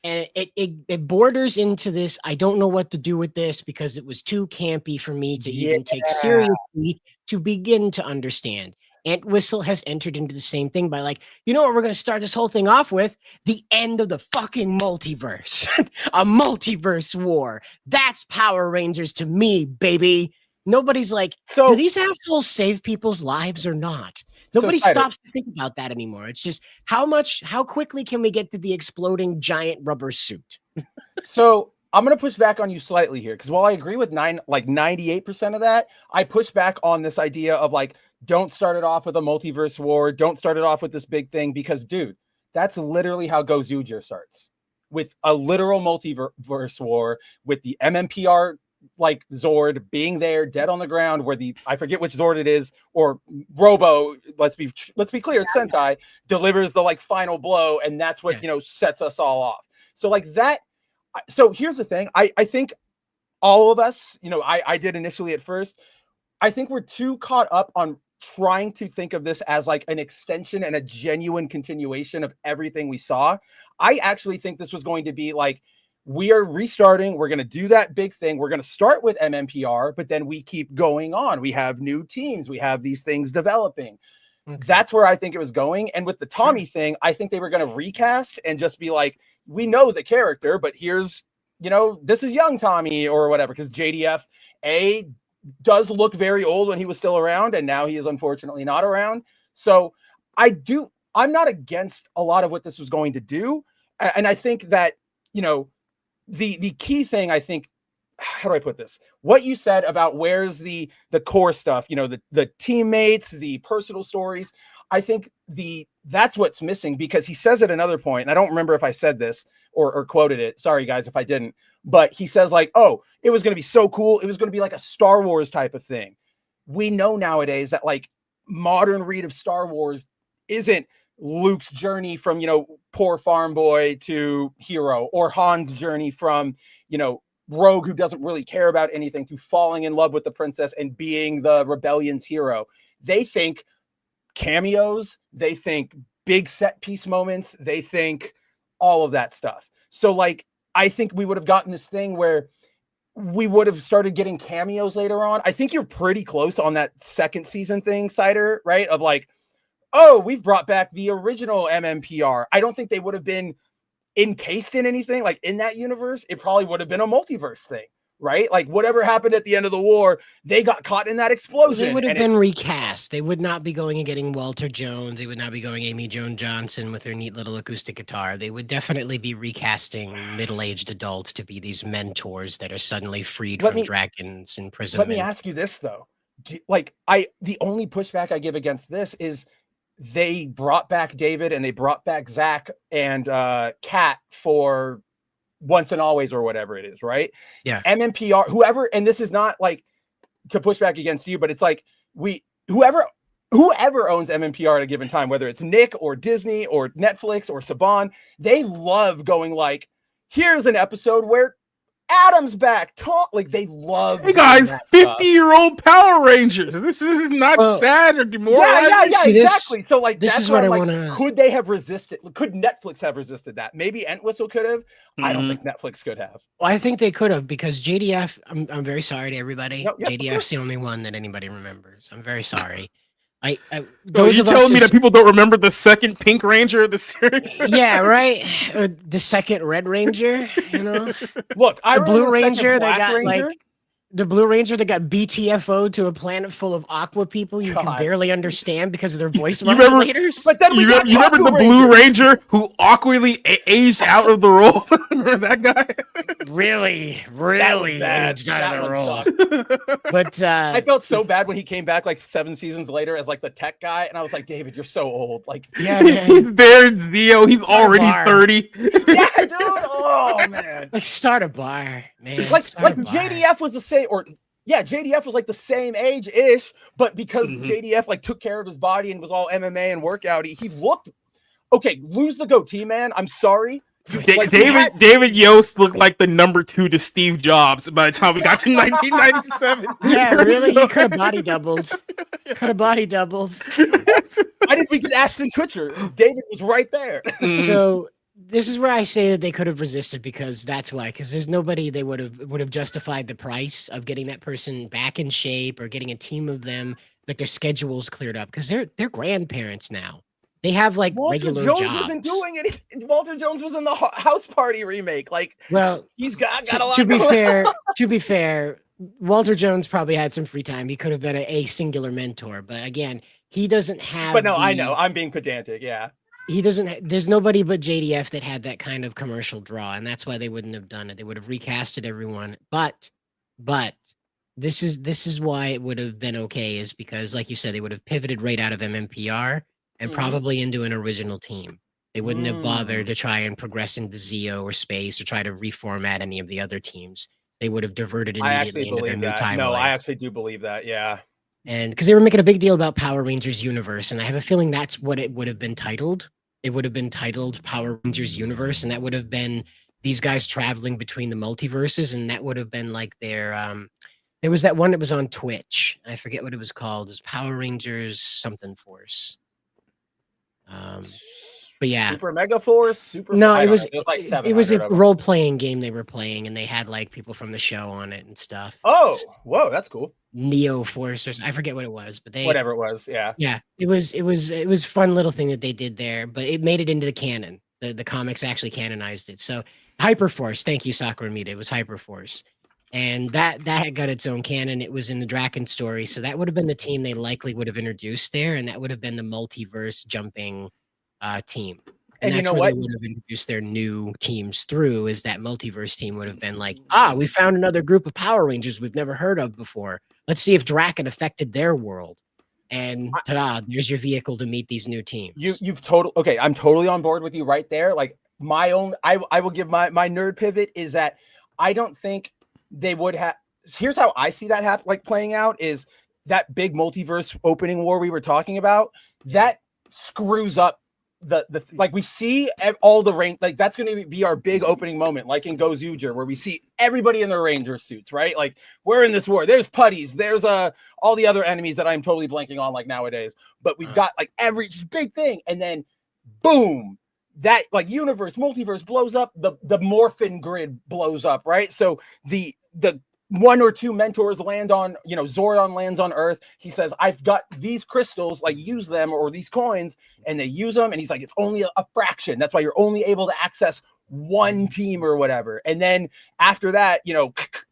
And it borders into this, I don't know what to do with this because it was too campy for me to even take seriously to begin to understand. Ant Whistle has entered into the same thing by like, you know what we're going to start this whole thing off with? The end of the fucking multiverse. A multiverse war. That's Power Rangers to me, baby. Nobody's like, do these assholes save people's lives or not? Nobody stops to think about that anymore. It's just how quickly can we get to the exploding giant rubber suit? So I'm going to push back on you slightly here. Because while I agree with 98% of that, I push back on this idea of like, don't start it off with a multiverse war. Don't start it off with this big thing. Because dude, that's literally how Gozuger starts. With a literal multiverse war, with the MMPR like Zord being there dead on the ground where I forget which Zord it is, or Robo, let's be clear, it's Sentai, delivers the like final blow, and that's what sets us all off. So like that. So here's the thing. I think all of us, I did initially at first, I think we're too caught up on trying to think of this as like an extension and a genuine continuation of everything we saw. I actually think this was going to be like, we are restarting. We're going to do that big thing. We're going to start with MMPR, but then we keep going on. We have new teams. We have these things developing. Okay. That's where I think it was going. And with the Tommy thing, I think they were going to recast and just be like, we know the character, but here's, this is young Tommy or whatever. Because JDF does look very old when he was still around. And now he is unfortunately not around. So I'm not against a lot of what this was going to do. And I think that, the key thing, I think, how do I put this? What you said about where's the core stuff, the teammates, the personal stories. I think that's what's missing, because he says at another point, and I don't remember if I said this or quoted it. Sorry, guys, if I didn't. But he says like, oh, it was going to be so cool. It was going to be like a Star Wars type of thing. We know nowadays that like modern read of Star Wars isn't Luke's journey from, poor farm boy to hero, or Han's journey from, rogue who doesn't really care about anything to falling in love with the princess and being the rebellion's hero. They think cameos, they think big set piece moments, they think all of that stuff. So like, I think we would have gotten this thing where we would have started getting cameos later on. I think you're pretty close on that second season thing, Cider, right? Of like, oh, we've brought back the original MMPR. I don't think they would have been encased in anything like in that universe. It probably would have been a multiverse thing, right? Like whatever happened at the end of the war, they got caught in that explosion. They would have been recast. They would not be going and getting Walter Jones. They would not be going Amy Joan Johnson with her neat little acoustic guitar. They would definitely be recasting middle-aged adults to be these mentors that are suddenly freed from dragons imprisonment. Let me ask you this though. The only pushback I give against this is they brought back David and they brought back Zach and Kat for once and always or whatever it is, right? Yeah. MMPR, whoever, and this is not like to push back against you, but it's like whoever owns MMPR at a given time, whether it's Nick or Disney or Netflix or Saban, they love going like, here's an episode where Adam's back. Like they love. Hey guys, 50-year-old Power Rangers. This is not sad or demoralizing. Yeah, exactly. So like this that's is what I like, want to. could they have resisted? Could Netflix have resisted that? Maybe Entwistle could have. I don't think Netflix could have. Well, I think they could have because JDF. I'm very sorry to everybody. Yep, JDF's the only one that anybody remembers. I'm very sorry. Those you telling me that people don't remember the second Pink Ranger of the series? Yeah, right. The second Red Ranger, you know. Look, I the Blue Ranger that got like the Blue Ranger that got BTFO'd to a planet full of aqua people you can barely understand because of their voice modulators. But then you remember the Blue Ranger who awkwardly aged out of the role? Remember that guy? Really aged out of the role. But I felt so bad when he came back like 7 seasons later as like the tech guy, and I was like, David, you're so old. Like, yeah, man. He's there in Zeo. He's already 30. Yeah, dude. Oh man. Like start a bar, man. Like JDF was the same, JDF was like the same age-ish, but because JDF like took care of his body and was all MMA and workout, he looked okay. Lose the goatee, man. I'm sorry. David Yost looked like the number 2 to Steve Jobs by the time we got to 1997. Yeah, really? He could have body doubled. I didn't think Ashton Kutcher. David was right there. So this is where I say that they could have resisted because that's why. Because there's nobody they would have justified the price of getting that person back in shape or getting a team of them, like their schedules cleared up because they're grandparents now. They have like regular Jones jobs. Wasn't doing it. Walter Jones was in the House Party remake. Like, well, he's got a lot. To be fair, Walter Jones probably had some free time. He could have been a singular mentor, but again, he doesn't have. But no, I know I'm being pedantic. Yeah, he doesn't. There's nobody but JDF that had that kind of commercial draw, and that's why they wouldn't have done it. They would have recasted everyone, but this is why it would have been okay. Is because, like you said, they would have pivoted right out of MMPR. And probably into an original team. They wouldn't have bothered to try and progress into Zeo or Space or try to reformat any of the other teams. They would have diverted immediately into their new timeline. No, I actually do believe that. Yeah. And because they were making a big deal about Power Rangers Universe, and I have a feeling that's what it would have been titled. It would have been titled Power Rangers Universe, and that would have been these guys traveling between the multiverses, and that would have been like their there was that one that was on Twitch. I forget what it was called. It was Power Rangers something Force. But yeah, Super Mega Force. It was a role playing game they were playing, and they had like people from the show on it and stuff. Oh, whoa, that's cool. Neo Force, I forget what it was, but whatever it was, yeah, it was fun little thing that they did there, but it made it into the canon. The comics actually canonized it. So Hyperforce, thank you, Sakura Mita. It was Hyperforce. And that had got its own canon. It was in the Draken story. So that would have been the team they likely would have introduced there. And that would have been the multiverse jumping team. And that's where they would have introduced their new teams through, is that multiverse team would have been like, we found another group of Power Rangers we've never heard of before. Let's see if Draken affected their world. And ta-da, there's your vehicle to meet these new teams. Okay, I'm totally on board with you right there. Like I will give my nerd pivot is that I don't think they would have. Here's how I see that playing out is that big multiverse opening war we were talking about that screws up the like we see all the range, like that's going to be our big opening moment, like in Gozuger, where we see everybody in their ranger suits, right? Like we're in this war. There's putties. There's all the other enemies that I'm totally blanking on like nowadays. But we've got like every big thing, and then boom. That like multiverse blows up, the morphin grid blows up, right? So the one or two mentors land on, Zordon lands on Earth. He says, I've got these crystals, like use them, or these coins, and they use them. And he's like, it's only a fraction. That's why you're only able to access one team or whatever. And then after that,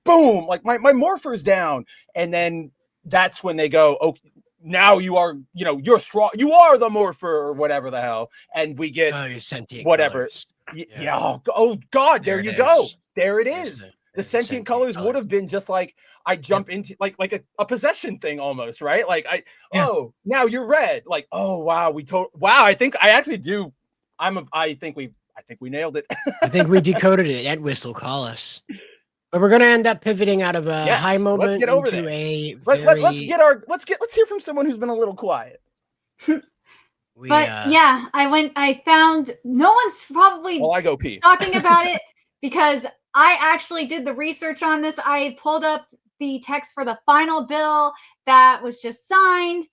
boom, like my morpher's down. And then that's when they go, okay, now you are, you're strong. You are the morpher or whatever the hell. And we get your sentient whatever. Yeah. Oh God, there you go. There it is. The sentient colors would have been just like I jump into like a possession thing almost, right? Like oh, now you're red. Like, oh wow, I think we nailed it. I think we decoded it. Ed Whistle, call us. But we're gonna end up pivoting out of a high moment let's get over into there. a let's hear from someone who's been a little quiet. I found no one's probably I go pee. talking about it because I actually did the research on this. I pulled up the text for the final bill that was just signed,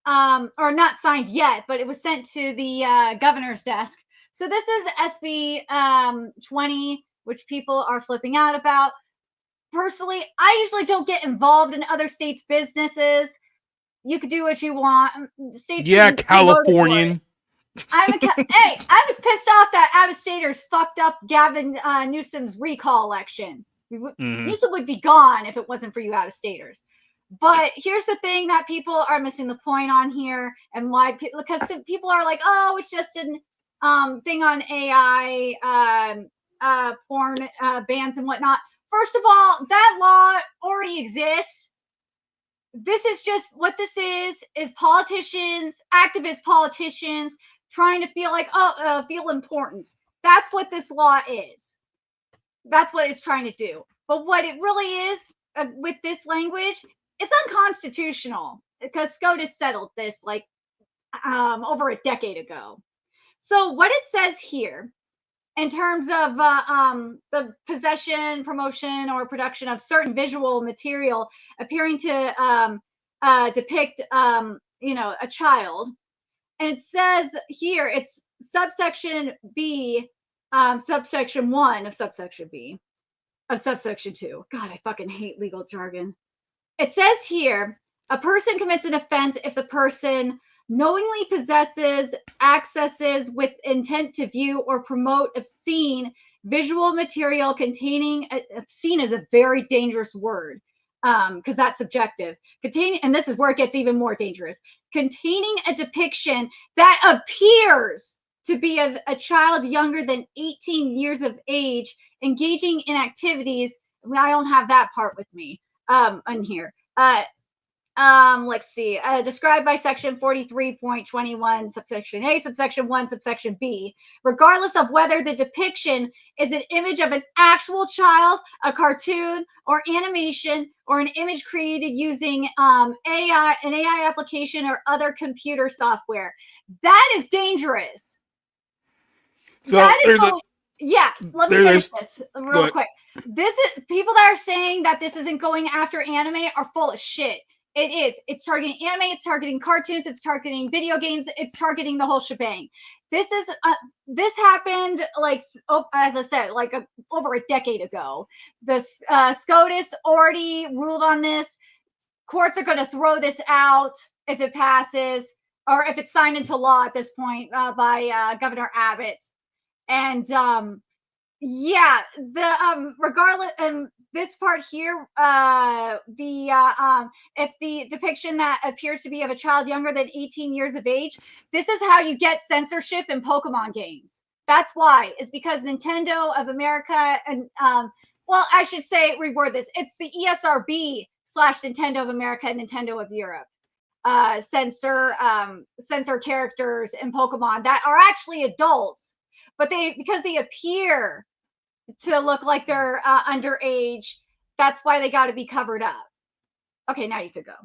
or not signed yet, but it was sent to the governor's desk. So this is SB 20, which people are flipping out about. Personally, I usually don't get involved in other states' businesses. You could do what you want. States Californian. Hey, I was pissed off that out-of-staters fucked up Gavin Newsom's recall election. Newsom would be gone if it wasn't for you out-of-staters. But here's the thing that people are missing the point on here, and why, because people are like, oh, it's just an thing on AI, porn bans and whatnot. First of all, that law already exists. This is just what this is politicians, activist politicians, trying to feel like, feel important. That's what this law is. That's what it's trying to do. But what it really is with this language, it's unconstitutional, because SCOTUS settled this like over a decade ago. So what it says here, in terms of the possession, promotion, or production of certain visual material appearing to depict, a child, and it says here, it's subsection B, subsection 1 of subsection B, of subsection 2. God, I fucking hate legal jargon. It says here, a person commits an offense if the person knowingly possesses, accesses with intent to view or promote obscene visual material containing, obscene is a very dangerous word, because that's subjective. And this is where it gets even more dangerous. Containing a depiction that appears to be of a child younger than 18 years of age, engaging in activities. I don't have that part with me on here. Let's see. Described by section 43.21, subsection A, subsection 1, subsection B, regardless of whether the depiction is an image of an actual child, a cartoon, or animation, or an image created using an AI application or other computer software. That is dangerous. So let me finish this real quick. This is people that are saying that this isn't going after anime are full of shit. It is. It's targeting anime. It's targeting cartoons. It's targeting video games. It's targeting the whole shebang. This is this happened as I said, over a decade ago. The SCOTUS already ruled on this. Courts are going to throw this out if it passes, or if it's signed into law at this point by Governor Abbott. And regardless, this part here, if the depiction that appears to be of a child younger than 18 years of age, this is how you get censorship in Pokemon games. That's why. It's because Nintendo of America and I should say reword this. It's the ESRB / Nintendo of America and Nintendo of Europe censor characters in Pokemon that are actually adults, but because they appear to look like they're underage, that's why they got to be covered up. Okay, now you could go.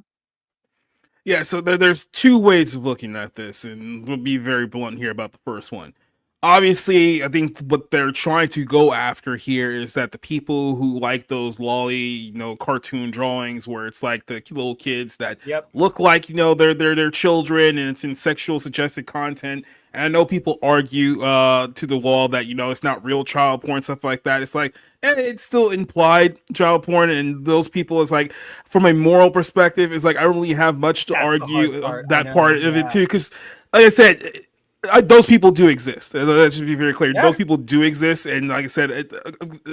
Yeah, so there's two ways of looking at this, and we'll be very blunt here about the first one. Obviously, I think what they're trying to go after here is that the people who like those lolly, cartoon drawings where it's like the little kids that look like, they're children, and it's in sexual suggested content. And I know people argue to the wall that, it's not real child porn, stuff like that. It's like, it's still implied child porn. And those people, is like, from a moral perspective, is like, I don't really have much to argue that part of it too. Because, like I said, those people do exist. Let's just be very clear. Those people do exist. And like I said,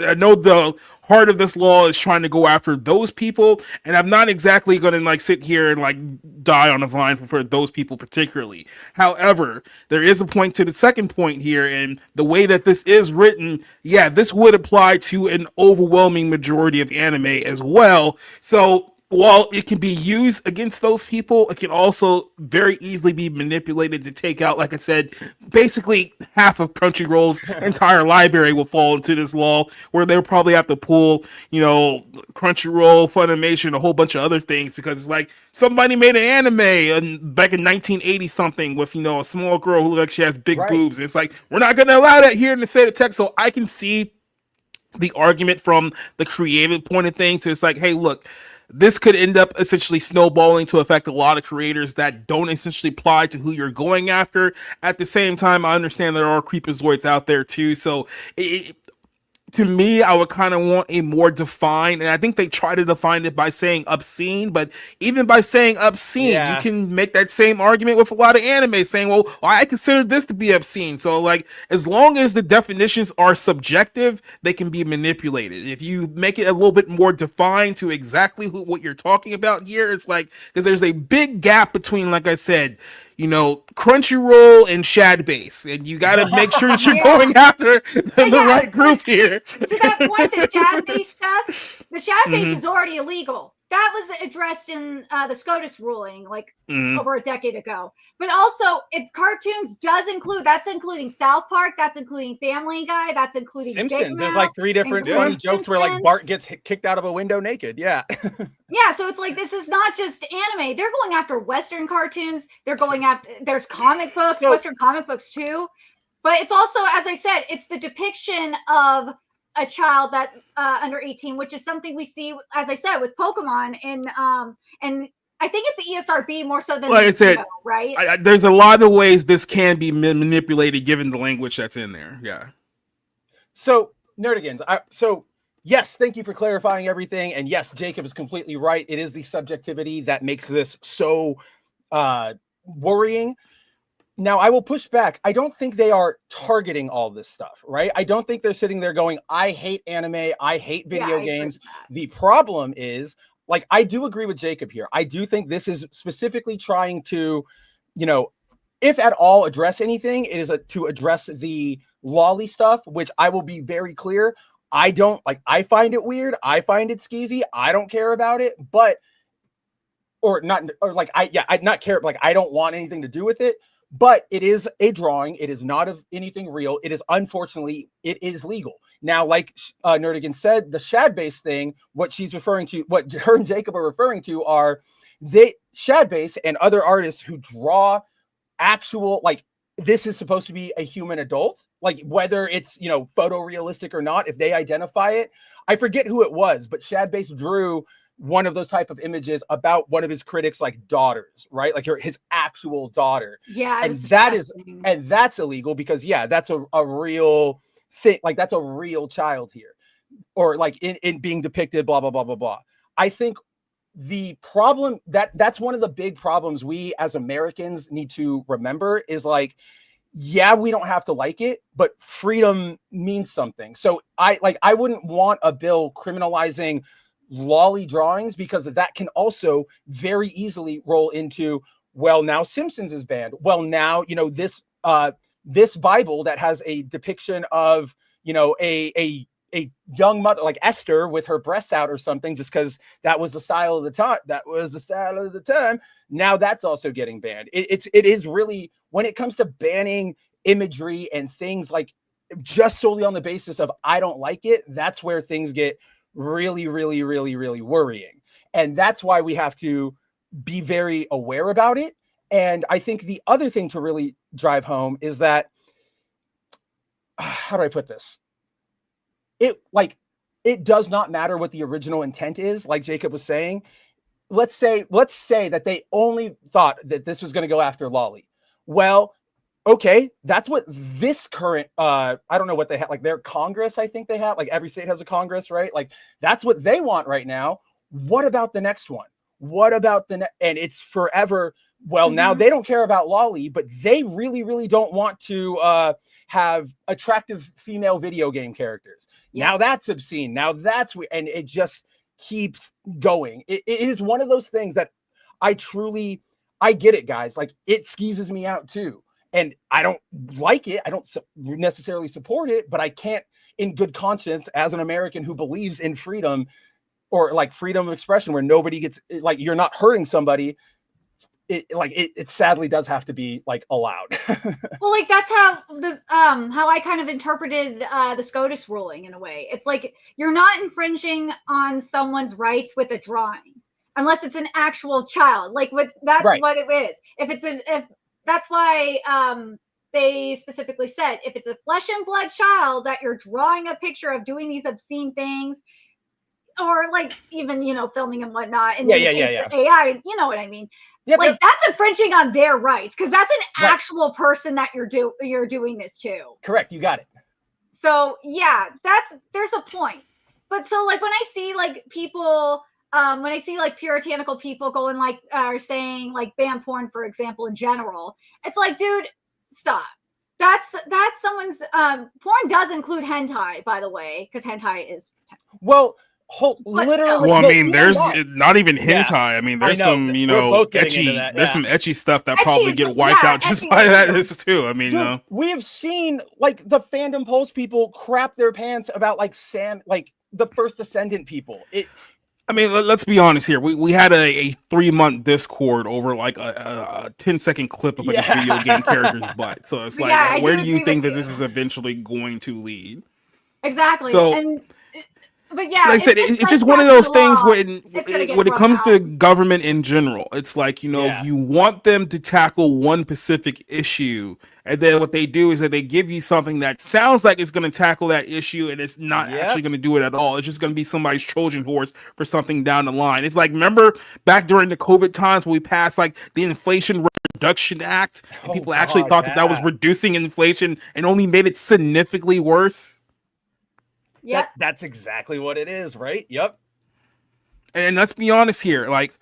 I know the heart of this law is trying to go after those people. And I'm not exactly going to sit here and die on the vine for those people particularly. However, there is a point to the second point here. And the way that this is written, this would apply to an overwhelming majority of anime as well. So while it can be used against those people, it can also very easily be manipulated to take out, like I said, basically half of Crunchyroll's entire library will fall into this law, where they'll probably have to pull, Crunchyroll, Funimation, a whole bunch of other things, because it's like somebody made an anime back in 1980 something with, a small girl who she has big boobs. It's like, we're not going to allow that here in the state of Texas. So I can see the argument from the creative point of things. So it's like, hey, look, this could end up essentially snowballing to affect a lot of creators that don't essentially apply to who you're going after. At the same time, I understand there are creepazoids out there too. So to me, I would kind of want a more defined, and I think they try to define it by saying obscene, but even by saying obscene, you can make that same argument with a lot of anime saying, well, I consider this to be obscene. So like, as long as the definitions are subjective, they can be manipulated. If you make it a little bit more defined to exactly what you're talking about here, it's like, because there's a big gap between, like I said, you know, Crunchyroll and Shadbase, and you got to make sure that you're going after the right group here. To that point, the Shadbase stuff, the Shadbase is already illegal. That was addressed in the SCOTUS ruling like over a decade ago. But also, if cartoons does include, that's including South Park, that's including Family Guy, that's including Simpsons. There's like 3 different funny jokes where like Bart gets kicked out of a window naked. Yeah. Yeah, so it's like this is not just anime. They're going after Western cartoons. They're going after, there's comic books, Western comic books too. But it's also, as I said, it's the depiction of a child that under 18, which is something we see, as I said, with Pokemon and I think it's the ESRB more so than like I said, right? There's a lot of ways this can be manipulated given the language that's in there. Yeah. So Nerdigans, so yes, thank you for clarifying everything. And yes, Jacob is completely right. It is the subjectivity that makes this so worrying. Now, I will push back. I don't think they are targeting all this stuff, right? I don't think they're sitting there going, I hate anime, I hate video games. The problem is, like, I do agree with Jacob here. I do think this is specifically trying to, you know, if at all address anything, it is to address the lolly stuff, which I will be very clear. I don't like, I find it weird. I find it skeezy. I don't care about it, but, or not, or like, I not care. Like, I don't want anything to do with it. But it is a drawing. It is not of anything real. It is, unfortunately, it is legal. Now, like Nerdigan said, the Shadbase thing, what she's referring to, what her and Jacob are referring to are Shadbase and other artists who draw actual, like, this is supposed to be a human adult, like whether it's, you know, photorealistic or not, if they identify it. I forget who it was, but Shadbase drew one of those type of images about one of his critics, like daughters, right? Like his actual daughter. Yeah. And that's illegal because that's a real thing. Like that's a real child here, or like in being depicted, blah, blah, blah, blah, blah. I think the problem that's one of the big problems we as Americans need to remember is like, yeah, we don't have to like it, but freedom means something. So I wouldn't want a bill criminalizing lolly drawings, because that can also very easily roll into, well, now Simpsons is banned. Well, now, you know, this Bible that has a depiction of, you know, a young mother like Esther with her breasts out or something, just because that was the style of the time. That was the style of the time. Now that's also getting banned. It is really, when it comes to banning imagery and things like just solely on the basis of I don't like it, that's where things get really, really, really, really worrying. And that's why we have to be very aware about it. And I think the other thing to really drive home is that, how do I put this? It does not matter what the original intent is, like Jacob was saying. Let's say that they only thought that this was going to go after lolly. Well, okay, that's what this current, I don't know what they have, like their Congress, I think they have, like every state has a Congress, right? Like that's what they want right now. What about the next one? What about and it's forever. Well, now they don't care about lolly, but they really, really don't want to have attractive female video game characters. Yeah. Now that's obscene. Now that's, and it just keeps going. It is one of those things that I get it, guys. Like it skeezes me out too. And I don't like it. I don't necessarily support it, but I can't, in good conscience, as an American who believes in freedom, or like freedom of expression, where nobody gets, like, you're not hurting somebody. It sadly does have to be like allowed. Well, like that's how I kind of interpreted the SCOTUS ruling in a way. It's like you're not infringing on someone's rights with a drawing, unless it's an actual child. Like that's right. What it is. If that's why they specifically said if it's a flesh and blood child that you're drawing a picture of doing these obscene things, or like even filming and whatnot, and in the case of AI, you know what I mean. Yep, like that's infringing on their rights because that's an actual person that you're doing this to. Correct, you got it. So yeah, there's a point. But so like when I see like people, when I see like puritanical people going like are saying like ban porn, for example, in general, it's like, dude, stop. That's someone's porn does include hentai, by the way, because hentai is literally. Well, I mean, there's not even hentai. I mean, there's some, etchy. There's some etchy stuff that probably get wiped out just by that too. I mean, dude, we have seen like the fandom post people crap their pants about like the first Descendant people. I mean, let's be honest here. We had a 3-month Discord over like a 10-second clip of like a video game character's butt. So it's like, where do you think that this is eventually going to lead? Exactly. So, but yeah, like I said, it's just one of those things when it comes to government in general. It's like, you want them to tackle one specific issue, and then what they do is that they give you something that sounds like it's going to tackle that issue, and it's not actually going to do it at all. It's just going to be somebody's Trojan horse for something down the line. It's like, remember back during the COVID times when we passed like the Inflation Reduction Act, and people actually thought that was reducing inflation and only made it significantly worse? Yeah, that's exactly what it is, right? Yep. And let's be honest here, like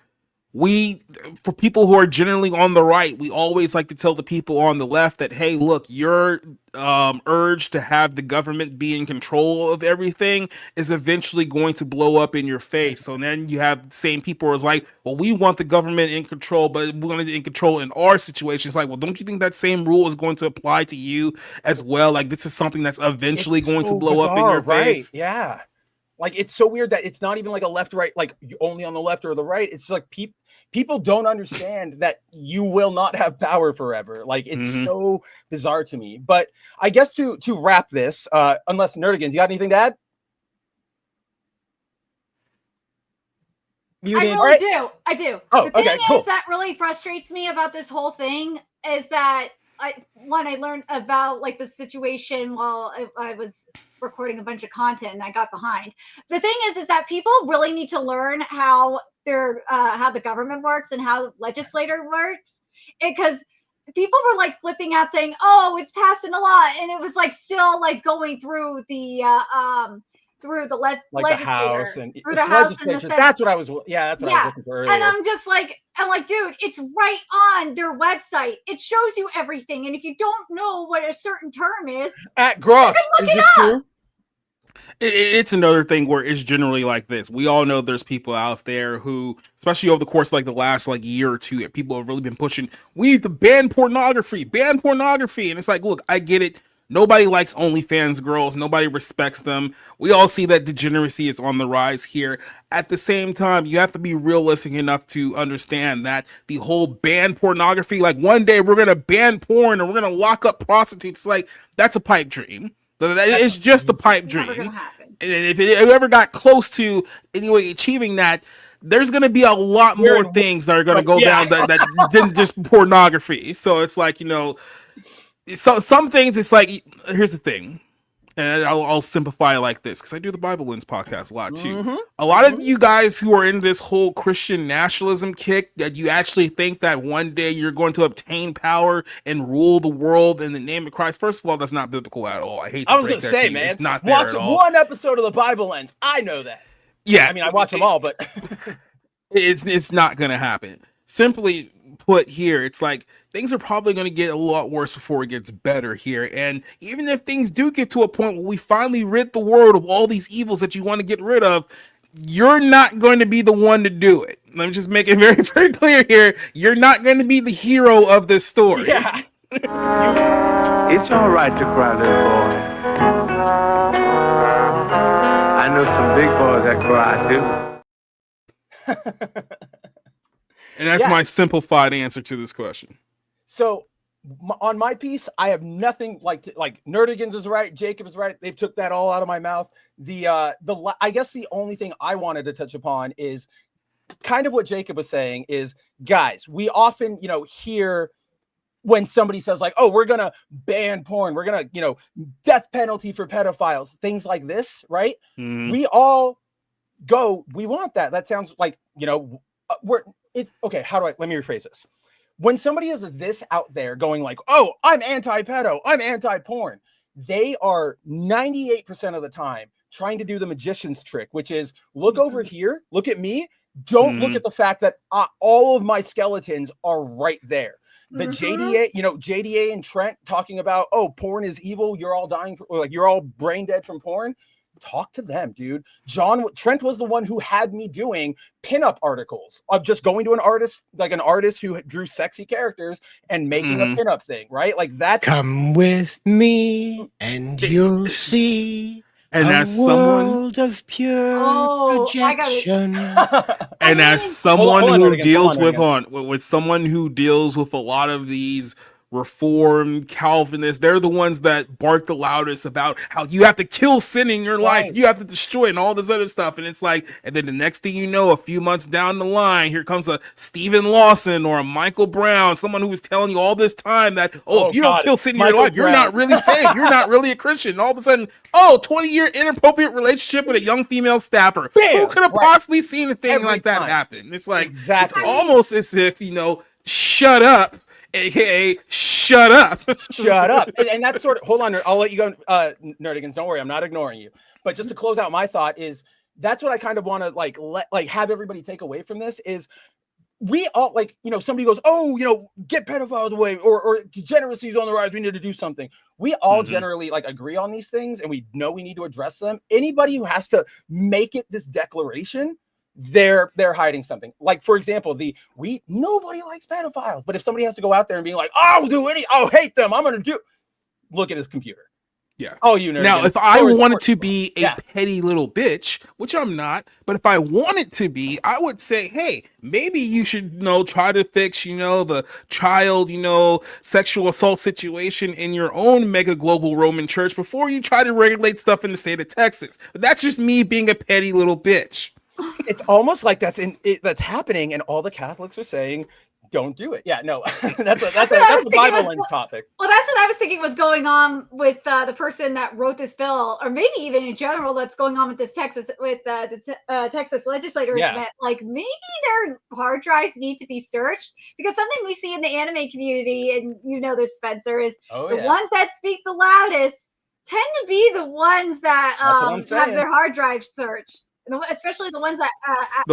for people who are generally on the right, we always like to tell the people on the left that, hey, look, your urge to have the government be in control of everything is eventually going to blow up in your face. So then you have the same people who are like, well, we want the government in control, but we want it in control in our situation. It's like, well, don't you think that same rule is going to apply to you as well? Like, this is something that's eventually going to blow up in your face. Yeah. Like, it's so weird that it's not even like a left-right, like only on the left or the right. It's like people don't understand that you will not have power forever. Like, it's so bizarre to me. But I guess to wrap this, unless Nerdigans, you got anything to add? Muted. I do. Oh, the thing okay, cool. is that really frustrates me about this whole thing is that I learned about like the situation while I was recording a bunch of content and I got behind. The thing is that people really need to learn how the government works and how the legislator works, because people were like flipping out saying, oh, it's passed in a law, and it was like still like going through the legislature, the House and through the House and the Senate. That's what I was looking for earlier. And I'm like, dude, it's right on their website. It shows you everything. And if you don't know what a certain term is, at Grok, look it up. True? It's another thing where it's generally like this. We all know there's people out there who, especially over the course of like the last like year or two, people have really been pushing, we need to ban pornography. And it's like, look, I get it. Nobody likes OnlyFans girls. Nobody respects them. We all see that degeneracy is on the rise here. At the same time, you have to be realistic enough to understand that the whole ban pornography, like one day we're going to ban porn and we're going to lock up prostitutes. Like, that's a pipe dream. It's just a pipe dream. And if it ever got close to anyway achieving that, there's going to be a lot more things that are going to go down that than just pornography. So it's like, so some things, it's like, here's the thing, and I'll simplify it like this, because I do the Bible Lens podcast a lot too. A lot of you guys who are in this whole Christian nationalism kick, that you actually think that one day you're going to obtain power and rule the world in the name of Christ. First of all, that's not biblical at all. I hate to break that to you. It's not there at all. Watch one episode of the Bible Lens. I know that. Yeah, I mean, I watch them all, but it's not going to happen. Simply put here, it's like things are probably going to get a lot worse before it gets better here. And even if things do get to a point where we finally rid the world of all these evils that you want to get rid of, you're not going to be the one to do it. Let me just make it very, very clear here. You're not going to be the hero of this story. Yeah. It's all right to cry, little boy. I know some big boys that cry too. And that's my simplified answer to this question. So on my piece, I have nothing like Nerdigans is right, Jacob is right. They've took that all out of my mouth. I guess the only thing I wanted to touch upon is kind of what Jacob was saying is, guys, we often, hear when somebody says like, oh, we're going to ban porn, we're going to, death penalty for pedophiles, things like this, right? We all go, we want that. That sounds like, okay, let me rephrase this. When somebody is this out there going like, oh, I'm anti-pedo, I'm anti-porn, they are 98% of the time trying to do the magician's trick, which is look over here, look at me. Don't look at the fact that all of my skeletons are right there. The JDA and Trent talking about, oh, porn is evil. You're all dying you're all brain dead from porn. Talk to them, dude. Trent was the one who had me doing pinup articles of just going to an artist who drew sexy characters and making a pinup thing, right? Like that's come with me and you'll see. And a as world of pure projection. And as someone who deals with someone who deals with a lot of these Reformed Calvinists, they're the ones that bark the loudest about how you have to kill sin in your life, you have to destroy it and all this other stuff. And it's like, and then the next thing you know, a few months down the line, here comes a Stephen Lawson or a Michael Brown, someone who was telling you all this time that, if you don't kill sin in your life, you're not really saved, you're not really a Christian. And all of a sudden, 20-year inappropriate relationship with a young female staffer. Bam! Who could have possibly seen a thing like that happen? It's like, it's almost as if, shut up. AKA shut up. Shut up. And that's sort of, hold on, I'll let you go, Nerdigans, don't worry, I'm not ignoring you. But just to close out my thought is, that's what I kind of want to have everybody take away from this is, we all somebody goes, get pedophiles away or degeneracy is on the rise, we need to do something. We all generally agree on these things and we know we need to address them. Anybody who has to make it this declaration, they're hiding something. Like, for example, nobody likes pedophiles, but if somebody has to go out there and be like, I'll hate them, I'm gonna look at his computer. Yeah. Oh, you know. Now, if I wanted to be a petty little bitch, which I'm not, but if I wanted to be, I would say, hey, maybe you should, try to fix, the child, sexual assault situation in your own mega global Roman church before you try to regulate stuff in the state of Texas. But that's just me being a petty little bitch. It's almost like that's happening, and all the Catholics are saying, "Don't do it." Yeah, no, that's a Bible lens topic. Well, that's what I was thinking was going on with the person that wrote this bill, or maybe even in general, that's going on with this Texas legislators. Yeah. That maybe their hard drives need to be searched, because something we see in the anime community, and this, Spencer, is the ones that speak the loudest tend to be the ones that have their hard drives searched. Especially the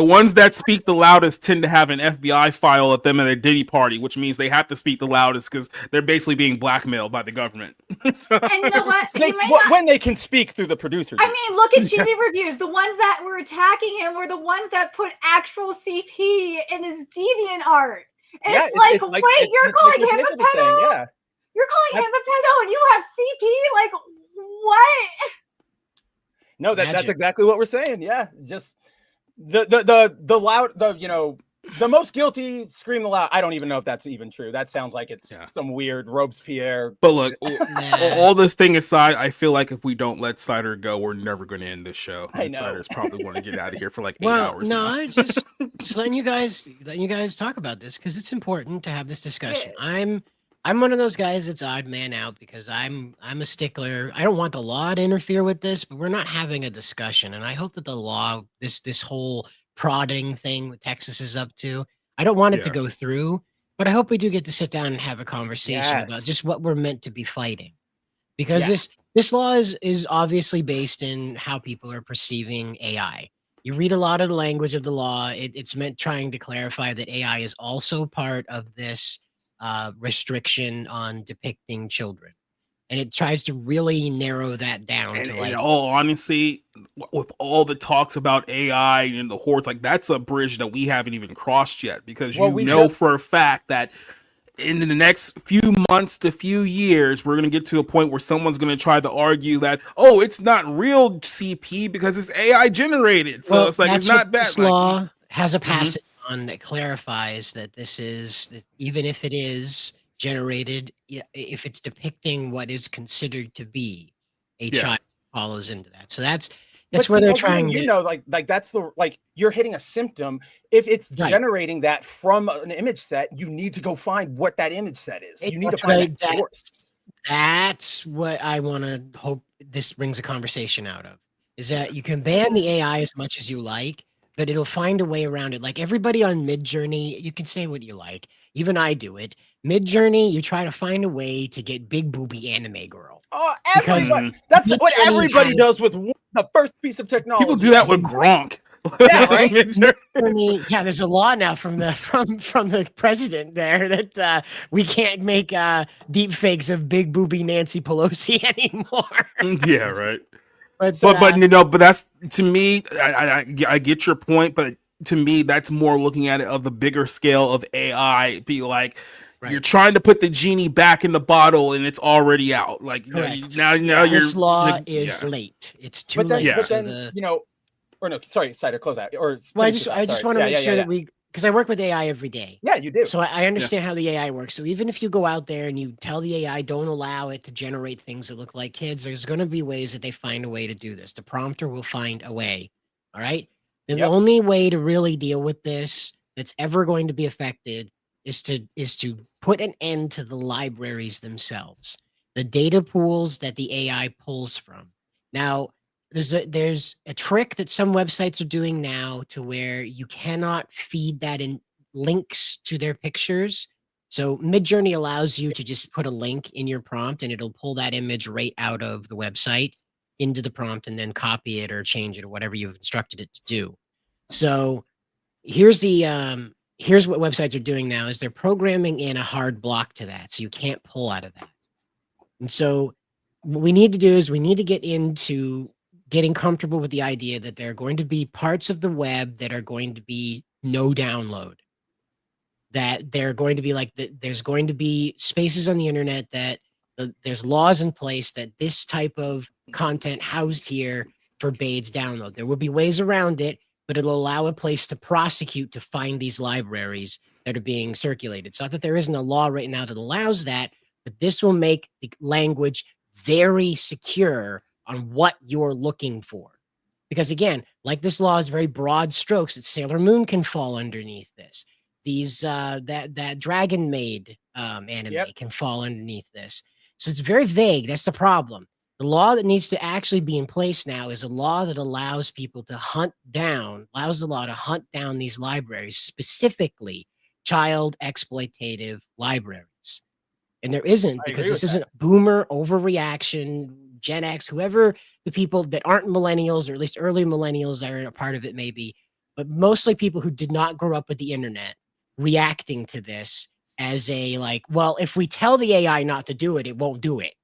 ones that speak the loudest tend to have an FBI file at them at a Diddy party, which means they have to speak the loudest because they're basically being blackmailed by the government. And you know what? When they can speak through the producers. I mean, look at Chibi Reviews. The ones that were attacking him were the ones that put actual CP in his deviant art. And wait, you're calling him a pedo? Yeah. You're calling him a pedo and you have CP? What? No, that's exactly what we're saying. Yeah, just the loud, the most guilty scream the loud. I don't even know if that's even true. That sounds like it's some weird Robespierre. But look, all this thing aside, I feel like if we don't let Cider go, we're never going to end this show. I know. Cider's probably going to get out of here for 8 hours. No, I just letting you guys talk about this because it's important to have this discussion. I'm one of those guys that's odd man out because I'm a stickler. I don't want the law to interfere with this, but we're not having a discussion. And I hope that the law, this whole prodding thing that Texas is up to, I don't want it to go through, but I hope we do get to sit down and have a conversation about just what we're meant to be fighting. Because this law is obviously based in how people are perceiving AI. You read a lot of the language of the law. It's meant trying to clarify that AI is also part of this restriction on depicting children, and it tries to really narrow that down. And in all honesty, with all the talks about AI and the hordes, that's a bridge that we haven't even crossed yet, because for a fact that in the next few months to few years, we're going to get to a point where someone's going to try to argue that, it's not real CP because it's AI generated. So it's not bad. This law has a passage that clarifies that this is, even if it is generated, if it's depicting what is considered to be a child, follows into that. So That's where they're like, trying you to, know, like that's the, like, you're hitting a symptom. If it's generating that from an image set, you need to go find what that image set is. You need to find that source. That's what I want to hope this brings a conversation out of, is that you can ban the AI as much as you like, but it'll find a way around it. Like everybody on Midjourney, you can say what you like. Even I do it. Midjourney, you try to find a way to get big booby anime girl. Oh, everybody. That's what everybody does with the first piece of technology. People do that with Gronk. Yeah, right. Yeah, there's a law now from the president there that we can't make deep fakes of big booby Nancy Pelosi anymore. Yeah, right. But you know, but that's, to me, I get your point, but to me, that's more looking at it of the bigger scale of AI. Be like, you're trying to put the genie back in the bottle and it's already out. Like, you know, now this law is late. It's too late. But then, you know, or no, sorry, Cider, close that. Or well, I just want to make sure that we, because I work with AI every day. Yeah, you do. So I understand how the AI works. So even if you go out there and you tell the AI, don't allow it to generate things that look like kids, there's going to be ways that they find a way to do this. The prompter will find a way. All right. The only way to really deal with this that's ever going to be affected is to put an end to the libraries themselves, the data pools that the AI pulls from. Now, there's a trick that some websites are doing now to where you cannot feed that in links to their pictures. So Midjourney allows you to just put a link in your prompt and it'll pull that image right out of the website into the prompt and then copy it or change it or whatever you've instructed it to do. So here's what websites are doing now is they're programming in a hard block to that. So you can't pull out of that. And so what we need to do is we need to get into getting comfortable with the idea that there are going to be parts of the web that are going to be no download, that they're going to be like, there's going to be spaces on the internet that there's laws in place that this type of content housed here forbids download. There will be ways around it, but it'll allow a place to prosecute to find these libraries that are being circulated. It's not that there isn't a law right now that allows that, but this will make the language very secure on what you're looking for. Because again, like this law is very broad strokes, that Sailor Moon can fall underneath this. These that Dragon Maid anime can fall underneath this. So it's very vague. That's the problem. The law that needs to actually be in place now is a law that allows people to allows the law to hunt down these libraries, specifically child exploitative libraries. And there isn't, because this isn't boomer overreaction, Gen X, whoever the people that aren't millennials, or at least early millennials that are a part of it maybe, but mostly people who did not grow up with the internet reacting to this as a like, well, if we tell the AI not to do it, it won't do it.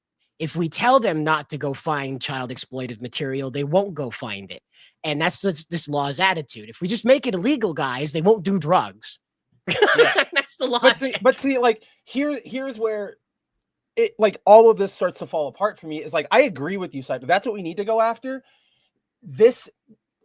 If we tell them not to go find child exploited material, they won't go find it. And that's this law's attitude. If we just make it illegal, guys, they won't do drugs. That's the logic. But see, like here's where it, like, all of this starts to fall apart for me. Is like, I agree with you, Cyber. That's what we need to go after.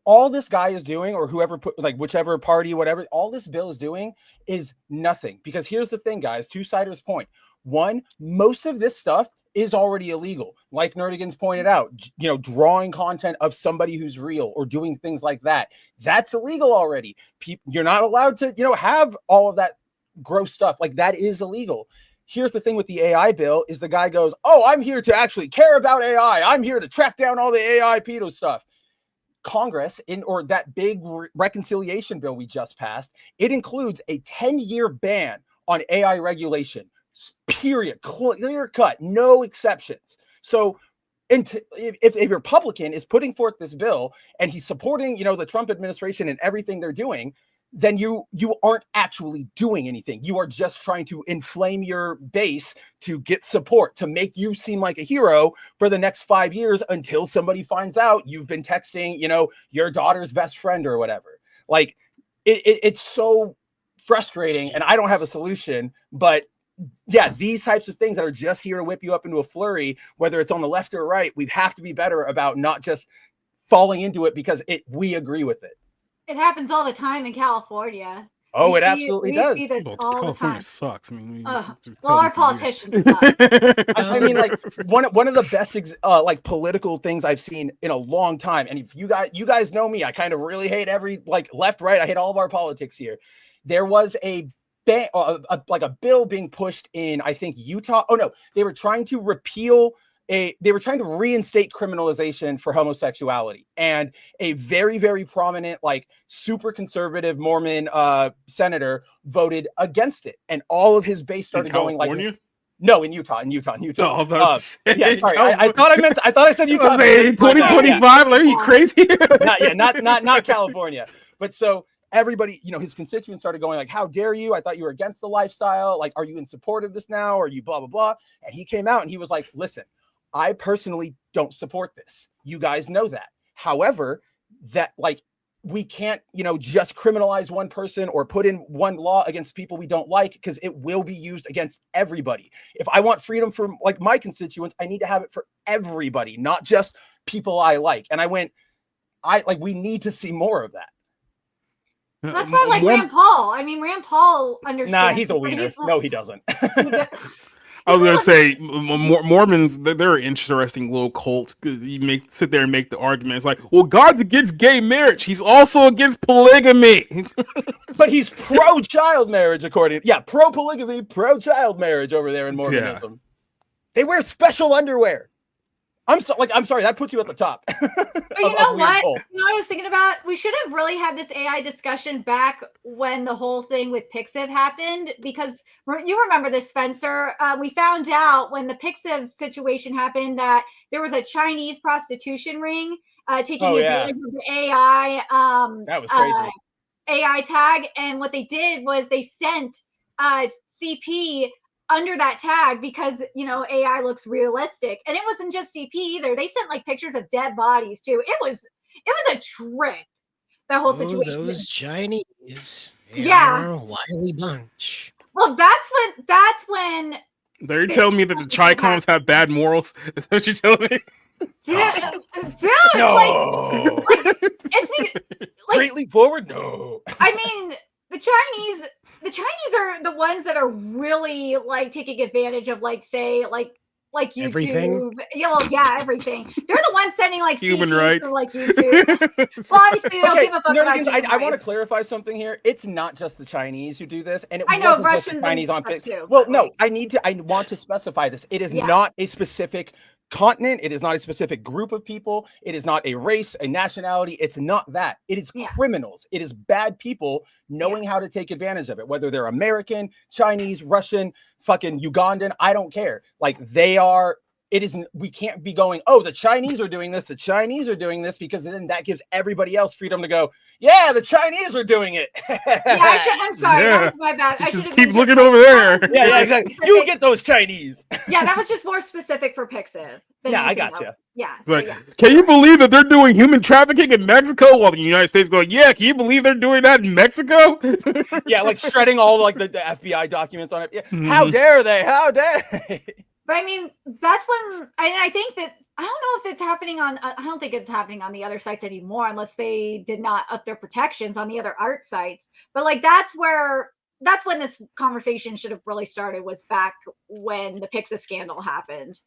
All this guy is doing, or whoever put, like, whichever party, whatever, all this bill is doing is nothing. Because here's the thing, guys, to Cider's point. One, most of this stuff is already illegal. Like Nerdigan's pointed out, you know, drawing content of somebody who's real or doing things like that. That's illegal already. You're not allowed to, you know, have all of that gross stuff. Like, that is illegal. Here's the thing with the AI bill is the guy goes, oh, I'm here to actually care about AI. I'm here to track down all the AI pedo stuff. Congress, or that big reconciliation bill we just passed, it includes a 10-year ban on AI regulation. Period. Clear cut. No exceptions. So if a Republican is putting forth this bill and he's supporting, you know, the Trump administration and everything they're doing, then you aren't actually doing anything. You are just trying to inflame your base to get support, to make you seem like a hero for the next 5 years until somebody finds out you've been texting, you know, your daughter's best friend or whatever. Like, it's so frustrating, and I don't have a solution, but yeah, these types of things that are just here to whip you up into a flurry, whether it's on the left or right, we have to be better about not just falling into it because we agree with it. It happens all the time in California. Oh, it absolutely does. We see this Well, all the California time. sucks. I mean, Well, tell our me for years. politicians suck. I mean, like one of the best like political things I've seen in a long time. And if you guys know me, I kind of really hate every like left, right. I hate all of our politics here. There was a bill being pushed in, I think, Utah. Oh no, they were trying to reinstate criminalization for homosexuality, and a very, very prominent, like super conservative Mormon senator voted against it, and all of his base started going like, no, in Utah. Oh, that's yeah, sorry. I thought I said Utah. 2025. Are you crazy? not California. But so everybody, his constituents started going like, how dare you? I thought you were against the lifestyle. Like, are you in support of this now? Or are you blah, blah, blah? And he came out and he was like, listen, I personally don't support this. You guys know that. However, that like, we can't, just criminalize one person or put in one law against people we don't like, because it will be used against everybody. If I want freedom for like my constituents, I need to have it for everybody, not just people I like. And we need to see more of that. That's why I like Rand Paul. I mean, Rand Paul understands. Nah, he's a wiener. No, he doesn't. I was gonna say Mormons, they're an interesting little cult. You sit there and make the argument. It's like, well, God's against gay marriage. He's also against polygamy. But he's pro-child marriage, pro-polygamy, pro-child marriage over there in Mormonism. Yeah. They wear special underwear. I'm sorry, that puts you at the top. But you know what? You know what I was thinking about? We should have really had this AI discussion back when the whole thing with Pixiv happened, because you remember this, Spencer. We found out when the Pixiv situation happened that there was a Chinese prostitution ring taking advantage of the AI. That was crazy. AI tag, and what they did was they sent CP under that tag because AI looks realistic, and it wasn't just CP either. They sent like pictures of dead bodies too. It was a trick. That whole situation. Those Chinese, yeah, a wily bunch. Well, that's when. They're telling me that the Chi-Coms have bad morals. Is that what you're telling me? Dude, no. Like, Great leap forward. No. I mean, the Chinese are the ones that are really like taking advantage of like YouTube. Everything? Everything. They're the ones sending like human rights to, like YouTube. Well, obviously they don't give a fuck about human I want to clarify something here. It's not just the Chinese who do this, and I know wasn't Russians just the Chinese on Pix too. Well, no, I want to specify this. It is not a specific continent. It is not a specific group of people. It is not a race, a nationality. It's not that. It is criminals. It is bad people knowing how to take advantage of it, whether they're American, Chinese, Russian, fucking Ugandan. I don't care. Like they are. It isn't. We can't be going, oh, the Chinese are doing this. The Chinese are doing this, because then that gives everybody else freedom to go, yeah, the Chinese are doing it. I'm sorry. That was my bad. I should keep looking over there. Yeah, exactly. You get those Chinese. Yeah, that was just more specific for Pixiv. Yeah, I got you. Yeah. It's like, can you believe that they're doing human trafficking in Mexico, while the United States going, yeah, can you believe they're doing that in Mexico? Yeah, like shredding all like the FBI documents on it. Yeah. How dare they? How dare they? But I mean, that's when I think that I don't know if it's happening on. I don't think it's happening on the other sites anymore, unless they did not up their protections on the other art sites. But like that's when this conversation should have really started, was back when the Pixiv scandal happened.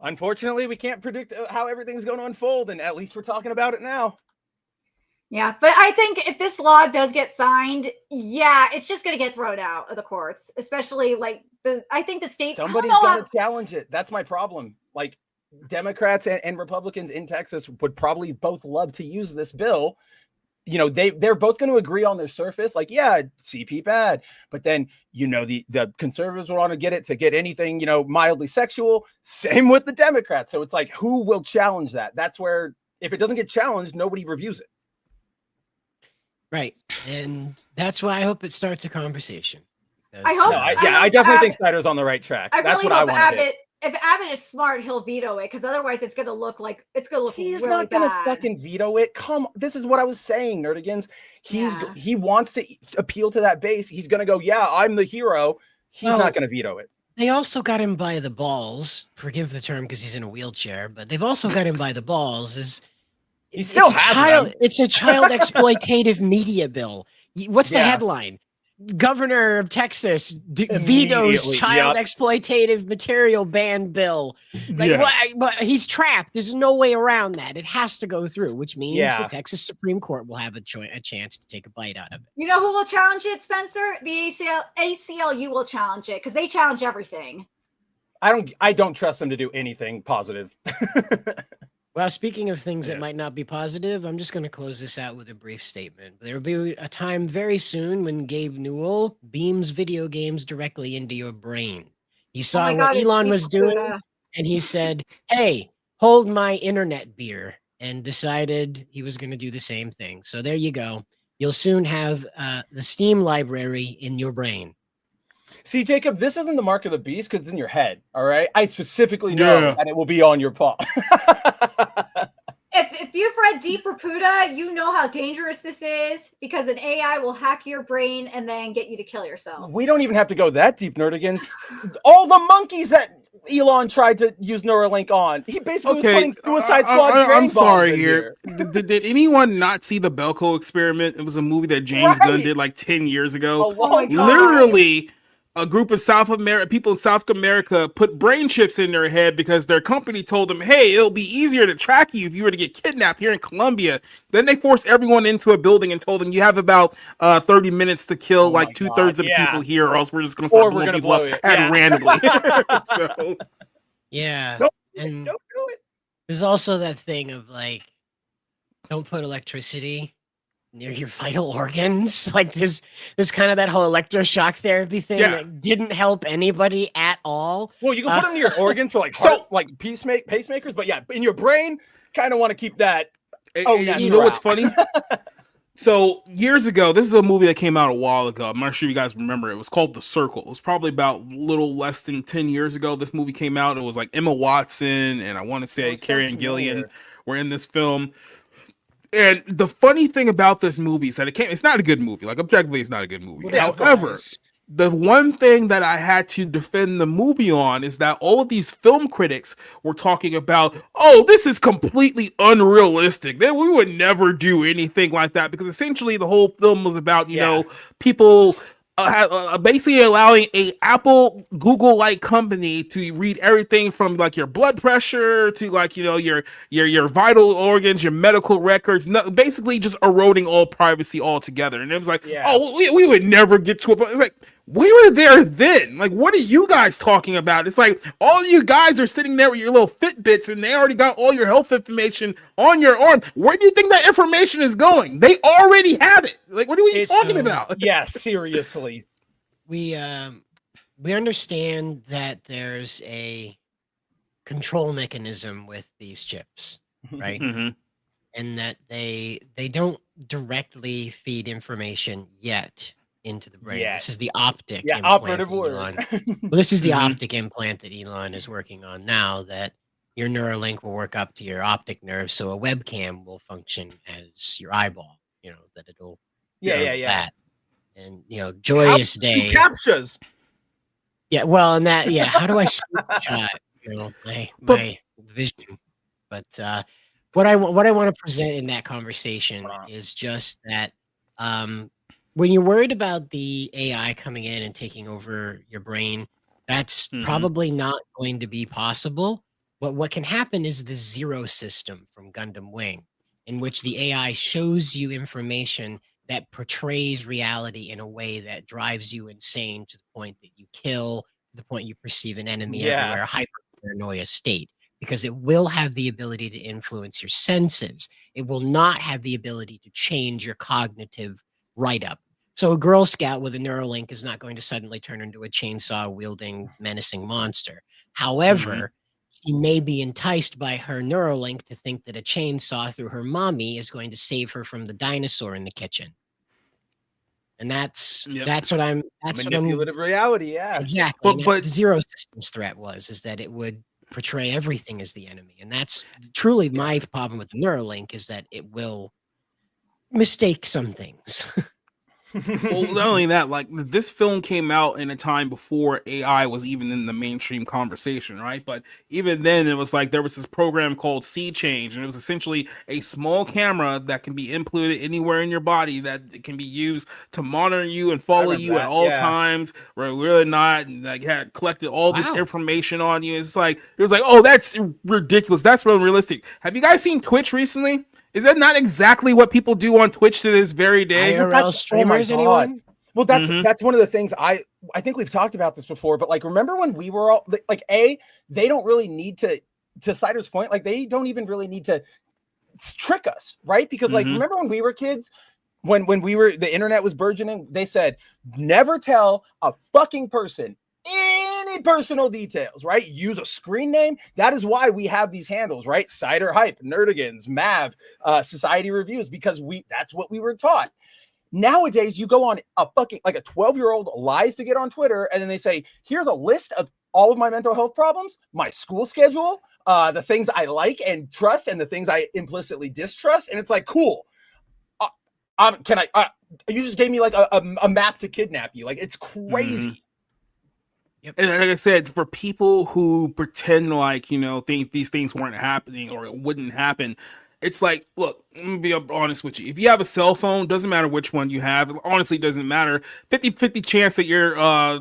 Unfortunately, we can't predict how everything's going to unfold, and at least we're talking about it now. Yeah, but I think if this law does get signed, it's just going to get thrown out of the courts, especially like I think the state. Somebody's got to challenge it. That's my problem. Like Democrats and Republicans in Texas would probably both love to use this bill. They're both going to agree on their surface, like, yeah, CP bad. But then, the conservatives will want to get it to get anything, mildly sexual. Same with the Democrats. So it's like, who will challenge that? That's where, if it doesn't get challenged, nobody reviews it. Right. And that's why I hope it starts a conversation. I hope. I definitely think Snyder's on the right track. That's what I want to hit. If Abbott is smart, he'll veto it, because otherwise it's going to look he's really not going to bad. fucking veto it. This is what I was saying, Nerdigans. He wants to appeal to that base. He's going to go, yeah, I'm the hero. He's not going to veto it. They also got him by the balls. Forgive the term because he's in a wheelchair, but they've also got him by the balls. He still has them. It's a child exploitative media bill. What's the headline? Governor of Texas vetoes child exploitative material ban bill. Like, but he's trapped. There's no way around that. It has to go through, which means the Texas Supreme Court will have a chance to take a bite out of it. You know who will challenge it, Spencer? The ACLU will challenge it because they challenge everything. I don't trust them to do anything positive. Well, speaking of things that might not be positive, I'm just going to close this out with a brief statement. There will be a time very soon when Gabe Newell beams video games directly into your brain. He saw what Elon was doing, and he said, hey, hold my internet beer, and decided he was going to do the same thing. So there you go. You'll soon have the Steam library in your brain. See, Jacob, this isn't the mark of the beast because it's in your head, all right? I specifically know that it will be on your paw. If you've read Deep Reputa, you know how dangerous this is because an AI will hack your brain and then get you to kill yourself. We don't even have to go that deep, Nerdigans. All the monkeys that Elon tried to use Neuralink on, he basically was putting Suicide Squad. I'm sorry here. Did anyone not see the Belko Experiment? It was a movie that James Gunn did like 10 years ago. Literally, a group of people in South America put brain chips in their head because their company told them, hey, it'll be easier to track you if you were to get kidnapped here in Colombia. Then they forced everyone into a building and told them you have about 30 minutes to kill like 2/3 of the people here, or else we're just going to start blowing people up randomly. So, don't do it. There's also that thing of like, don't put electricity near your vital organs. Like there's kind of that whole electroshock therapy thing that didn't help anybody at all. Well, you can put them near your organs for like pacemakers, but in your brain, kind of want to keep that. You know what's funny? So years ago, this is a movie that came out a while ago. I'm not sure you guys remember. It was called The Circle. It was probably about a little less than 10 years ago. This movie came out. It was like Emma Watson and I want to say Carrie Ann Gillian were in this film. And the funny thing about this movie is that it's not a good movie. Like, objectively, it's not a good movie. However, the one thing that I had to defend the movie on is that all of these film critics were talking about, oh, this is completely unrealistic. That we would never do anything like that, because essentially the whole film was about, you know, people basically allowing a Apple Google-like company to read everything from like your blood pressure to like, you know, your vital organs, your medical records, basically just eroding all privacy altogether. And it was like, oh, we would never get to a point. It's like, we were there then. Like, what are you guys talking about? It's like all you guys are sitting there with your little Fitbits and they already got all your health information on your arm. Where do you think that information is going? They already have it. Like, what are we talking about? Yeah, seriously. We understand that there's a control mechanism with these chips, right? And that they don't directly feed information yet into the brain. This is the optic implant. Operative word. Well, this is the optic implant that Elon is working on now, that your Neuralink will work up to your optic nerve, so a webcam will function as your eyeball, you know, that it'll that. And, you know, joyous day. Captures. Yeah, well, and that, how do I screenshot, you know, my vision? But what I want to present in that conversation is just that when you're worried about the AI coming in and taking over your brain, that's probably not going to be possible. But what can happen is the Zero system from Gundam Wing, in which the AI shows you information that portrays reality in a way that drives you insane to the point that you kill, to the point you perceive an enemy everywhere, a hyper-paranoia state, because it will have the ability to influence your senses. It will not have the ability to change your cognitive write-up. So a Girl Scout with a Neuralink is not going to suddenly turn into a chainsaw-wielding, menacing monster. However, she may be enticed by her Neuralink to think that a chainsaw through her mommy is going to save her from the dinosaur in the kitchen. And that's manipulative reality, exactly. But the Zero System's threat is that it would portray everything as the enemy, and that's truly my problem with the Neuralink, is that it will mistake some things. Well, not only that, like this film came out in a time before AI was even in the mainstream conversation, right? But even then, it was like there was this program called Sea Change, and it was essentially a small camera that can be inputted anywhere in your body that can be used to monitor you and follow you at all times, really not, and like had collected all this information on you. It's like it was like, oh, that's ridiculous. That's unrealistic. Have you guys seen Twitch recently? Is that not exactly what people do on Twitch to this very day? IRL streamers, anyone? Well, that's one of the things I think we've talked about this before, but like, remember when we were all like, they don't really need to Cider's point, like they don't even really need to trick us, right? Because like, remember when we were kids, when the internet was burgeoning, they said, never tell a fucking person any personal details, right? Use a screen name. That is why we have these handles, right? Cider Hype, Nerdigans, Mav, Society Reviews, because that's what we were taught. Nowadays, you go on a fucking, like a 12-year-old lies to get on Twitter, and then they say, here's a list of all of my mental health problems, my school schedule, the things I like and trust, and the things I implicitly distrust. And it's like, cool. You just gave me like a map to kidnap you. Like, it's crazy. Yep. And like I said, for people who pretend like, you know, these things weren't happening or it wouldn't happen, it's like, look, let me be honest with you. If you have a cell phone, doesn't matter which one you have. It honestly doesn't matter. 50-50 chance that your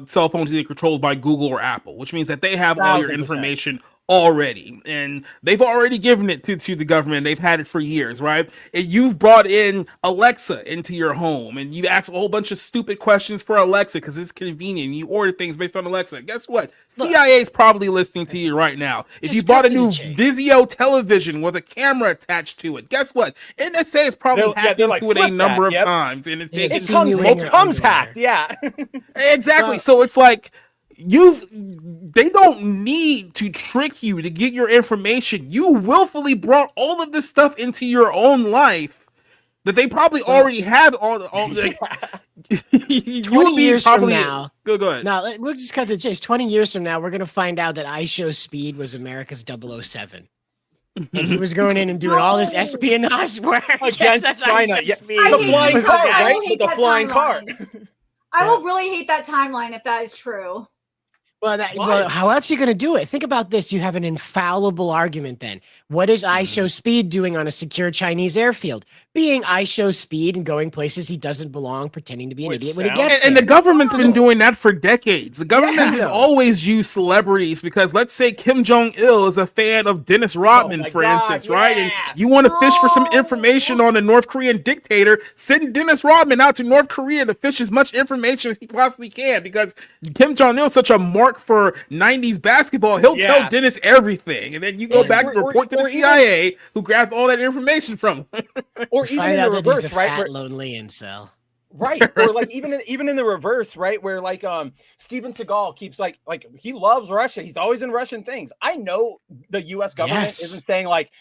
cell phone is either controlled by Google or Apple, which means that they have all your information already, and they've already given it to the government. They've had it for years, right? And you've brought in Alexa into your home, and you ask a whole bunch of stupid questions for Alexa because it's convenient. You order things based on Alexa. Guess what? CIA is probably listening to you right now. If you bought a new Vizio television with a camera attached to it, guess what? NSA is probably hacked into it a number of times, and it comes hacked. Yeah, exactly. So it's like, they don't need to trick you to get your information. You willfully brought all of this stuff into your own life that they probably already have all the 20 years from now. Go ahead. No, we'll just cut to the chase. 20 years from now, we're going to find out that iShowSpeed was America's 007. And he was going in and doing all this espionage work against China. Yeah. The flying car, right? With the flying car. I will really hate that timeline if that is true. Well, how else are you going to do it? Think about this. You have an infallible argument then. What is iShowSpeed doing on a secure Chinese airfield? Being iShowSpeed and going places he doesn't belong, pretending to be an idiot when he gets there. And the government's been doing that for decades. The government has always used celebrities because, let's say Kim Jong-il is a fan of Dennis Rodman, for instance, right? And you want to fish for some information on the North Korean dictator, send Dennis Rodman out to North Korea to fish as much information as he possibly can, because Kim Jong-il is such a mark for 90s basketball. He'll tell Dennis everything, and then you go back and report to the CIA, who grabbed all that information from him. Or even in the reverse, he's a right? Fat, lonely incel. Right. Or like even in the reverse, right? Where like Steven Seagal keeps like he loves Russia. He's always in Russian things. I know the US government isn't saying like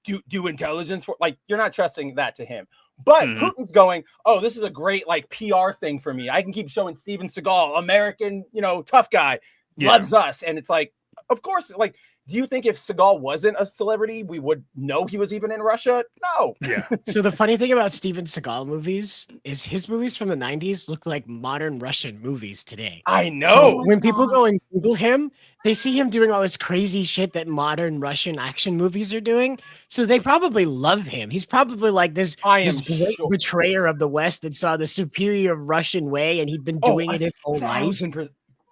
do intelligence for, like, you're not trusting that to him. But Putin's going, oh, this is a great like PR thing for me. I can keep showing Steven Seagal, American, tough guy, loves us. And it's like, of course, like, do you think if Seagal wasn't a celebrity, we would know he was even in Russia? No. Yeah. So the funny thing about Steven Seagal movies is his movies from the 90s look like modern Russian movies today. I know. So when people go and Google him, they see him doing all this crazy shit that modern Russian action movies are doing. So they probably love him. He's probably like this great betrayer of the West that saw the superior Russian way, and he'd been doing it his whole life.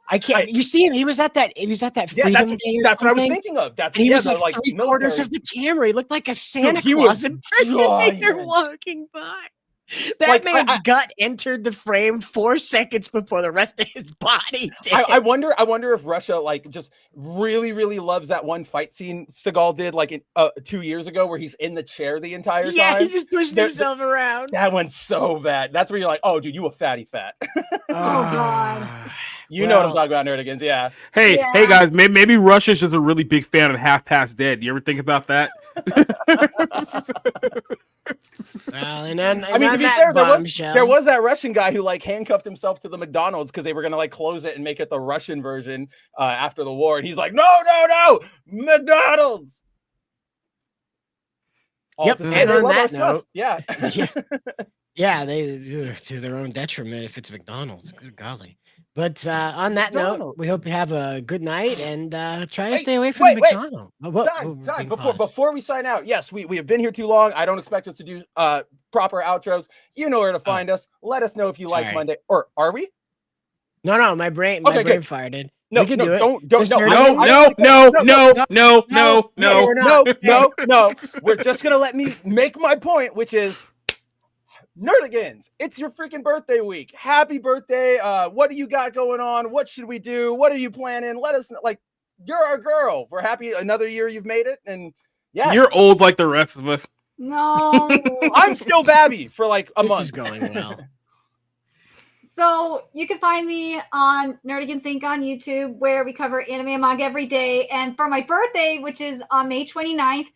I can't. You see him? He was at that. Freedom day. That's what I was thinking of. That's he was like 3/4 of the camera. He looked like a Santa Claus impersonator walking by. That man's gut entered the frame 4 seconds before the rest of his body did. I wonder if Russia like just really, really loves that one fight scene Seagal did like 2 years ago where he's in the chair the entire time. Yeah, he's just pushing himself around. That one's so bad. That's where you're like, oh, dude, you a fatty fat. Oh God. You know what I'm talking about, Nerdigans, yeah. Hey guys, maybe Russia's just a really big fan of Half Past Dead. You ever think about that? Well, and then I mean, to be fair, there was that Russian guy who like handcuffed himself to the McDonald's because they were gonna like close it and make it the Russian version after the war, and he's like, no, McDonald's. Yep. And on that note, yeah. Yeah, they to their own detriment if it's McDonald's. Good golly. But on that note, we hope you have a good night and try to stay away from McDonald's. Time. Before we sign out, yes, we have been here too long. I don't expect us to do proper outros. You know where to find us. Let us know if you like Monday. Or are we? No, my brain fired it. No, we can do it. No. We're just gonna let me make my point, which is Nerdigans, it's your freaking birthday week. Happy birthday. What do you got going on? What should we do? What are you planning? Let us know. Like, you're our girl. We're happy another year you've made it. And yeah. You're old like the rest of us. No. I'm still Babby for like a month. This is going well. So you can find me on Nerdigans Inc. on YouTube, where we cover anime and manga every day. And for my birthday, which is on May 29th,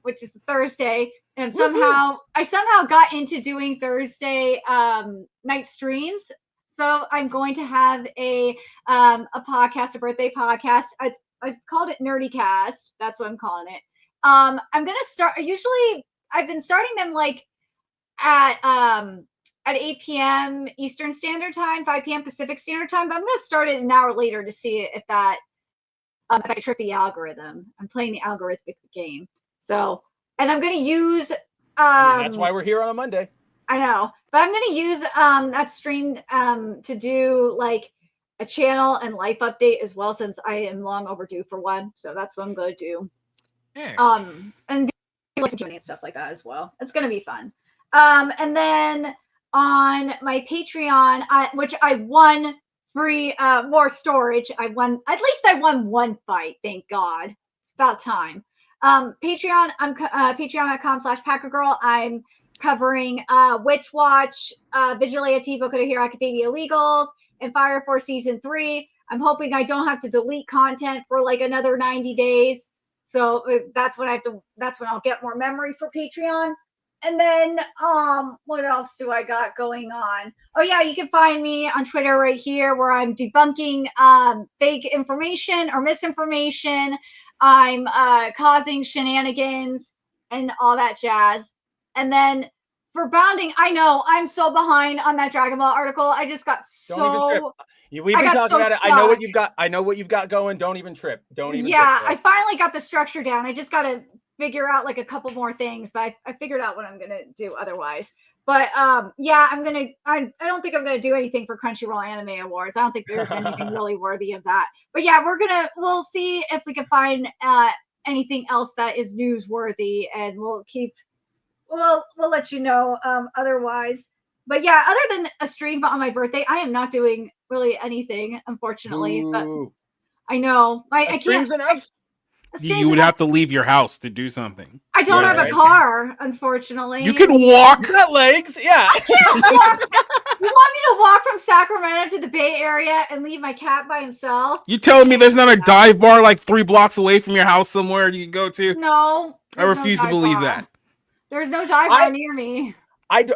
which is Thursday, and I somehow got into doing Thursday night streams. So I'm going to have a podcast, a birthday podcast. I called it Nerdycast. That's what I'm calling it. I'm gonna start. Usually, I've been starting them like at 8 p.m. Eastern Standard Time, 5 p.m. Pacific Standard Time. But I'm gonna start it an hour later to see if that if I can trick the algorithm. I'm playing the algorithmic game. So, and I'm gonna use. That's why we're here on a Monday. I know, but I'm gonna use that stream to do like a channel and life update as well, since I am long overdue for one. So that's what I'm gonna do. Yeah. And do like Q&A and stuff like that as well. It's gonna be fun. And then on my Patreon, which I won free more storage. I won one fight. Thank God. It's about time. Patreon. I'm patreon.com/packergirl. I'm covering Witch Watch, Vigilante, Boku no Hero Academia Legals, and Fire Force Season 3. I'm hoping I don't have to delete content for like another 90 days. So that's when I'll get more memory for Patreon. And then what else do I got going on? Oh yeah, you can find me on Twitter right here, where I'm debunking fake information or misinformation. I'm causing shenanigans and all that jazz. And then for bounding, I know I'm so behind on that Dragon Ball article. I just got We've been talking about it. I know what you've got. I know what you've got going. Don't even trip. Don't even. Yeah, trip, I finally got the structure down. I just got to figure out like a couple more things, but I figured out what I'm gonna do otherwise. But yeah, I don't think I'm gonna do anything for Crunchyroll Anime Awards. I don't think there's anything really worthy of that. But yeah, we'll see if we can find anything else that is newsworthy, and we'll let you know otherwise. But yeah, other than a stream on my birthday, I am not doing really anything, unfortunately. Ooh. But I know I can't. Stream's enough. You would have to leave your house to do something. I don't have a car, unfortunately. You can walk. You got legs, yeah. I can't walk. You want me to walk from Sacramento to the Bay Area and leave my cat by himself? You telling me there's not a dive bar like 3 blocks away from your house somewhere you can go to? No. I refuse to believe that. There's no dive bar near me.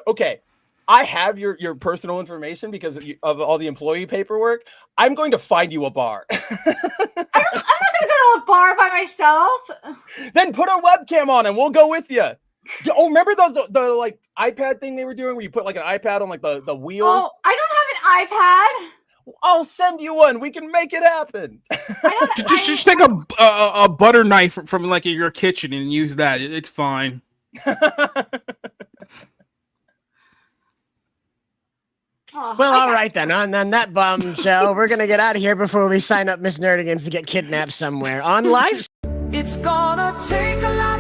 Okay. I have your personal information because of all the employee paperwork. I'm going to find you a bar. I'm not going to go to a bar by myself. Then put a webcam on and we'll go with you. Oh, remember the like iPad thing they were doing where you put like an iPad on like the wheels? Oh, I don't have an iPad. I'll send you one. We can make it happen. Just take a butter knife from like your kitchen and use that. It's fine. Well, all right then. On that bombshell, we're gonna get out of here before we sign up Miss Nerdigans to get kidnapped somewhere on live. It's gonna take a lot.